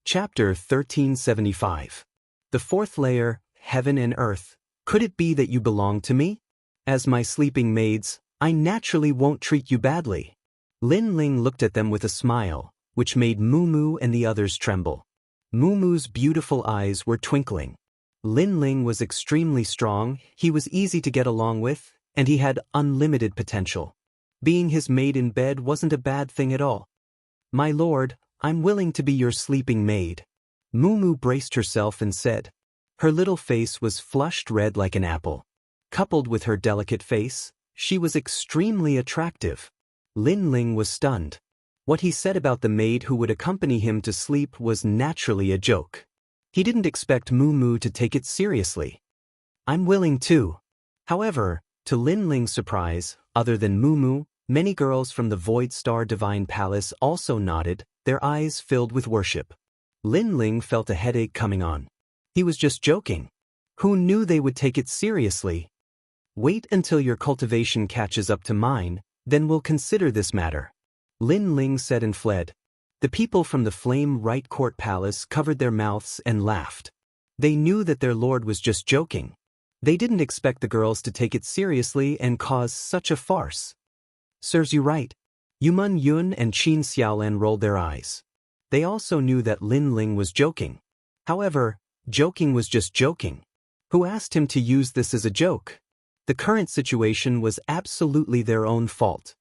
Chapter 1375. The 4th layer, Heaven and Earth. Could it be that you belong to me? As my sleeping maids, I naturally won't treat you badly. Lin Ling looked at them with a smile, which made Mumu and the others tremble. Mumu's beautiful eyes were twinkling. Lin Ling was extremely strong, he was easy to get along with, and he had unlimited potential. Being his maid in bed wasn't a bad thing at all. My lord, I'm willing to be your sleeping maid. Mumu braced herself and said. Her little face was flushed red like an apple. Coupled with her delicate face, she was extremely attractive. Lin Ling was stunned. What he said about the maid who would accompany him to sleep was naturally a joke. He didn't expect Mu Mu to take it seriously. "I'm willing too." However, to Lin Ling's surprise, other than Mu Mu, many girls from the Void Star Divine Palace also nodded, their eyes filled with worship. Lin Ling felt a headache coming on. He was just joking. Who knew they would take it seriously? "Wait until your cultivation catches up to mine, then we'll consider this matter," Lin Ling said and fled. The people from the Flame Right Court Palace covered their mouths and laughed. They knew that their lord was just joking. They didn't expect the girls to take it seriously and cause such a farce. "Serves you right." Yuman Yun and Qin Xiaolan rolled their eyes. They also knew that Lin Ling was joking. However, joking was just joking. Who asked him to use this as a joke? The current situation was absolutely their own fault.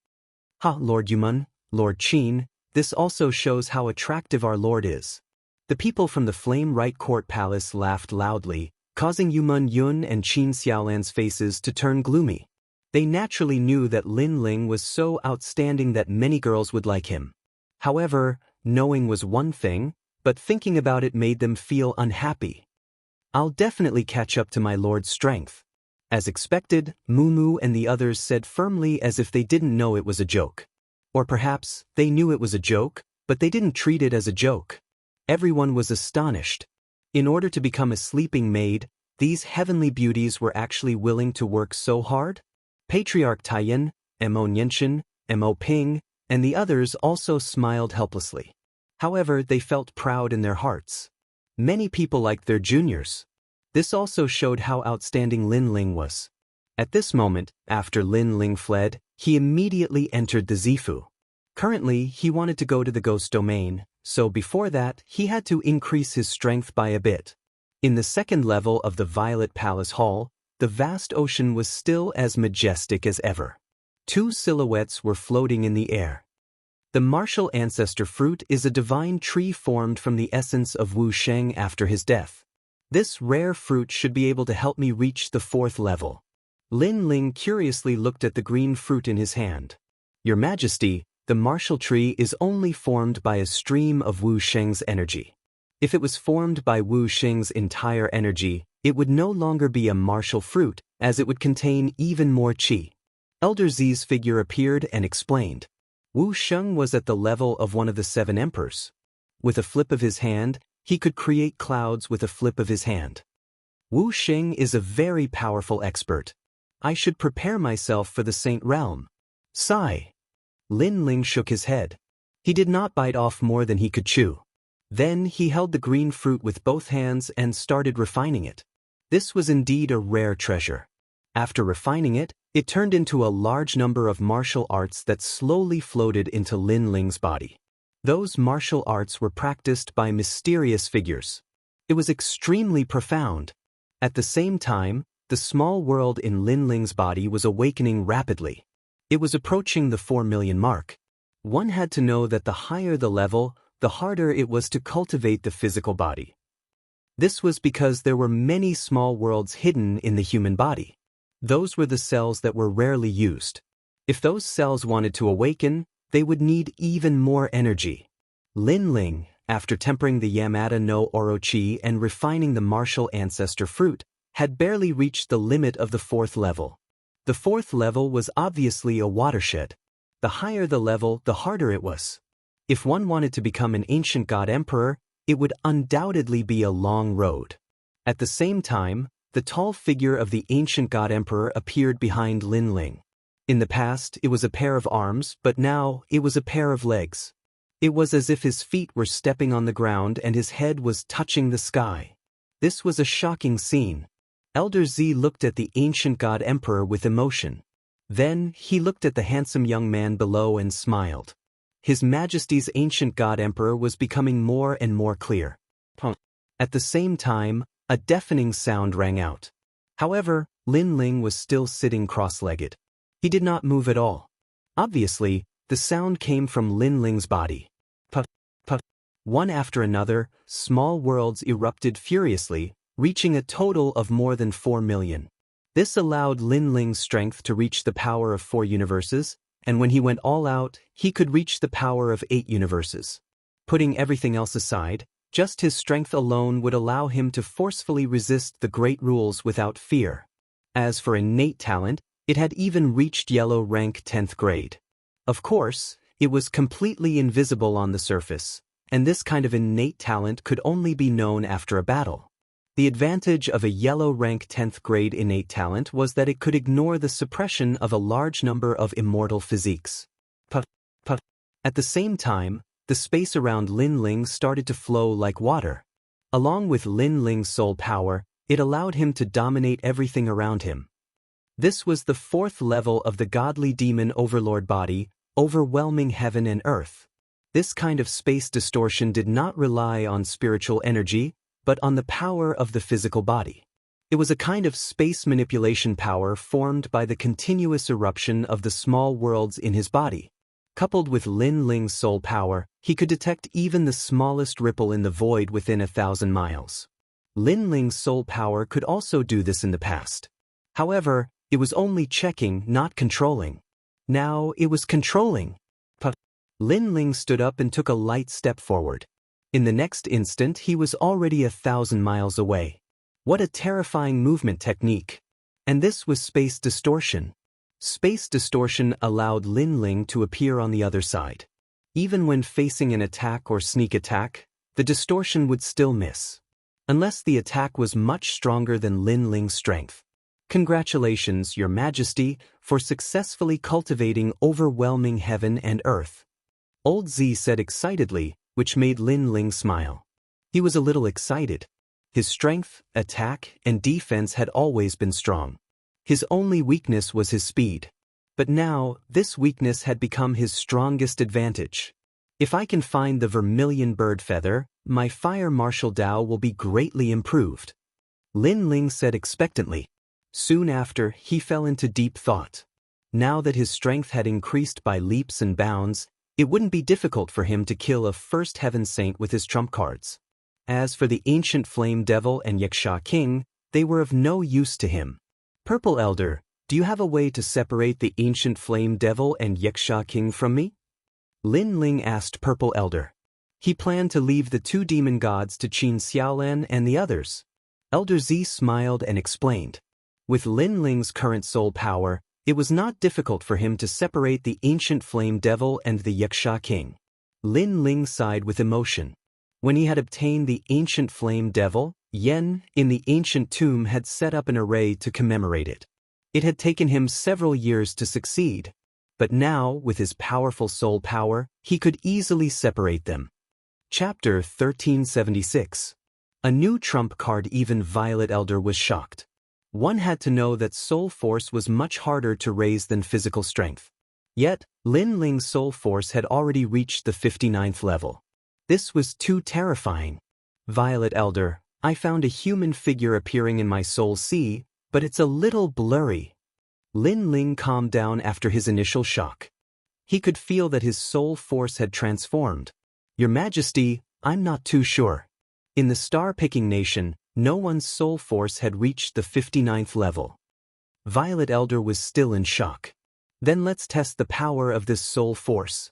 "Ha, Lord Yuman, Lord Qin, this also shows how attractive our lord is." The people from the Flame Right Court Palace laughed loudly, causing Yuman Yun and Qin Xiaolan's faces to turn gloomy. They naturally knew that Lin Ling was so outstanding that many girls would like him. However, knowing was one thing, but thinking about it made them feel unhappy. "I'll definitely catch up to my lord's strength." As expected, Mu Mu and the others said firmly as if they didn't know it was a joke. Or perhaps, they knew it was a joke, but they didn't treat it as a joke. Everyone was astonished. In order to become a sleeping maid, these heavenly beauties were actually willing to work so hard? Patriarch Taiyan, Mo Nianchen, Mo Ping, and the others also smiled helplessly. However, they felt proud in their hearts. Many people liked their juniors. This also showed how outstanding Lin Ling was. At this moment, after Lin Ling fled, he immediately entered the Zifu. Currently, he wanted to go to the ghost domain, so before that, he had to increase his strength by a bit. In the second level of the Violet Palace Hall, the vast ocean was still as majestic as ever. Two silhouettes were floating in the air. The martial ancestor fruit is a divine tree formed from the essence of Wu Sheng after his death. This rare fruit should be able to help me reach the fourth level. Lin Ling curiously looked at the green fruit in his hand. "Your Majesty, the martial tree is only formed by a stream of Wu Sheng's energy. If it was formed by Wu Sheng's entire energy, it would no longer be a martial fruit, as it would contain even more qi." Elder Zi's figure appeared and explained. Wu Sheng was at the level of one of the 7 emperors. With a flip of his hand, he could create clouds with a flip of his hand. Wu Sheng is a very powerful expert. I should prepare myself for the Saint Realm. Sigh. Lin Ling shook his head. He did not bite off more than he could chew. Then he held the green fruit with both hands and started refining it. This was indeed a rare treasure. After refining it, it turned into a large number of martial arts that slowly floated into Lin Ling's body. Those martial arts were practiced by mysterious figures. It was extremely profound. At the same time, the small world in Lin Ling's body was awakening rapidly. It was approaching the 4 million mark. One had to know that the higher the level, the harder it was to cultivate the physical body. This was because there were many small worlds hidden in the human body. Those were the cells that were rarely used. If those cells wanted to awaken, they would need even more energy. Lin Ling, after tempering the Yamada no Orochi and refining the martial ancestor fruit, had barely reached the limit of the 4th level. The 4th level was obviously a watershed. The higher the level, the harder it was. If one wanted to become an ancient god emperor, it would undoubtedly be a long road. At the same time, the tall figure of the ancient god emperor appeared behind Lin Ling. In the past, it was a pair of arms, but now, it was a pair of legs. It was as if his feet were stepping on the ground and his head was touching the sky. This was a shocking scene. Elder Z looked at the ancient god emperor with emotion. Then, he looked at the handsome young man below and smiled. His Majesty's ancient god emperor was becoming more and more clear. At the same time, a deafening sound rang out. However, Lin Ling was still sitting cross-legged. He did not move at all. Obviously, the sound came from Lin Ling's body. Puff, puff. One after another, small worlds erupted furiously, reaching a total of more than 4 million. This allowed Lin Ling's strength to reach the power of 4 universes, and when he went all out, he could reach the power of 8 universes. Putting everything else aside, just his strength alone would allow him to forcefully resist the great rules without fear. As for innate talent, it had even reached yellow rank 10th grade. Of course, it was completely invisible on the surface, and this kind of innate talent could only be known after a battle. The advantage of a yellow rank 10th grade innate talent was that it could ignore the suppression of a large number of immortal physiques. At the same time, the space around Lin Ling started to flow like water. Along with Lin Ling's soul power, it allowed him to dominate everything around him. This was the 4th level of the godly demon overlord body, overwhelming heaven and earth. This kind of space distortion did not rely on spiritual energy, but on the power of the physical body. It was a kind of space manipulation power formed by the continuous eruption of the small worlds in his body. Coupled with Lin Ling's soul power, he could detect even the smallest ripple in the void within 1,000 miles. Lin Ling's soul power could also do this in the past. However, it was only checking, not controlling. Now it was controlling. Lin Ling stood up and took a light step forward. In the next instant, he was already 1,000 miles away. What a terrifying movement technique! And this was space distortion. Space distortion allowed Lin Ling to appear on the other side. Even when facing an attack or sneak attack, the distortion would still miss. Unless the attack was much stronger than Lin Ling's strength. Congratulations, Your Majesty, for successfully cultivating overwhelming heaven and earth. Old Z said excitedly, which made Lin Ling smile. He was a little excited. His strength, attack, and defense had always been strong. His only weakness was his speed. But now, this weakness had become his strongest advantage. If I can find the vermilion bird feather, my fire martial Dao will be greatly improved. Lin Ling said expectantly. Soon after, he fell into deep thought. Now that his strength had increased by leaps and bounds, it wouldn't be difficult for him to kill a first heaven saint with his trump cards. As for the ancient flame devil and Xianxia king, they were of no use to him. Purple Elder, do you have a way to separate the ancient flame devil and Xianxia king from me? Lin Ling asked Purple Elder. He planned to leave the 2 demon gods to Qin Xiaolan and the others. Elder Z smiled and explained. With Lin Ling's current soul power, it was not difficult for him to separate the ancient flame devil and the Xianxia king. Lin Ling sighed with emotion. When he had obtained the ancient flame devil, Yen, in the ancient tomb, had set up an array to commemorate it. It had taken him several years to succeed, but now, with his powerful soul power, he could easily separate them. Chapter 1376. A new trump card. Even Violet Elder was shocked. One had to know that soul force was much harder to raise than physical strength. Yet, Lin Ling's soul force had already reached the 59th level. This was too terrifying. Violet Elder, I found a human figure appearing in my soul sea, but it's a little blurry. Lin Ling calmed down after his initial shock. He could feel that his soul force had transformed. Your Majesty, I'm not too sure. In the star-picking nation, no one's soul force had reached the 59th level. Violet Elder was still in shock. Then let's test the power of this soul force.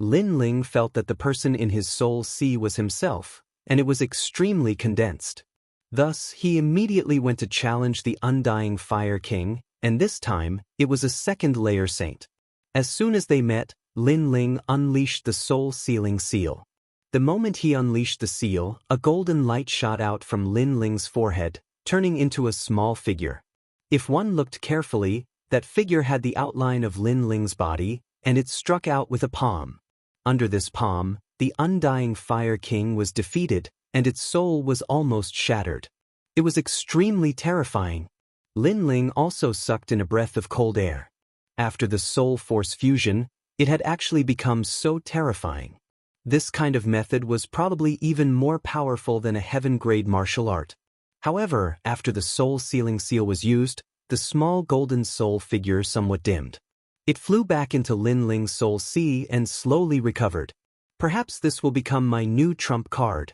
Lin Ling felt that the person in his soul sea was himself, and it was extremely condensed. Thus, he immediately went to challenge the Undying Fire King, and this time, it was a second layer saint. As soon as they met, Lin Ling unleashed the soul sealing seal. The moment he unleashed the seal, a golden light shot out from Lin Ling's forehead, turning into a small figure. If one looked carefully, that figure had the outline of Lin Ling's body, and it struck out with a palm. Under this palm, the Undying Fire King was defeated, and its soul was almost shattered. It was extremely terrifying. Lin Ling also sucked in a breath of cold air. After the soul force fusion, it had actually become so terrifying. This kind of method was probably even more powerful than a heaven-grade martial art. However, after the soul-sealing seal was used, the small golden soul figure somewhat dimmed. It flew back into Lin Ling's soul sea and slowly recovered. Perhaps this will become my new trump card.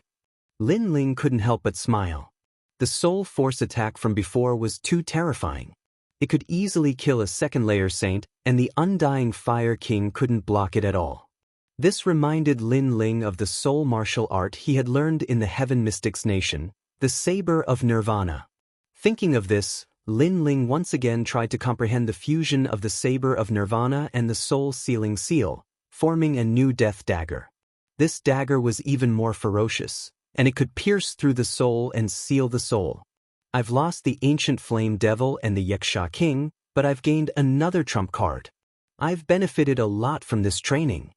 Lin Ling couldn't help but smile. The soul force attack from before was too terrifying. It could easily kill a second-layer saint, and the Undying Fire King couldn't block it at all. This reminded Lin Ling of the soul martial art he had learned in the Heaven Mystics Nation, the Saber of Nirvana. Thinking of this, Lin Ling once again tried to comprehend the fusion of the Saber of Nirvana and the soul-sealing seal, forming a new death dagger. This dagger was even more ferocious, and it could pierce through the soul and seal the soul. I've lost the ancient flame devil and the Wuxia king, but I've gained another trump card. I've benefited a lot from this training.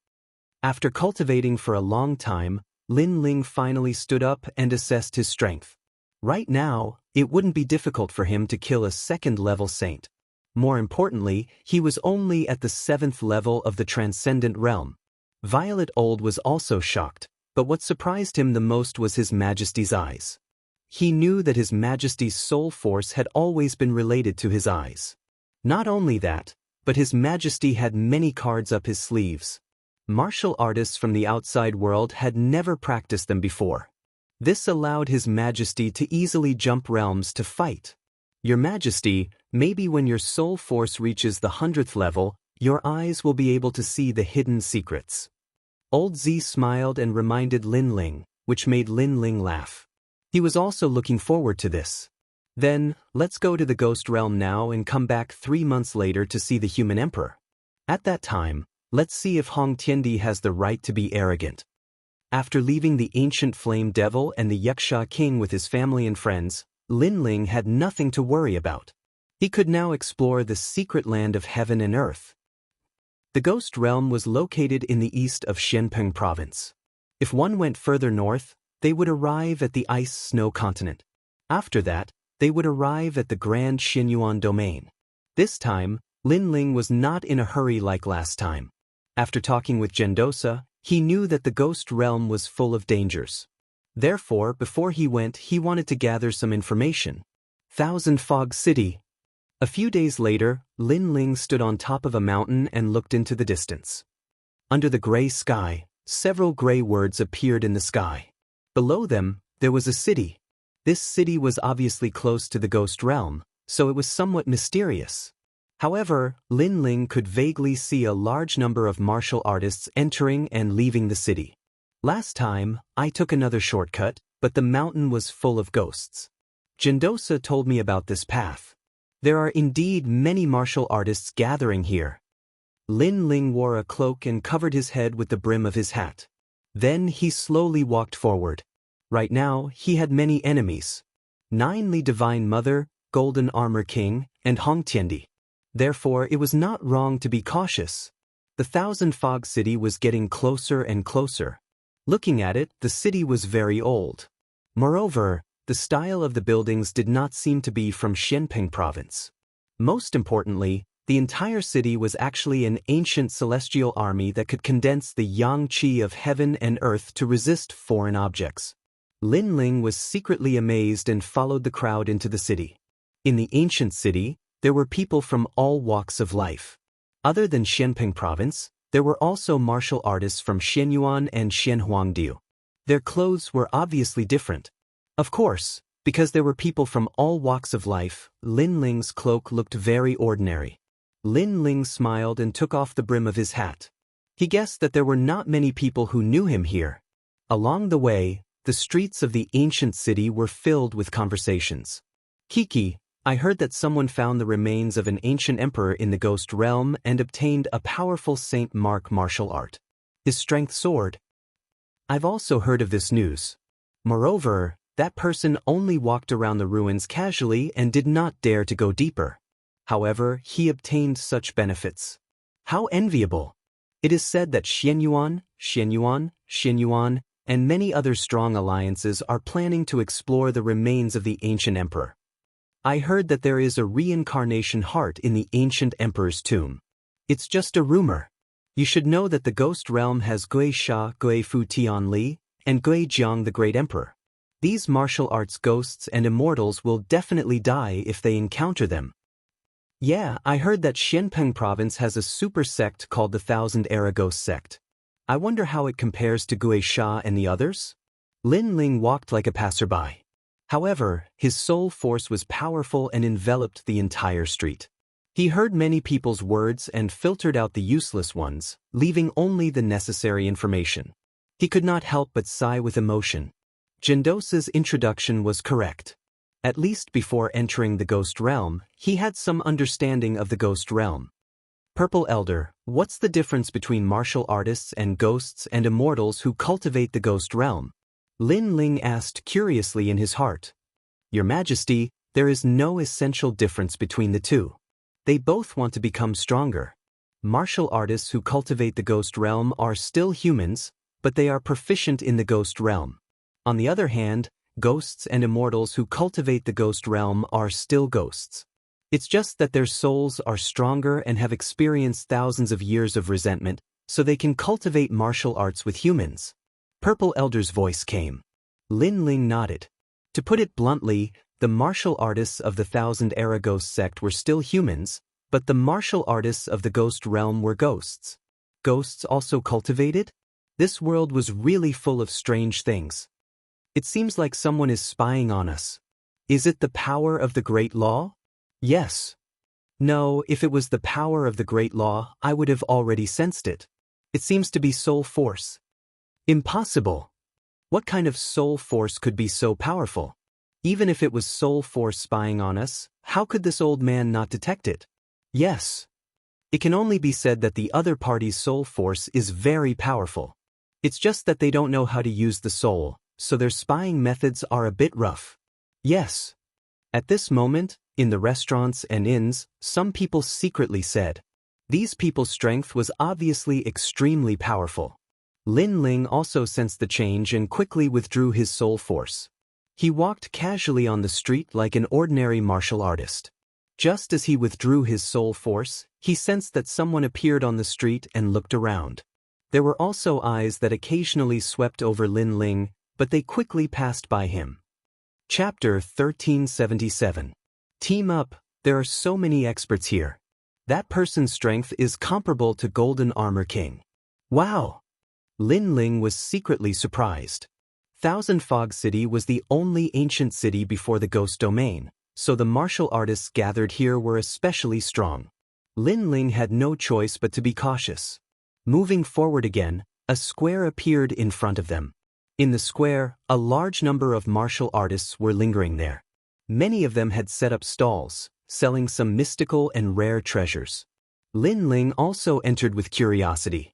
After cultivating for a long time, Lin Ling finally stood up and assessed his strength. Right now, it wouldn't be difficult for him to kill a second-level saint. More importantly, he was only at the 7th level of the Transcendent Realm. Violet Old was also shocked, but what surprised him the most was His Majesty's eyes. He knew that His Majesty's soul force had always been related to his eyes. Not only that, but His Majesty had many cards up his sleeves. Martial artists from the outside world had never practiced them before. This allowed His Majesty to easily jump realms to fight. Your Majesty, maybe when your soul force reaches the 100th level, your eyes will be able to see the hidden secrets. Old Z smiled and reminded Lin Ling, which made Lin Ling laugh. He was also looking forward to this. Then, let's go to the Ghost Realm now and come back 3 months later to see the Human Emperor. At that time, let's see if Hong Tiandi has the right to be arrogant. After leaving the ancient flame devil and the Wuxia king with his family and friends, Lin Ling had nothing to worry about. He could now explore the secret land of heaven and earth. The Ghost Realm was located in the east of Xianpeng province. If one went further north, they would arrive at the ice snow continent. After that, they would arrive at the Grand Xinyuan domain. This time, Lin Ling was not in a hurry like last time. After talking with Gendosa, he knew that the Ghost Realm was full of dangers. Therefore, before he went, he wanted to gather some information. Thousand Fog City. A few days later, Lin Ling stood on top of a mountain and looked into the distance. Under the gray sky, several gray words appeared in the sky. Below them, there was a city. This city was obviously close to the Ghost Realm, so it was somewhat mysterious. However, Lin Ling could vaguely see a large number of martial artists entering and leaving the city. Last time, I took another shortcut, but the mountain was full of ghosts. Gendosa told me about this path. There are indeed many martial artists gathering here. Lin Ling wore a cloak and covered his head with the brim of his hat. Then he slowly walked forward. Right now, he had many enemies. 9 Li Divine Mother, Golden Armor King, and Hong Tiandi. Therefore, it was not wrong to be cautious. The Thousand Fog City was getting closer and closer. Looking at it, the city was very old. Moreover, the style of the buildings did not seem to be from Xianpeng province. Most importantly, the entire city was actually an ancient celestial army that could condense the yang qi of heaven and earth to resist foreign objects. Lin Ling was secretly amazed and followed the crowd into the city. In the ancient city, there were people from all walks of life. Other than Xianpeng province, there were also martial artists from Xianyuan and Xianhuangdiu. Their clothes were obviously different. Of course, because there were people from all walks of life, Lin Ling's cloak looked very ordinary. Lin Ling smiled and took off the brim of his hat. He guessed that there were not many people who knew him here. Along the way, the streets of the ancient city were filled with conversations. Kiki, I heard that someone found the remains of an ancient emperor in the Ghost Realm and obtained a powerful Saint Mark martial art. His strength soared. I've also heard of this news. Moreover, that person only walked around the ruins casually and did not dare to go deeper. However, he obtained such benefits. How enviable! It is said that Xianyuan, and many other strong alliances are planning to explore the remains of the ancient emperor. I heard that there is a reincarnation heart in the ancient emperor's tomb. It's just a rumor. You should know that the Ghost Realm has Gui Sha Gui Fu Tian Li and Gui Jiang the Great Emperor. These martial arts ghosts and immortals will definitely die if they encounter them. Yeah, I heard that Xianpeng province has a super sect called the Thousand Era Ghost Sect. I wonder how it compares to Gui Sha and the others? Lin Ling walked like a passerby. However, his soul force was powerful and enveloped the entire street. He heard many people's words and filtered out the useless ones, leaving only the necessary information. He could not help but sigh with emotion. Gendosa's introduction was correct. At least before entering the ghost realm, he had some understanding of the ghost realm. Purple Elder, what's the difference between martial artists and ghosts and immortals who cultivate the ghost realm? Lin Ling asked curiously in his heart. Your Majesty, there is no essential difference between the two. They both want to become stronger. Martial artists who cultivate the ghost realm are still humans, but they are proficient in the ghost realm. On the other hand, ghosts and immortals who cultivate the ghost realm are still ghosts. It's just that their souls are stronger and have experienced thousands of years of resentment, so they can cultivate martial arts with humans. Purple Elder's voice came. Lin Ling nodded. To put it bluntly, the martial artists of the Thousand Era Ghost sect were still humans, but the martial artists of the ghost realm were ghosts. Ghosts also cultivated? This world was really full of strange things. It seems like someone is spying on us. Is it the power of the Great Law? Yes. No, if it was the power of the Great Law, I would have already sensed it. It seems to be soul force. Impossible. What kind of soul force could be so powerful? Even if it was soul force spying on us, how could this old man not detect it? Yes. It can only be said that the other party's soul force is very powerful. It's just that they don't know how to use the soul, so their spying methods are a bit rough. Yes. At this moment, in the restaurants and inns, some people secretly said. These people's strength was obviously extremely powerful. Lin Ling also sensed the change and quickly withdrew his soul force. He walked casually on the street like an ordinary martial artist. Just as he withdrew his soul force, he sensed that someone appeared on the street and looked around. There were also eyes that occasionally swept over Lin Ling, but they quickly passed by him. Chapter 1377. Team up, there are so many experts here. That person's strength is comparable to Golden Armor King. Wow! Lin Ling was secretly surprised. Thousand Fog City was the only ancient city before the ghost domain, so the martial artists gathered here were especially strong. Lin Ling had no choice but to be cautious. Moving forward again, a square appeared in front of them. In the square, a large number of martial artists were lingering there. Many of them had set up stalls, selling some mystical and rare treasures. Lin Ling also entered with curiosity.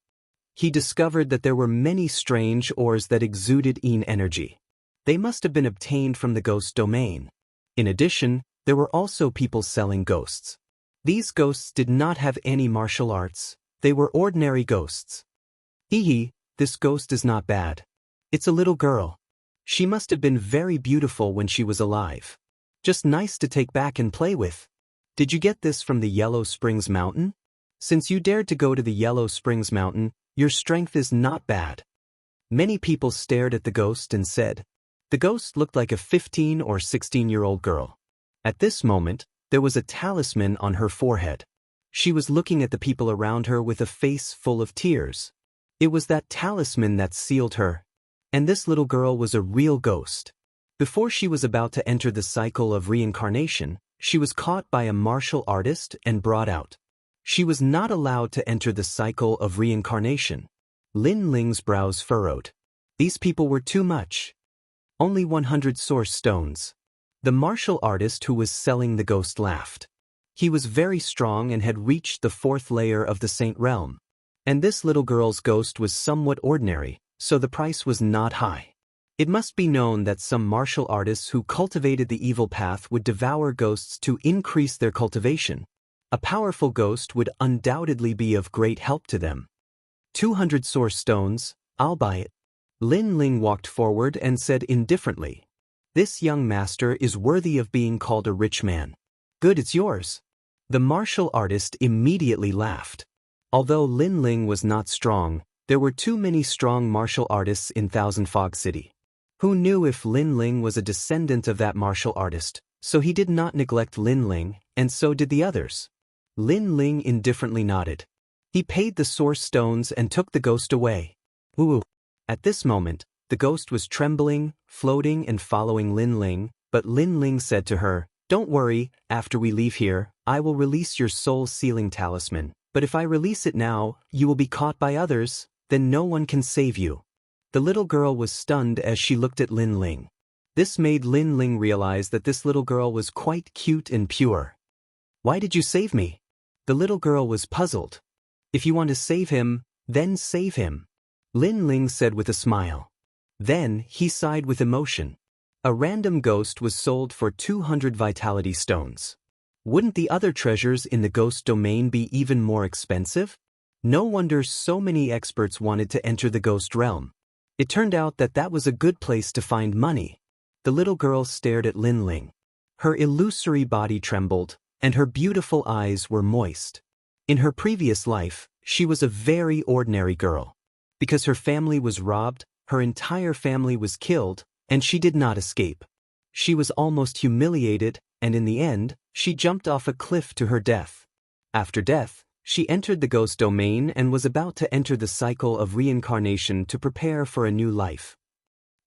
He discovered that there were many strange ores that exuded Yin energy. They must have been obtained from the ghost domain. In addition, there were also people selling ghosts. These ghosts did not have any martial arts. They were ordinary ghosts. Hee, this ghost is not bad. It's a little girl. She must have been very beautiful when she was alive. Just nice to take back and play with. Did you get this from the Yellow Springs Mountain? Since you dared to go to the Yellow Springs Mountain, your strength is not bad. Many people stared at the ghost and said. The ghost looked like a 15 or 16-year-old girl. At this moment, there was a talisman on her forehead. She was looking at the people around her with a face full of tears. It was that talisman that sealed her. And this little girl was a real ghost. Before she was about to enter the cycle of reincarnation, she was caught by a martial artist and brought out. She was not allowed to enter the cycle of reincarnation. Lin Ling's brows furrowed. These people were too much. Only 100 source stones. The martial artist who was selling the ghost laughed. He was very strong and had reached the 4th layer of the Saint Realm. And this little girl's ghost was somewhat ordinary, so the price was not high. It must be known that some martial artists who cultivated the evil path would devour ghosts to increase their cultivation. A powerful ghost would undoubtedly be of great help to them. 200 source stones, I'll buy it. Lin Ling walked forward and said indifferently. This young master is worthy of being called a rich man. Good, it's yours. The martial artist immediately laughed. Although Lin Ling was not strong, there were too many strong martial artists in Thousand Fog City. Who knew if Lin Ling was a descendant of that martial artist, so he did not neglect Lin Ling, and so did the others. Lin Ling indifferently nodded. He paid the source stones and took the ghost away. Ooh! At this moment, the ghost was trembling, floating and following Lin Ling, But Lin Ling said to her, "Don't worry, after we leave here, I will release your soul-sealing talisman, but if I release it now, you will be caught by others, then no one can save you." The little girl was stunned as she looked at Lin Ling. This made Lin Ling realize that this little girl was quite cute and pure. "Why did you save me?" The little girl was puzzled. "If you want to save him, then save him," Lin Ling said with a smile. Then he sighed with emotion. A random ghost was sold for 200 vitality stones. Wouldn't the other treasures in the ghost domain be even more expensive? No wonder so many experts wanted to enter the ghost realm. It turned out that that was a good place to find money. The little girl stared at Lin Ling. Her illusory body trembled, and her beautiful eyes were moist. In her previous life, she was a very ordinary girl. Because her family was robbed, her entire family was killed, and she did not escape. She was almost humiliated, and in the end, she jumped off a cliff to her death. After death, she entered the ghost domain and was about to enter the cycle of reincarnation to prepare for a new life.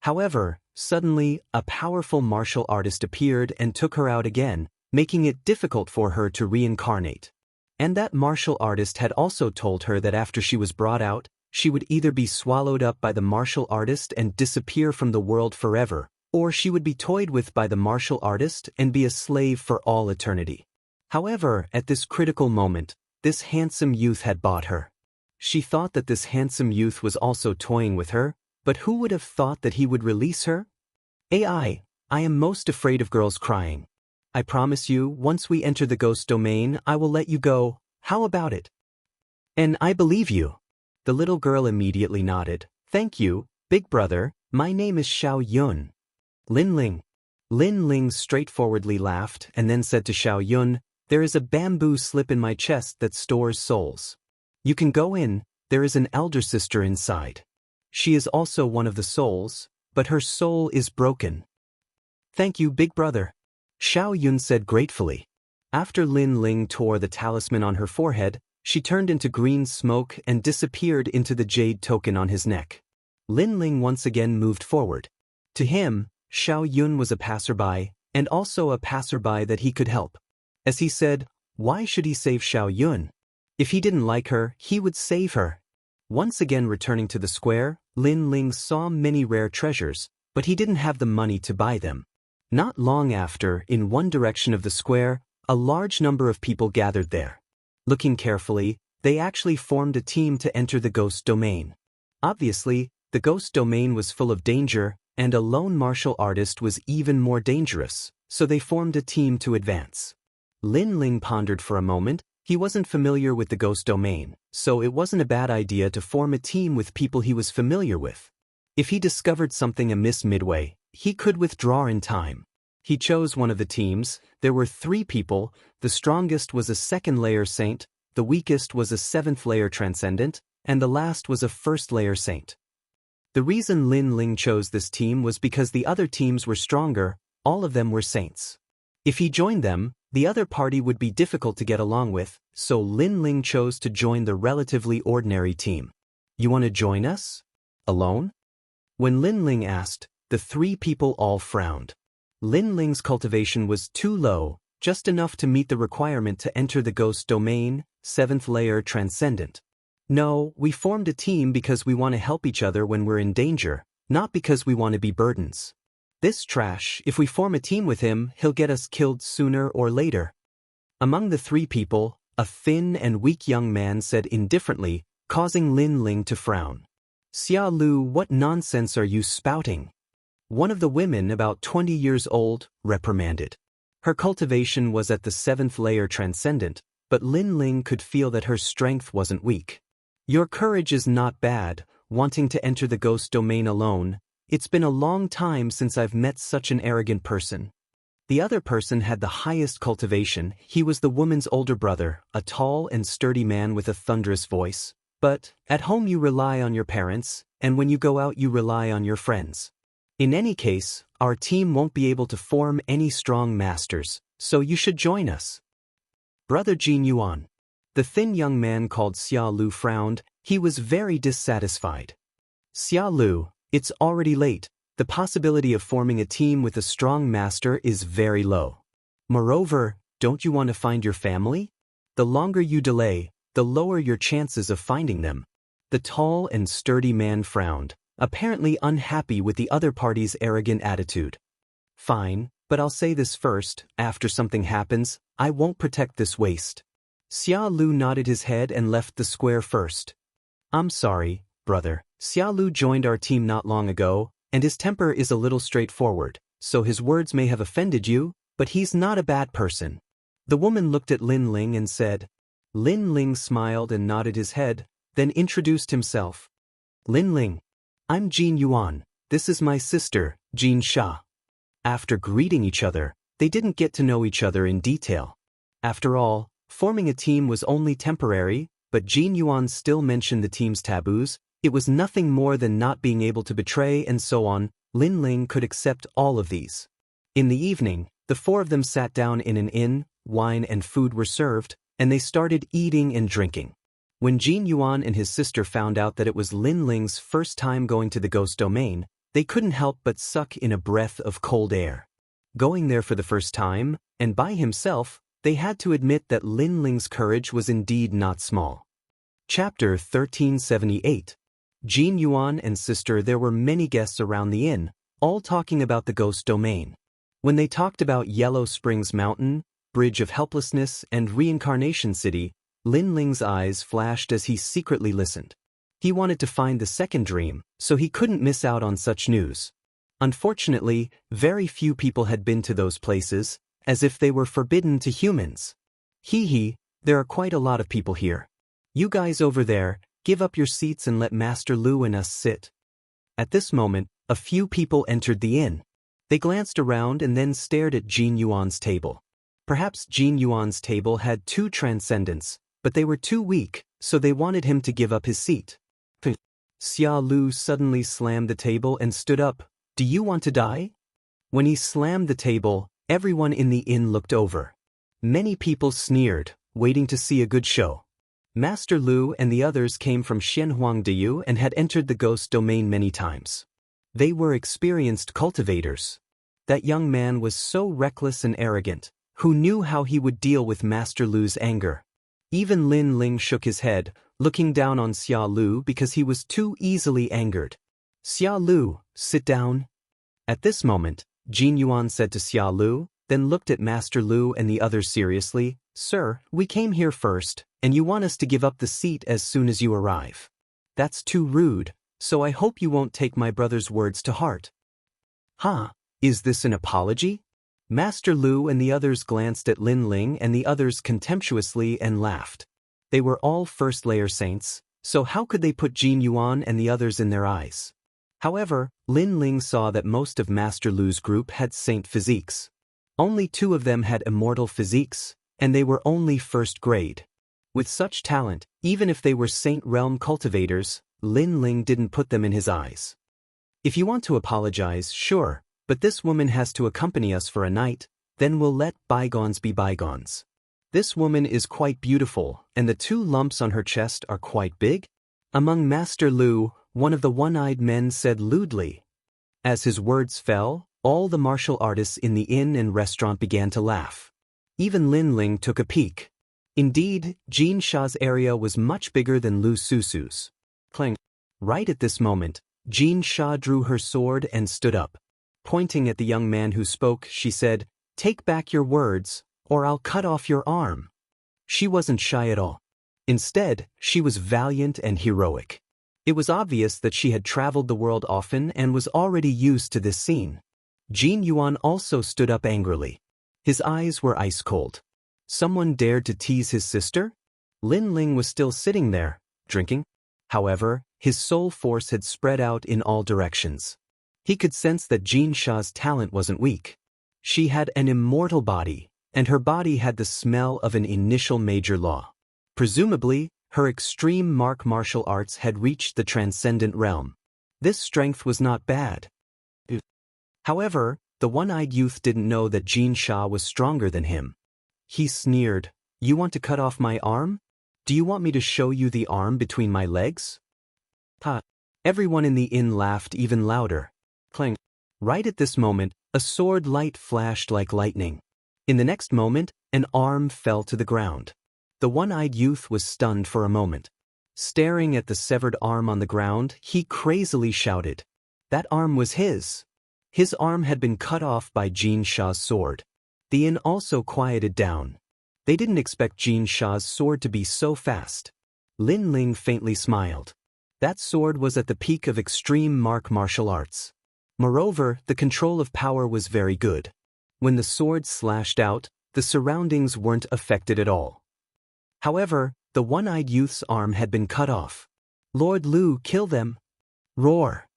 However, suddenly, a powerful martial artist appeared and took her out again, making it difficult for her to reincarnate. And that martial artist had also told her that after she was brought out, she would either be swallowed up by the martial artist and disappear from the world forever, or she would be toyed with by the martial artist and be a slave for all eternity. However, at this critical moment, this handsome youth had bought her. She thought that this handsome youth was also toying with her, but who would have thought that he would release her? I am most afraid of girls crying. I promise you, once we enter the ghost domain, I will let you go. How about it? And I believe you. The little girl immediately nodded. "Thank you, big brother, my name is Xiao Yun." Lin Ling. Lin Ling straightforwardly laughed and then said to Xiao Yun, "There is a bamboo slip in my chest that stores souls. You can go in, there is an elder sister inside. She is also one of the souls, but her soul is broken." "Thank you, big brother," Xiao Yun said gratefully. After Lin Ling tore the talisman on her forehead, she turned into green smoke and disappeared into the jade token on his neck. Lin Ling once again moved forward. To him, Xiao Yun was a passerby, and also a passerby that he could help. As he said, why should he save Xiao Yun? If he didn't like her, he would save her. Once again returning to the square, Lin Ling saw many rare treasures, but he didn't have the money to buy them. Not long after, in one direction of the square, a large number of people gathered there. Looking carefully, they actually formed a team to enter the ghost domain. Obviously, the ghost domain was full of danger, and a lone martial artist was even more dangerous, so they formed a team to advance. Lin Ling pondered for a moment. He wasn't familiar with the ghost domain, so it wasn't a bad idea to form a team with people he was familiar with. If he discovered something amiss midway, he could withdraw in time. He chose one of the teams. There were 3 people. The strongest was a 2nd-layer saint, the weakest was a 7th-layer transcendent, and the last was a 1st-layer saint. The reason Lin Ling chose this team was because the other teams were stronger, all of them were saints. If he joined them, the other party would be difficult to get along with, so Lin Ling chose to join the relatively ordinary team. "You want to join us? Alone?" When Lin Ling asked, the 3 people all frowned. Lin Ling's cultivation was too low, just enough to meet the requirement to enter the ghost domain, 7th-layer transcendent. "No, we formed a team because we want to help each other when we're in danger, not because we want to be burdens. This trash, if we form a team with him, he'll get us killed sooner or later." Among the 3 people, a thin and weak young man said indifferently, causing Lin Ling to frown. "Xia Lu, what nonsense are you spouting?" One of the women, about 20 years old, reprimanded. Her cultivation was at the 7th-layer transcendent, but Lin Ling could feel that her strength wasn't weak. "Your courage is not bad, wanting to enter the ghost domain alone. It's been a long time since I've met such an arrogant person." The other person had the highest cultivation. He was the woman's older brother, a tall and sturdy man with a thunderous voice. "But, at home you rely on your parents, and when you go out you rely on your friends. In any case, our team won't be able to form any strong masters, so you should join us." "Brother Jin Yuan." The thin young man called Xia Lu frowned. He was very dissatisfied. "Xia Lu, it's already late. the possibility of forming a team with a strong master is very low. Moreover, don't you want to find your family? The longer you delay, the lower your chances of finding them. The tall and sturdy man frowned, apparently unhappy with the other party's arrogant attitude. Fine, but I'll say this first, after something happens, I won't protect this waste. Xia Lu nodded his head and left the square first. I'm sorry, brother. Xia Lu joined our team not long ago, and his temper is a little straightforward, so his words may have offended you, but he's not a bad person. The woman looked at Lin Ling and said. Lin Ling smiled and nodded his head, then introduced himself. Lin Ling. I'm Jin Yuan. This is my sister, Jin Xia. After greeting each other, they didn't get to know each other in detail. After all, forming a team was only temporary, but Jin Yuan still mentioned the team's taboos. It was nothing more than not being able to betray and so on. Lin Ling could accept all of these. In the evening, the four of them sat down in an inn, wine and food were served, and they started eating and drinking. When Jin Yuan and his sister found out that it was Lin Ling's first time going to the ghost domain, they couldn't help but suck in a breath of cold air. Going there for the first time, and by himself, they had to admit that Lin Ling's courage was indeed not small. Chapter 1378. Jin Yuan and sister. There were many guests around the inn, all talking about the ghost domain. When they talked about Yellow Springs Mountain, Bridge of Helplessness, and Reincarnation City, Lin Ling's eyes flashed as he secretly listened. He wanted to find the second dream, so he couldn't miss out on such news. Unfortunately, very few people had been to those places, as if they were forbidden to humans. There are quite a lot of people here. You guys over there, give up your seats and let Master Lu and us sit. At this moment, a few people entered the inn. They glanced around and then stared at Jin Yuan's table. Perhaps Jin Yuan's table had 2 transcendents, but they were too weak, so they wanted him to give up his seat. Xia Lu suddenly slammed the table and stood up. Do you want to die? When he slammed the table, everyone in the inn looked over. Many people sneered, waiting to see a good show. Master Lu and the others came from Xianhuangdiyu and had entered the ghost domain many times. They were experienced cultivators. That young man was so reckless and arrogant. Who knew how he would deal with Master Lu's anger? Even Lin Ling shook his head, looking down on Xia Lu because he was too easily angered. Xia Lu, sit down. At this moment, Jin Yuan said to Xia Lu, then looked at Master Lu and the others seriously. Sir, we came here first, and you want us to give up the seat as soon as you arrive. That's too rude, so I hope you won't take my brother's words to heart. Is this an apology? Master Lu and the others glanced at Lin Ling and the others contemptuously and laughed. They were all first-layer saints, so how could they put Jin Yuan and the others in their eyes? However, Lin Ling saw that most of Master Lu's group had saint physiques. Only 2 of them had immortal physiques, and they were only first grade. With such talent, even if they were saint realm cultivators, Lin Ling didn't put them in his eyes. If you want to apologize, sure. But this woman has to accompany us for a night, then we'll let bygones be bygones. This woman is quite beautiful, and the 2 lumps on her chest are quite big. Among Master Lu, one of the one-eyed men said lewdly. As his words fell, all the martial artists in the inn and restaurant began to laugh. Even Lin Ling took a peek. Indeed, Jin Xia's area was much bigger than Lu Susu's. Clang. Right at this moment, Jin Xia drew her sword and stood up. Pointing at the young man who spoke, she said, "Take back your words, or I'll cut off your arm." She wasn't shy at all. Instead, she was valiant and heroic. It was obvious that she had traveled the world often and was already used to this scene. Jin Yuan also stood up angrily. His eyes were ice cold. Someone dared to tease his sister? Lin Ling was still sitting there, drinking. However, his soul force had spread out in all directions. He could sense that Jin Xia's talent wasn't weak. She had an immortal body, and her body had the smell of an initial major law. Presumably, her extreme martial arts had reached the transcendent realm. This strength was not bad. However, the one-eyed youth didn't know that Jin Xia was stronger than him. He sneered, "You want to cut off my arm? Do you want me to show you the arm between my legs?" Everyone in the inn laughed even louder. Clang. Right at this moment, a sword light flashed like lightning. In the next moment, an arm fell to the ground. The one-eyed youth was stunned for a moment. Staring at the severed arm on the ground, he crazily shouted. That arm was his. His arm had been cut off by Xianxia's sword. The inn also quieted down. They didn't expect Xianxia's sword to be so fast. Lin Ling faintly smiled. That sword was at the peak of extreme martial arts. Moreover, the control of power was very good. When the sword slashed out, the surroundings weren't affected at all. However, the one-eyed youth's arm had been cut off. Lord Lu, kill them! Roar!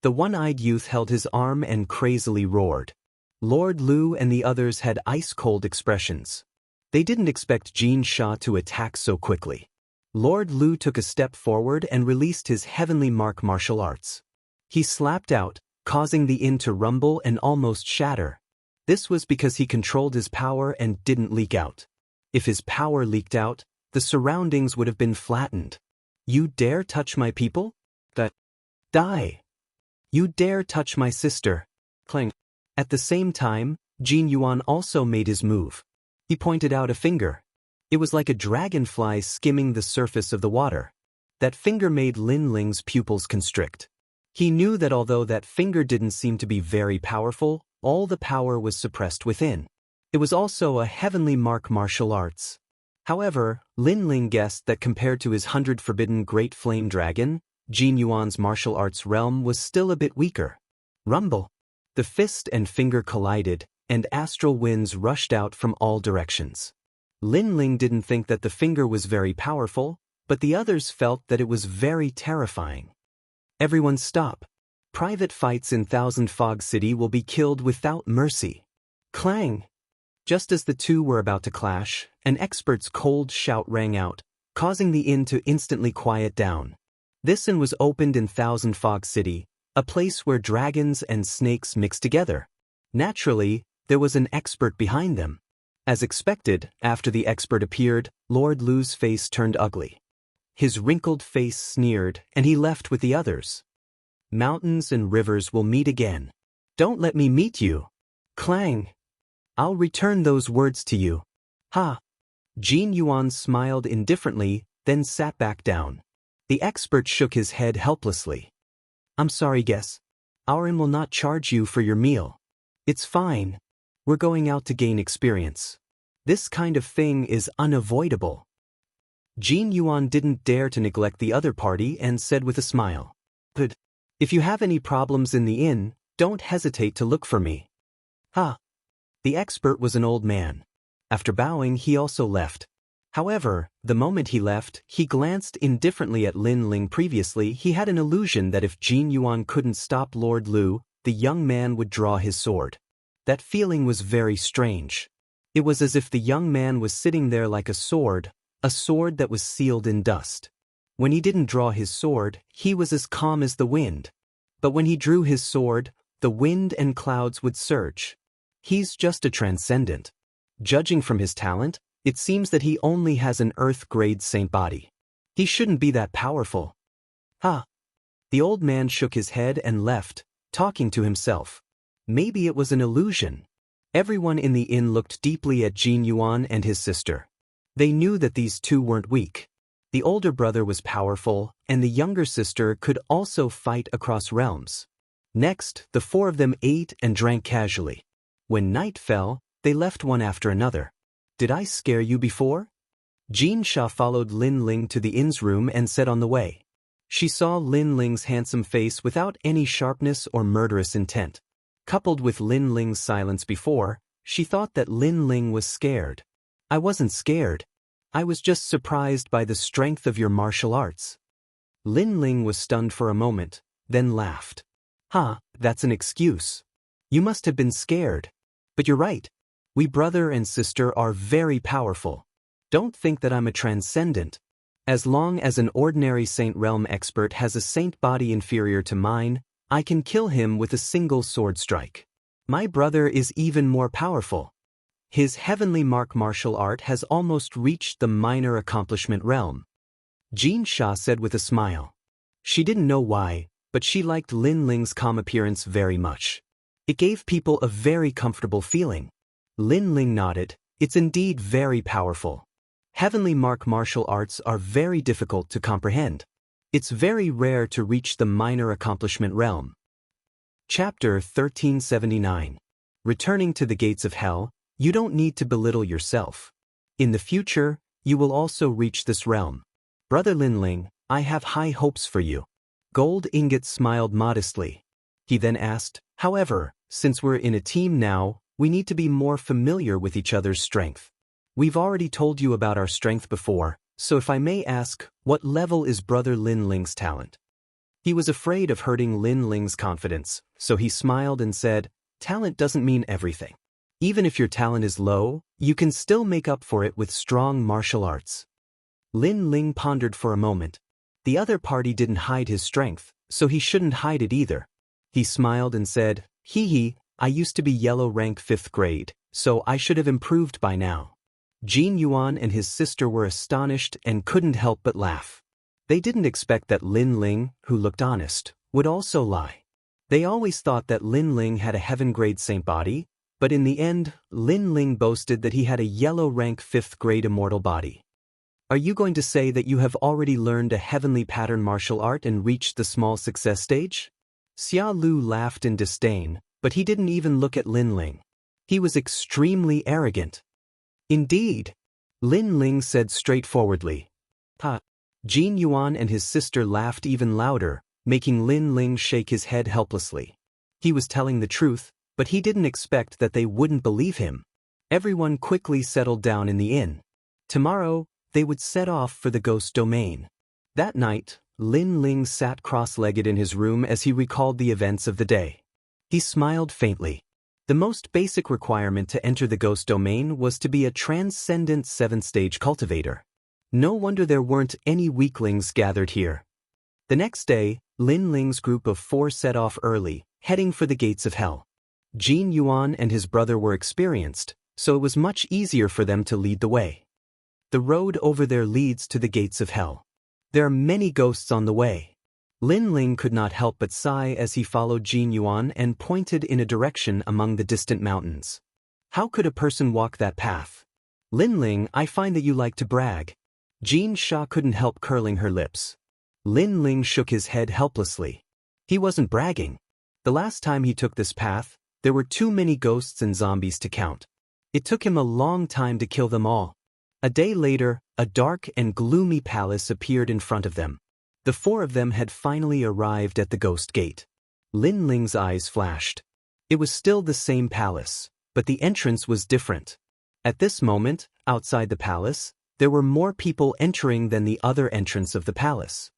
The one-eyed youth held his arm and crazily roared. Lord Lu and the others had ice-cold expressions. They didn't expect Xianxia to attack so quickly. Lord Lu took a step forward and released his heavenly martial arts. He slapped out, causing the inn to rumble and almost shatter. This was because he controlled his power and didn't leak out. If his power leaked out, the surroundings would have been flattened. You dare touch my people? Die! You dare touch my sister? Clang. At the same time, Jin Yuan also made his move. He pointed out a finger. It was like a dragonfly skimming the surface of the water. That finger made Lin Ling's pupils constrict. He knew that although that finger didn't seem to be very powerful, all the power was suppressed within. It was also a heavenly martial arts. However, Lin Ling guessed that compared to his 100 forbidden great flame dragon, Jin Yuan's martial arts realm was still a bit weaker. Rumble. The fist and finger collided, and astral winds rushed out from all directions. Lin Ling didn't think that the finger was very powerful, but the others felt that it was very terrifying. Everyone stop. Private fights in Thousand Fog City will be killed without mercy. Clang! Just as the two were about to clash, an expert's cold shout rang out, causing the inn to instantly quiet down. This inn was opened in Thousand Fog City, a place where dragons and snakes mix together. Naturally, there was an expert behind them. As expected, after the expert appeared, Lord Lu's face turned ugly. His wrinkled face sneered, and he left with the others. Mountains and rivers will meet again. Don't let me meet you. Clang! I'll return those words to you. Ha! Jin Yuan smiled indifferently, then sat back down. The expert shook his head helplessly. I'm sorry, guess. Our inn will not charge you for your meal. It's fine. We're going out to gain experience. This kind of thing is unavoidable. Jin Yuan didn't dare to neglect the other party and said with a smile. But if you have any problems in the inn, don't hesitate to look for me. Ha! The expert was an old man. After bowing, he also left. However, the moment he left, he glanced indifferently at Lin Ling. Previously, he had an illusion that if Jin Yuan couldn't stop Lord Lu, the young man would draw his sword. That feeling was very strange. It was as if the young man was sitting there like a sword that was sealed in dust. When he didn't draw his sword, he was as calm as the wind. But when he drew his sword, the wind and clouds would surge. He's just a transcendent. Judging from his talent, it seems that he only has an Earth-grade saint body. He shouldn't be that powerful. Ha! The old man shook his head and left, talking to himself. Maybe it was an illusion. Everyone in the inn looked deeply at Jin Yuan and his sister. They knew that these two weren't weak. The older brother was powerful, and the younger sister could also fight across realms. Next, the four of them ate and drank casually. When night fell, they left one after another. Did I scare you before? Xianxia followed Lin Ling to the inn's room and said on the way. She saw Lin Ling's handsome face without any sharpness or murderous intent. Coupled with Lin Ling's silence before, she thought that Lin Ling was scared. I wasn't scared. I was just surprised by the strength of your martial arts. Lin Ling was stunned for a moment, then laughed. That's an excuse. You must have been scared. But you're right. We brother and sister are very powerful. Don't think that I'm a transcendent. As long as an ordinary Saint Realm expert has a saint body inferior to mine, I can kill him with a single sword strike. My brother is even more powerful. His heavenly martial art has almost reached the minor accomplishment realm. Xianxia said with a smile. She didn't know why, but she liked Lin Ling's calm appearance very much. It gave people a very comfortable feeling. Lin Ling nodded. It's indeed very powerful. Heavenly martial arts are very difficult to comprehend. It's very rare to reach the minor accomplishment realm. Chapter 1379. Returning to the gates of hell, you don't need to belittle yourself. In the future, you will also reach this realm. Brother Lin Ling, I have high hopes for you. Gold Ingot smiled modestly. He then asked, however, since we're in a team now, we need to be more familiar with each other's strength. We've already told you about our strength before, so if I may ask, what level is Brother Lin Ling's talent? He was afraid of hurting Lin Ling's confidence, so he smiled and said, talent doesn't mean everything. Even if your talent is low, you can still make up for it with strong martial arts. Lin Ling pondered for a moment. The other party didn't hide his strength, so he shouldn't hide it either. He smiled and said, hee, I used to be yellow rank 5th grade, so I should have improved by now. Jin Yuan and his sister were astonished and couldn't help but laugh. They didn't expect that Lin Ling, who looked honest, would also lie. They always thought that Lin Ling had a heaven-grade saint body, but in the end, Lin Ling boasted that he had a yellow rank 5th grade immortal body. Are you going to say that you have already learned a heavenly pattern martial art and reached the small success stage? Xia Lu laughed in disdain, but he didn't even look at Lin Ling. He was extremely arrogant. Indeed, Lin Ling said straightforwardly. Ha! Jin Yuan and his sister laughed even louder, making Lin Ling shake his head helplessly. He was telling the truth, but he didn't expect that they wouldn't believe him. Everyone quickly settled down in the inn. Tomorrow, they would set off for the ghost domain. That night, Lin Ling sat cross-legged in his room as he recalled the events of the day. He smiled faintly. The most basic requirement to enter the ghost domain was to be a transcendent 7th-stage cultivator. No wonder there weren't any weaklings gathered here. The next day, Lin Ling's group of 4 set off early, heading for the gates of hell. Jin Yuan and his brother were experienced, so it was much easier for them to lead the way. The road over there leads to the gates of hell. There are many ghosts on the way. Lin Ling could not help but sigh as he followed Jin Yuan and pointed in a direction among the distant mountains. How could a person walk that path? Lin Ling, I find that you like to brag. Jin Sha couldn't help curling her lips. Lin Ling shook his head helplessly. He wasn't bragging. The last time he took this path, there were too many ghosts and zombies to count. It took him a long time to kill them all. A day later, a dark and gloomy palace appeared in front of them. The 4 of them had finally arrived at the ghost gate. Lin Ling's eyes flashed. It was still the same palace, but the entrance was different. At this moment, outside the palace, there were more people entering than the other entrance of the palace.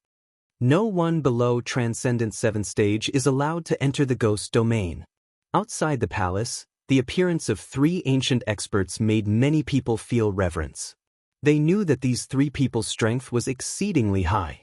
No one below Transcendent 7th stage is allowed to enter the ghost domain. Outside the palace, the appearance of 3 ancient experts made many people feel reverence. They knew that these 3 people's strength was exceedingly high.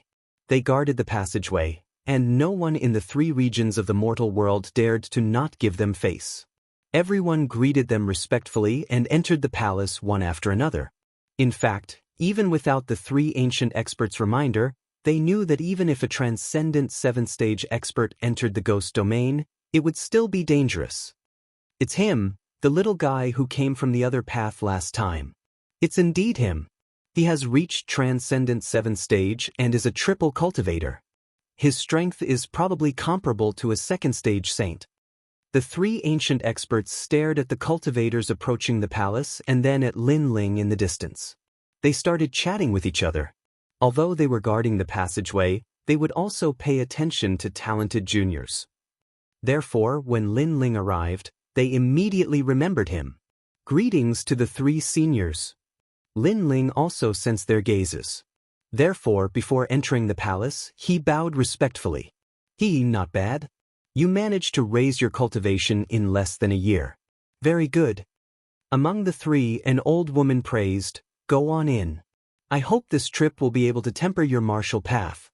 They guarded the passageway, and no one in the 3 regions of the mortal world dared to not give them face. Everyone greeted them respectfully and entered the palace one after another. In fact, even without the 3 ancient experts' reminder, they knew that even if a transcendent 7th stage expert entered the ghost domain, it would still be dangerous. It's him, the little guy who came from the other path last time. It's indeed him. He has reached transcendent 7th stage and is a triple cultivator. His strength is probably comparable to a 2nd stage saint. The 3 ancient experts stared at the cultivators approaching the palace and then at Lin Ling in the distance. They started chatting with each other. Although they were guarding the passageway, they would also pay attention to talented juniors. Therefore, when Lin Ling arrived, they immediately remembered him. Greetings to the 3 seniors. Lin Ling also sensed their gazes. Therefore, before entering the palace, he bowed respectfully. Not bad. You managed to raise your cultivation in less than a year. Very good. Among the 3, an old woman praised, go on in. I hope this trip will be able to temper your martial path.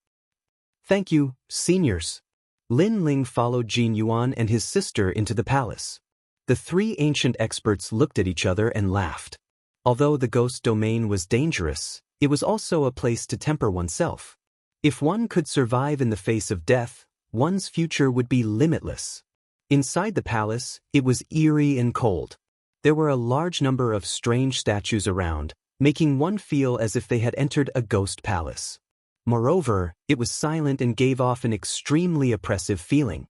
Thank you, seniors. Lin Ling followed Jin Yuan and his sister into the palace. The 3 ancient experts looked at each other and laughed. Although the ghost domain was dangerous, it was also a place to temper oneself. If one could survive in the face of death, one's future would be limitless. Inside the palace, it was eerie and cold. There were a large number of strange statues around, making one feel as if they had entered a ghost palace. Moreover, it was silent and gave off an extremely oppressive feeling.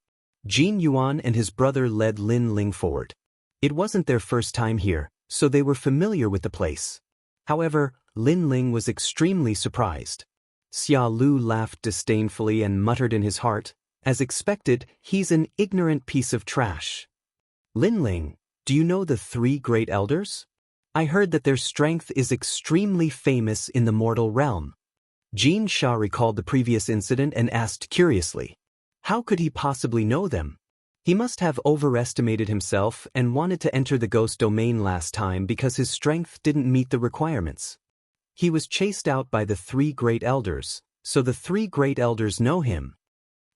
Jin Yuan and his brother led Lin Ling forward. It wasn't their first time here, so they were familiar with the place. However, Lin Ling was extremely surprised. Xia Lu laughed disdainfully and muttered in his heart, "As expected, he's an ignorant piece of trash." "Lin Ling, do you know the three great elders? I heard that their strength is extremely famous in the mortal realm." Jin Sha recalled the previous incident and asked curiously, how could he possibly know them? He must have overestimated himself and wanted to enter the ghost domain last time because his strength didn't meet the requirements. He was chased out by the three great elders, so the three great elders know him.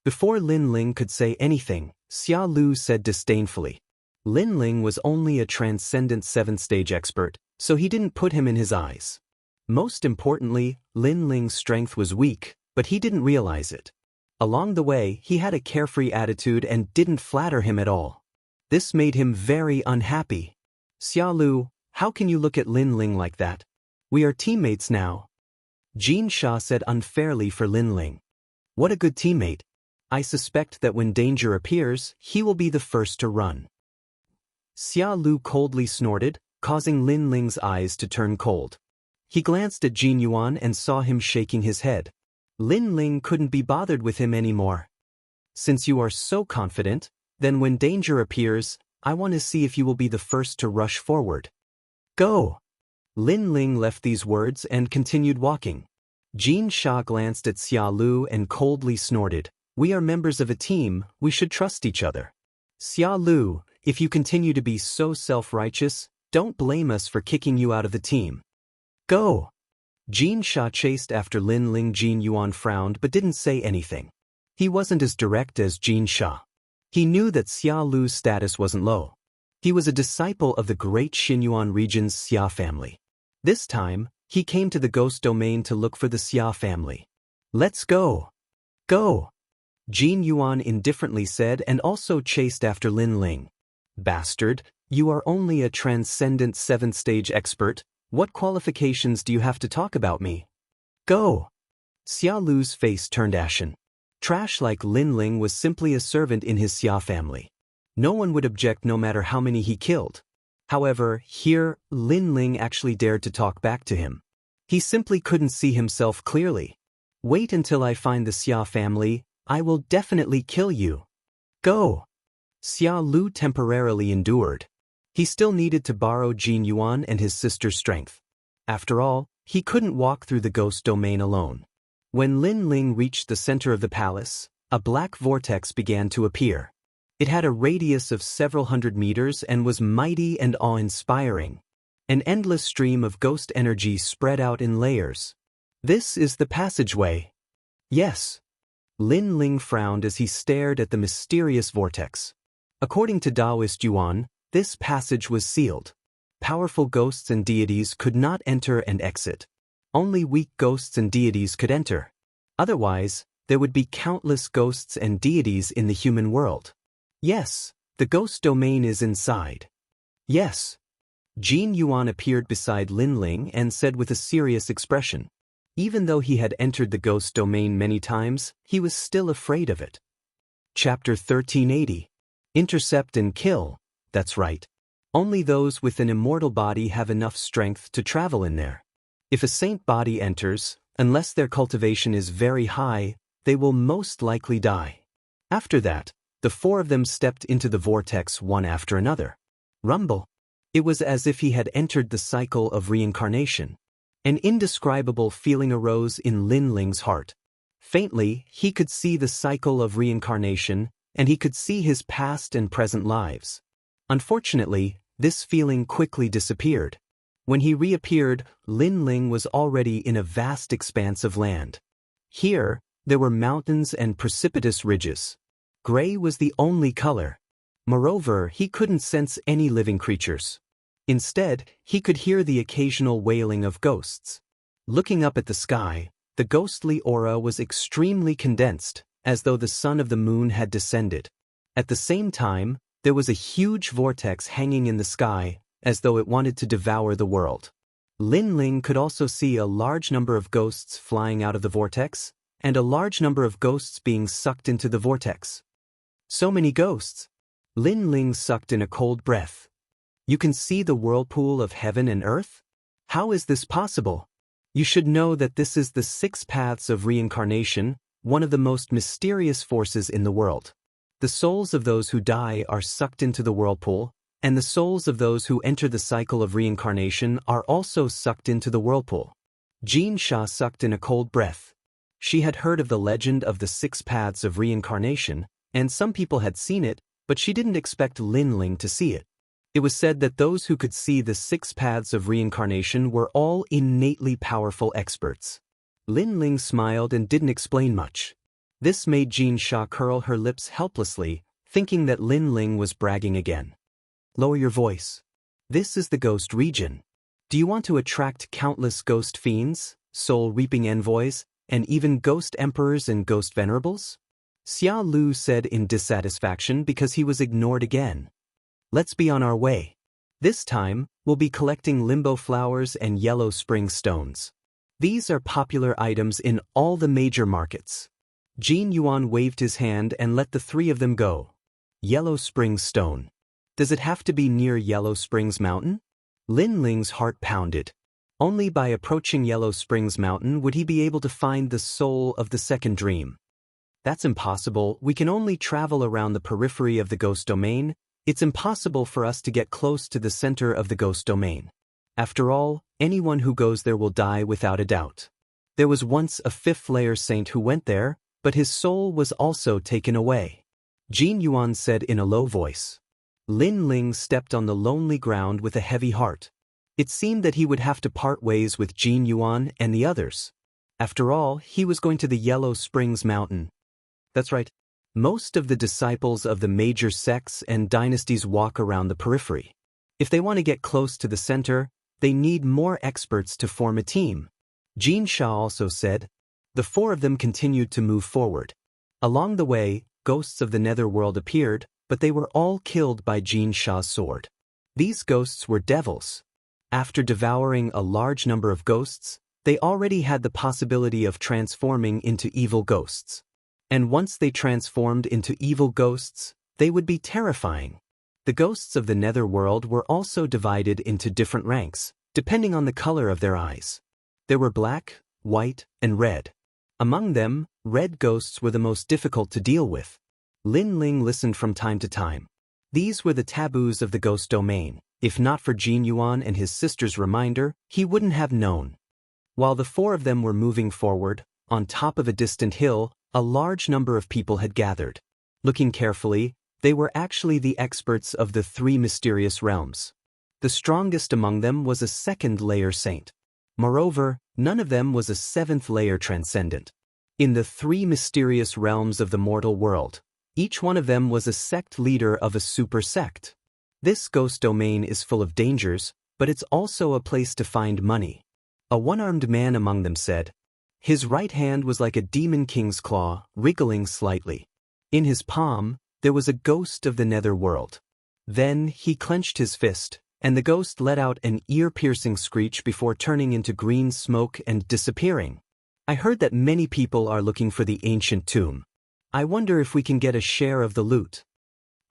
Before Lin Ling could say anything, Xia Lu said disdainfully. Lin Ling was only a transcendent 7th stage expert, so he didn't put him in his eyes. Most importantly, Lin Ling's strength was weak, but he didn't realize it. Along the way, he had a carefree attitude and didn't flatter him at all. This made him very unhappy. "Xia Lu, how can you look at Lin Ling like that? We are teammates now." Jin Sha said unfairly for Lin Ling. "What a good teammate. I suspect that when danger appears, he will be the first to run." Xia Lu coldly snorted, causing Lin Ling's eyes to turn cold. He glanced at Jin Yuan and saw him shaking his head. Lin Ling couldn't be bothered with him anymore. "Since you are so confident, then when danger appears, I want to see if you will be the first to rush forward. Go!" Lin Ling left these words and continued walking. Jin Sha glanced at Xia Lu and coldly snorted, "We are members of a team, we should trust each other. Xia Lu, if you continue to be so self-righteous, don't blame us for kicking you out of the team. Go!" Jin Sha chased after Lin Ling. Jin Yuan frowned but didn't say anything. He wasn't as direct as Jin Sha. He knew that Xia Lu's status wasn't low. He was a disciple of the great Xinyuan region's Xia family. This time, he came to the ghost domain to look for the Xia family. "Let's go! Go!" Jin Yuan indifferently said and also chased after Lin Ling. "Bastard, you are only a transcendent 7th stage expert. What qualifications do you have to talk about me? Go!" Xia Lu's face turned ashen. Trash like Lin Ling was simply a servant in his Xia family. No one would object no matter how many he killed. However, here, Lin Ling actually dared to talk back to him. He simply couldn't see himself clearly. "Wait until I find the Xia family, I will definitely kill you. Go!" Xia Lu temporarily endured. He still needed to borrow Jin Yuan and his sister's strength. After all, he couldn't walk through the ghost domain alone. When Lin Ling reached the center of the palace, a black vortex began to appear. It had a radius of several hundred meters and was mighty and awe-inspiring. An endless stream of ghost energy spread out in layers. "This is the passageway." "Yes." Lin Ling frowned as he stared at the mysterious vortex. According to Daoist Yuan, this passage was sealed. Powerful ghosts and deities could not enter and exit. Only weak ghosts and deities could enter. Otherwise, there would be countless ghosts and deities in the human world. "Yes, the ghost domain is inside." "Yes." Jin Yuan appeared beside Lin Ling and said with a serious expression. Even though he had entered the ghost domain many times, he was still afraid of it. Chapter 1380. Intercept and kill. That's right. Only those with an immortal body have enough strength to travel in there. If a saint body enters, unless their cultivation is very high, they will most likely die. After that, the four of them stepped into the vortex one after another. Rumble. It was as if he had entered the cycle of reincarnation. An indescribable feeling arose in Lin Ling's heart. Faintly, he could see the cycle of reincarnation, and he could see his past and present lives. Unfortunately, this feeling quickly disappeared. When he reappeared, Lin Ling was already in a vast expanse of land. Here, there were mountains and precipitous ridges. Gray was the only color. Moreover, he couldn't sense any living creatures. Instead, he could hear the occasional wailing of ghosts. Looking up at the sky, the ghostly aura was extremely condensed, as though the sun of the moon had descended. At the same time, there was a huge vortex hanging in the sky, as though it wanted to devour the world. Lin Ling could also see a large number of ghosts flying out of the vortex, and a large number of ghosts being sucked into the vortex. So many ghosts! Lin Ling sucked in a cold breath. You can see the whirlpool of heaven and earth? How is this possible? You should know that this is the 6 paths of reincarnation, one of the most mysterious forces in the world. The souls of those who die are sucked into the whirlpool, and the souls of those who enter the cycle of reincarnation are also sucked into the whirlpool. Xianxia sucked in a cold breath. She had heard of the legend of the 6 paths of reincarnation, and some people had seen it, but she didn't expect Lin Ling to see it. It was said that those who could see the 6 paths of reincarnation were all innately powerful experts. Lin Ling smiled and didn't explain much. This made Xianxia curl her lips helplessly, thinking that Lin Ling was bragging again. Lower your voice. This is the ghost region. Do you want to attract countless ghost fiends, soul-reaping envoys, and even ghost emperors and ghost venerables? Xia Lu said in dissatisfaction because he was ignored again. Let's be on our way. This time, we'll be collecting limbo flowers and yellow spring stones. These are popular items in all the major markets. Jin Yuan waved his hand and let the 3 of them go. Yellow spring stone. Does it have to be near Yellow Springs Mountain? Lin Ling's heart pounded. Only by approaching Yellow Springs Mountain would he be able to find the soul of the second dream. That's impossible. We can only travel around the periphery of the ghost domain. It's impossible for us to get close to the center of the ghost domain. After all, anyone who goes there will die without a doubt. There was once a 5th-layer saint who went there, but his soul was also taken away. Jin Yuan said in a low voice. Lin Ling stepped on the lonely ground with a heavy heart. It seemed that he would have to part ways with Jin Yuan and the others. After all, he was going to the Yellow Springs Mountain. That's right. Most of the disciples of the major sects and dynasties walk around the periphery. If they want to get close to the center, they need more experts to form a team. Xianxia also said. The 4 of them continued to move forward. Along the way, ghosts of the netherworld appeared, but they were all killed by Xianxia's sword. These ghosts were devils. After devouring a large number of ghosts, they already had the possibility of transforming into evil ghosts. And once they transformed into evil ghosts, they would be terrifying. The ghosts of the netherworld were also divided into different ranks, depending on the color of their eyes. There were black, white, and red. Among them, red ghosts were the most difficult to deal with. Lin Ling listened from time to time. These were the taboos of the ghost domain. If not for Jin Yuan and his sister's reminder, he wouldn't have known. While the 4 of them were moving forward, on top of a distant hill, a large number of people had gathered. Looking carefully, they were actually the experts of the 3 mysterious realms. The strongest among them was a 2nd-layer saint. Moreover, none of them was a 7th-layer transcendent. In the 3 mysterious realms of the mortal world, each one of them was a sect leader of a super sect. This ghost domain is full of dangers, but it's also a place to find money. A one-armed man among them said. His right hand was like a demon king's claw, wriggling slightly. In his palm, there was a ghost of the netherworld. Then he clenched his fist, and the ghost let out an ear-piercing screech before turning into green smoke and disappearing. I heard that many people are looking for the ancient tomb. I wonder if we can get a share of the loot.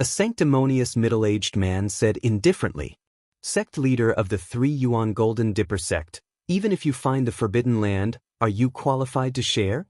A sanctimonious middle-aged man said indifferently. Sect leader of the 3 Yuan Golden Dipper sect, even if you find the forbidden land, are you qualified to share?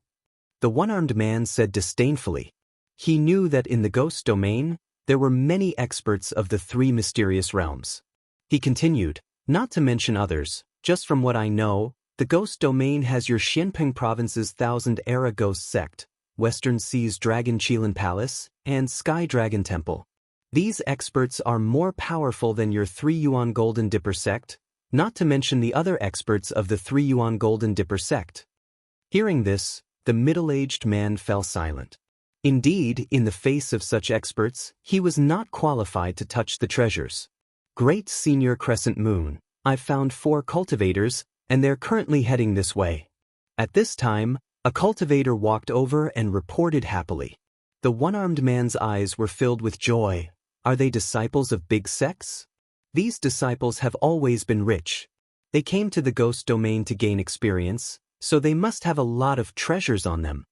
The one-armed man said disdainfully. He knew that in the ghost domain, there were many experts of the 3 mysterious realms. He continued, not to mention others, just from what I know, the ghost domain has your Xianping province's 1000-era ghost sect, Western Sea's Dragon Qilin Palace, and Sky Dragon Temple. These experts are more powerful than your 3 Yuan Golden Dipper sect, not to mention the other experts of the 3 Yuan Golden Dipper sect. Hearing this, the middle-aged man fell silent. Indeed, in the face of such experts, he was not qualified to touch the treasures. Great Senior Crescent Moon, I've found 4 cultivators, and they're currently heading this way. At this time, a cultivator walked over and reported happily. The one-armed man's eyes were filled with joy. Are they disciples of big sects? These disciples have always been rich. They came to the ghost domain to gain experience, so they must have a lot of treasures on them.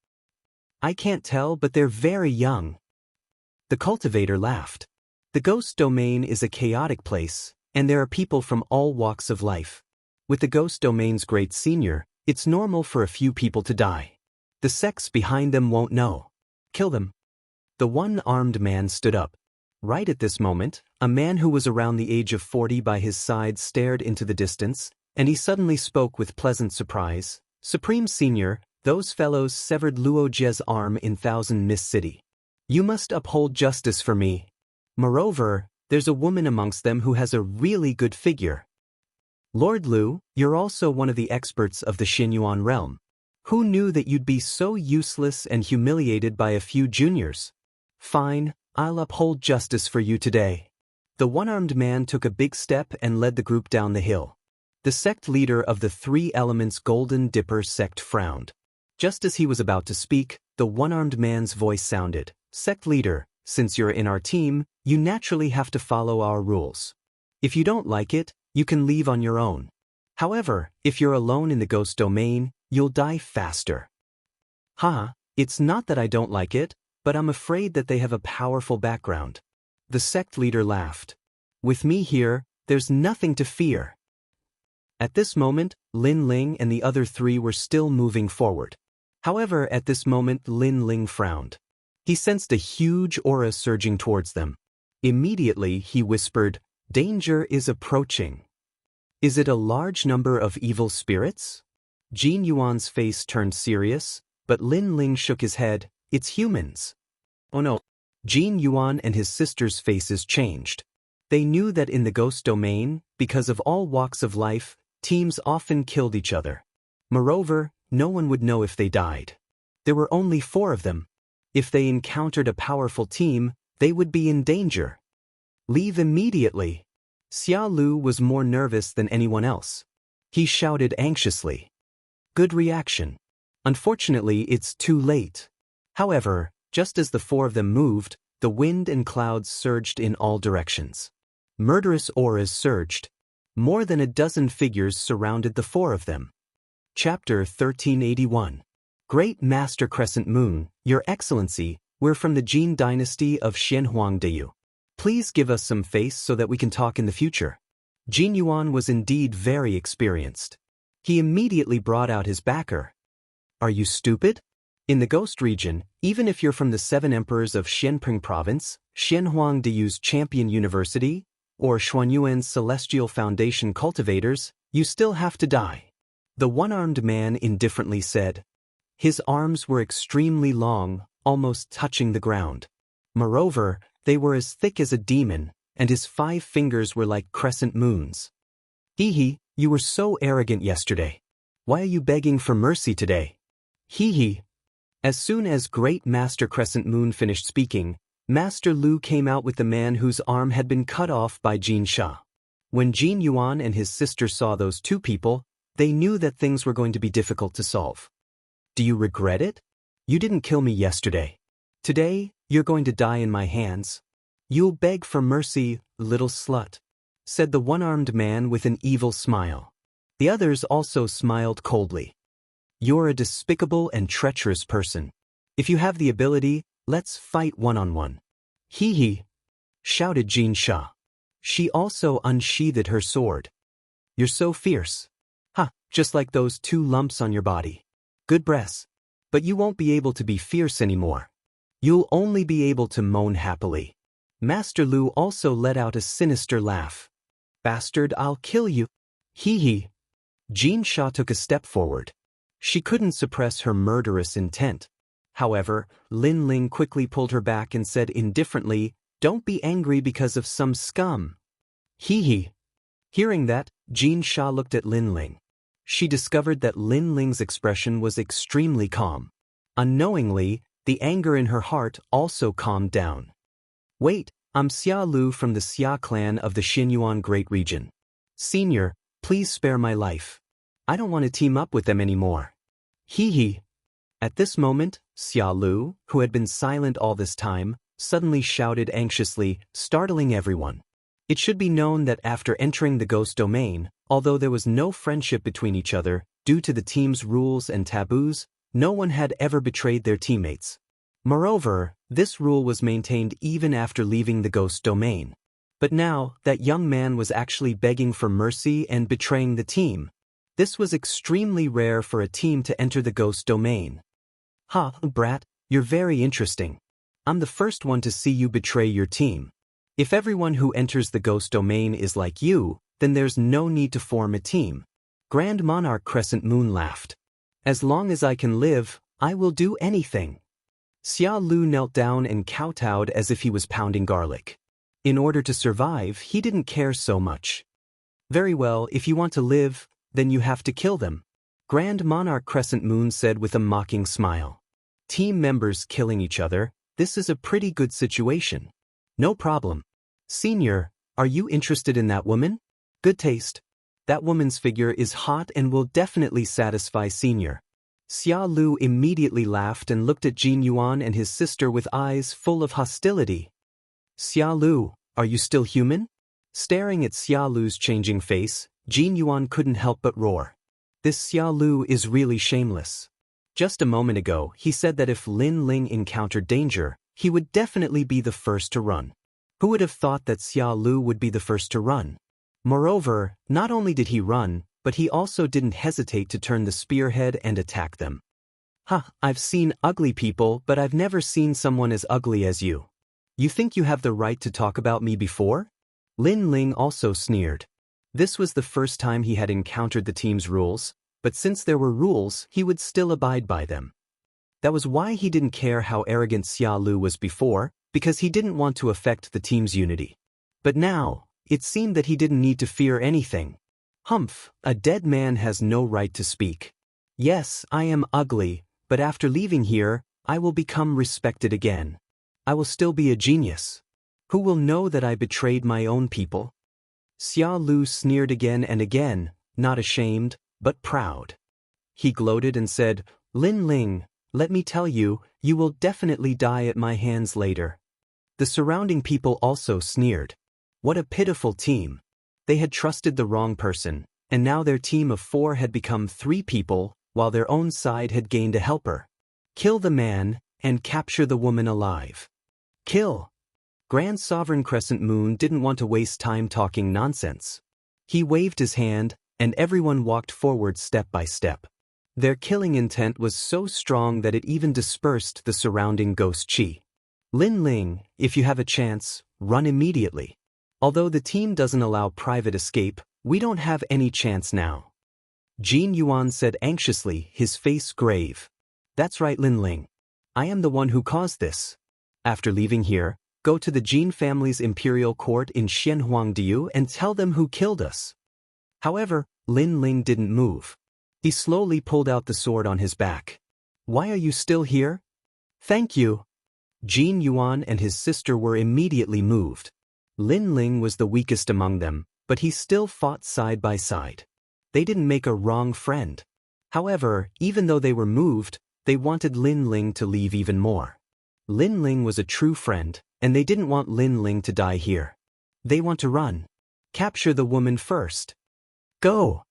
I can't tell, but they're very young. The cultivator laughed. The ghost domain is a chaotic place, and there are people from all walks of life. With the ghost domain's great senior, it's normal for a few people to die. The sects behind them won't know. Kill them. The one-armed man stood up. Right at this moment, a man who was around the age of 40 by his side stared into the distance, and he suddenly spoke with pleasant surprise. Supreme Senior, those fellows severed Luo Jie's arm in Thousand Mist City. You must uphold justice for me. Moreover, there's a woman amongst them who has a really good figure. Lord Lu, you're also one of the experts of the Xinyuan realm. Who knew that you'd be so useless and humiliated by a few juniors? Fine, I'll uphold justice for you today. The one-armed man took a big step and led the group down the hill. The sect leader of the Three Elements Golden Dipper sect frowned. Just as he was about to speak, the one-armed man's voice sounded. Sect leader, since you're in our team, you naturally have to follow our rules. If you don't like it, you can leave on your own. However, if you're alone in the ghost domain, you'll die faster. It's not that I don't like it, but I'm afraid that they have a powerful background. The sect leader laughed. With me here, there's nothing to fear. At this moment, Lin Ling and the other three were still moving forward. However, at this moment Lin Ling frowned. He sensed a huge aura surging towards them. Immediately he whispered, "Danger is approaching." Is it a large number of evil spirits? Jin Yuan's face turned serious, but Lin Ling shook his head. It's humans. Oh no. Jin Yuan and his sister's faces changed. They knew that in the ghost domain, because of all walks of life, teams often killed each other. Moreover, no one would know if they died. There were only 4 of them. If they encountered a powerful team, they would be in danger. Leave immediately. Xia Lu was more nervous than anyone else. He shouted anxiously. Good reaction. Unfortunately, it's too late. However, just as the 4 of them moved, the wind and clouds surged in all directions. Murderous auras surged. More than a dozen figures surrounded the 4 of them. Chapter 1381. Great Master Crescent Moon, Your Excellency, we're from the Jin dynasty of Xianhuangdeyu. Please give us some face so that we can talk in the future. Jin Yuan was indeed very experienced. He immediately brought out his backer. Are you stupid? In the Ghost region, even if you're from the 7 emperors of Xianping province, Xianhuangdeyu's champion university, or Xuanyuan's celestial foundation cultivators, you still have to die. The one-armed man indifferently said. His arms were extremely long, almost touching the ground. Moreover, they were as thick as a demon, and his 5 fingers were like crescent moons. Hee, you were so arrogant yesterday. Why are you begging for mercy today? Hee. As soon as Great Master Crescent Moon finished speaking, Master Lu came out with the man whose arm had been cut off by Jin Sha. When Jin Yuan and his sister saw those 2 people, they knew that things were going to be difficult to solve. Do you regret it? You didn't kill me yesterday. Today, you're going to die in my hands. You'll beg for mercy, little slut, said the one-armed man with an evil smile. The others also smiled coldly. You're a despicable and treacherous person. If you have the ability, let's fight one-on-one. Hee, shouted Jin Sha. She also unsheathed her sword. You're so fierce. Just like those 2 lumps on your body. Good breaths. But you won't be able to be fierce anymore. You'll only be able to moan happily. Master Lu also let out a sinister laugh. Bastard, I'll kill you. Hee. Jin Sha took a step forward. She couldn't suppress her murderous intent. However, Lin Ling quickly pulled her back and said indifferently, Don't be angry because of some scum. Hee. Hearing that, Jin Sha looked at Lin Ling. She discovered that Lin Ling's expression was extremely calm. Unknowingly, the anger in her heart also calmed down. Wait, I'm Xia Lu from the Xia clan of the Xinyuan Great Region. Senior, please spare my life. I don't want to team up with them anymore. Hee. At this moment, Xia Lu, who had been silent all this time, suddenly shouted anxiously, startling everyone. It should be known that after entering the ghost domain, although there was no friendship between each other, due to the team's rules and taboos, no one had ever betrayed their teammates. Moreover, this rule was maintained even after leaving the ghost domain. But now, that young man was actually begging for mercy and betraying the team. This was extremely rare for a team to enter the ghost domain. "Ha, brat, you're very interesting. I'm the first one to see you betray your team. If everyone who enters the ghost domain is like you, then there's no need to form a team." Grand Monarch Crescent Moon laughed. "As long as I can live, I will do anything." Xia Lu knelt down and kowtowed as if he was pounding garlic. In order to survive, he didn't care so much. "Very well, if you want to live, then you have to kill them," Grand Monarch Crescent Moon said with a mocking smile. "Team members killing each other, this is a pretty good situation. No problem. Senior, are you interested in that woman? Good taste. That woman's figure is hot and will definitely satisfy Senior." Xia Lu immediately laughed and looked at Jin Yuan and his sister with eyes full of hostility. "Xia Lu, are you still human?" Staring at Xia Lu's changing face, Jin Yuan couldn't help but roar. This Xia Lu is really shameless. Just a moment ago, he said that if Lin Ling encountered danger, he would definitely be the first to run. Who would have thought that Xia Lu would be the first to run? Moreover, not only did he run, but he also didn't hesitate to turn the spearhead and attack them. "Ha, I've seen ugly people, but I've never seen someone as ugly as you. You think you have the right to talk about me before?" Lin Ling also sneered. This was the first time he had encountered the team's rules, but since there were rules, he would still abide by them. That was why he didn't care how arrogant Xia Lu was before, because he didn't want to affect the team's unity. But now, it seemed that he didn't need to fear anything. "Humph, a dead man has no right to speak. Yes, I am ugly, but after leaving here, I will become respected again. I will still be a genius. Who will know that I betrayed my own people?" Xia Lu sneered again and again, not ashamed, but proud. He gloated and said, "Lin Ling, let me tell you, you will definitely die at my hands later." The surrounding people also sneered. What a pitiful team. They had trusted the wrong person, and now their team of 4 had become 3 people, while their own side had gained a helper. "Kill the man, and capture the woman alive." "Kill!" Grand Sovereign Crescent Moon didn't want to waste time talking nonsense. He waved his hand, and everyone walked forward step by step. Their killing intent was so strong that it even dispersed the surrounding ghost chi. "Lin Ling, if you have a chance, run immediately. Although the team doesn't allow private escape, we don't have any chance now." Jin Yuan said anxiously, his face grave. "That's right, Lin Ling. I am the one who caused this. After leaving here, go to the Jin family's imperial court in Xianhuangdiu and tell them who killed us." However, Lin Ling didn't move. He slowly pulled out the sword on his back. "Why are you still here?" "Thank you." Jin Yuan and his sister were immediately moved. Lin Ling was the weakest among them, but he still fought side by side. They didn't make a wrong friend. However, even though they were moved, they wanted Lin Ling to leave even more. Lin Ling was a true friend, and they didn't want Lin Ling to die here. They want to run. Capture the woman first. Go!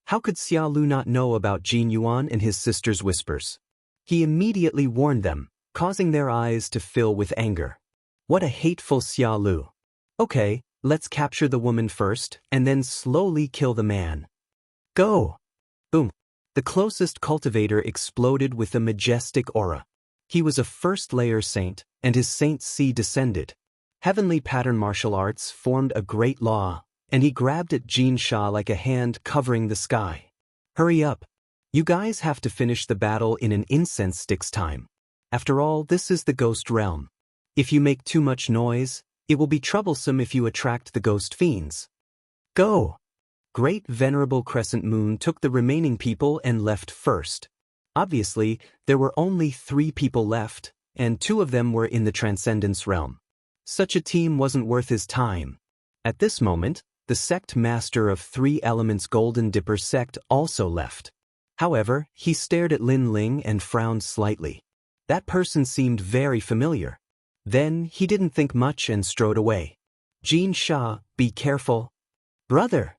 How could Xia Lu not know about Jin Yuan and his sister's whispers? He immediately warned them, causing their eyes to fill with anger. What a hateful Xia Lu. "Okay, let's capture the woman first, and then slowly kill the man. Go!" Boom. The closest cultivator exploded with a majestic aura. He was a first-layer saint, and his saint C descended. Heavenly pattern martial arts formed a great law, and he grabbed at Jin Sha like a hand covering the sky. "Hurry up. You guys have to finish the battle in an incense stick's time. After all, this is the ghost realm. If you make too much noise, it will be troublesome if you attract the ghost fiends. Go!" Great Venerable Crescent Moon took the remaining people and left first. Obviously, there were only 3 people left, and 2 of them were in the Transcendence realm. Such a team wasn't worth his time. At this moment, the sect master of 3 elements Golden Dipper sect also left. However, he stared at Lin Ling and frowned slightly. That person seemed very familiar. Then, he didn't think much and strode away. Xianxia, be careful. Brother!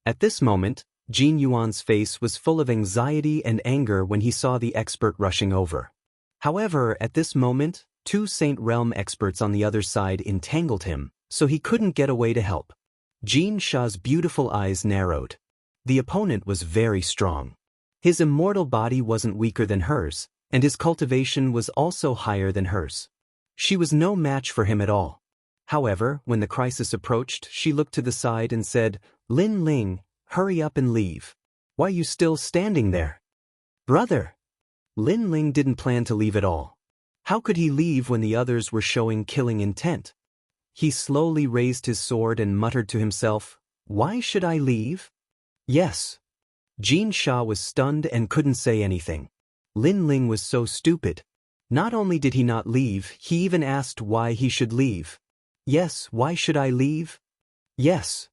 At this moment, Jin Yuan's face was full of anxiety and anger when he saw the expert rushing over. However, at this moment, 2 Saint Realm experts on the other side entangled him, so he couldn't get away to help. Xianxia's beautiful eyes narrowed. The opponent was very strong. His immortal body wasn't weaker than hers, and his cultivation was also higher than hers. She was no match for him at all. However, when the crisis approached, she looked to the side and said, Lin Ling, hurry up and leave. Why are you still standing there? Brother! Lin Ling didn't plan to leave at all. How could he leave when the others were showing killing intent? He slowly raised his sword and muttered to himself, Why should I leave? Yes. Xianxia was stunned and couldn't say anything. Lin Ling was so stupid. Not only did he not leave, he even asked why he should leave. Yes, why should I leave? Yes.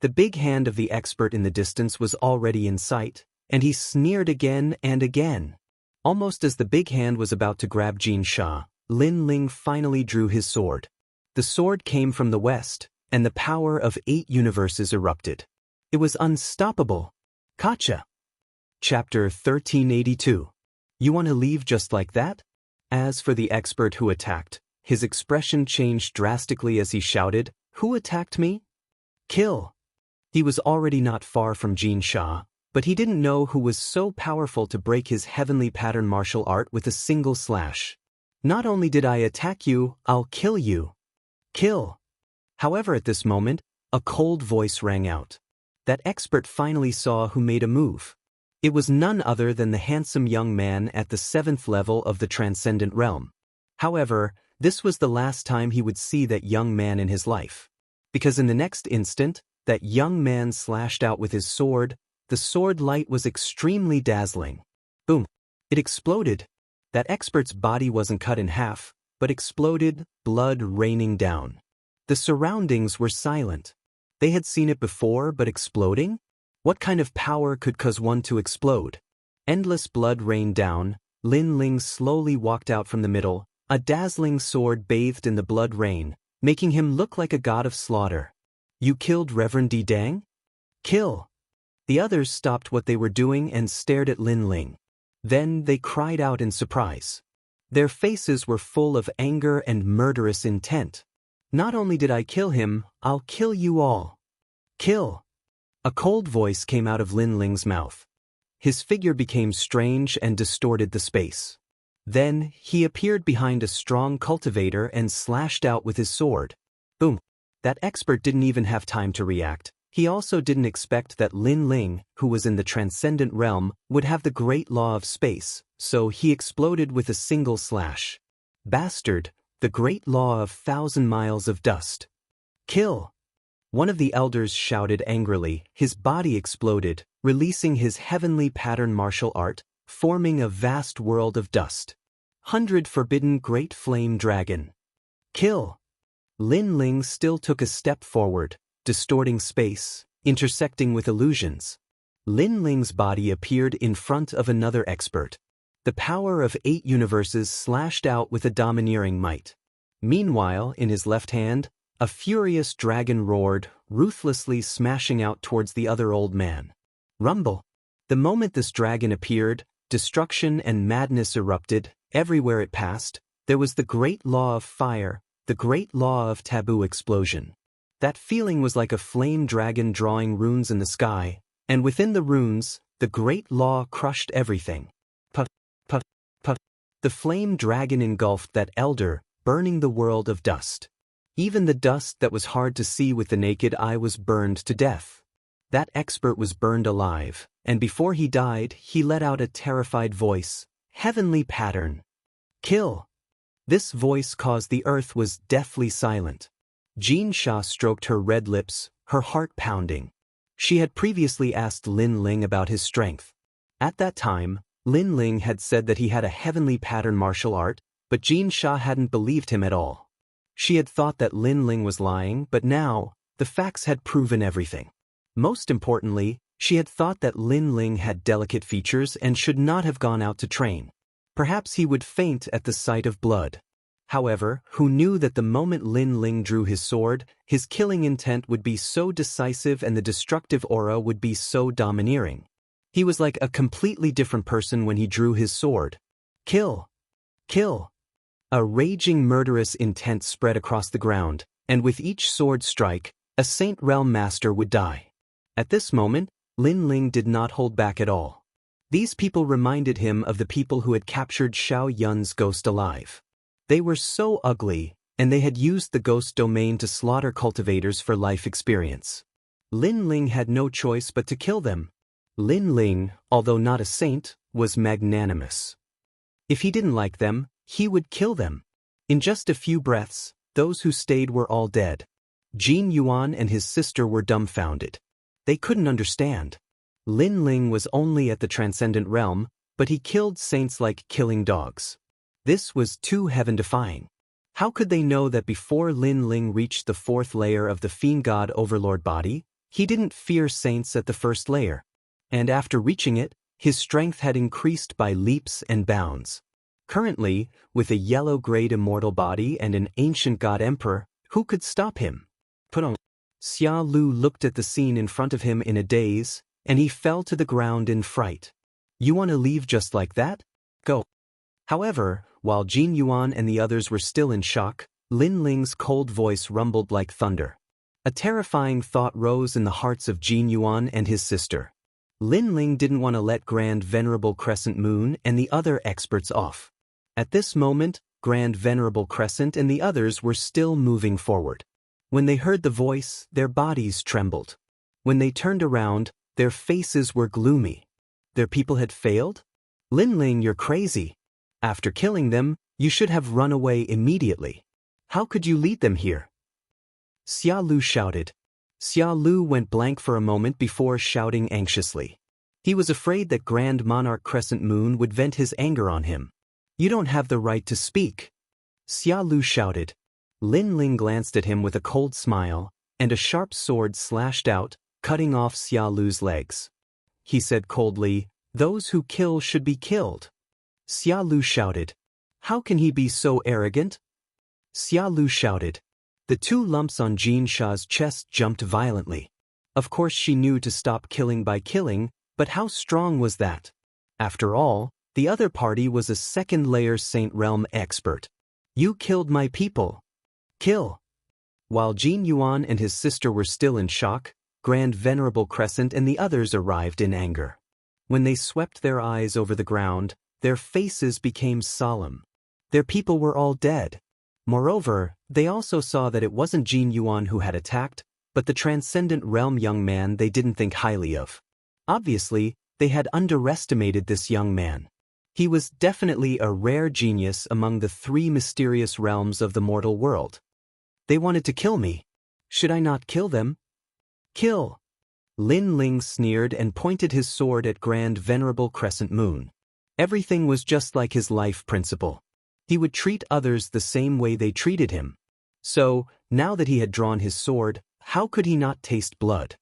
The big hand of the expert in the distance was already in sight, and he sneered again and again. Almost as the big hand was about to grab Xianxia, Lin Ling finally drew his sword. The sword came from the west, and the power of 8 universes erupted. It was unstoppable. Gotcha. Chapter 1382. You want to leave just like that? As for the expert who attacked, his expression changed drastically as he shouted, Who attacked me? Kill. He was already not far from Xianxia, but he didn't know who was so powerful to break his heavenly pattern martial art with a single slash. Not only did I attack you, I'll kill you. Kill. However, at this moment, a cold voice rang out. That expert finally saw who made a move. It was none other than the handsome young man at the 7th level of the Transcendent Realm. However, this was the last time he would see that young man in his life. Because in the next instant, that young man slashed out with his sword. The sword light was extremely dazzling. Boom. It exploded. That expert's body wasn't cut in half, but exploded, blood raining down. The surroundings were silent. They had seen it before, but exploding? What kind of power could cause one to explode? Endless blood rained down. Lin Ling slowly walked out from the middle, a dazzling sword bathed in the blood rain, making him look like a god of slaughter. You killed Reverend Di Dang? Kill! The others stopped what they were doing and stared at Lin Ling. Then they cried out in surprise. Their faces were full of anger and murderous intent. Not only did I kill him, I'll kill you all. Kill! A cold voice came out of Lin Ling's mouth. His figure became strange and distorted the space. Then, he appeared behind a strong cultivator and slashed out with his sword. Boom! That expert didn't even have time to react. He also didn't expect that Lin Ling, who was in the Transcendent Realm, would have the great law of space, so he exploded with a single slash. Bastard, the great law of 1,000 miles of dust. Kill! One of the elders shouted angrily. His body exploded, releasing his heavenly pattern martial art, forming a vast world of dust. 100 forbidden great flame dragon. Kill! Lin Ling still took a step forward, distorting space, intersecting with illusions. Lin Ling's body appeared in front of another expert. The power of 8 universes slashed out with a domineering might. Meanwhile, in his left hand, a furious dragon roared, ruthlessly smashing out towards the other old man. Rumble! The moment this dragon appeared, destruction and madness erupted. Everywhere it passed, there was the great law of fire, the great law of taboo explosion. That feeling was like a flame dragon drawing runes in the sky, and within the runes, the great law crushed everything. Put, put, put. The flame dragon engulfed that elder, burning the world of dust. Even the dust that was hard to see with the naked eye was burned to death. That expert was burned alive, and before he died, he let out a terrified voice. Heavenly pattern. Kill! This voice caused the earth was deathly silent. Xianxia stroked her red lips, her heart pounding. She had previously asked Lin Ling about his strength. At that time, Lin Ling had said that he had a heavenly pattern martial art, but Xianxia hadn't believed him at all. She had thought that Lin Ling was lying, but now, the facts had proven everything. Most importantly, She had thought that Lin Ling had delicate features and should not have gone out to train. Perhaps he would faint at the sight of blood. However, who knew that the moment Lin Ling drew his sword, his killing intent would be so decisive and the destructive aura would be so domineering. He was like a completely different person when he drew his sword. Kill! Kill! A raging murderous intent spread across the ground, and with each sword strike, a Saint Realm Master would die. At this moment, Lin Ling did not hold back at all. These people reminded him of the people who had captured Xiao Yun's ghost alive. They were so ugly, and they had used the ghost domain to slaughter cultivators for life experience. Lin Ling had no choice but to kill them. Lin Ling, although not a saint, was magnanimous. If he didn't like them, he would kill them. In just a few breaths, those who stayed were all dead. Jin Yuan and his sister were dumbfounded. They couldn't understand. Lin Ling was only at the transcendent realm, but he killed saints like killing dogs. This was too heaven-defying. How could they know that before Lin Ling reached the fourth layer of the Fiend God Overlord body, he didn't fear saints at the first layer? And after reaching it, his strength had increased by leaps and bounds. Currently, with a yellow-grade immortal body and an ancient god emperor, who could stop him? Put on. Xia Lu looked at the scene in front of him in a daze, and he fell to the ground in fright. You want to leave just like that? Go. However, while Jin Yuan and the others were still in shock, Lin Ling's cold voice rumbled like thunder. A terrifying thought rose in the hearts of Jin Yuan and his sister. Lin Ling didn't want to let Grand Venerable Crescent Moon and the other experts off. At this moment, Grand Venerable Crescent and the others were still moving forward. When they heard the voice, their bodies trembled. When they turned around, their faces were gloomy. Their people had failed? Lin Ling, you're crazy. After killing them, you should have run away immediately. How could you lead them here? Xia Lu shouted. Xia Lu went blank for a moment before shouting anxiously. He was afraid that Grand Monarch Crescent Moon would vent his anger on him. You don't have the right to speak. Xia Lu shouted. Lin Ling glanced at him with a cold smile, and a sharp sword slashed out, cutting off Xia Lu's legs. He said coldly, "Those who kill should be killed." Xia Lu shouted. How can he be so arrogant? Xia Lu shouted. The two lumps on Jin Sha's chest jumped violently. Of course she knew to stop killing by killing, but how strong was that? After all, the other party was a second-layer Saint Realm expert. You killed my people. Kill. While Jin Yuan and his sister were still in shock, Grand Venerable Crescent and the others arrived in anger. When they swept their eyes over the ground, their faces became solemn. Their people were all dead. Moreover, they also saw that it wasn't Jin Yuan who had attacked, but the transcendent realm young man they didn't think highly of. Obviously, they had underestimated this young man. He was definitely a rare genius among the three mysterious realms of the mortal world. They wanted to kill me. Should I not kill them? Kill! Lin Ling sneered and pointed his sword at Grand Venerable Crescent Moon. Everything was just like his life principle. He would treat others the same way they treated him. So, now that he had drawn his sword, how could he not taste blood?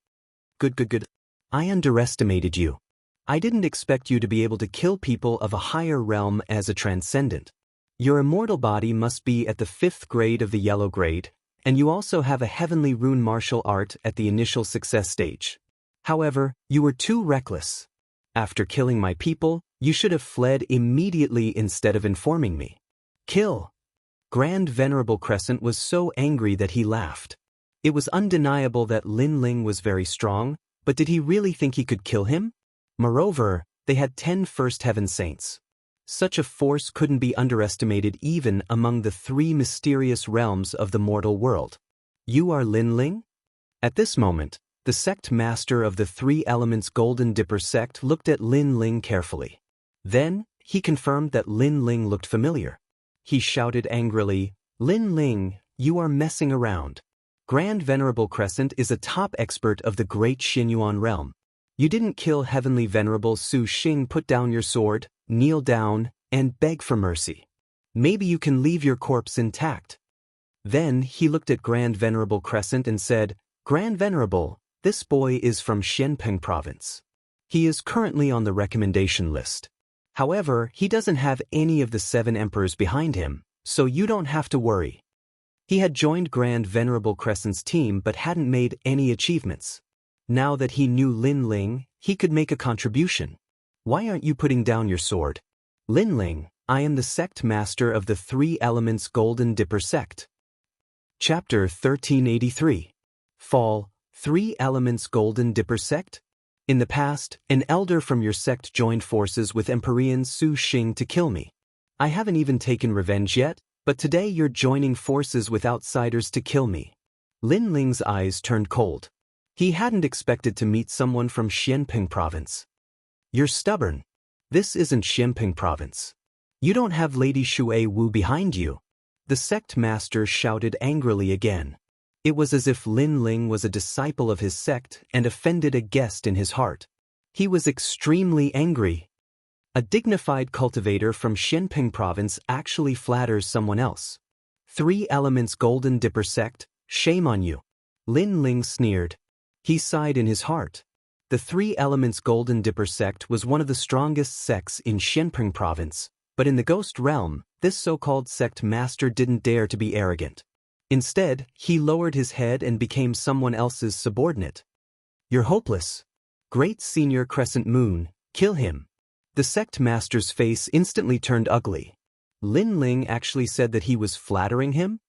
Good. I underestimated you. I didn't expect you to be able to kill people of a higher realm as a transcendent. Your immortal body must be at the 5th grade of the yellow grade, and you also have a heavenly rune martial art at the initial success stage. However, you were too reckless. After killing my people, you should have fled immediately instead of informing me. Kill! Grand Venerable Crescent was so angry that he laughed. It was undeniable that Lin Ling was very strong, but did he really think he could kill him? Moreover, they had 10 First Heaven Saints. Such a force couldn't be underestimated even among the 3 mysterious realms of the mortal world. You are Lin Ling? At this moment, the sect master of the 3 Elements Golden Dipper sect looked at Lin Ling carefully. Then, he confirmed that Lin Ling looked familiar. He shouted angrily, Lin Ling, you are messing around. Grand Venerable Crescent is a top expert of the Great Xinyuan realm. You didn't kill Heavenly Venerable Su Xing. Put down your sword, kneel down, and beg for mercy. Maybe you can leave your corpse intact. Then he looked at Grand Venerable Crescent and said, Grand Venerable, This boy is from Xianpeng province. He is currently on the recommendation list. However, he doesn't have any of the 7 emperors behind him, so you don't have to worry. He had joined Grand Venerable Crescent's team but hadn't made any achievements. Now that he knew Lin Ling, he could make a contribution. Why aren't you putting down your sword? Lin Ling, I am the sect master of the 3 Elements Golden Dipper sect. Chapter 1383. Fall, 3 Elements Golden Dipper sect? In the past, an elder from your sect joined forces with Emperor Su Xing to kill me. I haven't even taken revenge yet, but today you're joining forces with outsiders to kill me. Lin Ling's eyes turned cold. He hadn't expected to meet someone from Xianpeng province. You're stubborn. This isn't Xianpeng province. You don't have Lady Shui Wu behind you. The sect master shouted angrily again. It was as if Lin Ling was a disciple of his sect and offended a guest in his heart. He was extremely angry. A dignified cultivator from Xianpeng province actually flatters someone else. 3 Elements Golden Dipper sect, shame on you. Lin Ling sneered. He sighed in his heart. The 3 Elements Golden Dipper sect was one of the strongest sects in Xianpeng province, but in the ghost realm, this so-called sect master didn't dare to be arrogant. Instead, he lowered his head and became someone else's subordinate. You're hopeless. Great Senior Crescent Moon, kill him. The sect master's face instantly turned ugly. Lin Ling actually said that he was flattering him?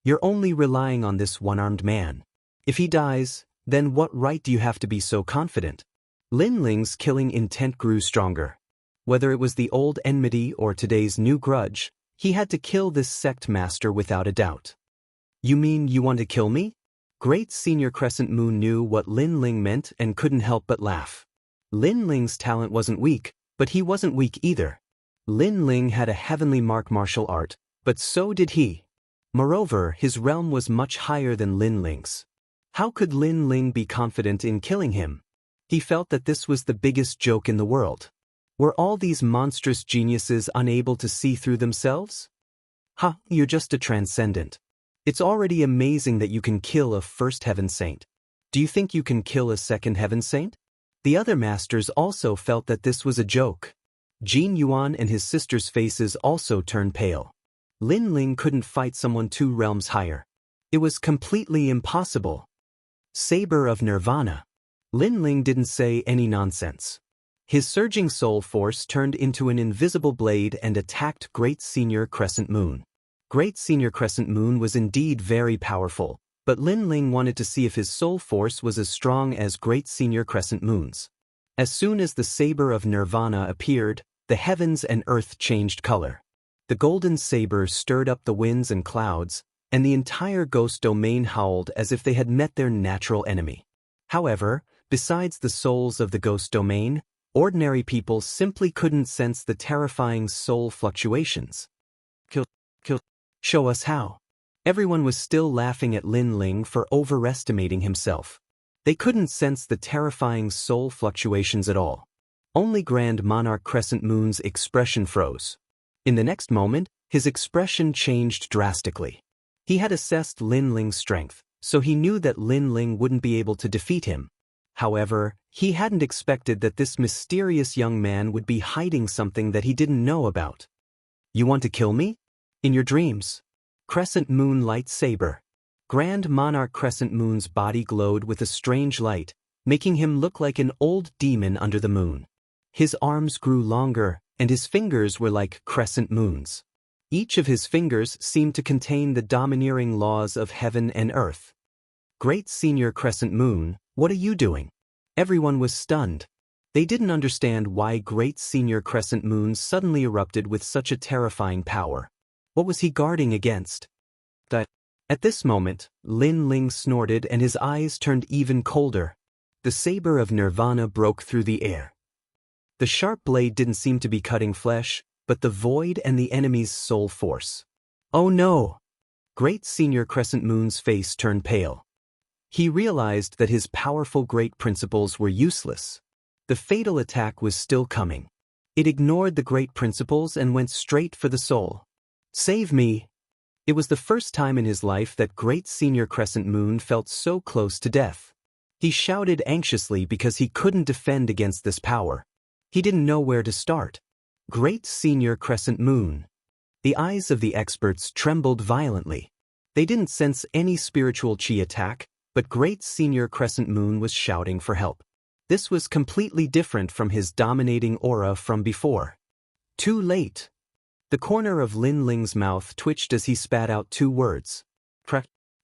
You're only relying on this one-armed man. If he dies, then what right do you have to be so confident? Lin Ling's killing intent grew stronger. Whether it was the old enmity or today's new grudge, he had to kill this sect master without a doubt. You mean you want to kill me? Great Senior Crescent Moon knew what Lin Ling meant and couldn't help but laugh. Lin Ling's talent wasn't weak, but he wasn't weak either. Lin Ling had a heavenly martial art, but so did he. Moreover, his realm was much higher than Lin Ling's. How could Lin Ling be confident in killing him? He felt that this was the biggest joke in the world. Were all these monstrous geniuses unable to see through themselves? You're just a transcendent. It's already amazing that you can kill a first heaven saint. Do you think you can kill a second heaven saint? The other masters also felt that this was a joke. Jin Yuan and his sister's faces also turned pale. Lin Ling couldn't fight someone 2 realms higher. It was completely impossible. Saber of Nirvana. Lin Ling didn't say any nonsense. His surging soul force turned into an invisible blade and attacked Great Senior Crescent Moon. Great Senior Crescent Moon was indeed very powerful, but Lin Ling wanted to see if his soul force was as strong as Great Senior Crescent Moon's. As soon as the Saber of Nirvana appeared, the heavens and earth changed color. The golden saber stirred up the winds and clouds, and the entire ghost domain howled as if they had met their natural enemy. However, besides the souls of the ghost domain, ordinary people simply couldn't sense the terrifying soul fluctuations. Kill. Show us how. Everyone was still laughing at Lin Ling for overestimating himself. They couldn't sense the terrifying soul fluctuations at all. Only Grand Monarch Crescent Moon's expression froze. In the next moment, his expression changed drastically. He had assessed Lin Ling's strength, so he knew that Lin Ling wouldn't be able to defeat him. However, he hadn't expected that this mysterious young man would be hiding something that he didn't know about. You want to kill me? In your dreams. Crescent Moon Light Saber. Grand Monarch Crescent Moon's body glowed with a strange light, making him look like an old demon under the moon. His arms grew longer, and his fingers were like crescent moons. Each of his fingers seemed to contain the domineering laws of heaven and earth. Great Senior Crescent Moon, what are you doing? Everyone was stunned. They didn't understand why Great Senior Crescent Moon suddenly erupted with such a terrifying power. What was he guarding against? At this moment, Lin Ling snorted and his eyes turned even colder. The saber of Nirvana broke through the air. The sharp blade didn't seem to be cutting flesh, but the void and the enemy's soul force. Oh no! Great Senior Crescent Moon's face turned pale. He realized that his powerful great principles were useless. The fatal attack was still coming. It ignored the great principles and went straight for the soul. Save me! It was the first time in his life that Great Senior Crescent Moon felt so close to death. He shouted anxiously because he couldn't defend against this power. He didn't know where to start. Great Senior Crescent Moon. The eyes of the experts trembled violently. They didn't sense any spiritual chi attack, but Great Senior Crescent Moon was shouting for help. This was completely different from his dominating aura from before. Too late. The corner of Lin Ling's mouth twitched as he spat out 2 words.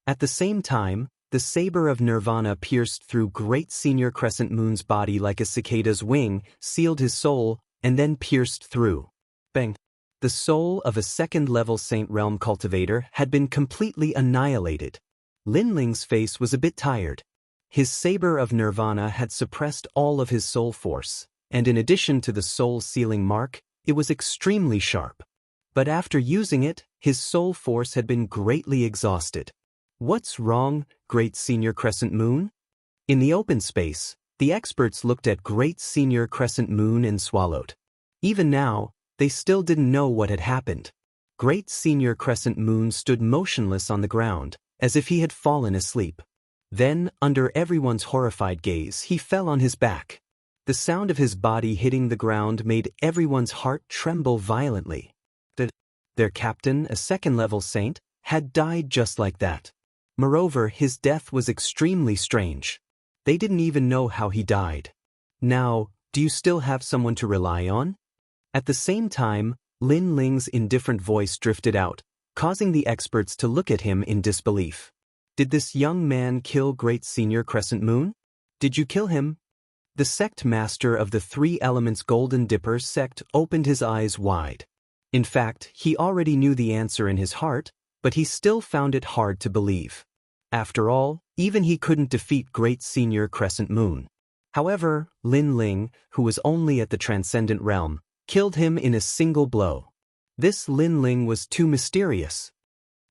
At the same time, the saber of Nirvana pierced through Great Senior Crescent Moon's body like a cicada's wing, sealed his soul, and then pierced through. Bang! The soul of a second-level Saint Realm Cultivator had been completely annihilated. Lin Ling's face was a bit tired. His saber of Nirvana had suppressed all of his soul force, and in addition to the soul-sealing mark, it was extremely sharp. But after using it, his soul force had been greatly exhausted. What's wrong, Great Senior Crescent Moon? In the open space, the experts looked at Great Senior Crescent Moon and swallowed. Even now, they still didn't know what had happened. Great Senior Crescent Moon stood motionless on the ground, as if he had fallen asleep. Then, under everyone's horrified gaze, he fell on his back. The sound of his body hitting the ground made everyone's heart tremble violently. Their captain, a second-level saint, had died just like that. Moreover, his death was extremely strange. They didn't even know how he died. Now, do you still have someone to rely on? At the same time, Lin Ling's indifferent voice drifted out, causing the experts to look at him in disbelief. Did this young man kill Great Senior Crescent Moon? Did you kill him? The sect master of the 3 Elements Golden Dipper sect opened his eyes wide. In fact, he already knew the answer in his heart, but he still found it hard to believe. After all, even he couldn't defeat Great Senior Crescent Moon. However, Lin Ling, who was only at the Transcendent Realm, killed him in a single blow. This Lin Ling was too mysterious.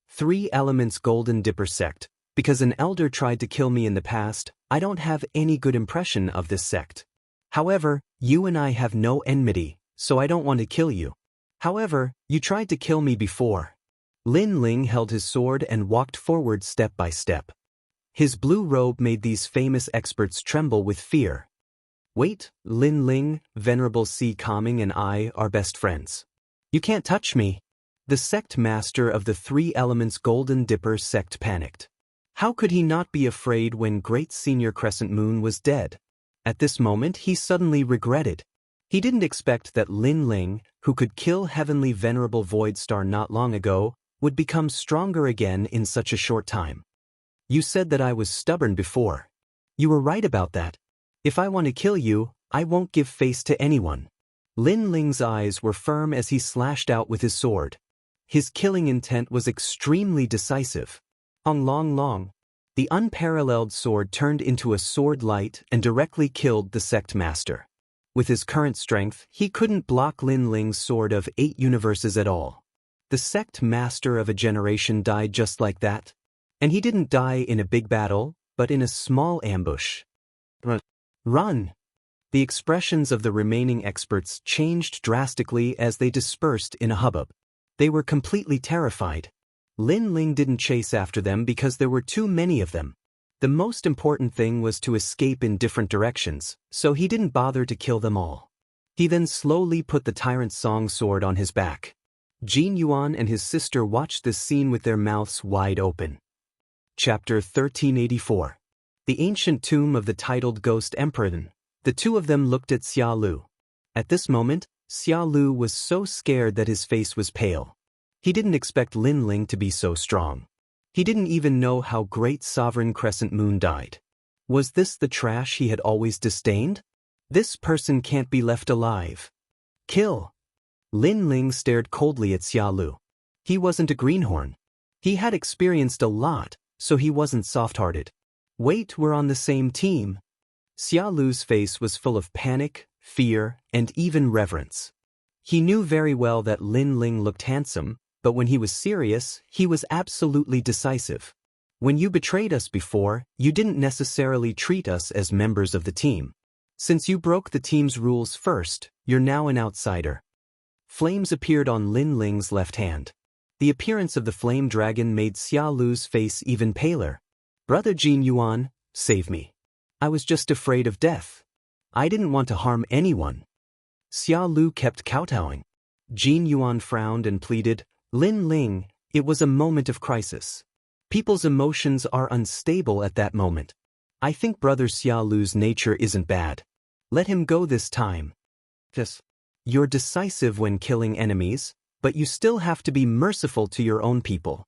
3 Elements Golden Dipper sect. Because an elder tried to kill me in the past, I don't have any good impression of this sect. However, you and I have no enmity, so I don't want to kill you. However, you tried to kill me before. Lin Ling held his sword and walked forward step by step. His blue robe made these famous experts tremble with fear. Wait, Lin Ling, Venerable C. Calming and I are best friends. You can't touch me. The sect master of the 3 Elements Golden Dipper sect panicked. How could he not be afraid when Great Senior Crescent Moon was dead? At this moment he suddenly regretted. He didn't expect that Lin Ling, who could kill Heavenly Venerable Void Star not long ago, would become stronger again in such a short time. You said that I was stubborn before. You were right about that. If I want to kill you, I won't give face to anyone. Lin Ling's eyes were firm as he slashed out with his sword. His killing intent was extremely decisive. Long. The unparalleled sword turned into a sword light and directly killed the sect master. With his current strength, he couldn't block Lin Ling's sword of 8 universes at all. The sect master of a generation died just like that. And he didn't die in a big battle, but in a small ambush. Run! The expressions of the remaining experts changed drastically as they dispersed in a hubbub. They were completely terrified. Lin Ling didn't chase after them because there were too many of them. The most important thing was to escape in different directions, so he didn't bother to kill them all. He then slowly put the Tyrant Song sword on his back. Jin Yuan and his sister watched this scene with their mouths wide open. Chapter 1384. The Ancient Tomb of the Titled Ghost Emperor. The 2 of them looked at Xia Lu. At this moment, Xia Lu was so scared that his face was pale. He didn't expect Lin Ling to be so strong. He didn't even know how Great Sovereign Crescent Moon died. Was this the trash he had always disdained? This person can't be left alive. Kill! Lin Ling stared coldly at Xia Lu. He wasn't a greenhorn. He had experienced a lot, so he wasn't soft-hearted. Wait, we're on the same team. Xia Lu's face was full of panic, fear, and even reverence. He knew very well that Lin Ling looked handsome, but when he was serious, he was absolutely decisive. When you betrayed us before, you didn't necessarily treat us as members of the team. Since you broke the team's rules first, you're now an outsider. Flames appeared on Lin Ling's left hand. The appearance of the flame dragon made Xia Lu's face even paler. Brother Jin Yuan, save me. I was just afraid of death. I didn't want to harm anyone. Xia Lu kept kowtowing. Jin Yuan frowned and pleaded, Lin Ling, it was a moment of crisis. People's emotions are unstable at that moment. I think Brother Xia Lu's nature isn't bad. Let him go this time. Yes. You're decisive when killing enemies, but you still have to be merciful to your own people.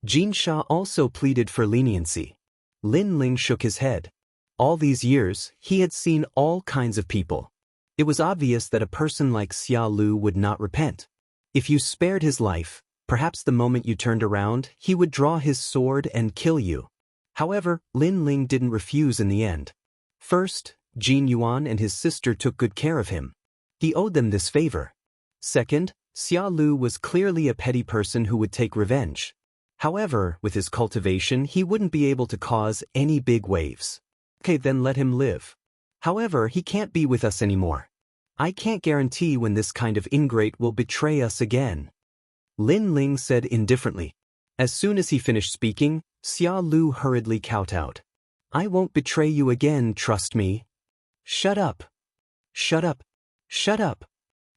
Jin Sha also pleaded for leniency. Lin Ling shook his head. All these years, he had seen all kinds of people. It was obvious that a person like Xia Lu would not repent. If you spared his life, perhaps the moment you turned around, he would draw his sword and kill you. However, Lin Ling didn't refuse in the end. First, Jin Yuan and his sister took good care of him. He owed them this favor. Second, Xia Lu was clearly a petty person who would take revenge. However, with his cultivation, he wouldn't be able to cause any big waves. Okay, then let him live. However, he can't be with us anymore. I can't guarantee when this kind of ingrate will betray us again. Lin Ling said indifferently. As soon as he finished speaking, Xia Lu hurriedly kowtowed. I won't betray you again, trust me. Shut up. Shut up. Shut up.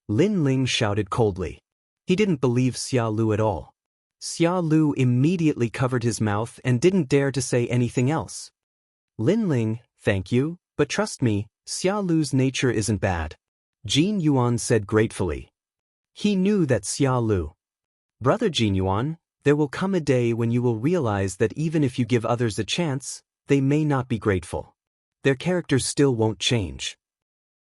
Lin Ling shouted coldly. He didn't believe Xia Lu at all. Xia Lu immediately covered his mouth and didn't dare to say anything else. Lin Ling, thank you, but trust me, Xia Lu's nature isn't bad. Jin Yuan said gratefully. He knew that Xia Lu. Brother Jin Yuan, there will come a day when you will realize that even if you give others a chance, they may not be grateful. Their characters still won't change.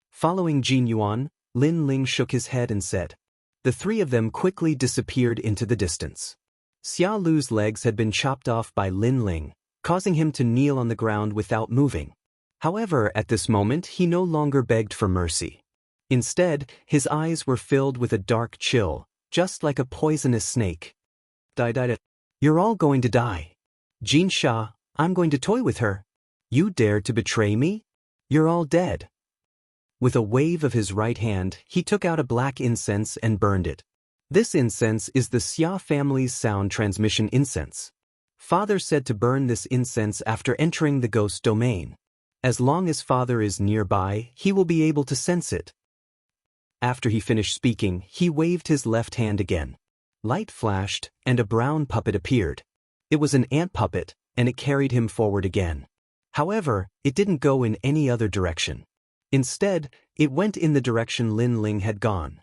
Following Jin Yuan, Lin Ling shook his head and said. The three of them quickly disappeared into the distance. Xia Lu's legs had been chopped off by Lin Ling, causing him to kneel on the ground without moving. However, at this moment he no longer begged for mercy. Instead, his eyes were filled with a dark chill, just like a poisonous snake. Die. You're all going to die. Jin Sha, I'm going to toy with her. You dare to betray me? You're all dead. With a wave of his right hand, he took out a black incense and burned it. This incense is the Xia family's sound transmission incense. Father said to burn this incense after entering the ghost domain. As long as Father is nearby, he will be able to sense it. After he finished speaking, he waved his left hand again. Light flashed, and a brown puppet appeared. It was an ant puppet, and it carried him forward again. However, it didn't go in any other direction. Instead, it went in the direction Lin Ling had gone.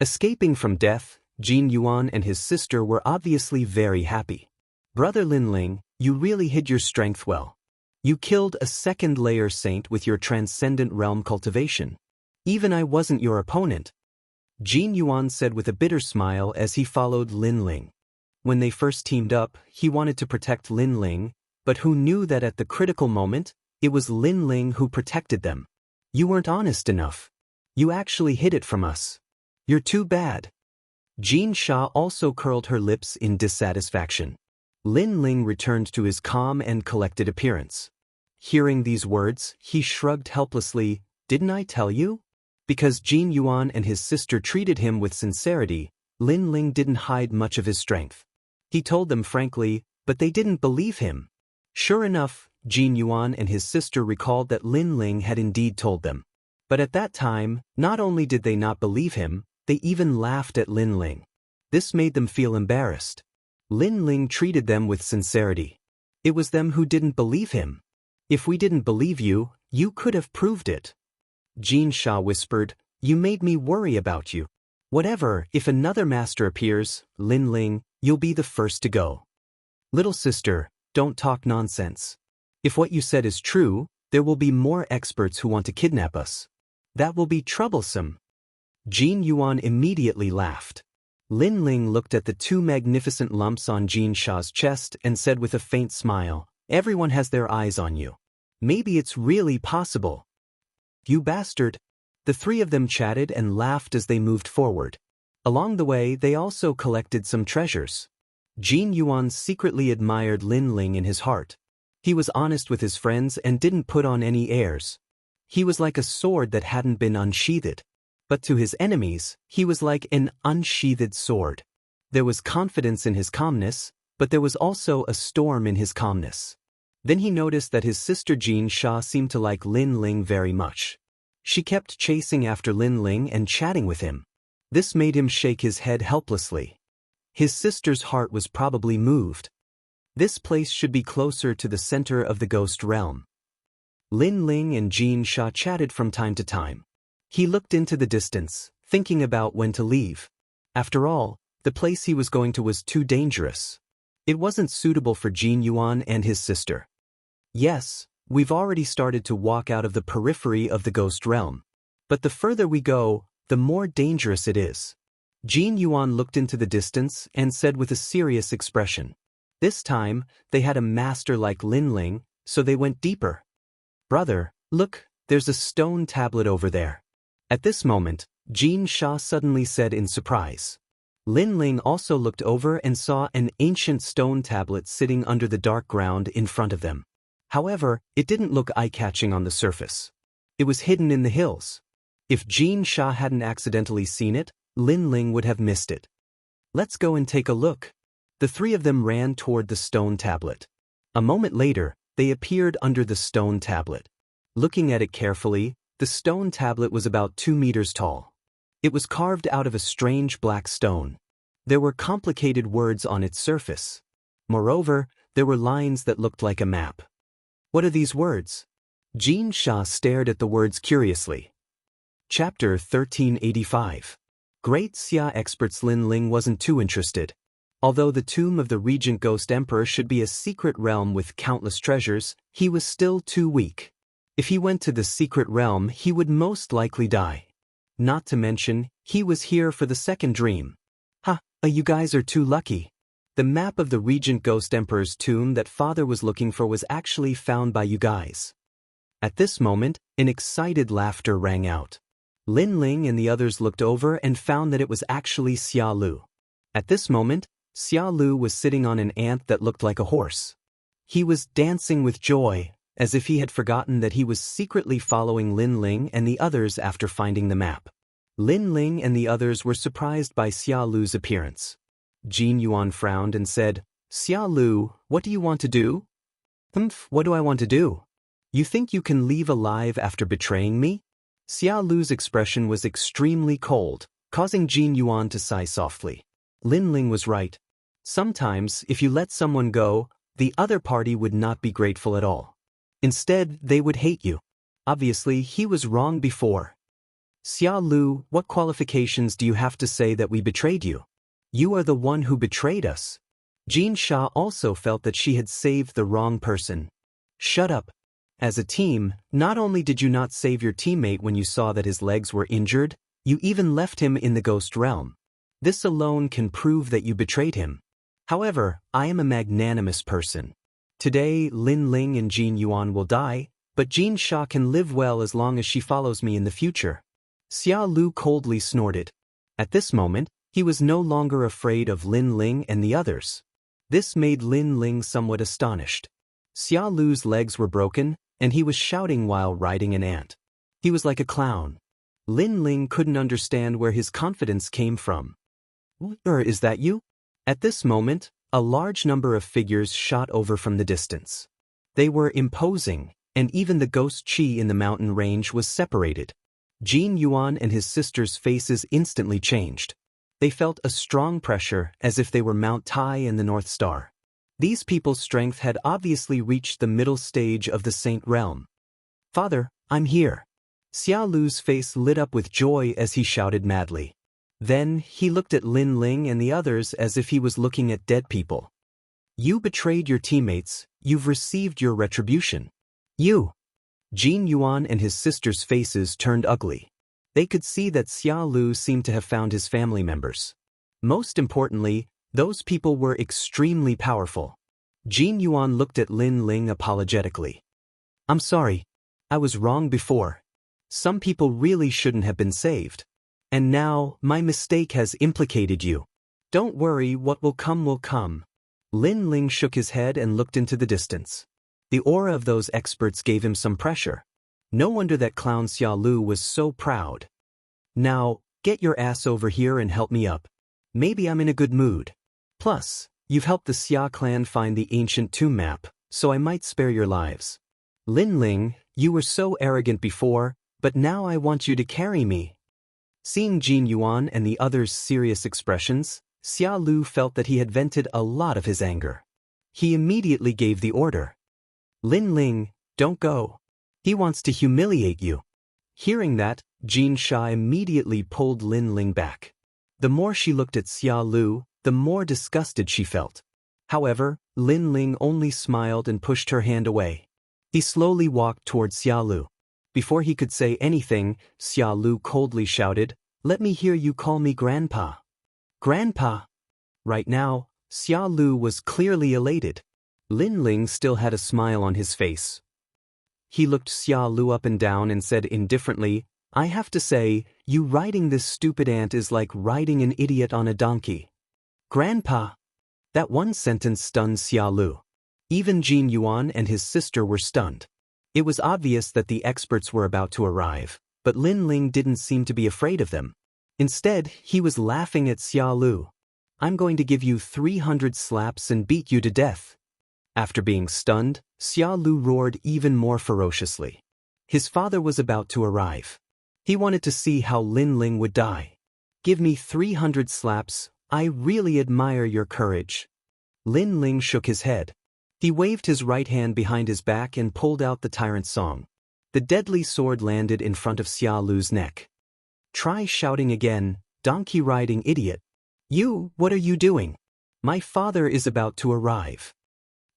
Escaping from death, Jin Yuan and his sister were obviously very happy. Brother Lin Ling, you really hid your strength well. You killed a second-layer saint with your transcendent realm cultivation. Even I wasn't your opponent. Jin Yuan said with a bitter smile as he followed Lin Ling. When they first teamed up, he wanted to protect Lin Ling, but who knew that at the critical moment, it was Lin Ling who protected them. You weren't honest enough. You actually hid it from us. You're too bad. Jin Sha also curled her lips in dissatisfaction. Lin Ling returned to his calm and collected appearance. Hearing these words, he shrugged helplessly. Didn't I tell you? Because Jin Yuan and his sister treated him with sincerity, Lin Ling didn't hide much of his strength. He told them frankly, but they didn't believe him. Sure enough, Jin Yuan and his sister recalled that Lin Ling had indeed told them. But at that time, not only did they not believe him, they even laughed at Lin Ling. This made them feel embarrassed. Lin Ling treated them with sincerity. It was them who didn't believe him. If we didn't believe you, you could have proved it. Jin Sha whispered, you made me worry about you. Whatever, if another master appears, Lin Ling, you'll be the first to go. Little sister, don't talk nonsense. If what you said is true, there will be more experts who want to kidnap us. That will be troublesome. Jin Yuan immediately laughed. Lin Ling looked at the two magnificent lumps on Jin Sha's chest and said with a faint smile, everyone has their eyes on you. Maybe it's really possible. You bastard. The three of them chatted and laughed as they moved forward. Along the way, they also collected some treasures. Jin Yuan secretly admired Lin Ling in his heart. He was honest with his friends and didn't put on any airs. He was like a sword that hadn't been unsheathed. But to his enemies, he was like an unsheathed sword. There was confidence in his calmness, but there was also a storm in his calmness. Then he noticed that his sister Xianxia seemed to like Lin Ling very much. She kept chasing after Lin Ling and chatting with him. This made him shake his head helplessly. His sister's heart was probably moved. This place should be closer to the center of the ghost realm. Lin Ling and Xianxia chatted from time to time. He looked into the distance, thinking about when to leave. After all, the place he was going to was too dangerous. It wasn't suitable for Jin Yuan and his sister. Yes, we've already started to walk out of the periphery of the ghost realm. But the further we go, the more dangerous it is. Jin Yuan looked into the distance and said with a serious expression. This time, they had a master like Lin Ling, so they went deeper. Brother, look, there's a stone tablet over there. At this moment, Xianxia suddenly said in surprise. Lin Ling also looked over and saw an ancient stone tablet sitting under the dark ground in front of them. However, it didn't look eye-catching on the surface. It was hidden in the hills. If Xianxia hadn't accidentally seen it, Lin Ling would have missed it. Let's go and take a look. The three of them ran toward the stone tablet. A moment later, they appeared under the stone tablet. Looking at it carefully, the stone tablet was about 2 meters tall. It was carved out of a strange black stone. There were complicated words on its surface. Moreover, there were lines that looked like a map. What are these words? Xianxia stared at the words curiously. Chapter 1385. Great Xia experts Lin Ling wasn't too interested. Although the tomb of the Regent Ghost Emperor should be a secret realm with countless treasures, he was still too weak. If he went to the secret realm, he would most likely die. Not to mention, he was here for the second dream. You guys are too lucky. The map of the Regent Ghost Emperor's tomb that father was looking for was actually found by you guys. At this moment, an excited laughter rang out. Lin Ling and the others looked over and found that it was actually Xia Lu. At this moment, Xia Lu was sitting on an ant that looked like a horse. He was dancing with joy, as if he had forgotten that he was secretly following Lin Ling and the others after finding the map. Lin Ling and the others were surprised by Xia Lu's appearance. Jin Yuan frowned and said, Xia Lu, what do you want to do? What do I want to do? You think you can leave alive after betraying me? Xia Lu's expression was extremely cold, causing Jin Yuan to sigh softly. Lin Ling was right. Sometimes, if you let someone go, the other party would not be grateful at all. Instead, they would hate you. Obviously, he was wrong before. Xia Lu, what qualifications do you have to say that we betrayed you? You are the one who betrayed us. Xianxia also felt that she had saved the wrong person. Shut up. As a team, not only did you not save your teammate when you saw that his legs were injured, you even left him in the ghost realm. This alone can prove that you betrayed him. However, I am a magnanimous person. Today, Lin Ling and Jin Yuan will die, but Xianxia can live well as long as she follows me in the future. Xia Lu coldly snorted. At this moment, he was no longer afraid of Lin Ling and the others. This made Lin Ling somewhat astonished. Xia Lu's legs were broken, and he was shouting while riding an ant. He was like a clown. Lin Ling couldn't understand where his confidence came from. Is that you? At this moment, a large number of figures shot over from the distance. They were imposing, and even the ghost chi in the mountain range was separated. Jin Yuan and his sister's faces instantly changed. They felt a strong pressure as if they were Mount Tai and the North Star. These people's strength had obviously reached the middle stage of the Saint Realm. Father, I'm here. Xia Lu's face lit up with joy as he shouted madly. Then, he looked at Lin Ling and the others as if he was looking at dead people. You betrayed your teammates, you've received your retribution. You! Jin Yuan and his sister's faces turned ugly. They could see that Xia Lu seemed to have found his family members. Most importantly, those people were extremely powerful. Jin Yuan looked at Lin Ling apologetically. I'm sorry. I was wrong before. Some people really shouldn't have been saved. And now, my mistake has implicated you. Don't worry, what will come will come. Lin Ling shook his head and looked into the distance. The aura of those experts gave him some pressure. No wonder that clown Xia Lu was so proud. Now, get your ass over here and help me up. Maybe I'm in a good mood. Plus, you've helped the Xia clan find the ancient tomb map, so I might spare your lives. Lin Ling, you were so arrogant before, but now I want you to carry me. Seeing Jin Yuan and the others' serious expressions, Xia Lu felt that he had vented a lot of his anger. He immediately gave the order. Lin Ling, don't go. He wants to humiliate you. Hearing that, Jin Sha immediately pulled Lin Ling back. The more she looked at Xia Lu, the more disgusted she felt. However, Lin Ling only smiled and pushed her hand away. He slowly walked toward Xia Lu. Before he could say anything, Xia Lu coldly shouted, "Let me hear you call me Grandpa." Grandpa! Right now, Xia Lu was clearly elated. Lin Ling still had a smile on his face. He looked Xia Lu up and down and said indifferently, "I have to say, you riding this stupid ant is like riding an idiot on a donkey." Grandpa! That one sentence stunned Xia Lu. Even Jin Yuan and his sister were stunned. It was obvious that the experts were about to arrive, but Lin Ling didn't seem to be afraid of them. Instead, he was laughing at Xia Lu. "I'm going to give you 300 slaps and beat you to death." After being stunned, Xia Lu roared even more ferociously. His father was about to arrive. He wanted to see how Lin Ling would die. "Give me 300 slaps, I really admire your courage." Lin Ling shook his head. He waved his right hand behind his back and pulled out the tyrant song. The deadly sword landed in front of Xia Lu's neck. "Try shouting again, donkey-riding idiot. You, what are you doing? My father is about to arrive."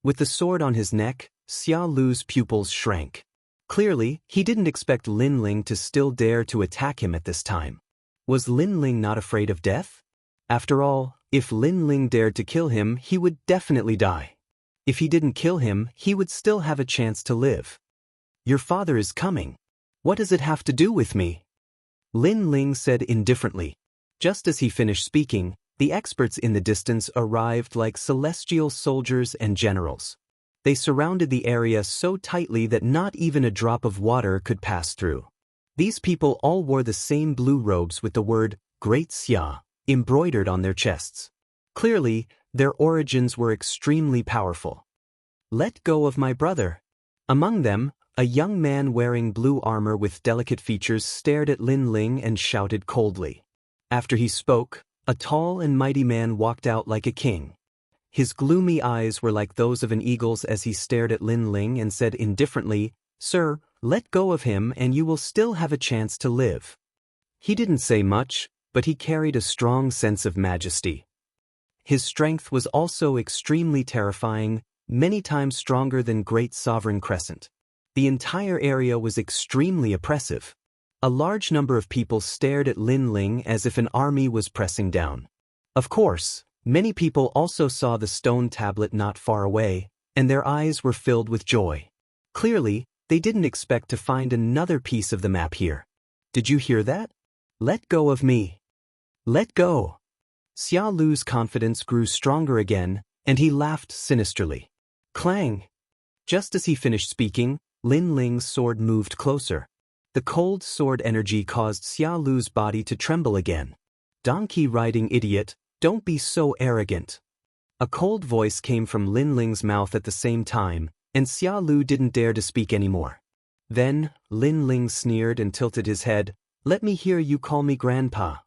With the sword on his neck, Xia Lu's pupils shrank. Clearly, he didn't expect Lin Ling to still dare to attack him at this time. Was Lin Ling not afraid of death? After all, if Lin Ling dared to kill him, he would definitely die. If he didn't kill him, he would still have a chance to live. "Your father is coming. What does it have to do with me?" Lin Ling said indifferently. Just as he finished speaking, the experts in the distance arrived like celestial soldiers and generals. They surrounded the area so tightly that not even a drop of water could pass through. These people all wore the same blue robes with the word Great Xia embroidered on their chests. Clearly, their origins were extremely powerful. "Let go of my brother." Among them, a young man wearing blue armor with delicate features stared at Lin Ling and shouted coldly. After he spoke, a tall and mighty man walked out like a king. His gloomy eyes were like those of an eagle's as he stared at Lin Ling and said indifferently, "Sir, let go of him and you will still have a chance to live." He didn't say much, but he carried a strong sense of majesty. His strength was also extremely terrifying, many times stronger than Great Sovereign Crescent. The entire area was extremely oppressive. A large number of people stared at Lin Ling as if an army was pressing down. Of course, many people also saw the stone tablet not far away, and their eyes were filled with joy. Clearly, they didn't expect to find another piece of the map here. Did you hear that? Let go of me. Let go. Xia Lu's confidence grew stronger again, and he laughed sinisterly. Clang! Just as he finished speaking, Lin Ling's sword moved closer. The cold sword energy caused Xia Lu's body to tremble again. "Donkey-riding idiot, don't be so arrogant." A cold voice came from Lin Ling's mouth at the same time, and Xia Lu didn't dare to speak anymore. Then, Lin Ling sneered and tilted his head. "Let me hear you call me Grandpa."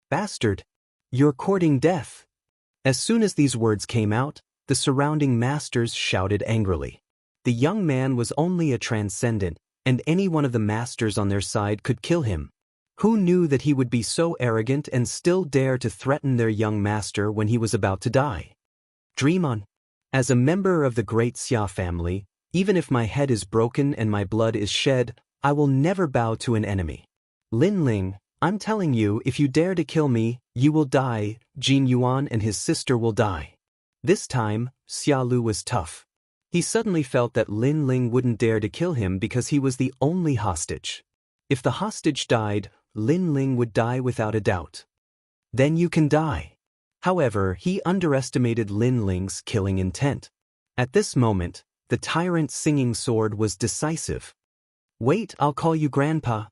"Bastard! You're courting death." As soon as these words came out, the surrounding masters shouted angrily. The young man was only a transcendent, and any one of the masters on their side could kill him. Who knew that he would be so arrogant and still dare to threaten their young master when he was about to die? Dream on. As a member of the Great Xia family, even if my head is broken and my blood is shed, I will never bow to an enemy. Lin Ling, I'm telling you, if you dare to kill me, you will die. Jin Yuan and his sister will die. This time, Xia Lu was tough. He suddenly felt that Lin Ling wouldn't dare to kill him because he was the only hostage. If the hostage died, Lin Ling would die without a doubt. Then you can die. However, he underestimated Lin Ling's killing intent. At this moment, the tyrant's singing sword was decisive. Wait, I'll call you Grandpa.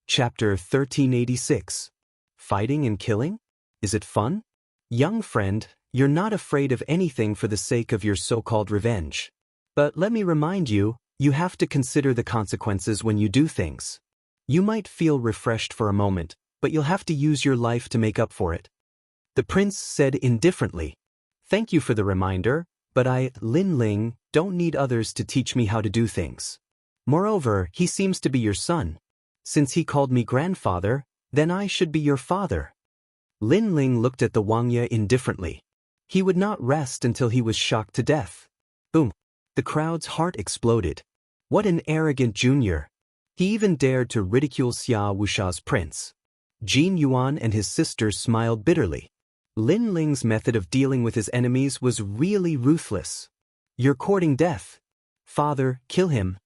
Chapter 1386. Fighting and killing? Is it fun? Young friend, you're not afraid of anything for the sake of your so-called revenge. But let me remind you, you have to consider the consequences when you do things. You might feel refreshed for a moment, but you'll have to use your life to make up for it. The prince said indifferently, "Thank you for the reminder, but I, Lin Ling, don't need others to teach me how to do things. Moreover, he seems to be your son. Since he called me grandfather, then I should be your father." Lin Ling looked at the Wangya indifferently. He would not rest until he was shocked to death. Boom! The crowd's heart exploded. What an arrogant junior! He even dared to ridicule Xia Wuxia's prince. Jin Yuan and his sisters smiled bitterly. Lin Ling's method of dealing with his enemies was really ruthless. "You're courting death. Father, kill him."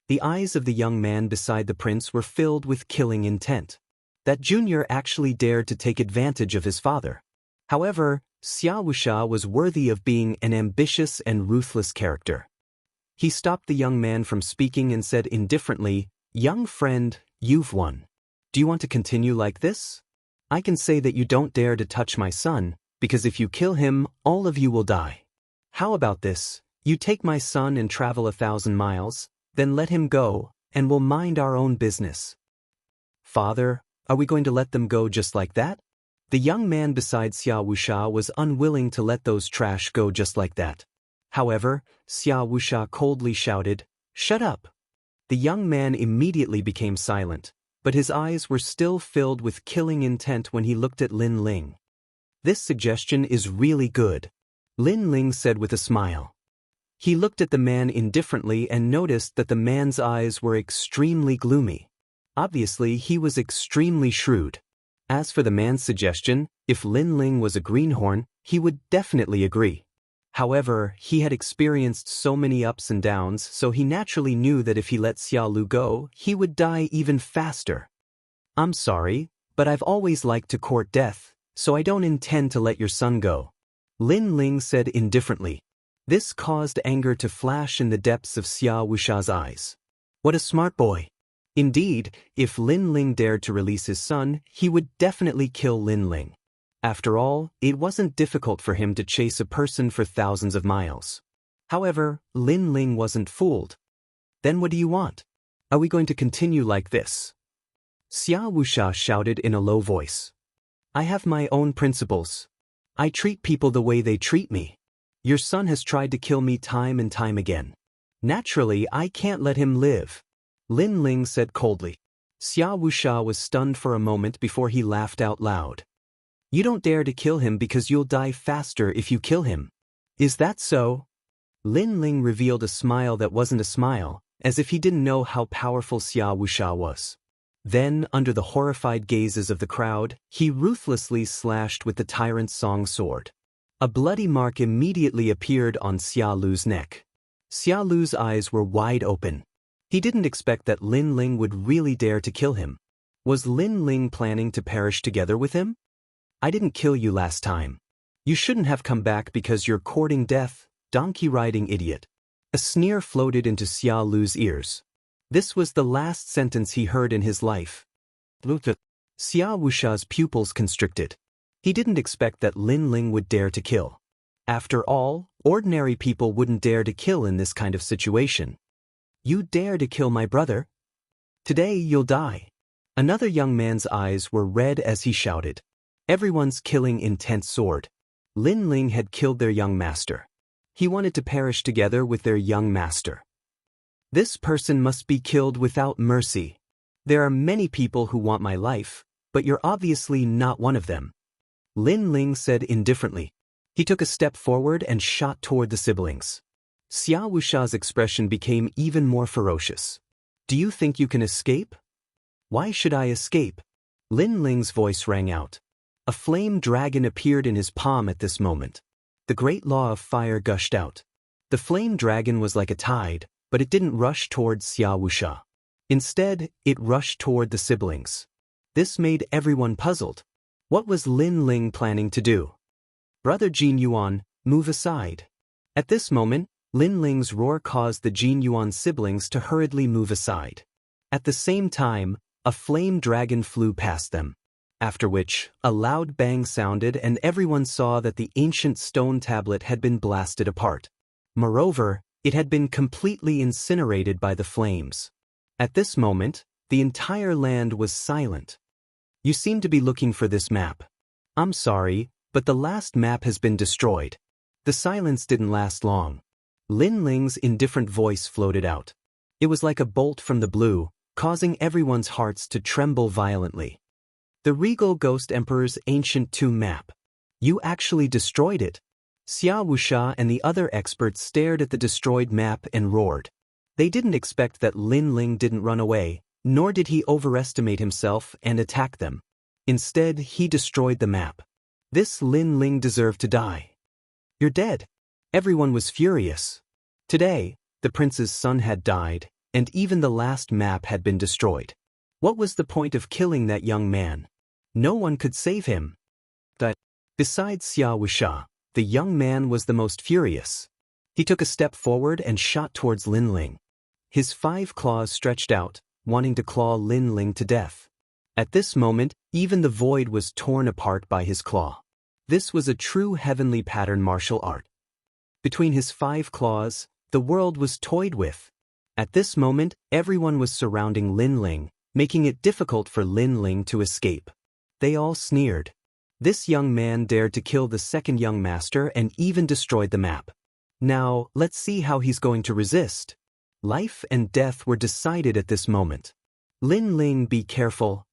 The eyes of the young man beside the prince were filled with killing intent. That junior actually dared to take advantage of his father. However, Xia Wuxia was worthy of being an ambitious and ruthless character. He stopped the young man from speaking and said indifferently, "Young friend, you've won. Do you want to continue like this? I can say that you don't dare to touch my son, because if you kill him, all of you will die. How about this? You take my son and travel 1,000 miles, then let him go, and we'll mind our own business." "Father, are we going to let them go just like that?" The young man beside Xia Wuxia was unwilling to let those trash go just like that. However, Xia Wuxia coldly shouted, "Shut up!" The young man immediately became silent, but his eyes were still filled with killing intent when he looked at Lin Ling. "This suggestion is really good," Lin Ling said with a smile. He looked at the man indifferently and noticed that the man's eyes were extremely gloomy. Obviously, he was extremely shrewd. As for the man's suggestion, if Lin Ling was a greenhorn, he would definitely agree. However, he had experienced so many ups and downs, so he naturally knew that if he let Xia Lu go, he would die even faster. "I'm sorry, but I've always liked to court death, so I don't intend to let your son go," Lin Ling said indifferently. This caused anger to flash in the depths of Xia Wuxia's eyes. What a smart boy! Indeed, if Lin Ling dared to release his son, he would definitely kill Lin Ling. After all, it wasn't difficult for him to chase a person for thousands of miles. However, Lin Ling wasn't fooled. "Then what do you want? Are we going to continue like this?" Xia Wuxia shouted in a low voice. "I have my own principles. I treat people the way they treat me. Your son has tried to kill me time and time again. Naturally, I can't let him live," Lin Ling said coldly. Xia Wuxia was stunned for a moment before he laughed out loud. "You don't dare to kill him because you'll die faster if you kill him. Is that so?" Lin Ling revealed a smile that wasn't a smile, as if he didn't know how powerful Xia Wuxia was. Then, under the horrified gazes of the crowd, he ruthlessly slashed with the tyrant's song sword. A bloody mark immediately appeared on Xia Lu's neck. Xia Lu's eyes were wide open. He didn't expect that Lin Ling would really dare to kill him. Was Lin Ling planning to perish together with him? "I didn't kill you last time. You shouldn't have come back because you're courting death, donkey-riding idiot." A sneer floated into Xia Lu's ears. This was the last sentence he heard in his life. Xia Wuxia's pupils constricted. He didn't expect that Lin Ling would dare to kill. After all, ordinary people wouldn't dare to kill in this kind of situation. "You dare to kill my brother? Today you'll die." Another young man's eyes were red as he shouted. Everyone's killing intent soared. Lin Ling had killed their young master. He wanted to perish together with their young master. "This person must be killed without mercy. There are many people who want my life, but you're obviously not one of them," Lin Ling said indifferently. He took a step forward and shot toward the siblings. Xia Wuxia's expression became even more ferocious. "Do you think you can escape?" "Why should I escape?" Lin Ling's voice rang out. A flame dragon appeared in his palm at this moment. The great law of fire gushed out. The flame dragon was like a tide, but it didn't rush toward Xia Wuxia. Instead, it rushed toward the siblings. This made everyone puzzled. What was Lin Ling planning to do? "Brother Jin Yuan, move aside." At this moment, Lin Ling's roar caused the Jin Yuan siblings to hurriedly move aside. At the same time, a flame dragon flew past them. After which, a loud bang sounded and everyone saw that the ancient stone tablet had been blasted apart. Moreover, It had been completely incinerated by the flames. At this moment, the entire land was silent. You seem to be looking for this map. I'm sorry, but the last map has been destroyed. The silence didn't last long. Lin Ling's indifferent voice floated out. It was like a bolt from the blue, causing everyone's hearts to tremble violently. The Regal Ghost Emperor's Ancient Tomb map. You actually destroyed it. Xia Wuxia and the other experts stared at the destroyed map and roared. They didn't expect that Lin Ling didn't run away, nor did he overestimate himself and attack them. Instead, he destroyed the map. This Lin Ling deserved to die. You're dead. Everyone was furious. Today, the prince's son had died, and even the last map had been destroyed. What was the point of killing that young man? No one could save him. Besides Xia Wuxia, the young man was the most furious. He took a step forward and shot towards Lin Ling. His 5 claws stretched out, wanting to claw Lin Ling to death. At this moment, even the void was torn apart by his claw. This was a true heavenly pattern martial art. Between his 5 claws, the world was toyed with. At this moment, everyone was surrounding Lin Ling, making it difficult for Lin Ling to escape. They all sneered. This young man dared to kill the second young master and even destroyed the map. Now, let's see how he's going to resist. Life and death were decided at this moment. Lin Ling, be careful.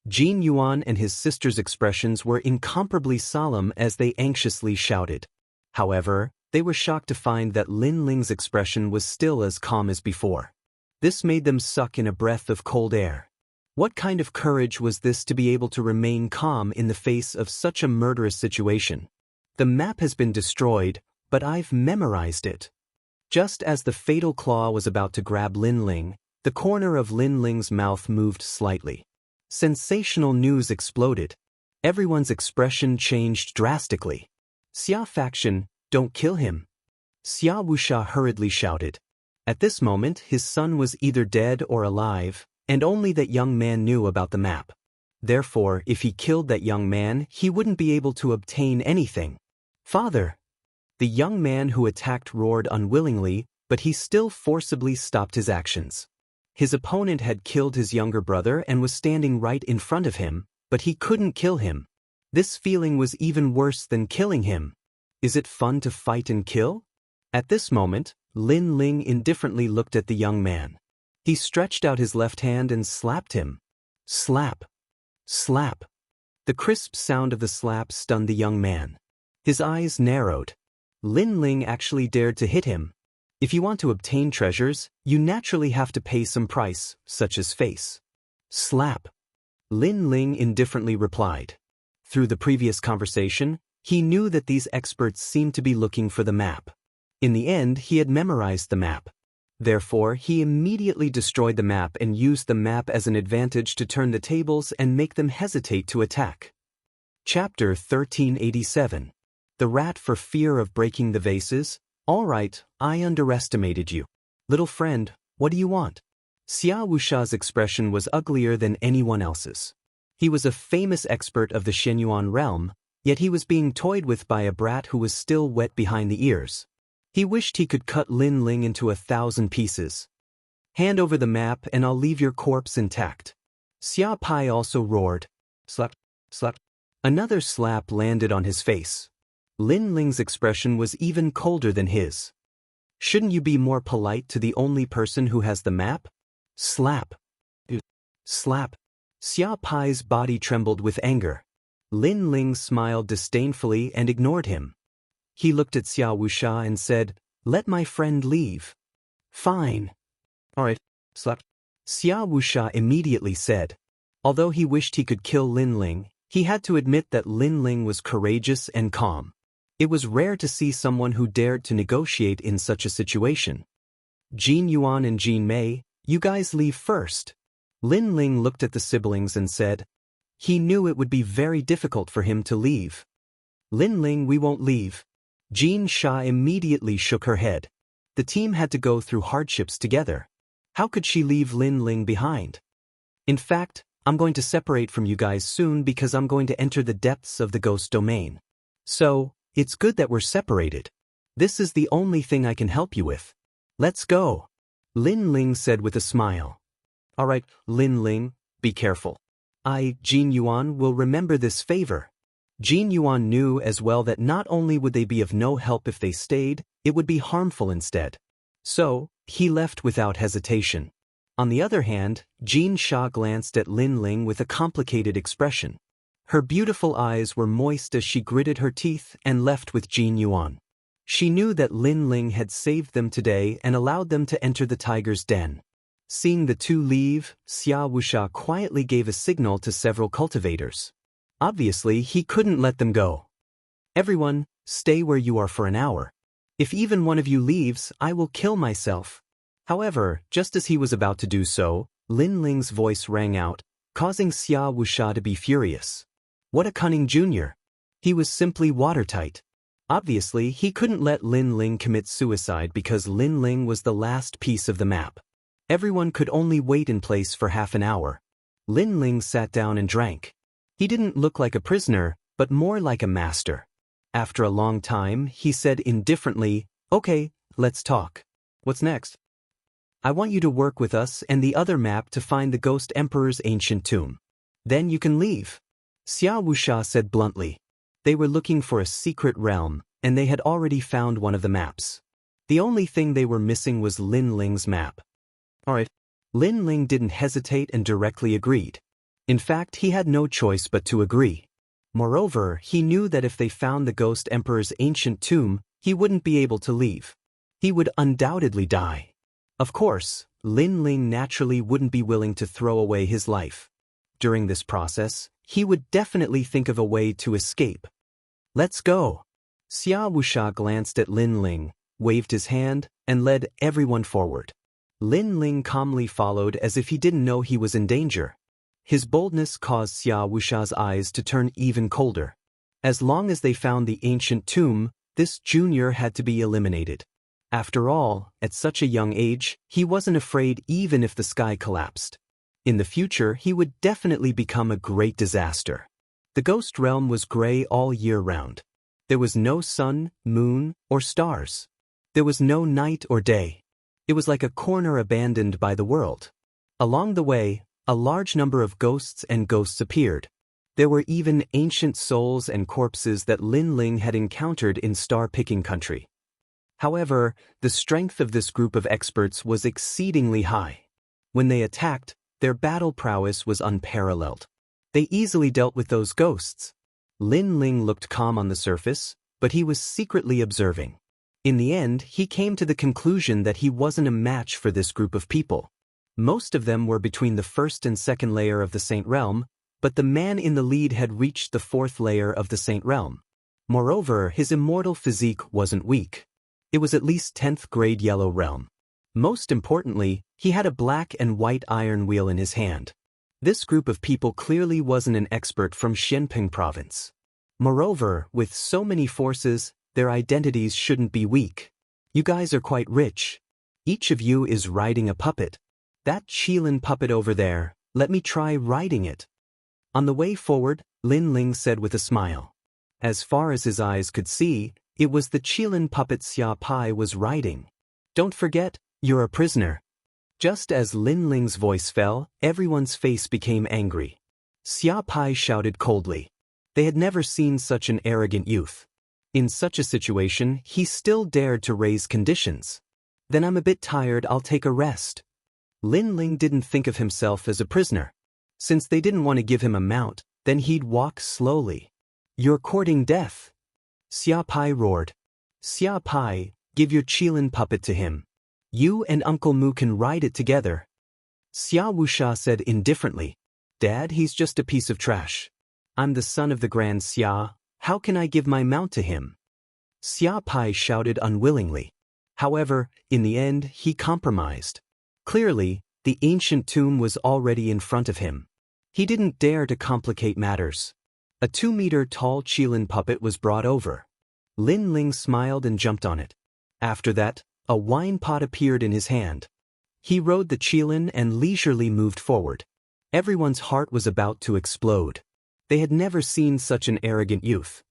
Jin Yuan and his sister's expressions were incomparably solemn as they anxiously shouted. However, they were shocked to find that Lin Ling's expression was still as calm as before. This made them suck in a breath of cold air. What kind of courage was this to be able to remain calm in the face of such a murderous situation? The map has been destroyed, but I've memorized it. Just as the fatal claw was about to grab Lin Ling, the corner of Lin Ling's mouth moved slightly. Sensational news exploded. Everyone's expression changed drastically. Xia faction, don't kill him. Xia Wuxia hurriedly shouted. At this moment, his son was either dead or alive, and only that young man knew about the map. Therefore, if he killed that young man, he wouldn't be able to obtain anything. Father! The young man who attacked roared unwillingly, but he still forcibly stopped his actions. His opponent had killed his younger brother and was standing right in front of him, but he couldn't kill him. This feeling was even worse than killing him. Is it fun to fight and kill? At this moment, Lin Ling indifferently looked at the young man. He stretched out his left hand and slapped him. Slap. Slap. The crisp sound of the slap stunned the young man. His eyes narrowed. Lin Ling actually dared to hit him. If you want to obtain treasures, you naturally have to pay some price, such as face. Slap. Lin Ling indifferently replied. Through the previous conversation, he knew that these experts seemed to be looking for the map. In the end, he had memorized the map. Therefore, he immediately destroyed the map and used the map as an advantage to turn the tables and make them hesitate to attack. Chapter 1387. The Rat for Fear of Breaking the Vases. All right, I underestimated you. Little friend, what do you want? Xia Wuxia's expression was uglier than anyone else's. He was a famous expert of the Shenyuan realm, yet he was being toyed with by a brat who was still wet behind the ears. He wished he could cut Lin Ling into 1,000 pieces. Hand over the map and I'll leave your corpse intact. Xia Pai also roared. Slap, slap. Another slap landed on his face. Lin Ling's expression was even colder than his. Shouldn't you be more polite to the only person who has the map? Slap. Slap. Xia Pai's body trembled with anger. Lin Ling smiled disdainfully and ignored him. He looked at Xia Wuxia and said, "Let my friend leave." Fine. All right, slap. Xia Wuxia immediately said. Although he wished he could kill Lin Ling, he had to admit that Lin Ling was courageous and calm. It was rare to see someone who dared to negotiate in such a situation. Jin Yuan and Jin Mei, you guys leave first. Lin Ling looked at the siblings and said. He knew it would be very difficult for him to leave. Lin Ling, we won't leave. Jin Sha immediately shook her head. The team had to go through hardships together. How could she leave Lin Ling behind? In fact, I'm going to separate from you guys soon because I'm going to enter the depths of the ghost domain. So, it's good that we're separated. This is the only thing I can help you with. Let's go, Lin Ling said with a smile. All right, Lin Ling, be careful. Jin Yuan, will remember this favor. Jin Yuan knew as well that not only would they be of no help if they stayed, it would be harmful instead. So, he left without hesitation. On the other hand, Jin Sha glanced at Lin Ling with a complicated expression. Her beautiful eyes were moist as she gritted her teeth and left with Jin Yuan. She knew that Lin Ling had saved them today and allowed them to enter the tiger's den. Seeing the two leave, Xia Wuxia quietly gave a signal to several cultivators. Obviously, he couldn't let them go. Everyone, stay where you are for an hour. If even one of you leaves, I will kill myself. However, just as he was about to do so, Lin Ling's voice rang out, causing Xia Wuxia to be furious. What a cunning junior! He was simply watertight. Obviously, he couldn't let Lin Ling commit suicide because Lin Ling was the last piece of the map. Everyone could only wait in place for half an hour. Lin Ling sat down and drank. He didn't look like a prisoner, but more like a master. After a long time, he said indifferently, "Okay, let's talk. What's next?" "I want you to work with us and the other map to find the Ghost Emperor's ancient tomb. Then you can leave," Xia Wuxia said bluntly. They were looking for a secret realm, and they had already found one of the maps. The only thing they were missing was Lin Ling's map. Alright. Lin Ling didn't hesitate and directly agreed. In fact, he had no choice but to agree. Moreover, he knew that if they found the Ghost Emperor's ancient tomb, he wouldn't be able to leave. He would undoubtedly die. Of course, Lin Ling naturally wouldn't be willing to throw away his life. During this process, he would definitely think of a way to escape. Let's go. Xia Wuxia glanced at Lin Ling, waved his hand, and led everyone forward. Lin Ling calmly followed as if he didn't know he was in danger. His boldness caused Xia Wuxia's eyes to turn even colder. As long as they found the ancient tomb, this junior had to be eliminated. After all, at such a young age, he wasn't afraid even if the sky collapsed. In the future, he would definitely become a great disaster. The ghost realm was gray all year round. There was no sun, moon, or stars. There was no night or day. It was like a corner abandoned by the world. Along the way, a large number of ghosts and ghosts appeared. There were even ancient souls and corpses that Lin Ling had encountered in star-picking country. However, the strength of this group of experts was exceedingly high. When they attacked, their battle prowess was unparalleled. They easily dealt with those ghosts. Lin Ling looked calm on the surface, but he was secretly observing. In the end, he came to the conclusion that he wasn't a match for this group of people. Most of them were between the first and second layer of the Saint Realm, but the man in the lead had reached the fourth layer of the Saint Realm. Moreover, his immortal physique wasn't weak. It was at least 10th grade Yellow Realm. Most importantly, he had a black and white iron wheel in his hand. This group of people clearly wasn't an expert from Xianping province. Moreover, with so many forces, their identities shouldn't be weak. You guys are quite rich. Each of you is riding a puppet. That Qilin puppet over there, let me try riding it. On the way forward, Lin Ling said with a smile. As far as his eyes could see, it was the Qilin puppet Xia Pai was riding. Don't forget, you're a prisoner. Just as Lin Ling's voice fell, everyone's face became angry. Xia Pai shouted coldly. They had never seen such an arrogant youth. In such a situation, he still dared to raise conditions. Then I'm a bit tired, I'll take a rest. Lin Ling didn't think of himself as a prisoner. Since they didn't want to give him a mount, then he'd walk slowly. You're courting death. Xia Pai roared. Xia Pai, give your Qilin puppet to him. You and Uncle Mu can ride it together. Xia Wuxia said indifferently. Dad, he's just a piece of trash. I'm the son of the Grand Xia. How can I give my mount to him? Xia Pai shouted unwillingly. However, in the end, he compromised. Clearly, the ancient tomb was already in front of him. He didn't dare to complicate matters. A 2-meter-tall Qilin puppet was brought over. Lin Ling smiled and jumped on it. After that, a wine pot appeared in his hand. He rode the Qilin and leisurely moved forward. Everyone's heart was about to explode. They had never seen such an arrogant youth.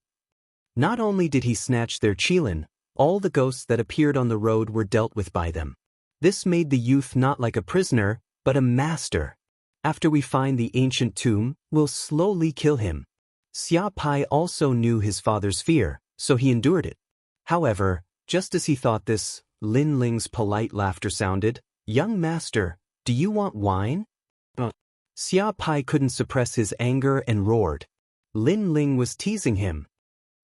Not only did he snatch their Qilin, all the ghosts that appeared on the road were dealt with by them. This made the youth not like a prisoner, but a master. After we find the ancient tomb, we'll slowly kill him. Xia Pai also knew his father's fear, so he endured it. However, just as he thought this, Lin Ling's polite laughter sounded. Young master, do you want wine? Xia Pai couldn't suppress his anger and roared. Lin Ling was teasing him.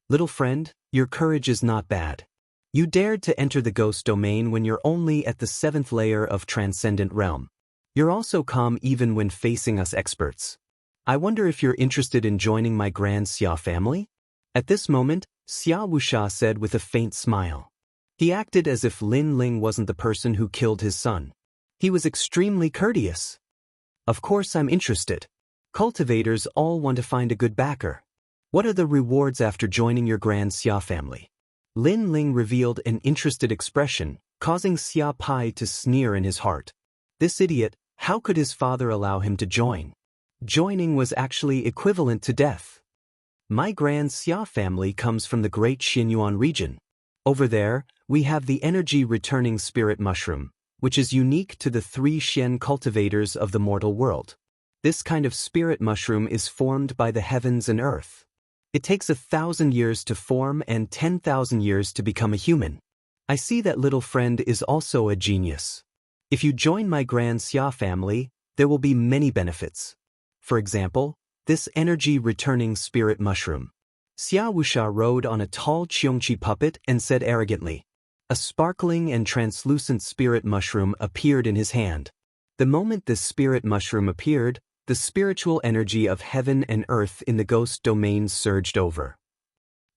Little friend, your courage is not bad. You dared to enter the ghost domain when you're only at the 7th layer of transcendent realm. You're also calm even when facing us experts. I wonder if you're interested in joining my Grand Xia family? At this moment, Xia Wuxia said with a faint smile. He acted as if Lin Ling wasn't the person who killed his son. He was extremely courteous. Of course I'm interested. Cultivators all want to find a good backer. What are the rewards after joining your Grand Xia family? Lin Ling revealed an interested expression, causing Xia Pai to sneer in his heart. This idiot, how could his father allow him to join? Joining was actually equivalent to death. My Grand Xia family comes from the Great Xinyuan region. Over there, we have the energy-returning spirit mushroom, which is unique to the 3 Xian cultivators of the mortal world. This kind of spirit mushroom is formed by the heavens and earth. It takes 1,000 years to form and 10,000 years to become a human. I see that little friend is also a genius. If you join my Grand Xia family, there will be many benefits. For example, this energy-returning spirit mushroom. Xia Wuxia rode on a tall Qiongqi puppet and said arrogantly. A sparkling and translucent spirit mushroom appeared in his hand. The moment this spirit mushroom appeared, the spiritual energy of heaven and earth in the ghost domain surged over.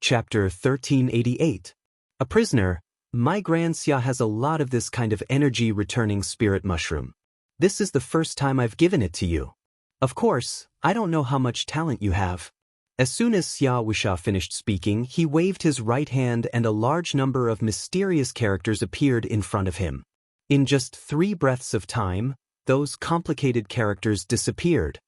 Chapter 1388. A prisoner, my Grand Xia has a lot of this kind of energy-returning spirit mushroom. This is the first time I've given it to you. Of course, I don't know how much talent you have. As soon as Xia Wuxia finished speaking, he waved his right hand and a large number of mysterious characters appeared in front of him. In just 3 breaths of time, those complicated characters disappeared.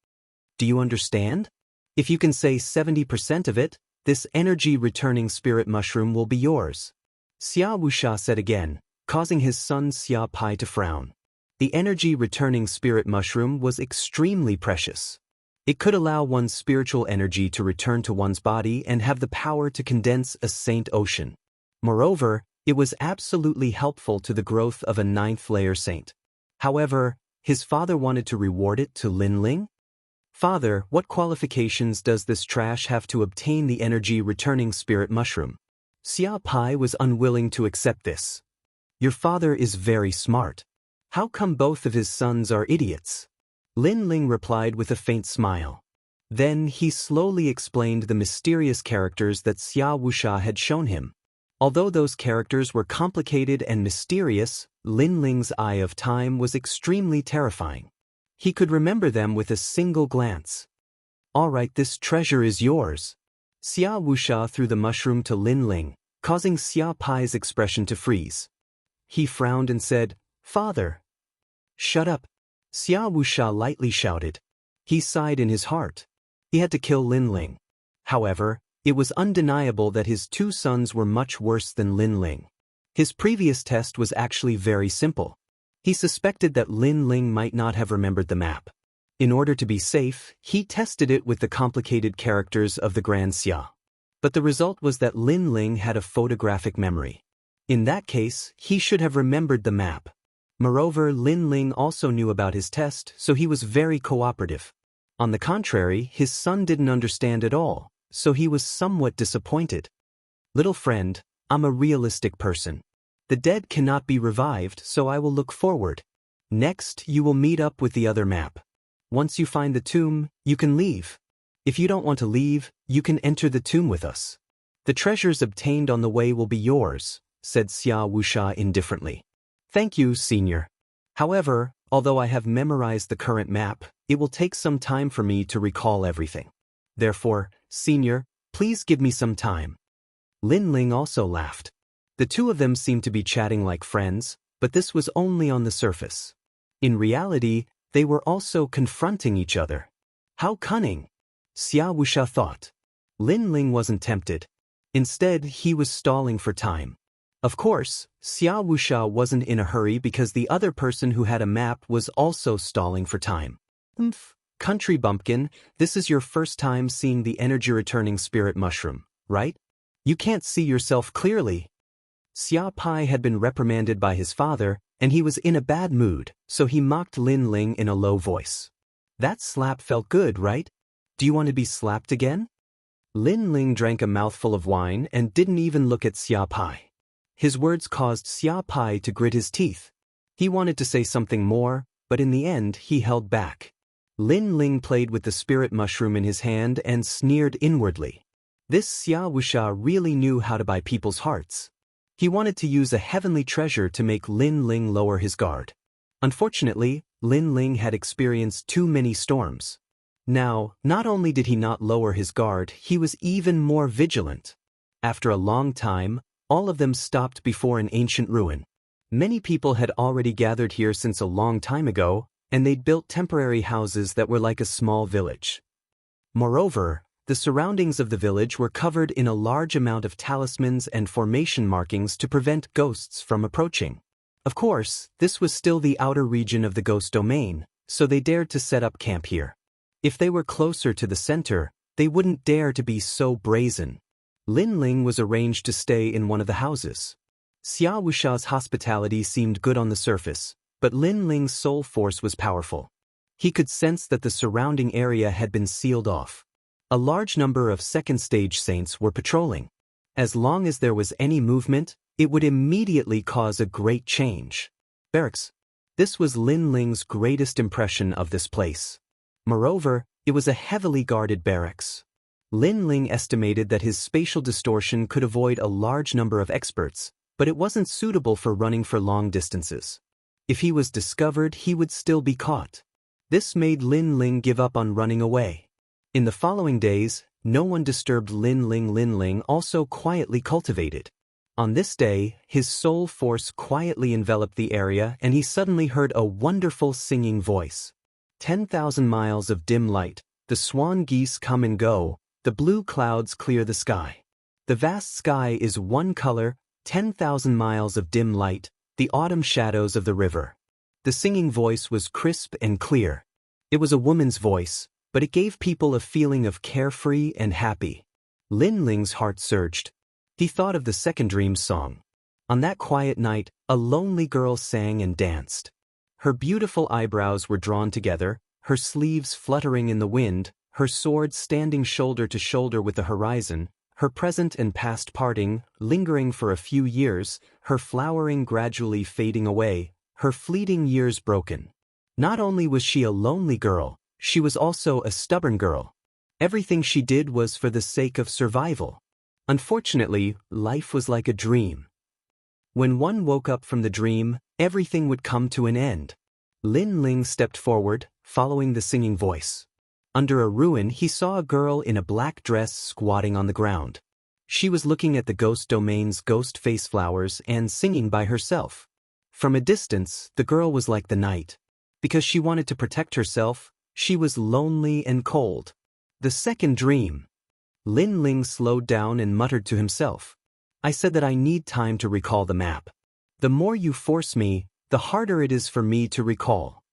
Do you understand? If you can say 70% of it, this energy-returning spirit mushroom will be yours. Xia Wuxia said again, causing his son Xia Pai to frown. The energy-returning spirit mushroom was extremely precious. It could allow one's spiritual energy to return to one's body and have the power to condense a saint ocean. Moreover, it was absolutely helpful to the growth of a 9th layer saint. However, his father wanted to reward it to Lin Ling? Father, what qualifications does this trash have to obtain the energy-returning spirit mushroom? Xia Pai was unwilling to accept this. Your father is very smart. How come both of his sons are idiots? Lin Ling replied with a faint smile. Then he slowly explained the mysterious characters that Xia Wuxia had shown him. Although those characters were complicated and mysterious, Lin Ling's eye of time was extremely terrifying. He could remember them with a single glance. All right, this treasure is yours. Xia Wuxia threw the mushroom to Lin Ling, causing Xia Pai's expression to freeze. He frowned and said, Father. Shut up. Xia Wuxia lightly shouted. He sighed in his heart. He had to kill Lin Ling. However, it was undeniable that his 2 sons were much worse than Lin Ling. His previous test was actually very simple. He suspected that Lin Ling might not have remembered the map. In order to be safe, he tested it with the complicated characters of the Grand Xia. But the result was that Lin Ling had a photographic memory. In that case, he should have remembered the map. Moreover, Lin Ling also knew about his test, so he was very cooperative. On the contrary, his son didn't understand at all, so he was somewhat disappointed. Little friend, I'm a realistic person. The dead cannot be revived, so I will look forward. Next, you will meet up with the other map. Once you find the tomb, you can leave. If you don't want to leave, you can enter the tomb with us. The treasures obtained on the way will be yours, said Xia Wuxia indifferently. Thank you, senior. However, although I have memorized the current map, it will take some time for me to recall everything. Therefore, senior, please give me some time. Lin Ling also laughed. The 2 of them seemed to be chatting like friends, but this was only on the surface. In reality, they were also confronting each other. How cunning! Xia Wuxia thought. Lin Ling wasn't tempted. Instead, he was stalling for time. Of course, Xia Wuxia wasn't in a hurry because the other person who had a map was also stalling for time. Country bumpkin, this is your first time seeing the energy-returning spirit mushroom, right? You can't see yourself clearly. Xia Pai had been reprimanded by his father, and he was in a bad mood, so he mocked Lin Ling in a low voice. That slap felt good, right? Do you want to be slapped again? Lin Ling drank a mouthful of wine and didn't even look at Xia Pai. His words caused Xia Pai to grit his teeth. He wanted to say something more, but in the end he held back. Lin Ling played with the spirit mushroom in his hand and sneered inwardly. This Xia Wuxia really knew how to buy people's hearts. He wanted to use a heavenly treasure to make Lin Ling lower his guard. Unfortunately, Lin Ling had experienced too many storms. Now, not only did he not lower his guard, he was even more vigilant. After a long time, all of them stopped before an ancient ruin. Many people had already gathered here since a long time ago, and they'd built temporary houses that were like a small village. Moreover, the surroundings of the village were covered in a large amount of talismans and formation markings to prevent ghosts from approaching. Of course, this was still the outer region of the ghost domain, so they dared to set up camp here. If they were closer to the center, they wouldn't dare to be so brazen. Lin Ling was arranged to stay in one of the houses. Xia Wuxia's hospitality seemed good on the surface, but Lin Ling's soul force was powerful. He could sense that the surrounding area had been sealed off. A large number of second-stage saints were patrolling. As long as there was any movement, it would immediately cause a great change. Barracks. This was Lin Ling's greatest impression of this place. Moreover, it was a heavily guarded barracks. Lin Ling estimated that his spatial distortion could avoid a large number of experts, but it wasn't suitable for running for long distances. If he was discovered, he would still be caught. This made Lin Ling give up on running away. In the following days, no one disturbed Lin Ling. Lin Ling also quietly cultivated. On this day, his soul force quietly enveloped the area and he suddenly heard a wonderful singing voice. 10,000 miles of dim light, the swan geese come and go, the blue clouds clear the sky. The vast sky is one color, 10,000 miles of dim light, the autumn shadows of the river. The singing voice was crisp and clear. It was a woman's voice, but it gave people a feeling of carefree and happy. Lin Ling's heart surged. He thought of the second dream song. On that quiet night, a lonely girl sang and danced. Her beautiful eyebrows were drawn together, her sleeves fluttering in the wind, her sword standing shoulder to shoulder with the horizon, her present and past parting, lingering for a few years, her flowering gradually fading away, her fleeting years broken. Not only was she a lonely girl, she was also a stubborn girl. Everything she did was for the sake of survival. Unfortunately, life was like a dream. When one woke up from the dream, everything would come to an end. Lin Ling stepped forward, following the singing voice. Under a ruin, he saw a girl in a black dress squatting on the ground. She was looking at the ghost domain's ghost face flowers and singing by herself. From a distance, the girl was like the night. Because she wanted to protect herself, she was lonely and cold. The second dream. Lin Ling slowed down and muttered to himself. I said that I need time to recall the map. The more you force me, the harder it is for me to recall.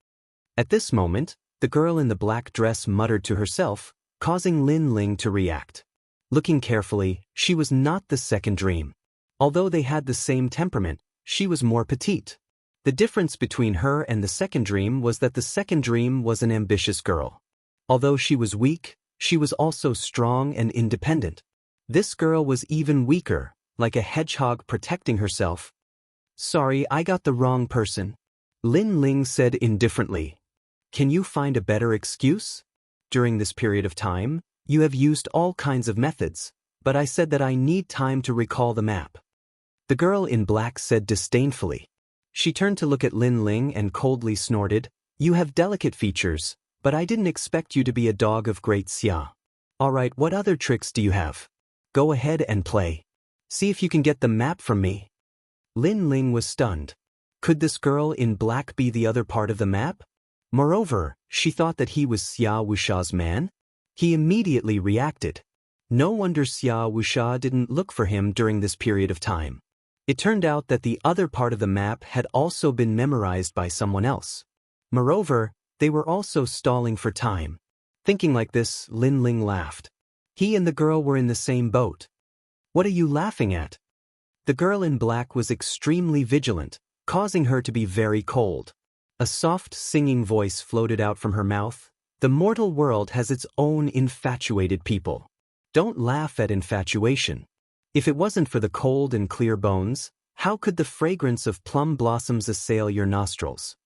At this moment, the girl in the black dress muttered to herself, causing Lin Ling to react. Looking carefully, she was not the second dream. Although they had the same temperament, she was more petite. The difference between her and the second dream was that the second dream was an ambitious girl. Although she was weak, she was also strong and independent. This girl was even weaker, like a hedgehog protecting herself. Sorry, I got the wrong person. Lin Ling said indifferently. Can you find a better excuse? During this period of time, you have used all kinds of methods, but I said that I need time to recall the map. The girl in black said disdainfully. She turned to look at Lin Ling and coldly snorted, You have delicate features, but I didn't expect you to be a dog of great Xia. Alright, what other tricks do you have? Go ahead and play. See if you can get the map from me. Lin Ling was stunned. Could this girl in black be the other part of the map? Moreover, she thought that he was Xia Wuxia's man. He immediately reacted. No wonder Xia Wuxia didn't look for him during this period of time. It turned out that the other part of the map had also been memorized by someone else. Moreover, they were also stalling for time. Thinking like this, Lin Ling laughed. He and the girl were in the same boat. What are you laughing at? The girl in black was extremely vigilant, causing her to be very cold. A soft singing voice floated out from her mouth. The mortal world has its own infatuated people. Don't laugh at infatuation. If it wasn't for the cold and clear bones, how could the fragrance of plum blossoms assail your nostrils?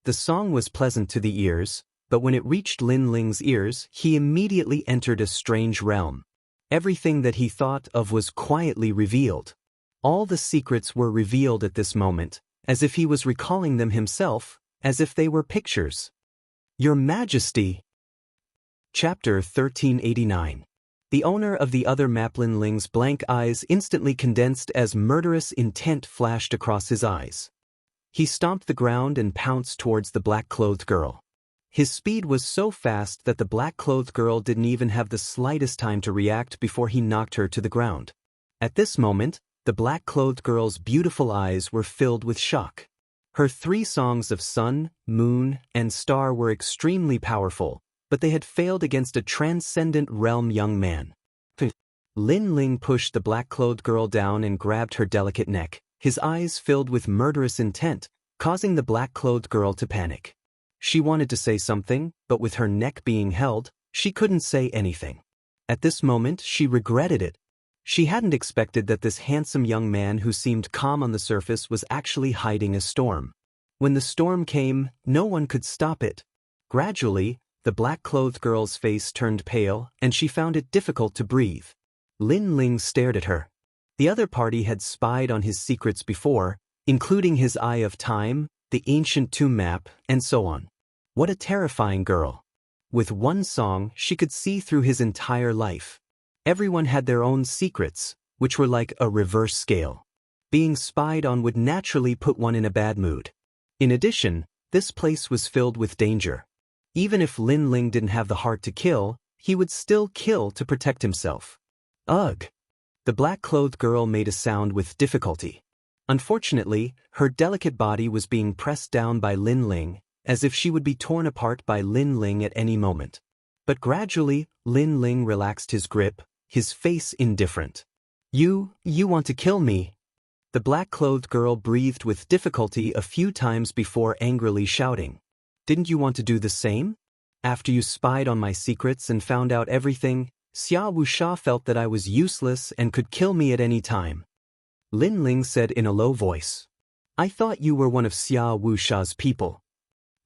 The song was pleasant to the ears, but when it reached Lin Ling's ears, he immediately entered a strange realm. Everything that he thought of was quietly revealed. All the secrets were revealed at this moment, as if he was recalling them himself, as if they were pictures. Your Majesty! Chapter 1389. The owner of the other map, Lin Ling's blank eyes instantly condensed as murderous intent flashed across his eyes. He stomped the ground and pounced towards the black-clothed girl. His speed was so fast that the black-clothed girl didn't even have the slightest time to react before he knocked her to the ground. At this moment, the black-clothed girl's beautiful eyes were filled with shock. Her 3 songs of sun, moon, and star were extremely powerful, but they had failed against a transcendent realm young man. Lin Ling pushed the black-clothed girl down and grabbed her delicate neck, his eyes filled with murderous intent, causing the black-clothed girl to panic. She wanted to say something, but with her neck being held, she couldn't say anything. At this moment, she regretted it. She hadn't expected that this handsome young man who seemed calm on the surface was actually hiding a storm. When the storm came, no one could stop it. Gradually, the black-clothed girl's face turned pale, and she found it difficult to breathe. Lin Ling stared at her. The other party had spied on his secrets before, including his Eye of Time, the ancient tomb map, and so on. What a terrifying girl. With one song, she could see through his entire life. Everyone had their own secrets, which were like a reverse scale. Being spied on would naturally put one in a bad mood. In addition, this place was filled with danger. Even if Lin Ling didn't have the heart to kill, he would still kill to protect himself. Ugh! The black-clothed girl made a sound with difficulty. Unfortunately, her delicate body was being pressed down by Lin Ling, as if she would be torn apart by Lin Ling at any moment. But gradually, Lin Ling relaxed his grip, his face indifferent. You want to kill me? The black-clothed girl breathed with difficulty a few times before angrily shouting. Didn't you want to do the same? After you spied on my secrets and found out everything, Xia Wuxia felt that I was useless and could kill me at any time. Lin Ling said in a low voice. I thought you were one of Xia Wuxia's people.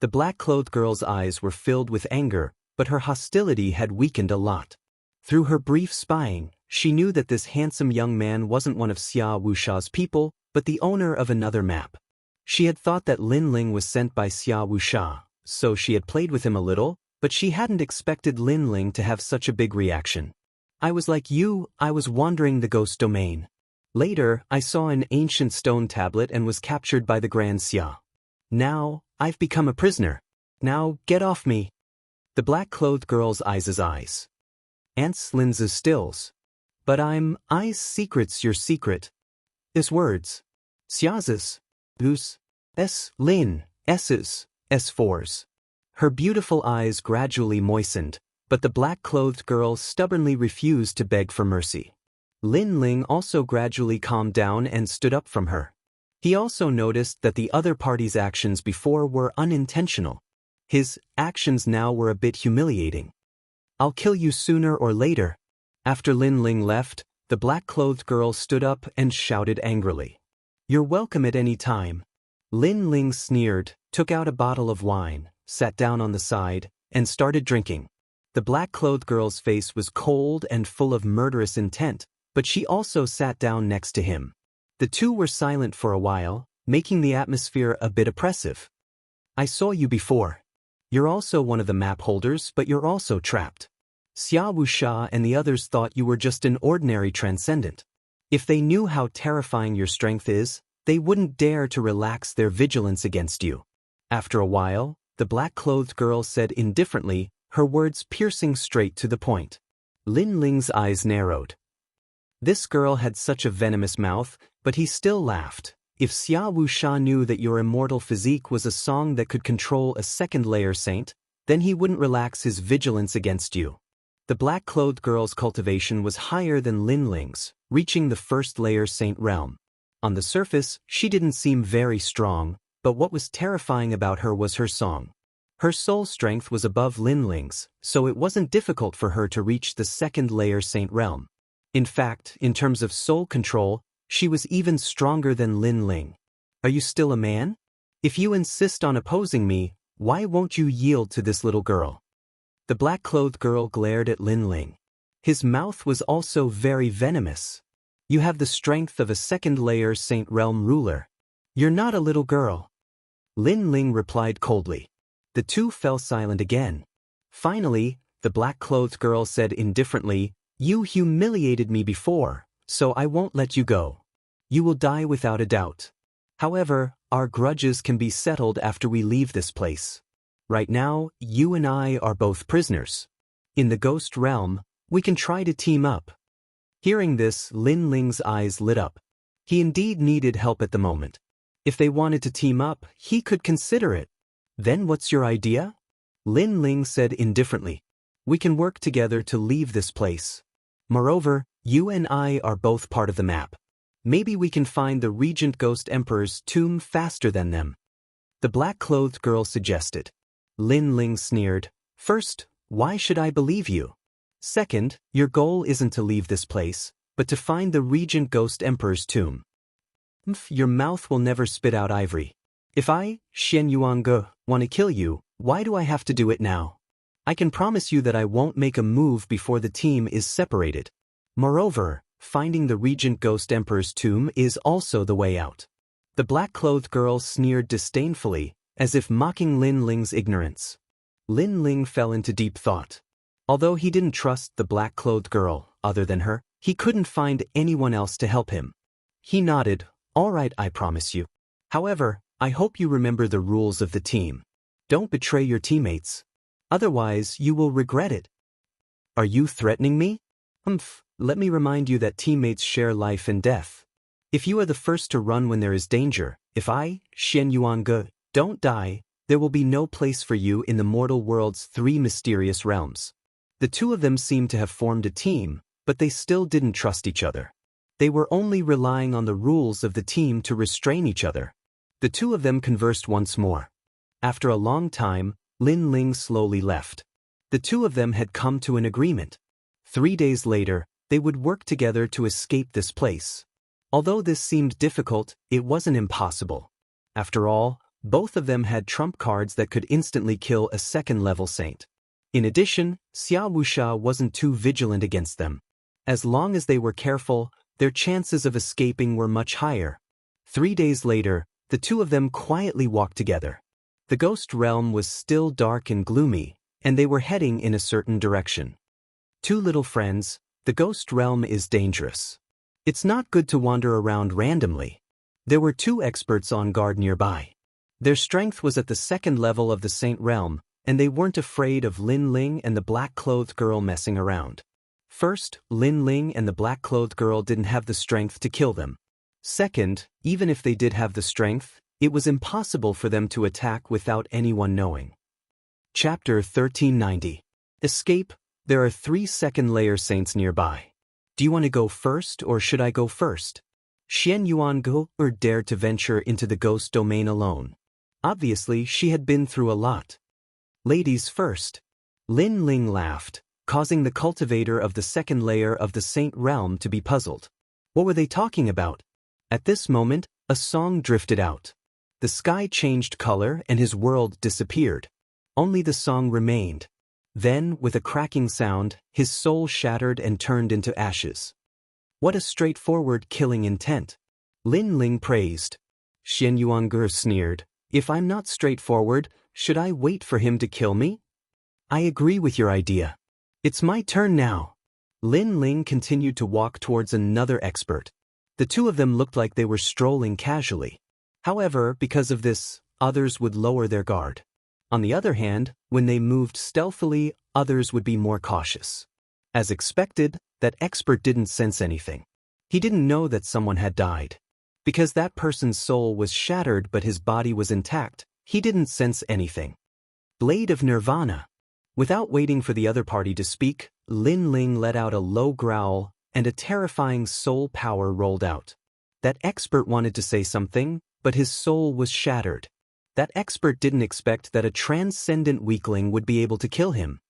The black-clothed girl's eyes were filled with anger, but her hostility had weakened a lot. Through her brief spying, she knew that this handsome young man wasn't one of Xia Wuxia's people, but the owner of another map. She had thought that Lin Ling was sent by Xia Wuxia, so she had played with him a little, but she hadn't expected Lin Ling to have such a big reaction. I was like you, I was wandering the ghost domain. Later, I saw an ancient stone tablet and was captured by the Grand Xia. Now, I've become a prisoner. Now, get off me. The black-clothed girl's eyes. Aunt's Lin's stills. But I's secret's your secret. Is words. Xia's. Goose. S. Lin. S's. S4's. Her beautiful eyes gradually moistened, but the black-clothed girl stubbornly refused to beg for mercy. Lin Ling also gradually calmed down and stood up from her. He also noticed that the other party's actions before were unintentional. His actions now were a bit humiliating. I'll kill you sooner or later. After Lin Ling left, the black-clothed girl stood up and shouted angrily. You're welcome at any time. Lin Ling sneered, took out a bottle of wine, sat down on the side, and started drinking. The black-clothed girl's face was cold and full of murderous intent, but she also sat down next to him. The two were silent for a while, making the atmosphere a bit oppressive. I saw you before. You're also one of the map holders, but you're also trapped. Xia Wuxia and the others thought you were just an ordinary transcendent. If they knew how terrifying your strength is, they wouldn't dare to relax their vigilance against you. After a while, the black-clothed girl said indifferently, her words piercing straight to the point. Lin Ling's eyes narrowed. This girl had such a venomous mouth, But he still laughed. If Xia Wuxia knew that your immortal physique was a song that could control a second-layer saint, then he wouldn't relax his vigilance against you. The black-clothed girl's cultivation was higher than Lin Ling's, reaching the first-layer saint realm. On the surface, she didn't seem very strong, but what was terrifying about her was her song. Her soul strength was above Lin Ling's, so it wasn't difficult for her to reach the second-layer saint realm. In fact, in terms of soul control, she was even stronger than Lin Ling. Are you still a man? If you insist on opposing me, why won't you yield to this little girl? The black-clothed girl glared at Lin Ling. His mouth was also very venomous. You have the strength of a second-layer saint realm ruler. You're not a little girl. Lin Ling replied coldly. The two fell silent again. Finally, the black-clothed girl said indifferently, "You humiliated me before, so I won't let you go. You will die without a doubt. However, our grudges can be settled after we leave this place. Right now, you and I are both prisoners. In the ghost realm, we can try to team up." Hearing this, Lin Ling's eyes lit up. He indeed needed help at the moment. If they wanted to team up, he could consider it. Then what's your idea? Lin Ling said indifferently. We can work together to leave this place. Moreover, you and I are both part of the map. Maybe we can find the Regent Ghost Emperor's tomb faster than them. The black-clothed girl suggested. Lin Ling sneered. First, why should I believe you? Second, your goal isn't to leave this place, but to find the Regent Ghost Emperor's tomb. Your mouth will never spit out ivory. If I, Xianxia, want to kill you, why do I have to do it now? I can promise you that I won't make a move before the team is separated. Moreover, finding the Regent Ghost Emperor's tomb is also the way out. The black-clothed girl sneered disdainfully, as if mocking Lin Ling's ignorance. Lin Ling fell into deep thought. Although he didn't trust the black-clothed girl, other than her, he couldn't find anyone else to help him. He nodded. All right, I promise you. However, I hope you remember the rules of the team. Don't betray your teammates. Otherwise, you will regret it. Are you threatening me? Let me remind you that teammates share life and death. If you are the first to run when there is danger, if I, Xianxia, don't die, there will be no place for you in the mortal world's 3 mysterious realms. The two of them seemed to have formed a team, but they still didn't trust each other. They were only relying on the rules of the team to restrain each other. The two of them conversed once more. After a long time, Lin Ling slowly left. The two of them had come to an agreement. 3 days later, they would work together to escape this place. Although this seemed difficult, it wasn't impossible. After all, both of them had trump cards that could instantly kill a second-level saint. In addition, Xia Wuxia wasn't too vigilant against them. As long as they were careful, their chances of escaping were much higher. 3 days later, the two of them quietly walked together. The ghost realm was still dark and gloomy, and they were heading in a certain direction. Two little friends, the ghost realm is dangerous. It's not good to wander around randomly. There were 2 experts on guard nearby. Their strength was at the second level of the Saint Realm, and they weren't afraid of Lin Ling and the black-clothed girl messing around. First, Lin Ling and the black-clothed girl didn't have the strength to kill them. Second, even if they did have the strength, it was impossible for them to attack without anyone knowing. Chapter 1390. Escape. There are 3 second-layer saints nearby. Do you want to go first or should I go first? Xianxia dared to venture into the ghost domain alone. Obviously, she had been through a lot. Ladies first. Lin Ling laughed, causing the cultivator of the second layer of the Saint Realm to be puzzled. What were they talking about? At this moment, a song drifted out. The sky changed color and his world disappeared. Only the song remained. Then, with a cracking sound, his soul shattered and turned into ashes. What a straightforward killing intent. Lin Ling praised. Xianxia sneered. If I'm not straightforward, should I wait for him to kill me? I agree with your idea. It's my turn now. Lin Ling continued to walk towards another expert. The two of them looked like they were strolling casually. However, because of this, others would lower their guard. On the other hand, when they moved stealthily, others would be more cautious. As expected, that expert didn't sense anything. He didn't know that someone had died. Because that person's soul was shattered but his body was intact, he didn't sense anything. Blade of Nirvana. Without waiting for the other party to speak, Lin Ling let out a low growl, and a terrifying soul power rolled out. That expert wanted to say something, but his soul was shattered. That expert didn't expect that a transcendent weakling would be able to kill him.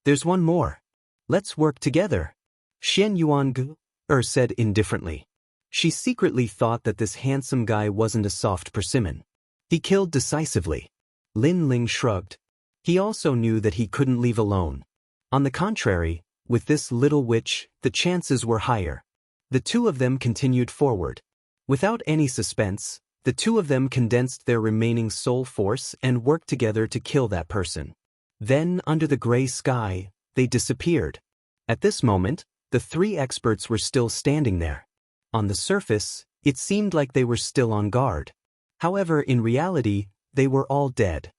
There's one more. Let's work together, Xian Yuangu said indifferently. She secretly thought that this handsome guy wasn't a soft persimmon. He killed decisively. Lin Ling shrugged. He also knew that he couldn't leave alone. On the contrary, with this little witch, the chances were higher. The two of them continued forward. Without any suspense, the two of them condensed their remaining soul force and worked together to kill that person. Then, under the gray sky, they disappeared. At this moment, the three experts were still standing there. On the surface, it seemed like they were still on guard. However, in reality, they were all dead.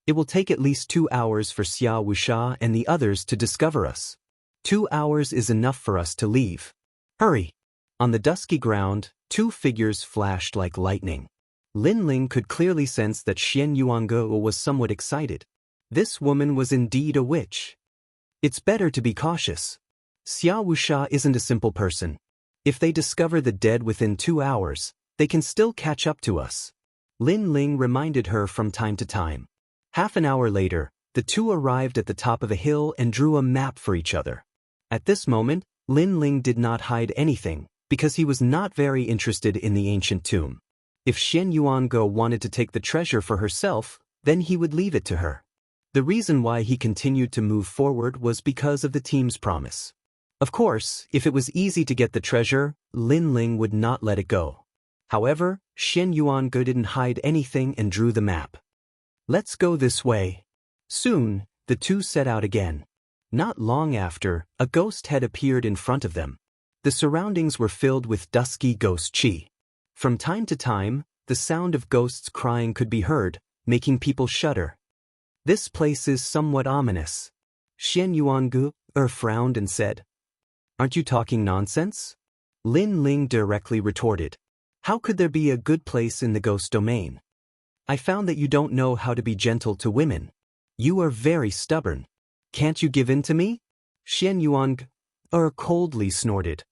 It will take at least 2 hours for Xia Wuxia and the others to discover us. 2 hours is enough for us to leave. Hurry! On the dusky ground, two figures flashed like lightning. Lin Ling could clearly sense that Xian Yuange was somewhat excited. This woman was indeed a witch. It's better to be cautious. Xia Wuxia isn't a simple person. If they discover the dead within 2 hours, they can still catch up to us. Lin Ling reminded her from time to time. Half an hour later, the two arrived at the top of a hill and drew a map for each other. At this moment, Lin Ling did not hide anything, because he was not very interested in the ancient tomb. If Xian Yuange wanted to take the treasure for herself, then he would leave it to her. The reason why he continued to move forward was because of the team's promise. Of course, if it was easy to get the treasure, Lin Ling would not let it go. However, Xian Yuange didn't hide anything and drew the map. Let's go this way. Soon, the two set out again. Not long after, a ghost head appeared in front of them. The surroundings were filled with dusky ghost chi. From time to time, the sound of ghosts crying could be heard, making people shudder. This place is somewhat ominous. Xian Yuange frowned and said, "Aren't you talking nonsense?" Lin Ling directly retorted, "How could there be a good place in the ghost domain? I found that you don't know how to be gentle to women. You are very stubborn. Can't you give in to me?" Xian Yuange coldly snorted.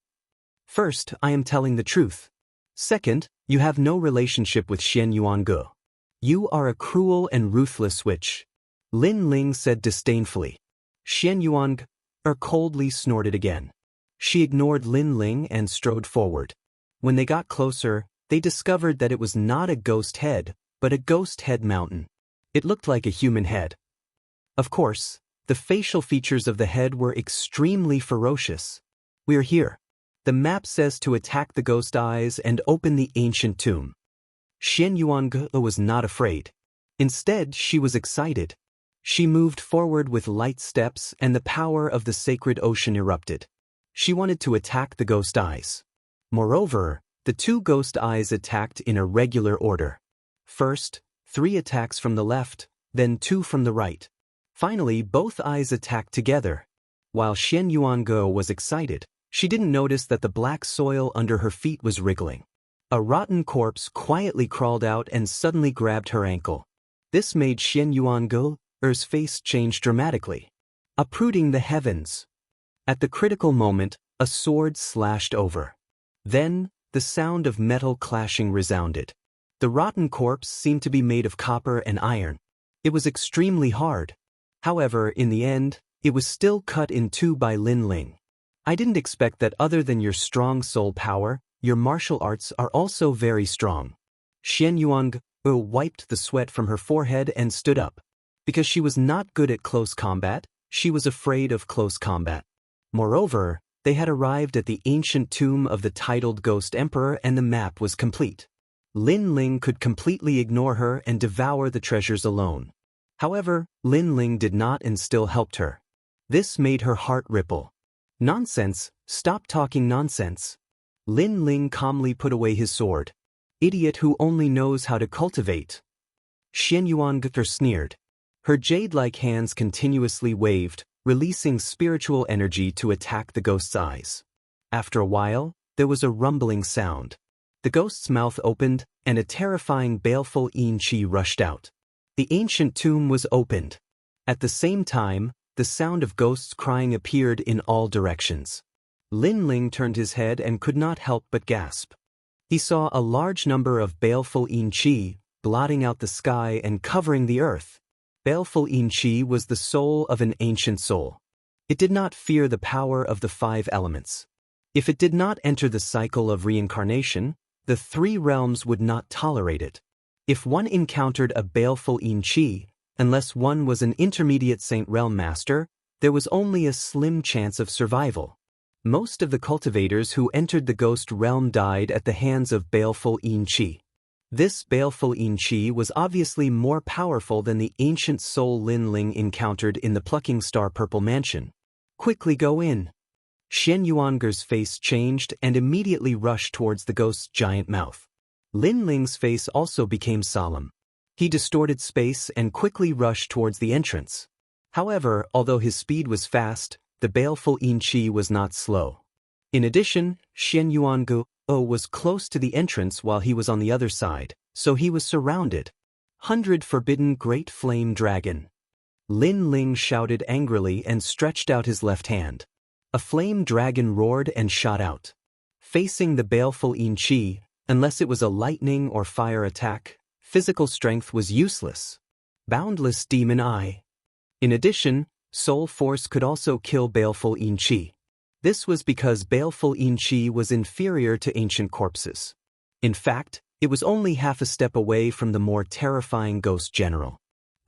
"First, I am telling the truth. Second, you have no relationship with Xian Yuange. You are a cruel and ruthless witch," Lin Ling said disdainfully. Xian Yuange coldly snorted again. She ignored Lin Ling and strode forward. When they got closer, they discovered that it was not a ghost head, but a ghost head mountain. It looked like a human head. Of course, the facial features of the head were extremely ferocious. "We're here. The map says to attack the ghost eyes and open the ancient tomb." Xian Yuange was not afraid. Instead, she was excited. She moved forward with light steps and the power of the sacred ocean erupted. She wanted to attack the ghost eyes. Moreover, the two ghost eyes attacked in a regular order. First, 3 attacks from the left, then 2 from the right. Finally, both eyes attacked together. While Xian Yuange was excited, she didn't notice that the black soil under her feet was wriggling. A rotten corpse quietly crawled out and suddenly grabbed her ankle. This made Xian Yuange's face change dramatically. Uprooting the heavens. At the critical moment, a sword slashed over. Then, the sound of metal clashing resounded. The rotten corpse seemed to be made of copper and iron. It was extremely hard. However, in the end, it was still cut in 2 by Lin Ling. "I didn't expect that other than your strong soul power, your martial arts are also very strong." Xian Yuange wiped the sweat from her forehead and stood up. Because she was not good at close combat, she was afraid of close combat. Moreover, they had arrived at the ancient tomb of the titled Ghost Emperor and the map was complete. Lin Ling could completely ignore her and devour the treasures alone. However, Lin Ling did not and still helped her. This made her heart ripple. "Nonsense, stop talking nonsense." Lin Ling calmly put away his sword. "Idiot who only knows how to cultivate." Xian Yuange sneered. Her jade-like hands continuously waved, releasing spiritual energy to attack the ghost's eyes. After a while, there was a rumbling sound. The ghost's mouth opened, and a terrifying baleful yin qi rushed out. The ancient tomb was opened. At the same time, the sound of ghosts crying appeared in all directions. Lin Ling turned his head and could not help but gasp. He saw a large number of baleful yin qi, blotting out the sky and covering the earth. Baleful yin qi was the soul of an ancient soul. It did not fear the power of the 5 elements. If it did not enter the cycle of reincarnation, the 3 realms would not tolerate it. If one encountered a baleful yin qi, unless one was an intermediate Saint Realm master, there was only a slim chance of survival. Most of the cultivators who entered the ghost realm died at the hands of baleful yin qi. This baleful yin qi was obviously more powerful than the ancient soul Lin Ling encountered in the Plucking Star Purple Mansion. Quickly go in. Xianxia's face changed and immediately rushed towards the ghost's giant mouth. Lin Ling's face also became solemn. He distorted space and quickly rushed towards the entrance. However, although his speed was fast, the baleful yin qi was not slow. In addition, Xianxia was close to the entrance while he was on the other side, so he was surrounded. 100 Forbidden Great Flame Dragon. Lin Ling shouted angrily and stretched out his left hand. A flame dragon roared and shot out. Facing the baleful yin qi, unless it was a lightning or fire attack, physical strength was useless. Boundless Demon Eye. In addition, Soul Force could also kill baleful yin qi. This was because baleful yin qi was inferior to ancient corpses. In fact, it was only half a step away from the more terrifying ghost general.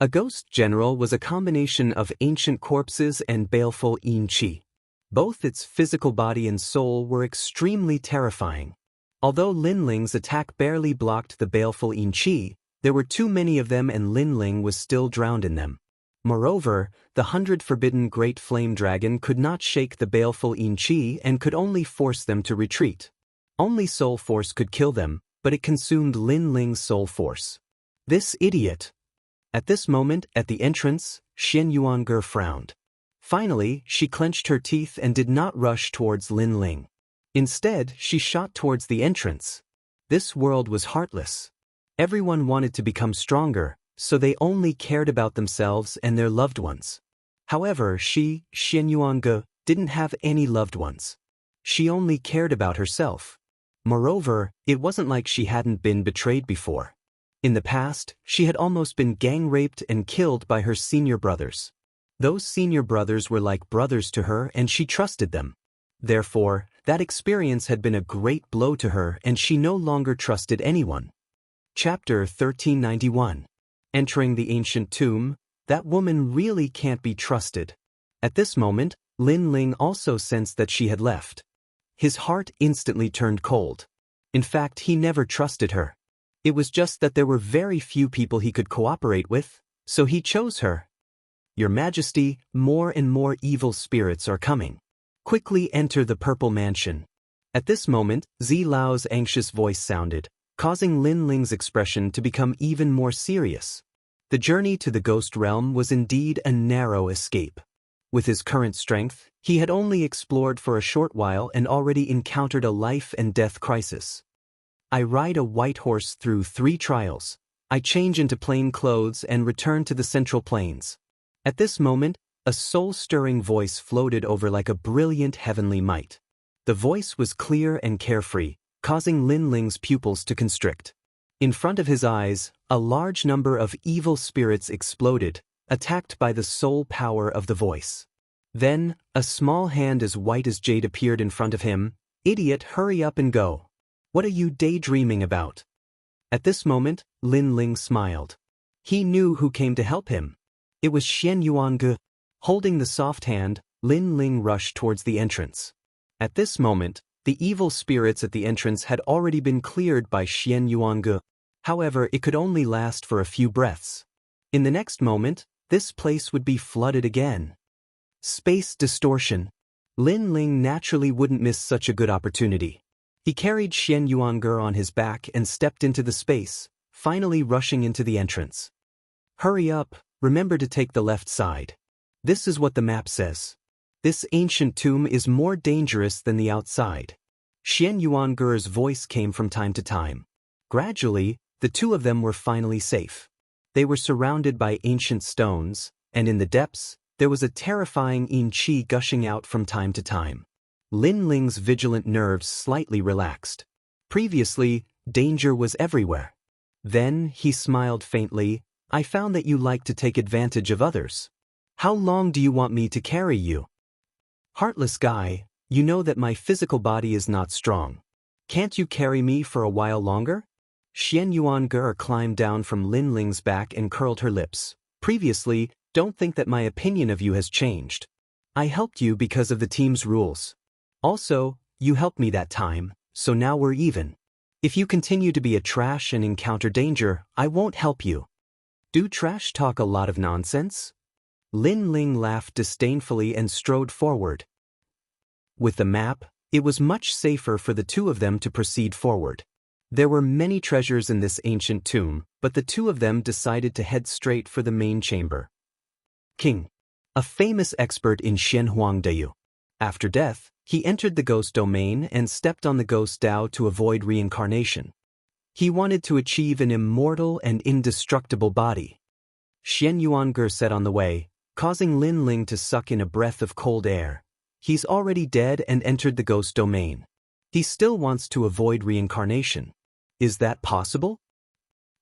A ghost general was a combination of ancient corpses and baleful yin qi. Both its physical body and soul were extremely terrifying. Although Lin Ling's attack barely blocked the baleful yin qi, there were too many of them and Lin Ling was still drowned in them. Moreover, the 100 Forbidden Great Flame Dragon could not shake the baleful yin qi and could only force them to retreat. Only Soul Force could kill them, but it consumed Lin Ling's Soul Force. This idiot! At this moment, at the entrance, Xianxia frowned. Finally, she clenched her teeth and did not rush towards Lin Ling. Instead, she shot towards the entrance. This world was heartless. Everyone wanted to become stronger, so they only cared about themselves and their loved ones. However, Xianxia, didn't have any loved ones. She only cared about herself. Moreover, it wasn't like she hadn't been betrayed before. In the past, she had almost been gang-raped and killed by her senior brothers. Those senior brothers were like brothers to her and she trusted them. Therefore, that experience had been a great blow to her and she no longer trusted anyone. Chapter 1391. Entering the ancient tomb, that woman really can't be trusted. At this moment, Lin Ling also sensed that she had left. His heart instantly turned cold. In fact, he never trusted her. It was just that there were very few people he could cooperate with, so he chose her. Your Majesty, more and more evil spirits are coming. Quickly enter the Purple Mansion. At this moment, Zi Lao's anxious voice sounded, causing Lin Ling's expression to become even more serious. The journey to the ghost realm was indeed a narrow escape. With his current strength, he had only explored for a short while and already encountered a life and death crisis. I ride a white horse through 3 trials. I change into plain clothes and return to the Central Plains. At this moment, a soul-stirring voice floated over like a brilliant heavenly might. The voice was clear and carefree, causing Lin Ling's pupils to constrict. In front of his eyes, a large number of evil spirits exploded, attacked by the soul power of the voice. Then, a small hand as white as jade appeared in front of him. Idiot, hurry up and go. What are you daydreaming about? At this moment, Lin Ling smiled. He knew who came to help him. It was Xianxia. Holding the soft hand, Lin Ling rushed towards the entrance. At this moment, the evil spirits at the entrance had already been cleared by Xianxia. However, it could only last for a few breaths. In the next moment, this place would be flooded again. Space distortion. Lin Ling naturally wouldn't miss such a good opportunity. He carried Xianxia on his back and stepped into the space, finally rushing into the entrance. Hurry up, remember to take the left side. This is what the map says. This ancient tomb is more dangerous than the outside. Xian Yuanger's voice came from time to time. Gradually, the two of them were finally safe. They were surrounded by ancient stones, and in the depths, there was a terrifying yin qi gushing out from time to time. Lin Ling's vigilant nerves slightly relaxed. Previously, danger was everywhere. Then, he smiled faintly, I found that you like to take advantage of others. How long do you want me to carry you? Heartless guy, you know that my physical body is not strong. Can't you carry me for a while longer? Xian Yuanger climbed down from Lin Ling's back and curled her lips. Previously, don't think that my opinion of you has changed. I helped you because of the team's rules. Also, you helped me that time, so now we're even. If you continue to be a trash and encounter danger, I won't help you. Do trash talk a lot of nonsense? Lin Ling laughed disdainfully and strode forward. With the map, it was much safer for the two of them to proceed forward. There were many treasures in this ancient tomb, but the two of them decided to head straight for the main chamber. King, a famous expert in Shenhuang Dao. After death, he entered the ghost domain and stepped on the ghost Dao to avoid reincarnation. He wanted to achieve an immortal and indestructible body. Xian Yuanger said on the way, causing Lin Ling to suck in a breath of cold air. He's already dead and entered the ghost domain. He still wants to avoid reincarnation. Is that possible?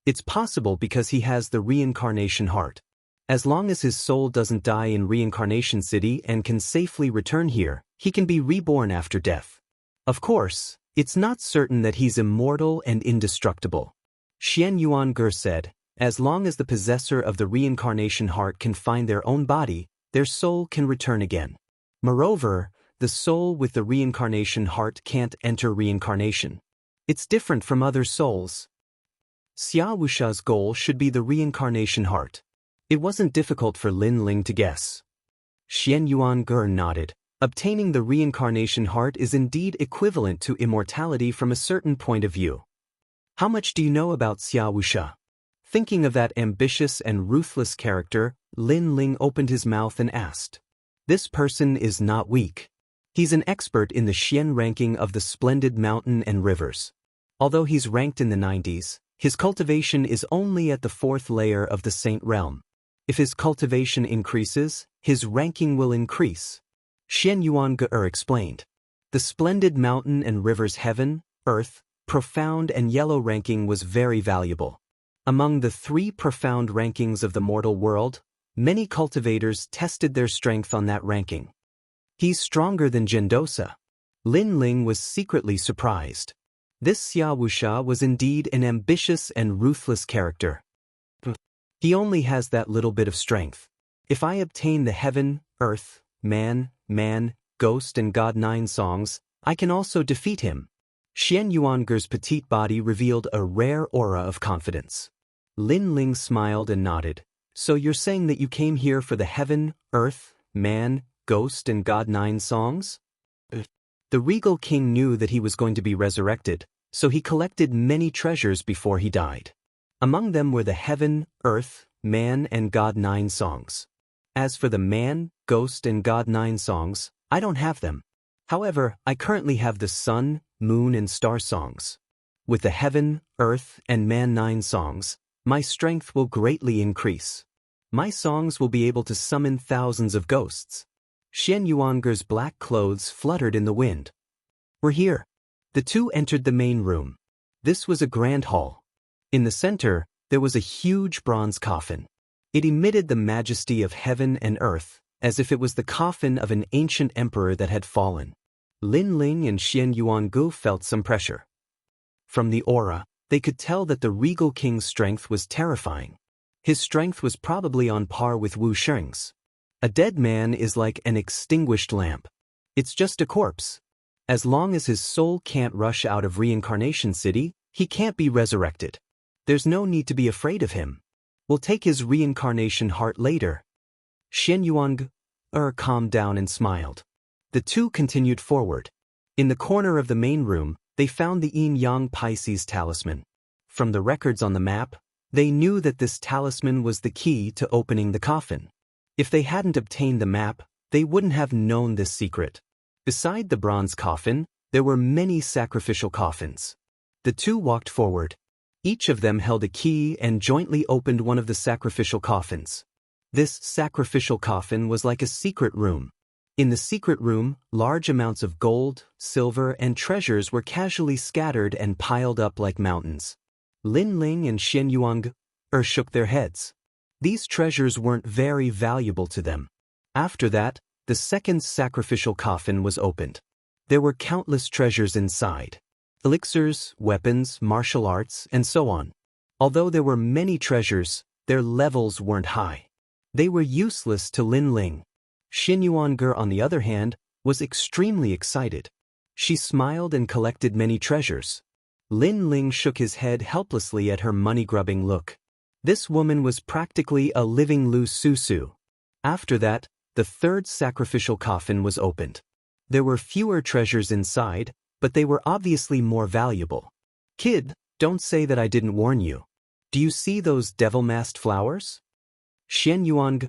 It's possible because he has the reincarnation heart. As long as his soul doesn't die in Reincarnation City and can safely return here, he can be reborn after death. Of course, it's not certain that he's immortal and indestructible. Xian Yuanger said, as long as the possessor of the reincarnation heart can find their own body, their soul can return again. Moreover, the soul with the reincarnation heart can't enter reincarnation. It's different from other souls. Xia Wuxia's goal should be the reincarnation heart. It wasn't difficult for Lin Ling to guess. Xian Yuanger nodded. Obtaining the reincarnation heart is indeed equivalent to immortality from a certain point of view. How much do you know about Xia Wuxia? Thinking of that ambitious and ruthless character, Lin Ling opened his mouth and asked. This person is not weak. He's an expert in the Xian ranking of the splendid mountain and rivers. Although he's ranked in the 90s, his cultivation is only at the 4th layer of the Saint Realm. If his cultivation increases, his ranking will increase. Xian Yuanger explained. The splendid mountain and rivers heaven, earth, profound and yellow ranking was very valuable. Among the 3 profound rankings of the mortal world, many cultivators tested their strength on that ranking. He's stronger than Gendosa. Lin Ling was secretly surprised. This Xia Wuxia was indeed an ambitious and ruthless character. He only has that little bit of strength. If I obtain the heaven, earth, man, ghost and god 9 songs, I can also defeat him. Xian Yuanger's petite body revealed a rare aura of confidence. Lin Ling smiled and nodded. So you're saying that you came here for the heaven, earth, man, ghost and god 9 songs? The regal king knew that he was going to be resurrected, so he collected many treasures before he died. Among them were the heaven, earth, man and god 9 songs. As for the man, ghost and god 9 songs, I don't have them. However, I currently have the sun, moon and star songs. With the heaven, earth and man 9 songs, my strength will greatly increase. My songs will be able to summon thousands of ghosts. Xian Yuanger's black clothes fluttered in the wind. We're here. The two entered the main room. This was a grand hall. In the center, there was a huge bronze coffin. It emitted the majesty of heaven and earth, as if it was the coffin of an ancient emperor that had fallen. Lin Ling and Xian Yuangu felt some pressure. From the aura, they could tell that the regal king's strength was terrifying. His strength was probably on par with Wu Sheng's. A dead man is like an extinguished lamp. It's just a corpse. As long as his soul can't rush out of Reincarnation City, he can't be resurrected. There's no need to be afraid of him. We'll take his reincarnation heart later. Xian Yuanger calmed down and smiled. The two continued forward. In the corner of the main room, they found the Yin-Yang Pisces talisman. From the records on the map, they knew that this talisman was the key to opening the coffin. If they hadn't obtained the map, they wouldn't have known this secret. Beside the bronze coffin, There were many sacrificial coffins. The two walked forward. Each of them held a key and jointly opened one of the sacrificial coffins. This sacrificial coffin was like a secret room. In the secret room, large amounts of gold, silver, and treasures were casually scattered and piled up like mountains. Lin Ling and Xian shook their heads. These treasures weren't very valuable to them. After that, the second sacrificial coffin was opened. There were countless treasures inside. Elixirs, weapons, martial arts, and so on. Although there were many treasures, their levels weren't high. They were useless to Lin Ling. Xianyuange, on the other hand, was extremely excited. She smiled and collected many treasures. Lin Ling shook his head helplessly at her money-grubbing look. This woman was practically a living Lu Susu. After that, the third sacrificial coffin was opened. There were fewer treasures inside, but they were obviously more valuable. Kid, don't say that I didn't warn you. Do you see those devil-masked flowers? Xianyuange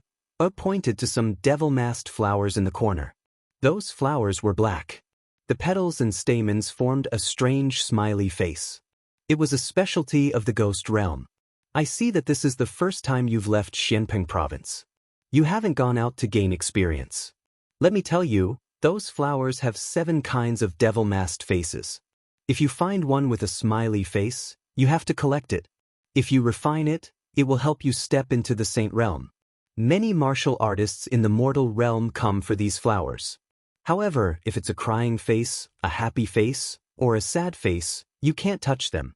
pointed to some devil-masked flowers in the corner. Those flowers were black. The petals and stamens formed a strange smiley face. It was a specialty of the ghost realm. I see that this is the first time you've left Xianpeng province. You haven't gone out to gain experience. Let me tell you, those flowers have 7 kinds of devil-masked faces. If you find one with a smiley face, you have to collect it. If you refine it, it will help you step into the saint realm. Many martial artists in the mortal realm come for these flowers. However, if it's a crying face, a happy face, or a sad face, you can't touch them.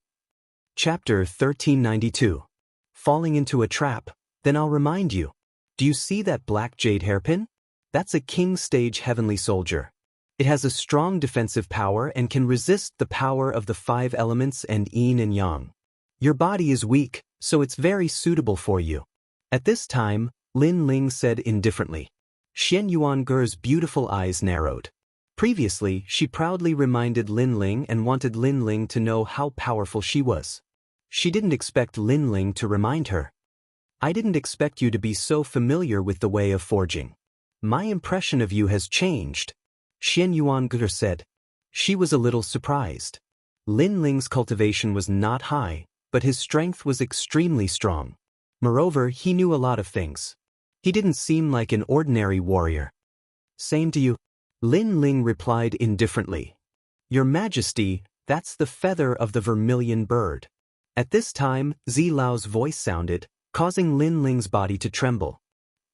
Chapter 1392. Falling into a trap. Then I'll remind you. Do you see that black jade hairpin? That's a king stage heavenly soldier. It has a strong defensive power and can resist the power of the 5 elements and yin and yang. Your body is weak, so it's very suitable for you. At this time, Lin Ling said indifferently. Xianyuange's beautiful eyes narrowed. Previously, she proudly reminded Lin Ling and wanted Lin Ling to know how powerful she was. She didn't expect Lin Ling to remind her. I didn't expect you to be so familiar with the way of forging. My impression of you has changed, Xianyuange said. She was a little surprised. Lin Ling's cultivation was not high, but his strength was extremely strong. Moreover, he knew a lot of things. He didn't seem like an ordinary warrior. Same to you, Lin Ling replied indifferently. Your Majesty, that's the feather of the vermilion bird. At this time, Zi Lao's voice sounded, causing Lin Ling's body to tremble.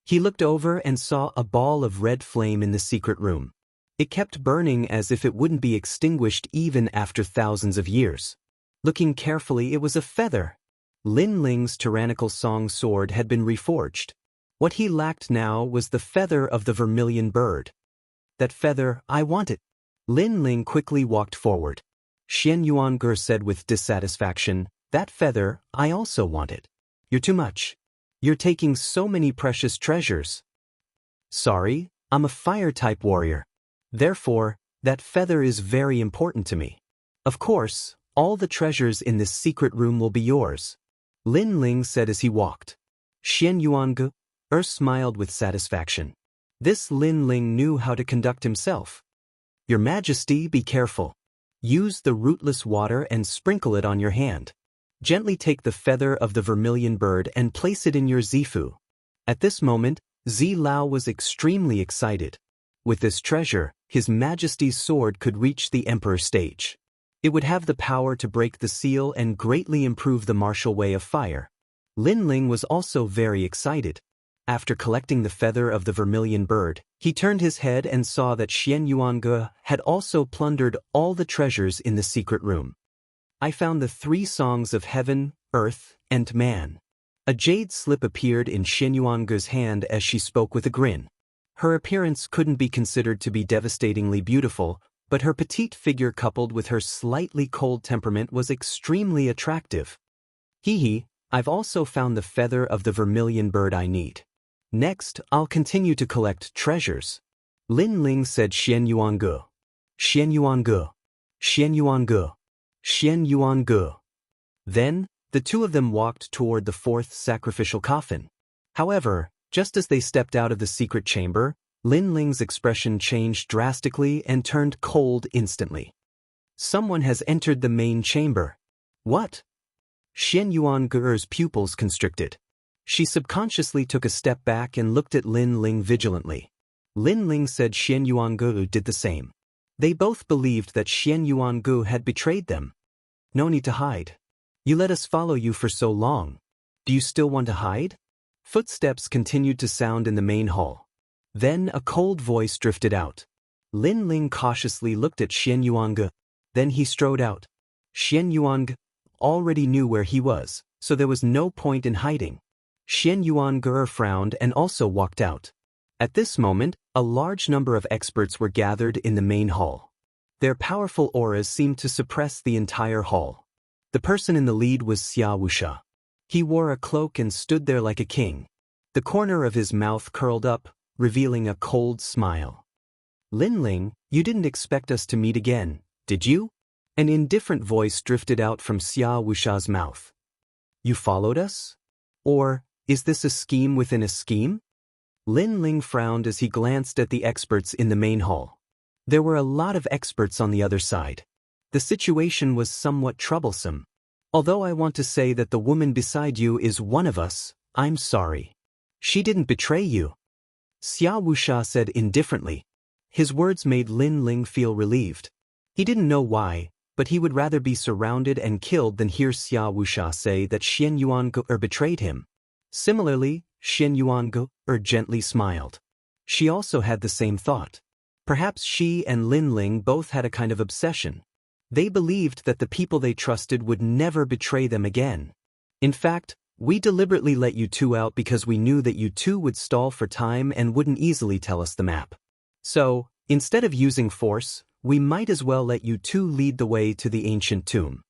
He looked over and saw a ball of red flame in the secret room. It kept burning as if it wouldn't be extinguished even after thousands of years. Looking carefully, it was a feather. Lin Ling's tyrannical song sword had been reforged. What he lacked now was the feather of the vermilion bird. That feather, I want it. Lin Ling quickly walked forward. Xianyuange said with dissatisfaction, that feather, I also want it. You're too much. You're taking so many precious treasures. Sorry, I'm a fire-type warrior. Therefore, that feather is very important to me. Of course, all the treasures in this secret room will be yours, Lin Ling said as he walked. Xianyuange smiled with satisfaction. This Lin Ling knew how to conduct himself. Your Majesty, be careful. Use the rootless water and sprinkle it on your hand. Gently take the feather of the vermilion bird and place it in your zifu. At this moment, Zi Lao was extremely excited. With this treasure, His Majesty's sword could reach the Emperor stage. It would have the power to break the seal and greatly improve the martial way of fire. Lin Ling was also very excited. After collecting the feather of the vermilion bird, he turned his head and saw that Xianyuange had also plundered all the treasures in the secret room. I found the 3 songs of heaven, earth, and man. A jade slip appeared in Xianyuange's hand as she spoke with a grin. Her appearance couldn't be considered to be devastatingly beautiful, but her petite figure coupled with her slightly cold temperament was extremely attractive. Hee, I've also found the feather of the vermilion bird I need. Next, I'll continue to collect treasures. Lin Ling said Xianyuange. Xianyuange. Xianyuange. Xianyuange. Then, the two of them walked toward the 4th sacrificial coffin. However, just as they stepped out of the secret chamber, Lin Ling's expression changed drastically and turned cold instantly. Someone has entered the main chamber. What? Xian Yuange's pupils constricted. She subconsciously took a step back and looked at Lin Ling vigilantly. Lin Ling said Xian Yuange did the same. They both believed that Xian Yuange had betrayed them. No need to hide. You let us follow you for so long. Do you still want to hide? Footsteps continued to sound in the main hall. Then a cold voice drifted out. Lin Ling cautiously looked at Xian Yuange. Then he strode out. Xian Yuange already knew where he was, so there was no point in hiding. Xian Yuange frowned and also walked out. At this moment, a large number of experts were gathered in the main hall. Their powerful auras seemed to suppress the entire hall. The person in the lead was Wuxia. He wore a cloak and stood there like a king. The corner of his mouth curled up, revealing a cold smile. Lin Ling, you didn't expect us to meet again, did you? An indifferent voice drifted out from Wuxia's mouth. You followed us? Or, is this a scheme within a scheme? Lin Ling frowned as he glanced at the experts in the main hall. There were a lot of experts on the other side. The situation was somewhat troublesome. Although I want to say that the woman beside you is one of us, I'm sorry. She didn't betray you. Wuxia said indifferently. His words made Lin Ling feel relieved. He didn't know why, but he would rather be surrounded and killed than hear Wuxia say that Xian Yuange betrayed him. Similarly, Xian Yuange gently smiled. She also had the same thought. Perhaps she and Lin Ling both had a kind of obsession. They believed that the people they trusted would never betray them again. In fact, we deliberately let you two out because we knew that you two would stall for time and wouldn't easily tell us the map. So, instead of using force, we might as well let you two lead the way to the ancient tomb.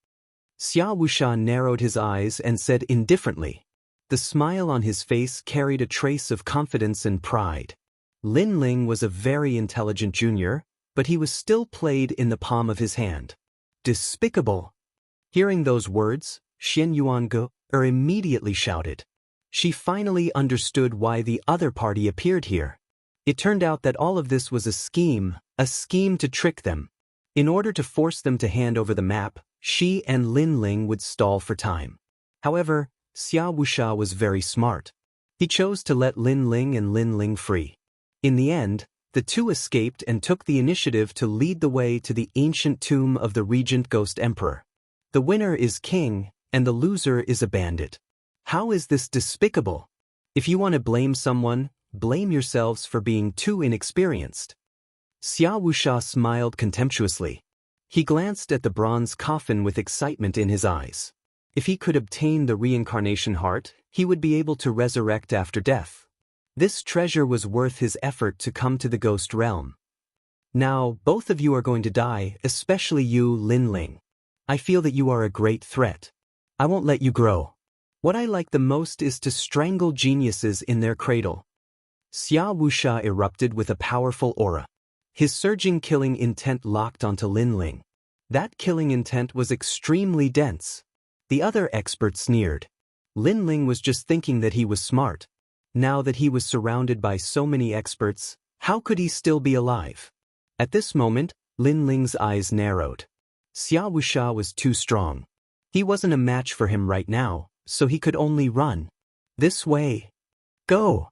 Wuxia narrowed his eyes and said indifferently. The smile on his face carried a trace of confidence and pride. Lin Ling was a very intelligent junior, but he was still played in the palm of his hand. Despicable! Hearing those words, Xian Yuange immediately shouted. She finally understood why the other party appeared here. It turned out that all of this was a scheme to trick them. In order to force them to hand over the map, she and Lin Ling would stall for time. However, Wuxia was very smart. He chose to let Lin Ling free. In the end, the two escaped and took the initiative to lead the way to the ancient tomb of the Regent Ghost Emperor. The winner is king, and the loser is a bandit. How is this despicable? If you want to blame someone, blame yourselves for being too inexperienced. Wuxia smiled contemptuously. He glanced at the bronze coffin with excitement in his eyes. If he could obtain the reincarnation heart, he would be able to resurrect after death. This treasure was worth his effort to come to the ghost realm. Now, both of you are going to die, especially you, Lin Ling. I feel that you are a great threat. I won't let you grow. What I like the most is to strangle geniuses in their cradle. Wuxia erupted with a powerful aura. His surging killing intent locked onto Lin Ling. That killing intent was extremely dense. The other expert sneered. Lin Ling was just thinking that he was smart. Now that he was surrounded by so many experts, how could he still be alive? At this moment, Lin Ling's eyes narrowed. Wuxia was too strong. He wasn't a match for him right now, so he could only run. This way. Go!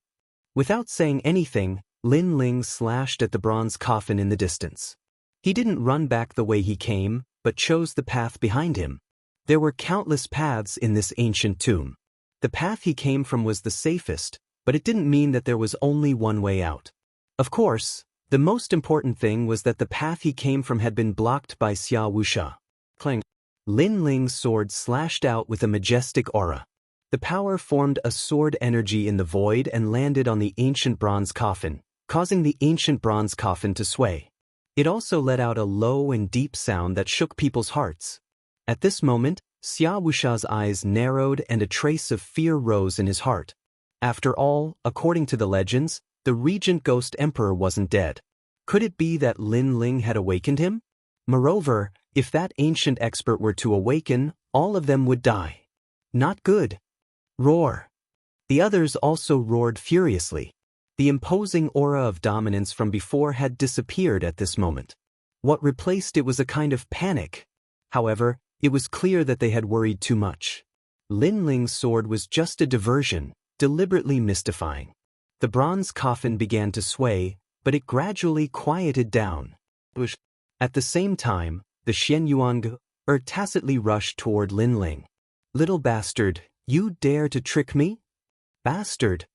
Without saying anything, Lin Ling slashed at the bronze coffin in the distance. He didn't run back the way he came, but chose the path behind him. There were countless paths in this ancient tomb. The path he came from was the safest, but it didn't mean that there was only one way out. Of course, the most important thing was that the path he came from had been blocked by Wuxia. Clang. Lin Ling's sword slashed out with a majestic aura. The power formed a sword energy in the void and landed on the ancient bronze coffin, causing the ancient bronze coffin to sway. It also let out a low and deep sound that shook people's hearts. At this moment, Wuxia's eyes narrowed and a trace of fear rose in his heart. After all, according to the legends, the Regent Ghost Emperor wasn't dead. Could it be that Lin Ling had awakened him? Moreover, if that ancient expert were to awaken, all of them would die. Not good. Roar. The others also roared furiously. The imposing aura of dominance from before had disappeared at this moment. What replaced it was a kind of panic. However, it was clear that they had worried too much. Lin Ling's sword was just a diversion, deliberately mystifying. The bronze coffin began to sway, but it gradually quieted down. At the same time, the Xianyuan tacitly rushed toward Lin Ling. "Little bastard, you dare to trick me?" Bastard.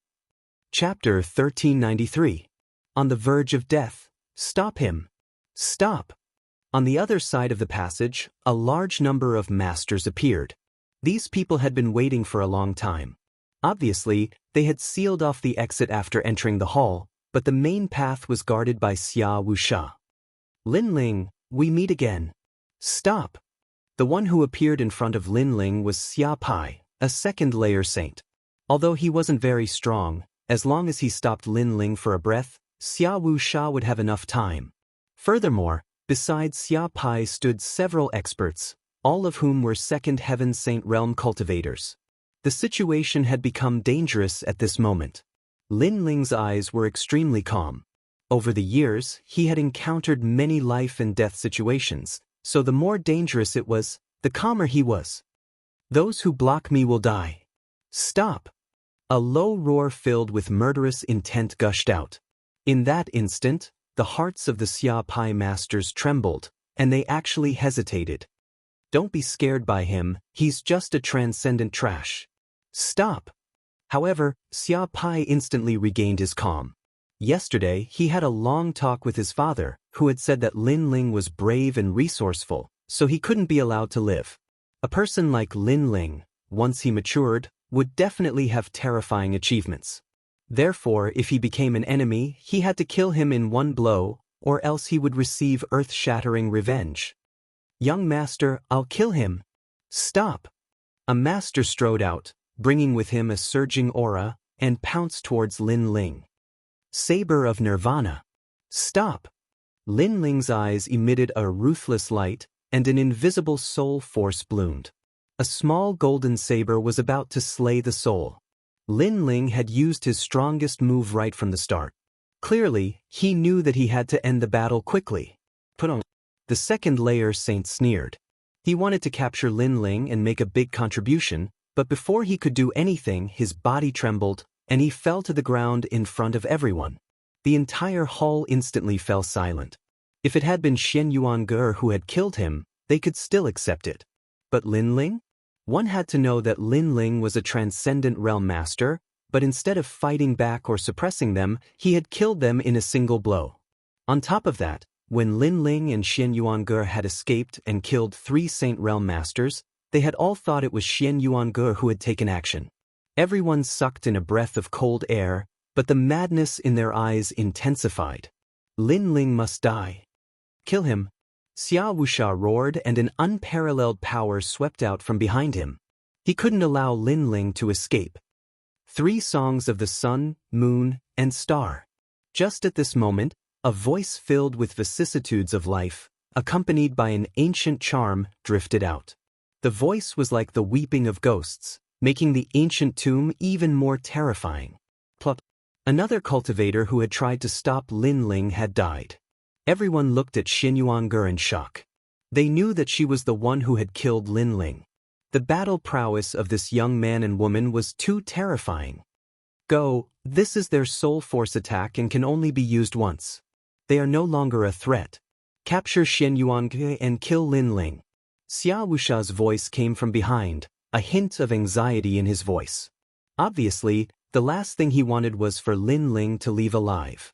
Chapter 1393. On the verge of death. Stop him. Stop. On the other side of the passage, a large number of masters appeared. These people had been waiting for a long time. Obviously, they had sealed off the exit after entering the hall, but the main path was guarded by Xia Wuxia. "Lin Ling, we meet again." "Stop." The one who appeared in front of Lin Ling was Xia Pai, a second-layer saint. Although he wasn't very strong, as long as he stopped Lin Ling for a breath, Xia Wuxia would have enough time. Furthermore, besides Xia Pai stood several experts, all of whom were second heaven saint realm cultivators. The situation had become dangerous at this moment. Lin Ling's eyes were extremely calm. Over the years, he had encountered many life and death situations, so the more dangerous it was, the calmer he was. "Those who block me will die." "Stop." A low roar filled with murderous intent gushed out. In that instant, the hearts of the Xia Pai masters trembled, and they actually hesitated. "Don't be scared by him, he's just a transcendent trash." "Stop." However, Xia Pai instantly regained his calm. Yesterday, he had a long talk with his father, who had said that Lin Ling was brave and resourceful, so he couldn't be allowed to live. A person like Lin Ling, once he matured, would definitely have terrifying achievements. Therefore, if he became an enemy, he had to kill him in one blow, or else he would receive earth-shattering revenge. "Young master, I'll kill him." "Stop." A master strode out, bringing with him a surging aura, and pounced towards Lin Ling. "Saber of Nirvana." "Stop." Lin Ling's eyes emitted a ruthless light, and an invisible soul force bloomed. A small golden saber was about to slay the soul. Lin Ling had used his strongest move right from the start. Clearly, he knew that he had to end the battle quickly. "Put on." The second-layer saint sneered. He wanted to capture Lin Ling and make a big contribution, but before he could do anything, his body trembled, and he fell to the ground in front of everyone. The entire hall instantly fell silent. If it had been Xianyuan who had killed him, they could still accept it. But Lin Ling? One had to know that Lin Ling was a transcendent realm master, but instead of fighting back or suppressing them, he had killed them in a single blow. On top of that, when Lin Ling and Xianyuan had escaped and killed 3 Saint Realm Masters, they had all thought it was Xianyuan who had taken action. Everyone sucked in a breath of cold air, but the madness in their eyes intensified. Lin Ling must die. "Kill him." Xia Wuxia roared, and an unparalleled power swept out from behind him. He couldn't allow Lin Ling to escape. 3 songs of the sun, moon, and star. Just at this moment, a voice filled with vicissitudes of life, accompanied by an ancient charm, drifted out. The voice was like the weeping of ghosts, making the ancient tomb even more terrifying. Plop. Another cultivator who had tried to stop Lin Ling had died. Everyone looked at Xianyuan in shock. They knew that she was the one who had killed Lin Ling. The battle prowess of this young man and woman was too terrifying. "Go, this is their soul force attack and can only be used once. They are no longer a threat. Capture Xianyuan and kill Lin Ling." Xia Wuxia's voice came from behind, a hint of anxiety in his voice. Obviously, the last thing he wanted was for Lin Ling to leave alive.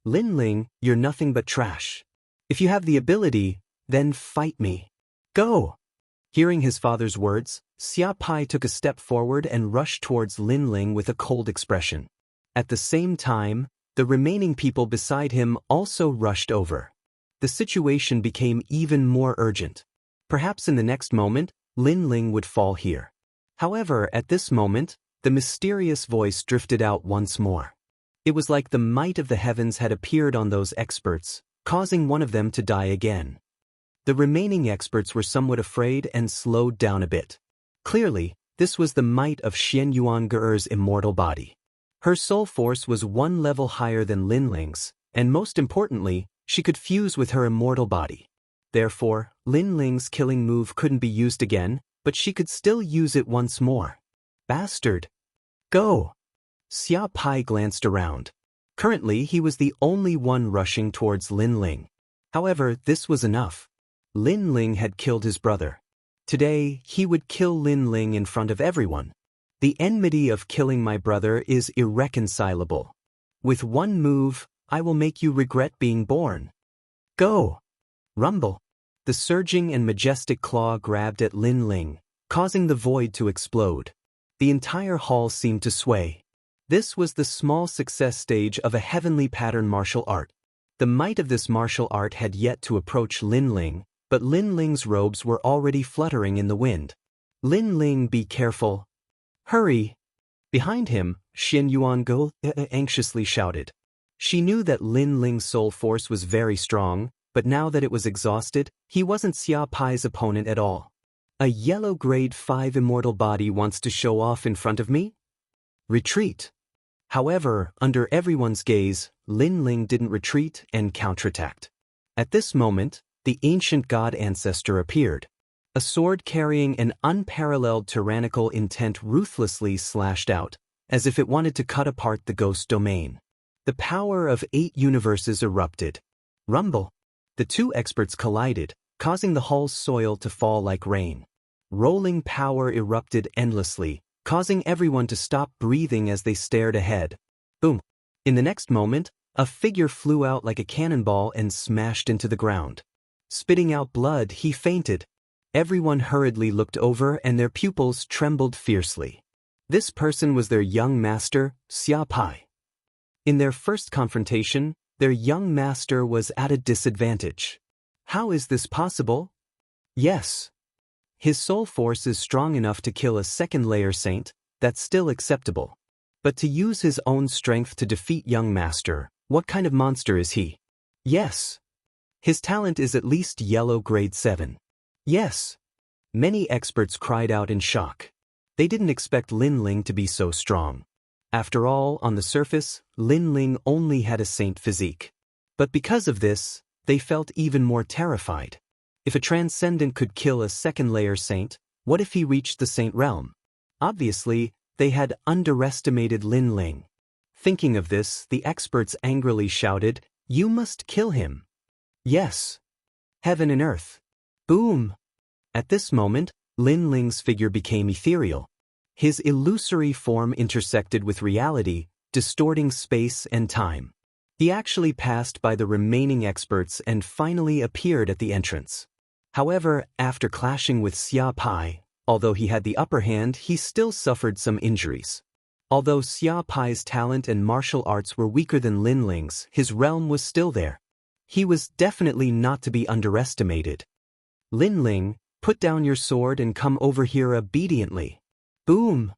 "Lin Ling, you're nothing but trash. If you have the ability, then fight me. Go!" Hearing his father's words, Xia Pai took a step forward and rushed towards Lin Ling with a cold expression. At the same time, the remaining people beside him also rushed over. The situation became even more urgent. Perhaps in the next moment, Lin Ling would fall here. However, at this moment, the mysterious voice drifted out once more. It was like the might of the heavens had appeared on those experts, causing one of them to die again. The remaining experts were somewhat afraid and slowed down a bit. Clearly, this was the might of Xianyuan immortal body. Her soul force was 1 level higher than Lin Ling's, and most importantly, She could fuse with her immortal body. Therefore, Lin Ling's killing move couldn't be used again, but she could still use it once more. Bastard! Go! Xia Pai glanced around. Currently, he was the only one rushing towards Lin Ling. However, this was enough. Lin Ling had killed his brother. Today, he would kill Lin Ling in front of everyone. The enmity of killing my brother is irreconcilable. With one move, I will make you regret being born. Go! Rumble! The surging and majestic claw grabbed at Lin Ling, causing the void to explode. The entire hall seemed to sway. This was the small success stage of a heavenly pattern martial art. The might of this martial art had yet to approach Lin Ling, but Lin Ling's robes were already fluttering in the wind. Lin Ling, be careful. Hurry! Behind him, Xianxia anxiously shouted. She knew that Lin Ling's soul force was very strong, but now that it was exhausted, he wasn't Xia Pai's opponent at all. A yellow grade 5 immortal body wants to show off in front of me? Retreat! However, under everyone's gaze, Lin Ling didn't retreat and counterattacked. At this moment, the ancient god ancestor appeared. A sword carrying an unparalleled tyrannical intent ruthlessly slashed out, as if it wanted to cut apart the ghost domain. The power of 8 universes erupted. Rumble! The two experts collided, causing the hall's soil to fall like rain. Rolling power erupted endlessly, causing everyone to stop breathing as they stared ahead. Boom! In the next moment, a figure flew out like a cannonball and smashed into the ground. Spitting out blood, he fainted. Everyone hurriedly looked over and their pupils trembled fiercely. This person was their young master, Xia Pai. In their first confrontation, their young master was at a disadvantage. How is this possible? Yes. His soul force is strong enough to kill a second-layer saint, that's still acceptable. But to use his own strength to defeat young master, what kind of monster is he? Yes. His talent is at least yellow grade 7. Yes. Many experts cried out in shock. They didn't expect Lin Ling to be so strong. After all, on the surface, Lin Ling only had a saint physique. But because of this, they felt even more terrified. If a transcendent could kill a second-layer saint, what if he reached the saint realm? Obviously, they had underestimated Lin Ling. Thinking of this, the experts angrily shouted, "You must kill him." Yes. Heaven and earth. Boom! At this moment, Lin Ling's figure became ethereal. His illusory form intersected with reality, distorting space and time. He actually passed by the remaining experts and finally appeared at the entrance. However, after clashing with Xia Pai, although he had the upper hand, he still suffered some injuries. Although Xia Pai's talent and martial arts were weaker than Lin Ling's, his realm was still there. He was definitely not to be underestimated. Lin Ling, put down your sword and come over here obediently. Boom!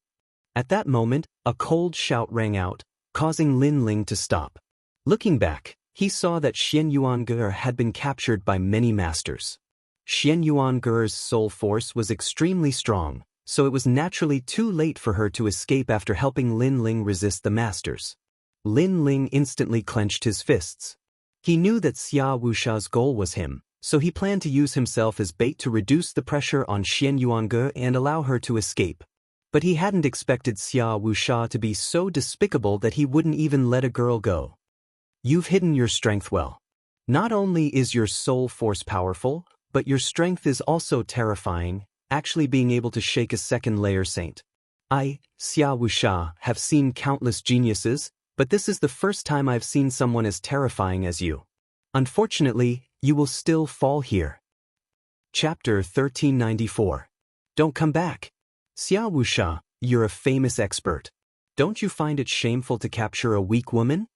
At that moment, a cold shout rang out, causing Lin Ling to stop. Looking back, he saw that Xianxia had been captured by many masters. Xianxia's soul force was extremely strong, so it was naturally too late for her to escape after helping Lin Ling resist the masters. Lin Ling instantly clenched his fists. He knew that Xia Wuxia's goal was him, so he planned to use himself as bait to reduce the pressure on Xianxia and allow her to escape. But he hadn't expected Xia Wuxia to be so despicable that he wouldn't even let a girl go. You've hidden your strength well. Not only is your soul force powerful, but your strength is also terrifying, actually being able to shake a second-layer saint. I, Xia Wuxia, have seen countless geniuses, but this is the first time I've seen someone as terrifying as you. Unfortunately, you will still fall here. Chapter 1394. Don't come back. Xia Wuxia, you're a famous expert. Don't you find it shameful to capture a weak woman?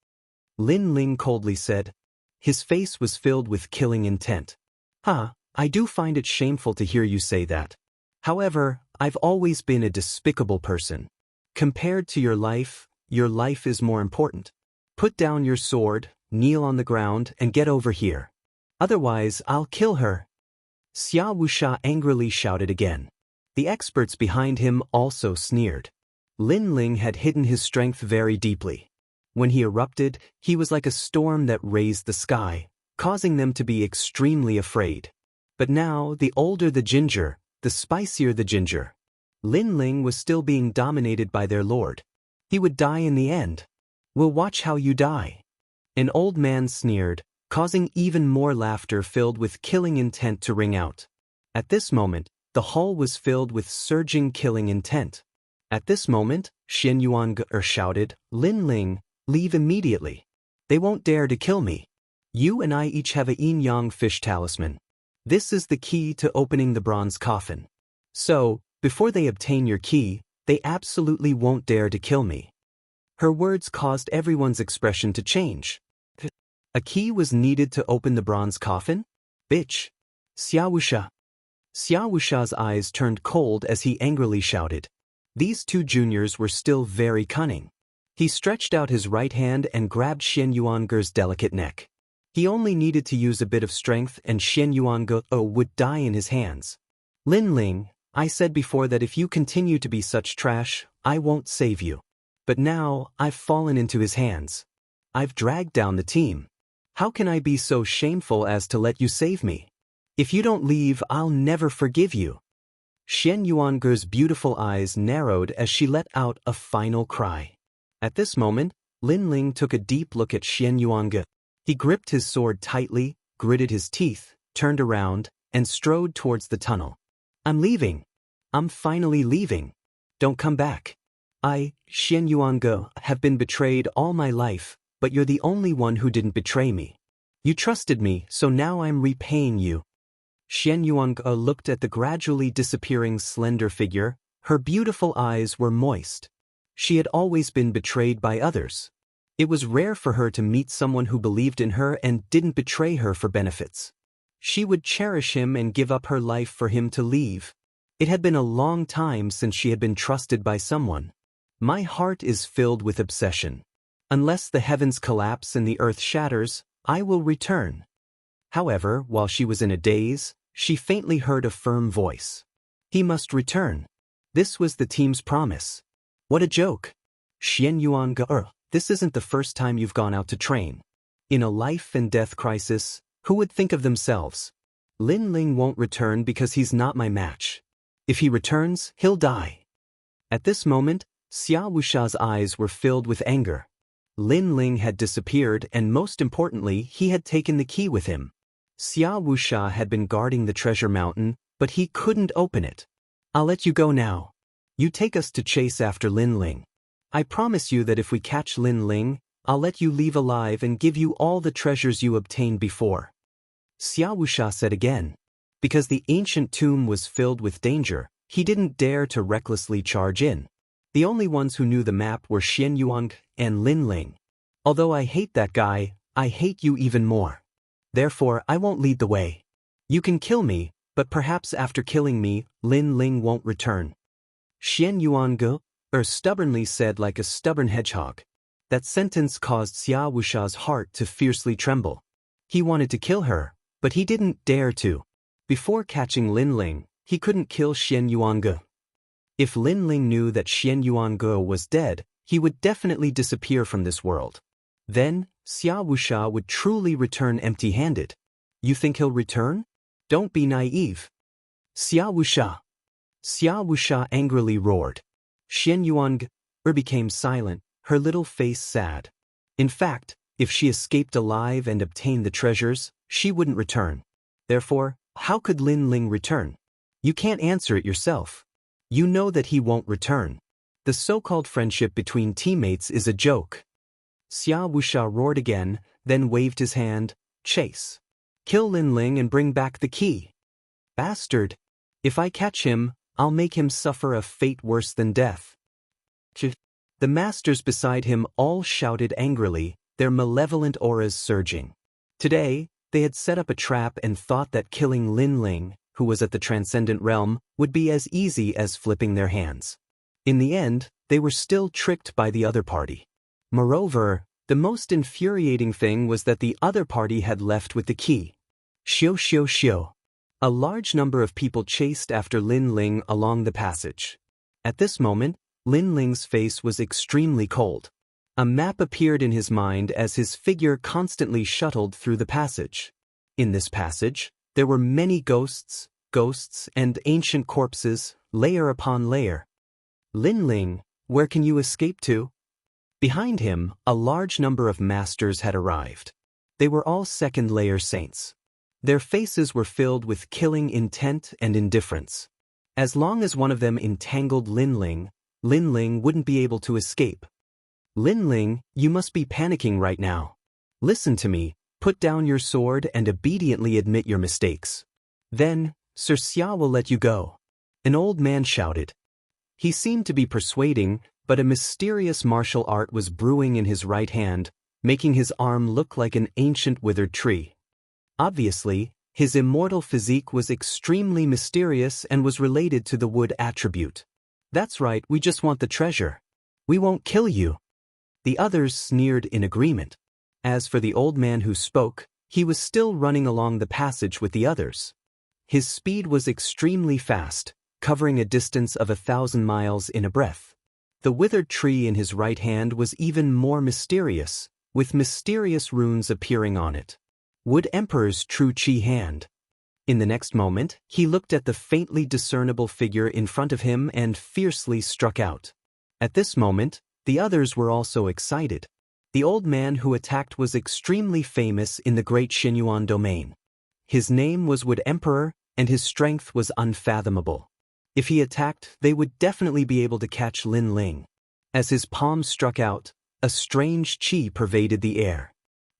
Lin Ling coldly said. His face was filled with killing intent. I do find it shameful to hear you say that. However, I've always been a despicable person. Compared to your life is more important. Put down your sword, kneel on the ground, and get over here. Otherwise, I'll kill her. Xia Wuxia angrily shouted again. The experts behind him also sneered. Lin Ling had hidden his strength very deeply. When he erupted, he was like a storm that raised the sky, causing them to be extremely afraid. But now, the older the ginger, the spicier the ginger. Lin Ling was still being dominated by their lord. He would die in the end. We'll watch how you die. An old man sneered, causing even more laughter filled with killing intent to ring out. At this moment, the hall was filled with surging killing intent. At this moment, Xianxia shouted, "Lin Ling, leave immediately. They won't dare to kill me. You and I each have a yin-yang fish talisman. This is the key to opening the bronze coffin. So, before they obtain your key, they absolutely won't dare to kill me." Her words caused everyone's expression to change. A key was needed to open the bronze coffin? Bitch. Xiaowusha. Xiaowusha's eyes turned cold as he angrily shouted. These two juniors were still very cunning. He stretched out his right hand and grabbed Xianxuange's delicate neck. He only needed to use a bit of strength and Xianxuange would die in his hands. Lin Ling, I said before that if you continue to be such trash, I won't save you. But now, I've fallen into his hands. I've dragged down the team. How can I be so shameful as to let you save me? If you don't leave, I'll never forgive you. Xianxuange's beautiful eyes narrowed as she let out a final cry. At this moment, Lin Ling took a deep look at Xianxuange. He gripped his sword tightly, gritted his teeth, turned around, and strode towards the tunnel. I'm leaving. I'm finally leaving. Don't come back. I, Xianxuange, have been betrayed all my life, but you're the only one who didn't betray me. You trusted me, so now I'm repaying you. Xianxuange looked at the gradually disappearing slender figure. Her beautiful eyes were moist. She had always been betrayed by others. It was rare for her to meet someone who believed in her and didn't betray her for benefits. She would cherish him and give up her life for him to leave. It had been a long time since she had been trusted by someone. My heart is filled with obsession. Unless the heavens collapse and the earth shatters, I will return. However, while she was in a daze, she faintly heard a firm voice. He must return. This was the team's promise. What a joke. Xianxuange, this isn't the first time you've gone out to train. In a life and death crisis, who would think of themselves? Lin Ling won't return because he's not my match. If he returns, he'll die. At this moment, Xiaowusha's eyes were filled with anger. Lin Ling had disappeared and most importantly, he had taken the key with him. Xiaowusha had been guarding the treasure mountain, but he couldn't open it. I'll let you go now. You take us to chase after Lin Ling. I promise you that if we catch Lin Ling, I'll let you leave alive and give you all the treasures you obtained before. Xiaowusha said again. Because the ancient tomb was filled with danger, he didn't dare to recklessly charge in. The only ones who knew the map were Xianxuange and Lin Ling. Although I hate that guy, I hate you even more. Therefore, I won't lead the way. You can kill me, but perhaps after killing me, Lin Ling won't return. Xianxuange stubbornly said like a stubborn hedgehog. That sentence caused Xiaowusha's heart to fiercely tremble. He wanted to kill her, but he didn't dare to. Before catching Lin Ling, he couldn't kill Xianxuange. If Lin Ling knew that Xianxuange was dead, he would definitely disappear from this world. Then, Xiaowusha would truly return empty-handed. You think he'll return? Don't be naive. Xiaowusha! Xiaowusha angrily roared. Xianxuange became silent, her little face sad. In fact, if she escaped alive and obtained the treasures, she wouldn't return. Therefore, how could Lin Ling return? You can't answer it yourself. You know that he won't return. The so-called friendship between teammates is a joke. Xiaowusha roared again, then waved his hand. Chase. Kill Lin Ling and bring back the key. Bastard. If I catch him, I'll make him suffer a fate worse than death. The masters beside him all shouted angrily, their malevolent auras surging. Today, they had set up a trap and thought that killing Lin Ling, who was at the transcendent realm, would be as easy as flipping their hands. In the end, they were still tricked by the other party. Moreover, the most infuriating thing was that the other party had left with the key. Xiao. A large number of people chased after Lin Ling along the passage. At this moment, Lin Ling's face was extremely cold. A map appeared in his mind as his figure constantly shuttled through the passage. In this passage, there were many ghosts, and ancient corpses, layer upon layer. Lin Ling, where can you escape to? Behind him, a large number of masters had arrived. They were all second-layer saints. Their faces were filled with killing intent and indifference. As long as one of them entangled Lin Ling wouldn't be able to escape. Lin Ling, you must be panicking right now. Listen to me, put down your sword and obediently admit your mistakes. Then, Sir Xia will let you go. An old man shouted. He seemed to be persuading, but a mysterious martial art was brewing in his right hand, making his arm look like an ancient withered tree. Obviously, his immortal physique was extremely mysterious and was related to the wood attribute. That's right, we just want the treasure. We won't kill you. The others sneered in agreement. As for the old man who spoke, he was still running along the passage with the others. His speed was extremely fast, covering a distance of 1,000 miles in a breath. The withered tree in his right hand was even more mysterious, with mysterious runes appearing on it. Wood Emperor's true Qi hand. In the next moment, he looked at the faintly discernible figure in front of him and fiercely struck out. At this moment, the others were also excited. The old man who attacked was extremely famous in the great Xinyuan domain. His name was Wood Emperor, and his strength was unfathomable. If he attacked, they would definitely be able to catch Lin Ling. As his palm struck out, a strange qi pervaded the air.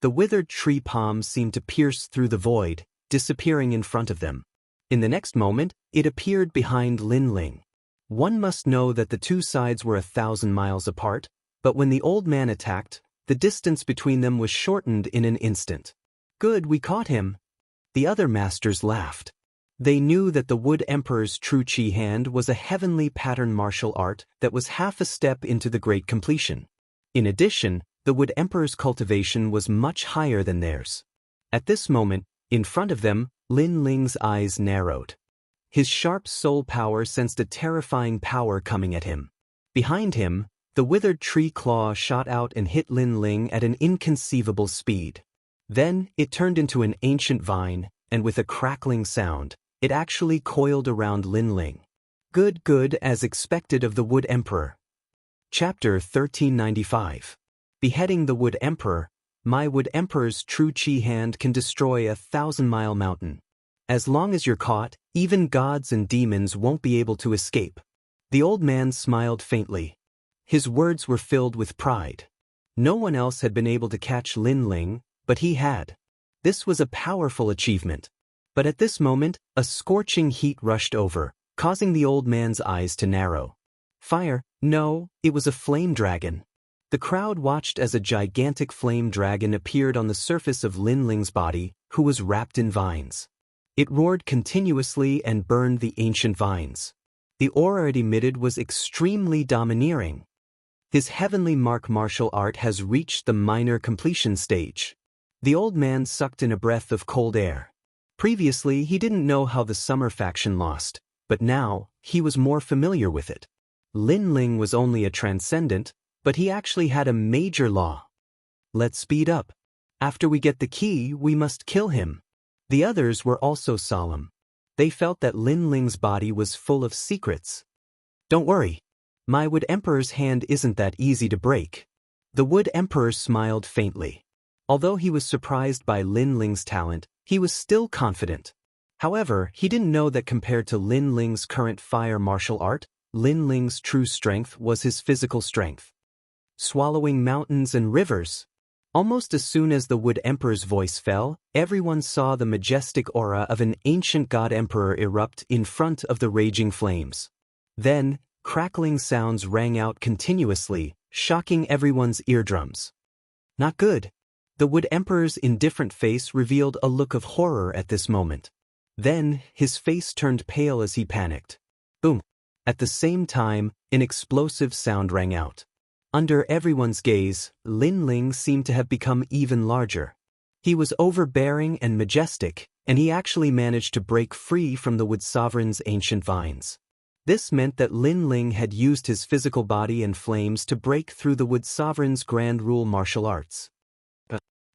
The withered tree palm seemed to pierce through the void, disappearing in front of them. In the next moment, it appeared behind Lin Ling. One must know that the two sides were 1,000 miles apart, but when the old man attacked, the distance between them was shortened in an instant. Good, we caught him. The other masters laughed. They knew that the Wood Emperor's true Qi hand was a heavenly pattern martial art that was half a step into the great completion. In addition, the Wood Emperor's cultivation was much higher than theirs. At this moment, in front of them, Lin Ling's eyes narrowed. His sharp soul power sensed a terrifying power coming at him. Behind him, the withered tree claw shot out and hit Lin Ling at an inconceivable speed. Then, it turned into an ancient vine, and with a crackling sound, it actually coiled around Lin Ling. Good, as expected of the Wood Emperor. Chapter 1395. Beheading the Wood Emperor. My Wood Emperor's true Qi hand can destroy a 1,000-mile mountain. As long as you're caught, even gods and demons won't be able to escape. The old man smiled faintly. His words were filled with pride. No one else had been able to catch Lin Ling, but he had. This was a powerful achievement. But at this moment, a scorching heat rushed over, causing the old man's eyes to narrow. Fire? No, it was a flame dragon. The crowd watched as a gigantic flame dragon appeared on the surface of Lin Ling's body, who was wrapped in vines. It roared continuously and burned the ancient vines. The aura it emitted was extremely domineering. His heavenly martial art has reached the minor completion stage. The old man sucked in a breath of cold air. Previously, he didn't know how the summer faction lost, but now, he was more familiar with it. Lin Ling was only a transcendent, but he actually had a major law. Let's speed up. After we get the key, we must kill him. The others were also solemn. They felt that Lin Ling's body was full of secrets. Don't worry. My Wood Emperor's hand isn't that easy to break. The Wood Emperor smiled faintly. Although he was surprised by Lin Ling's talent, he was still confident. However, he didn't know that compared to Lin Ling's current fire martial art, Lin Ling's true strength was his physical strength. Swallowing mountains and rivers. Almost as soon as the Wood Emperor's voice fell, everyone saw the majestic aura of an ancient god emperor erupt in front of the raging flames. Then, crackling sounds rang out continuously, shocking everyone's eardrums. Not good. The Wood Emperor's indifferent face revealed a look of horror at this moment. Then, his face turned pale as he panicked. Boom! At the same time, an explosive sound rang out. Under everyone's gaze, Lin Ling seemed to have become even larger. He was overbearing and majestic, and he actually managed to break free from the Wood Sovereign's ancient vines. This meant that Lin Ling had used his physical body and flames to break through the Wood Sovereign's grand rule martial arts.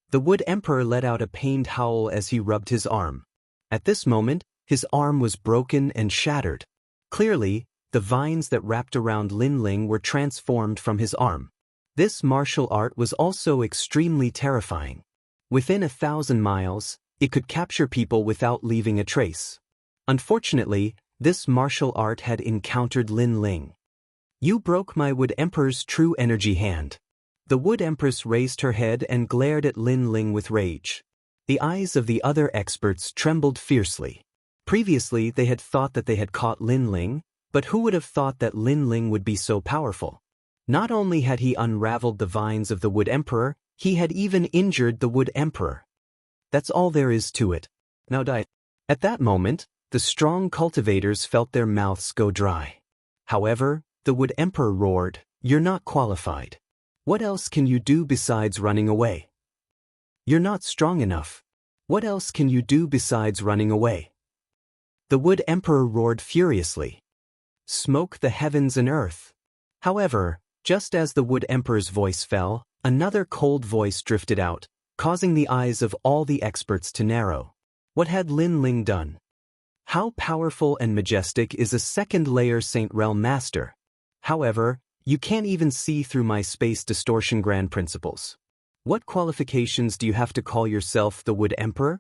The Wood Emperor let out a pained howl as he rubbed his arm. At this moment, his arm was broken and shattered. Clearly, the vines that wrapped around Lin Ling were transformed from his arm. This martial art was also extremely terrifying. Within 1,000 miles, it could capture people without leaving a trace. Unfortunately, this martial art had encountered Lin Ling. "You broke my Wood Emperor's true energy hand." The Wood Empress raised her head and glared at Lin Ling with rage. The eyes of the other experts trembled fiercely. Previously, they had thought that they had caught Lin Ling, but who would have thought that Lin Ling would be so powerful? Not only had he unraveled the vines of the Wood Emperor, he had even injured the Wood Emperor. That's all there is to it. Now die. At that moment, the strong cultivators felt their mouths go dry. However, the Wood Emperor roared, "You're not qualified. What else can you do besides running away? You're not strong enough. What else can you do besides running away?" The Wood Emperor roared furiously. "Smoke the heavens and earth." However, just as the Wood Emperor's voice fell, another cold voice drifted out, causing the eyes of all the experts to narrow. What had Lin Ling done? How powerful and majestic is a second-layer Saint Realm Master? However, you can't even see through my space distortion grand principles. What qualifications do you have to call yourself the Wood Emperor?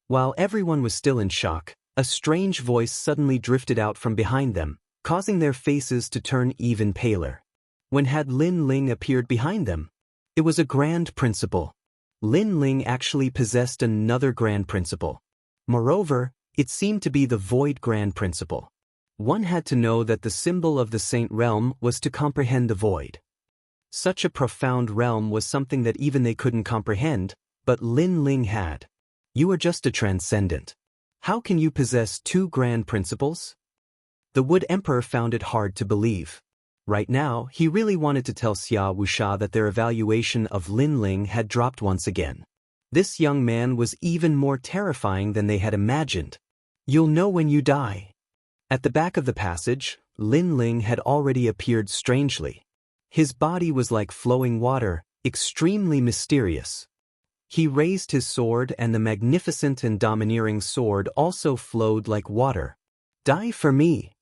While everyone was still in shock, a strange voice suddenly drifted out from behind them, causing their faces to turn even paler. When had Lin Ling appeared behind them? It was a grand principle. Lin Ling actually possessed another grand principle. Moreover, it seemed to be the Void Grand Principle. One had to know that the symbol of the Saint Realm was to comprehend the void. Such a profound realm was something that even they couldn't comprehend, but Lin Ling had. You are just a transcendent. How can you possess two grand principles? The Wood Emperor found it hard to believe. Right now, he really wanted to tell Xia Wuxia that their evaluation of Lin Ling had dropped once again. This young man was even more terrifying than they had imagined. You'll know when you die. At the back of the passage, Lin Ling had already appeared strangely. His body was like flowing water, extremely mysterious. He raised his sword and the magnificent and domineering sword also flowed like water. Die for me.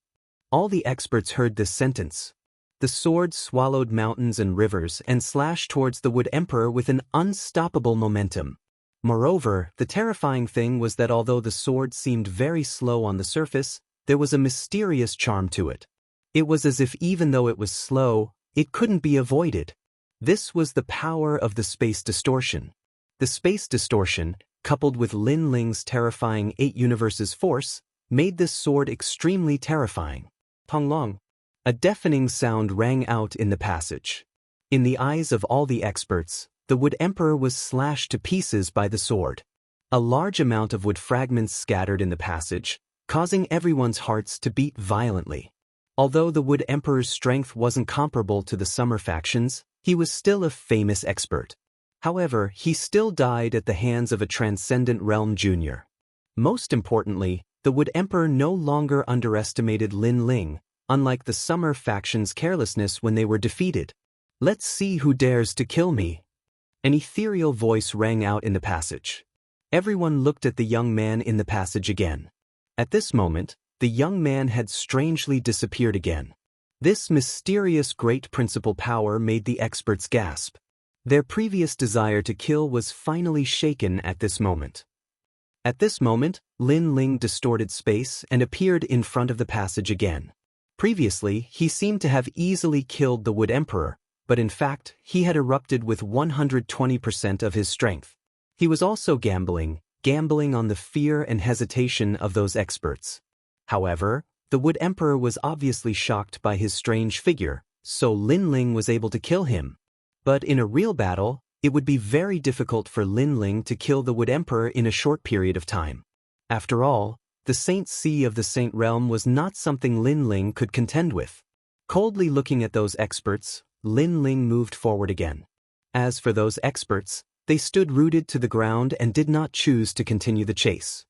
All the experts heard this sentence. The sword swallowed mountains and rivers and slashed towards the Wood Emperor with an unstoppable momentum. Moreover, the terrifying thing was that although the sword seemed very slow on the surface, there was a mysterious charm to it. It was as if even though it was slow, it couldn't be avoided. This was the power of the space distortion. The space distortion, coupled with Lin Ling's terrifying 8 universes force, made this sword extremely terrifying. Panglong. A deafening sound rang out in the passage. In the eyes of all the experts, the Wood Emperor was slashed to pieces by the sword. A large amount of wood fragments scattered in the passage, causing everyone's hearts to beat violently. Although the Wood Emperor's strength wasn't comparable to the Summer factions, he was still a famous expert. However, he still died at the hands of a Transcendent Realm Junior. Most importantly, the Wood Emperor no longer underestimated Lin Ling, unlike the Summer faction's carelessness when they were defeated. Let's see who dares to kill me. An ethereal voice rang out in the passage. Everyone looked at the young man in the passage again. At this moment, the young man had strangely disappeared again. This mysterious great principal power made the experts gasp. Their previous desire to kill was finally shaken at this moment. At this moment, Lin Ling distorted space and appeared in front of the passage again. Previously, he seemed to have easily killed the Wood Emperor, but in fact, he had erupted with 120% of his strength. He was also gambling on the fear and hesitation of those experts. However, the Wood Emperor was obviously shocked by his strange figure, so Lin Ling was able to kill him. But in a real battle, it would be very difficult for Lin Ling to kill the Wood Emperor in a short period of time. After all, the Saint Sea of the Saint Realm was not something Lin Ling could contend with. Coldly looking at those experts, Lin Ling moved forward again. As for those experts, they stood rooted to the ground and did not choose to continue the chase.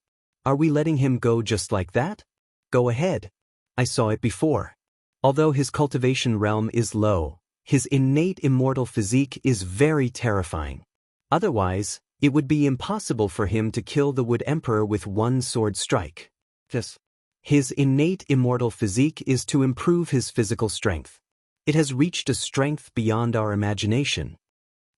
Are we letting him go just like that? Go ahead. I saw it before. Although his cultivation realm is low, his innate immortal physique is very terrifying. Otherwise, it would be impossible for him to kill the Wood Emperor with one sword strike. His innate immortal physique is to improve his physical strength. It has reached a strength beyond our imagination.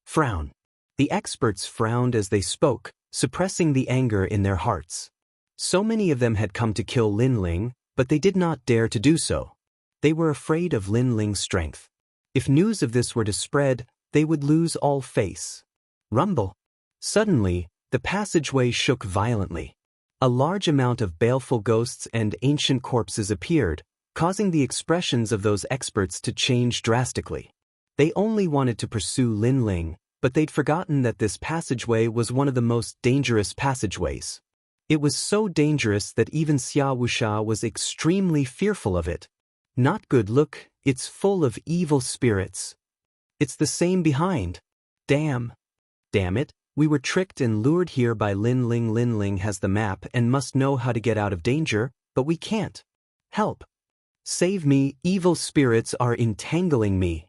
Frown. The experts frowned as they spoke, suppressing the anger in their hearts. So many of them had come to kill Lin Ling, but they did not dare to do so. They were afraid of Lin Ling's strength. If news of this were to spread, they would lose all face. Rumble. Suddenly, the passageway shook violently. A large amount of baleful ghosts and ancient corpses appeared, causing the expressions of those experts to change drastically. They only wanted to pursue Lin Ling, but they'd forgotten that this passageway was one of the most dangerous passageways. It was so dangerous that even Xia Wuxia was extremely fearful of it. Not good, look, it's full of evil spirits. It's the same behind. Damn. Damn it, we were tricked and lured here by Lin Ling. Lin Ling has the map and must know how to get out of danger, but we can't. Help. Save me, evil spirits are entangling me.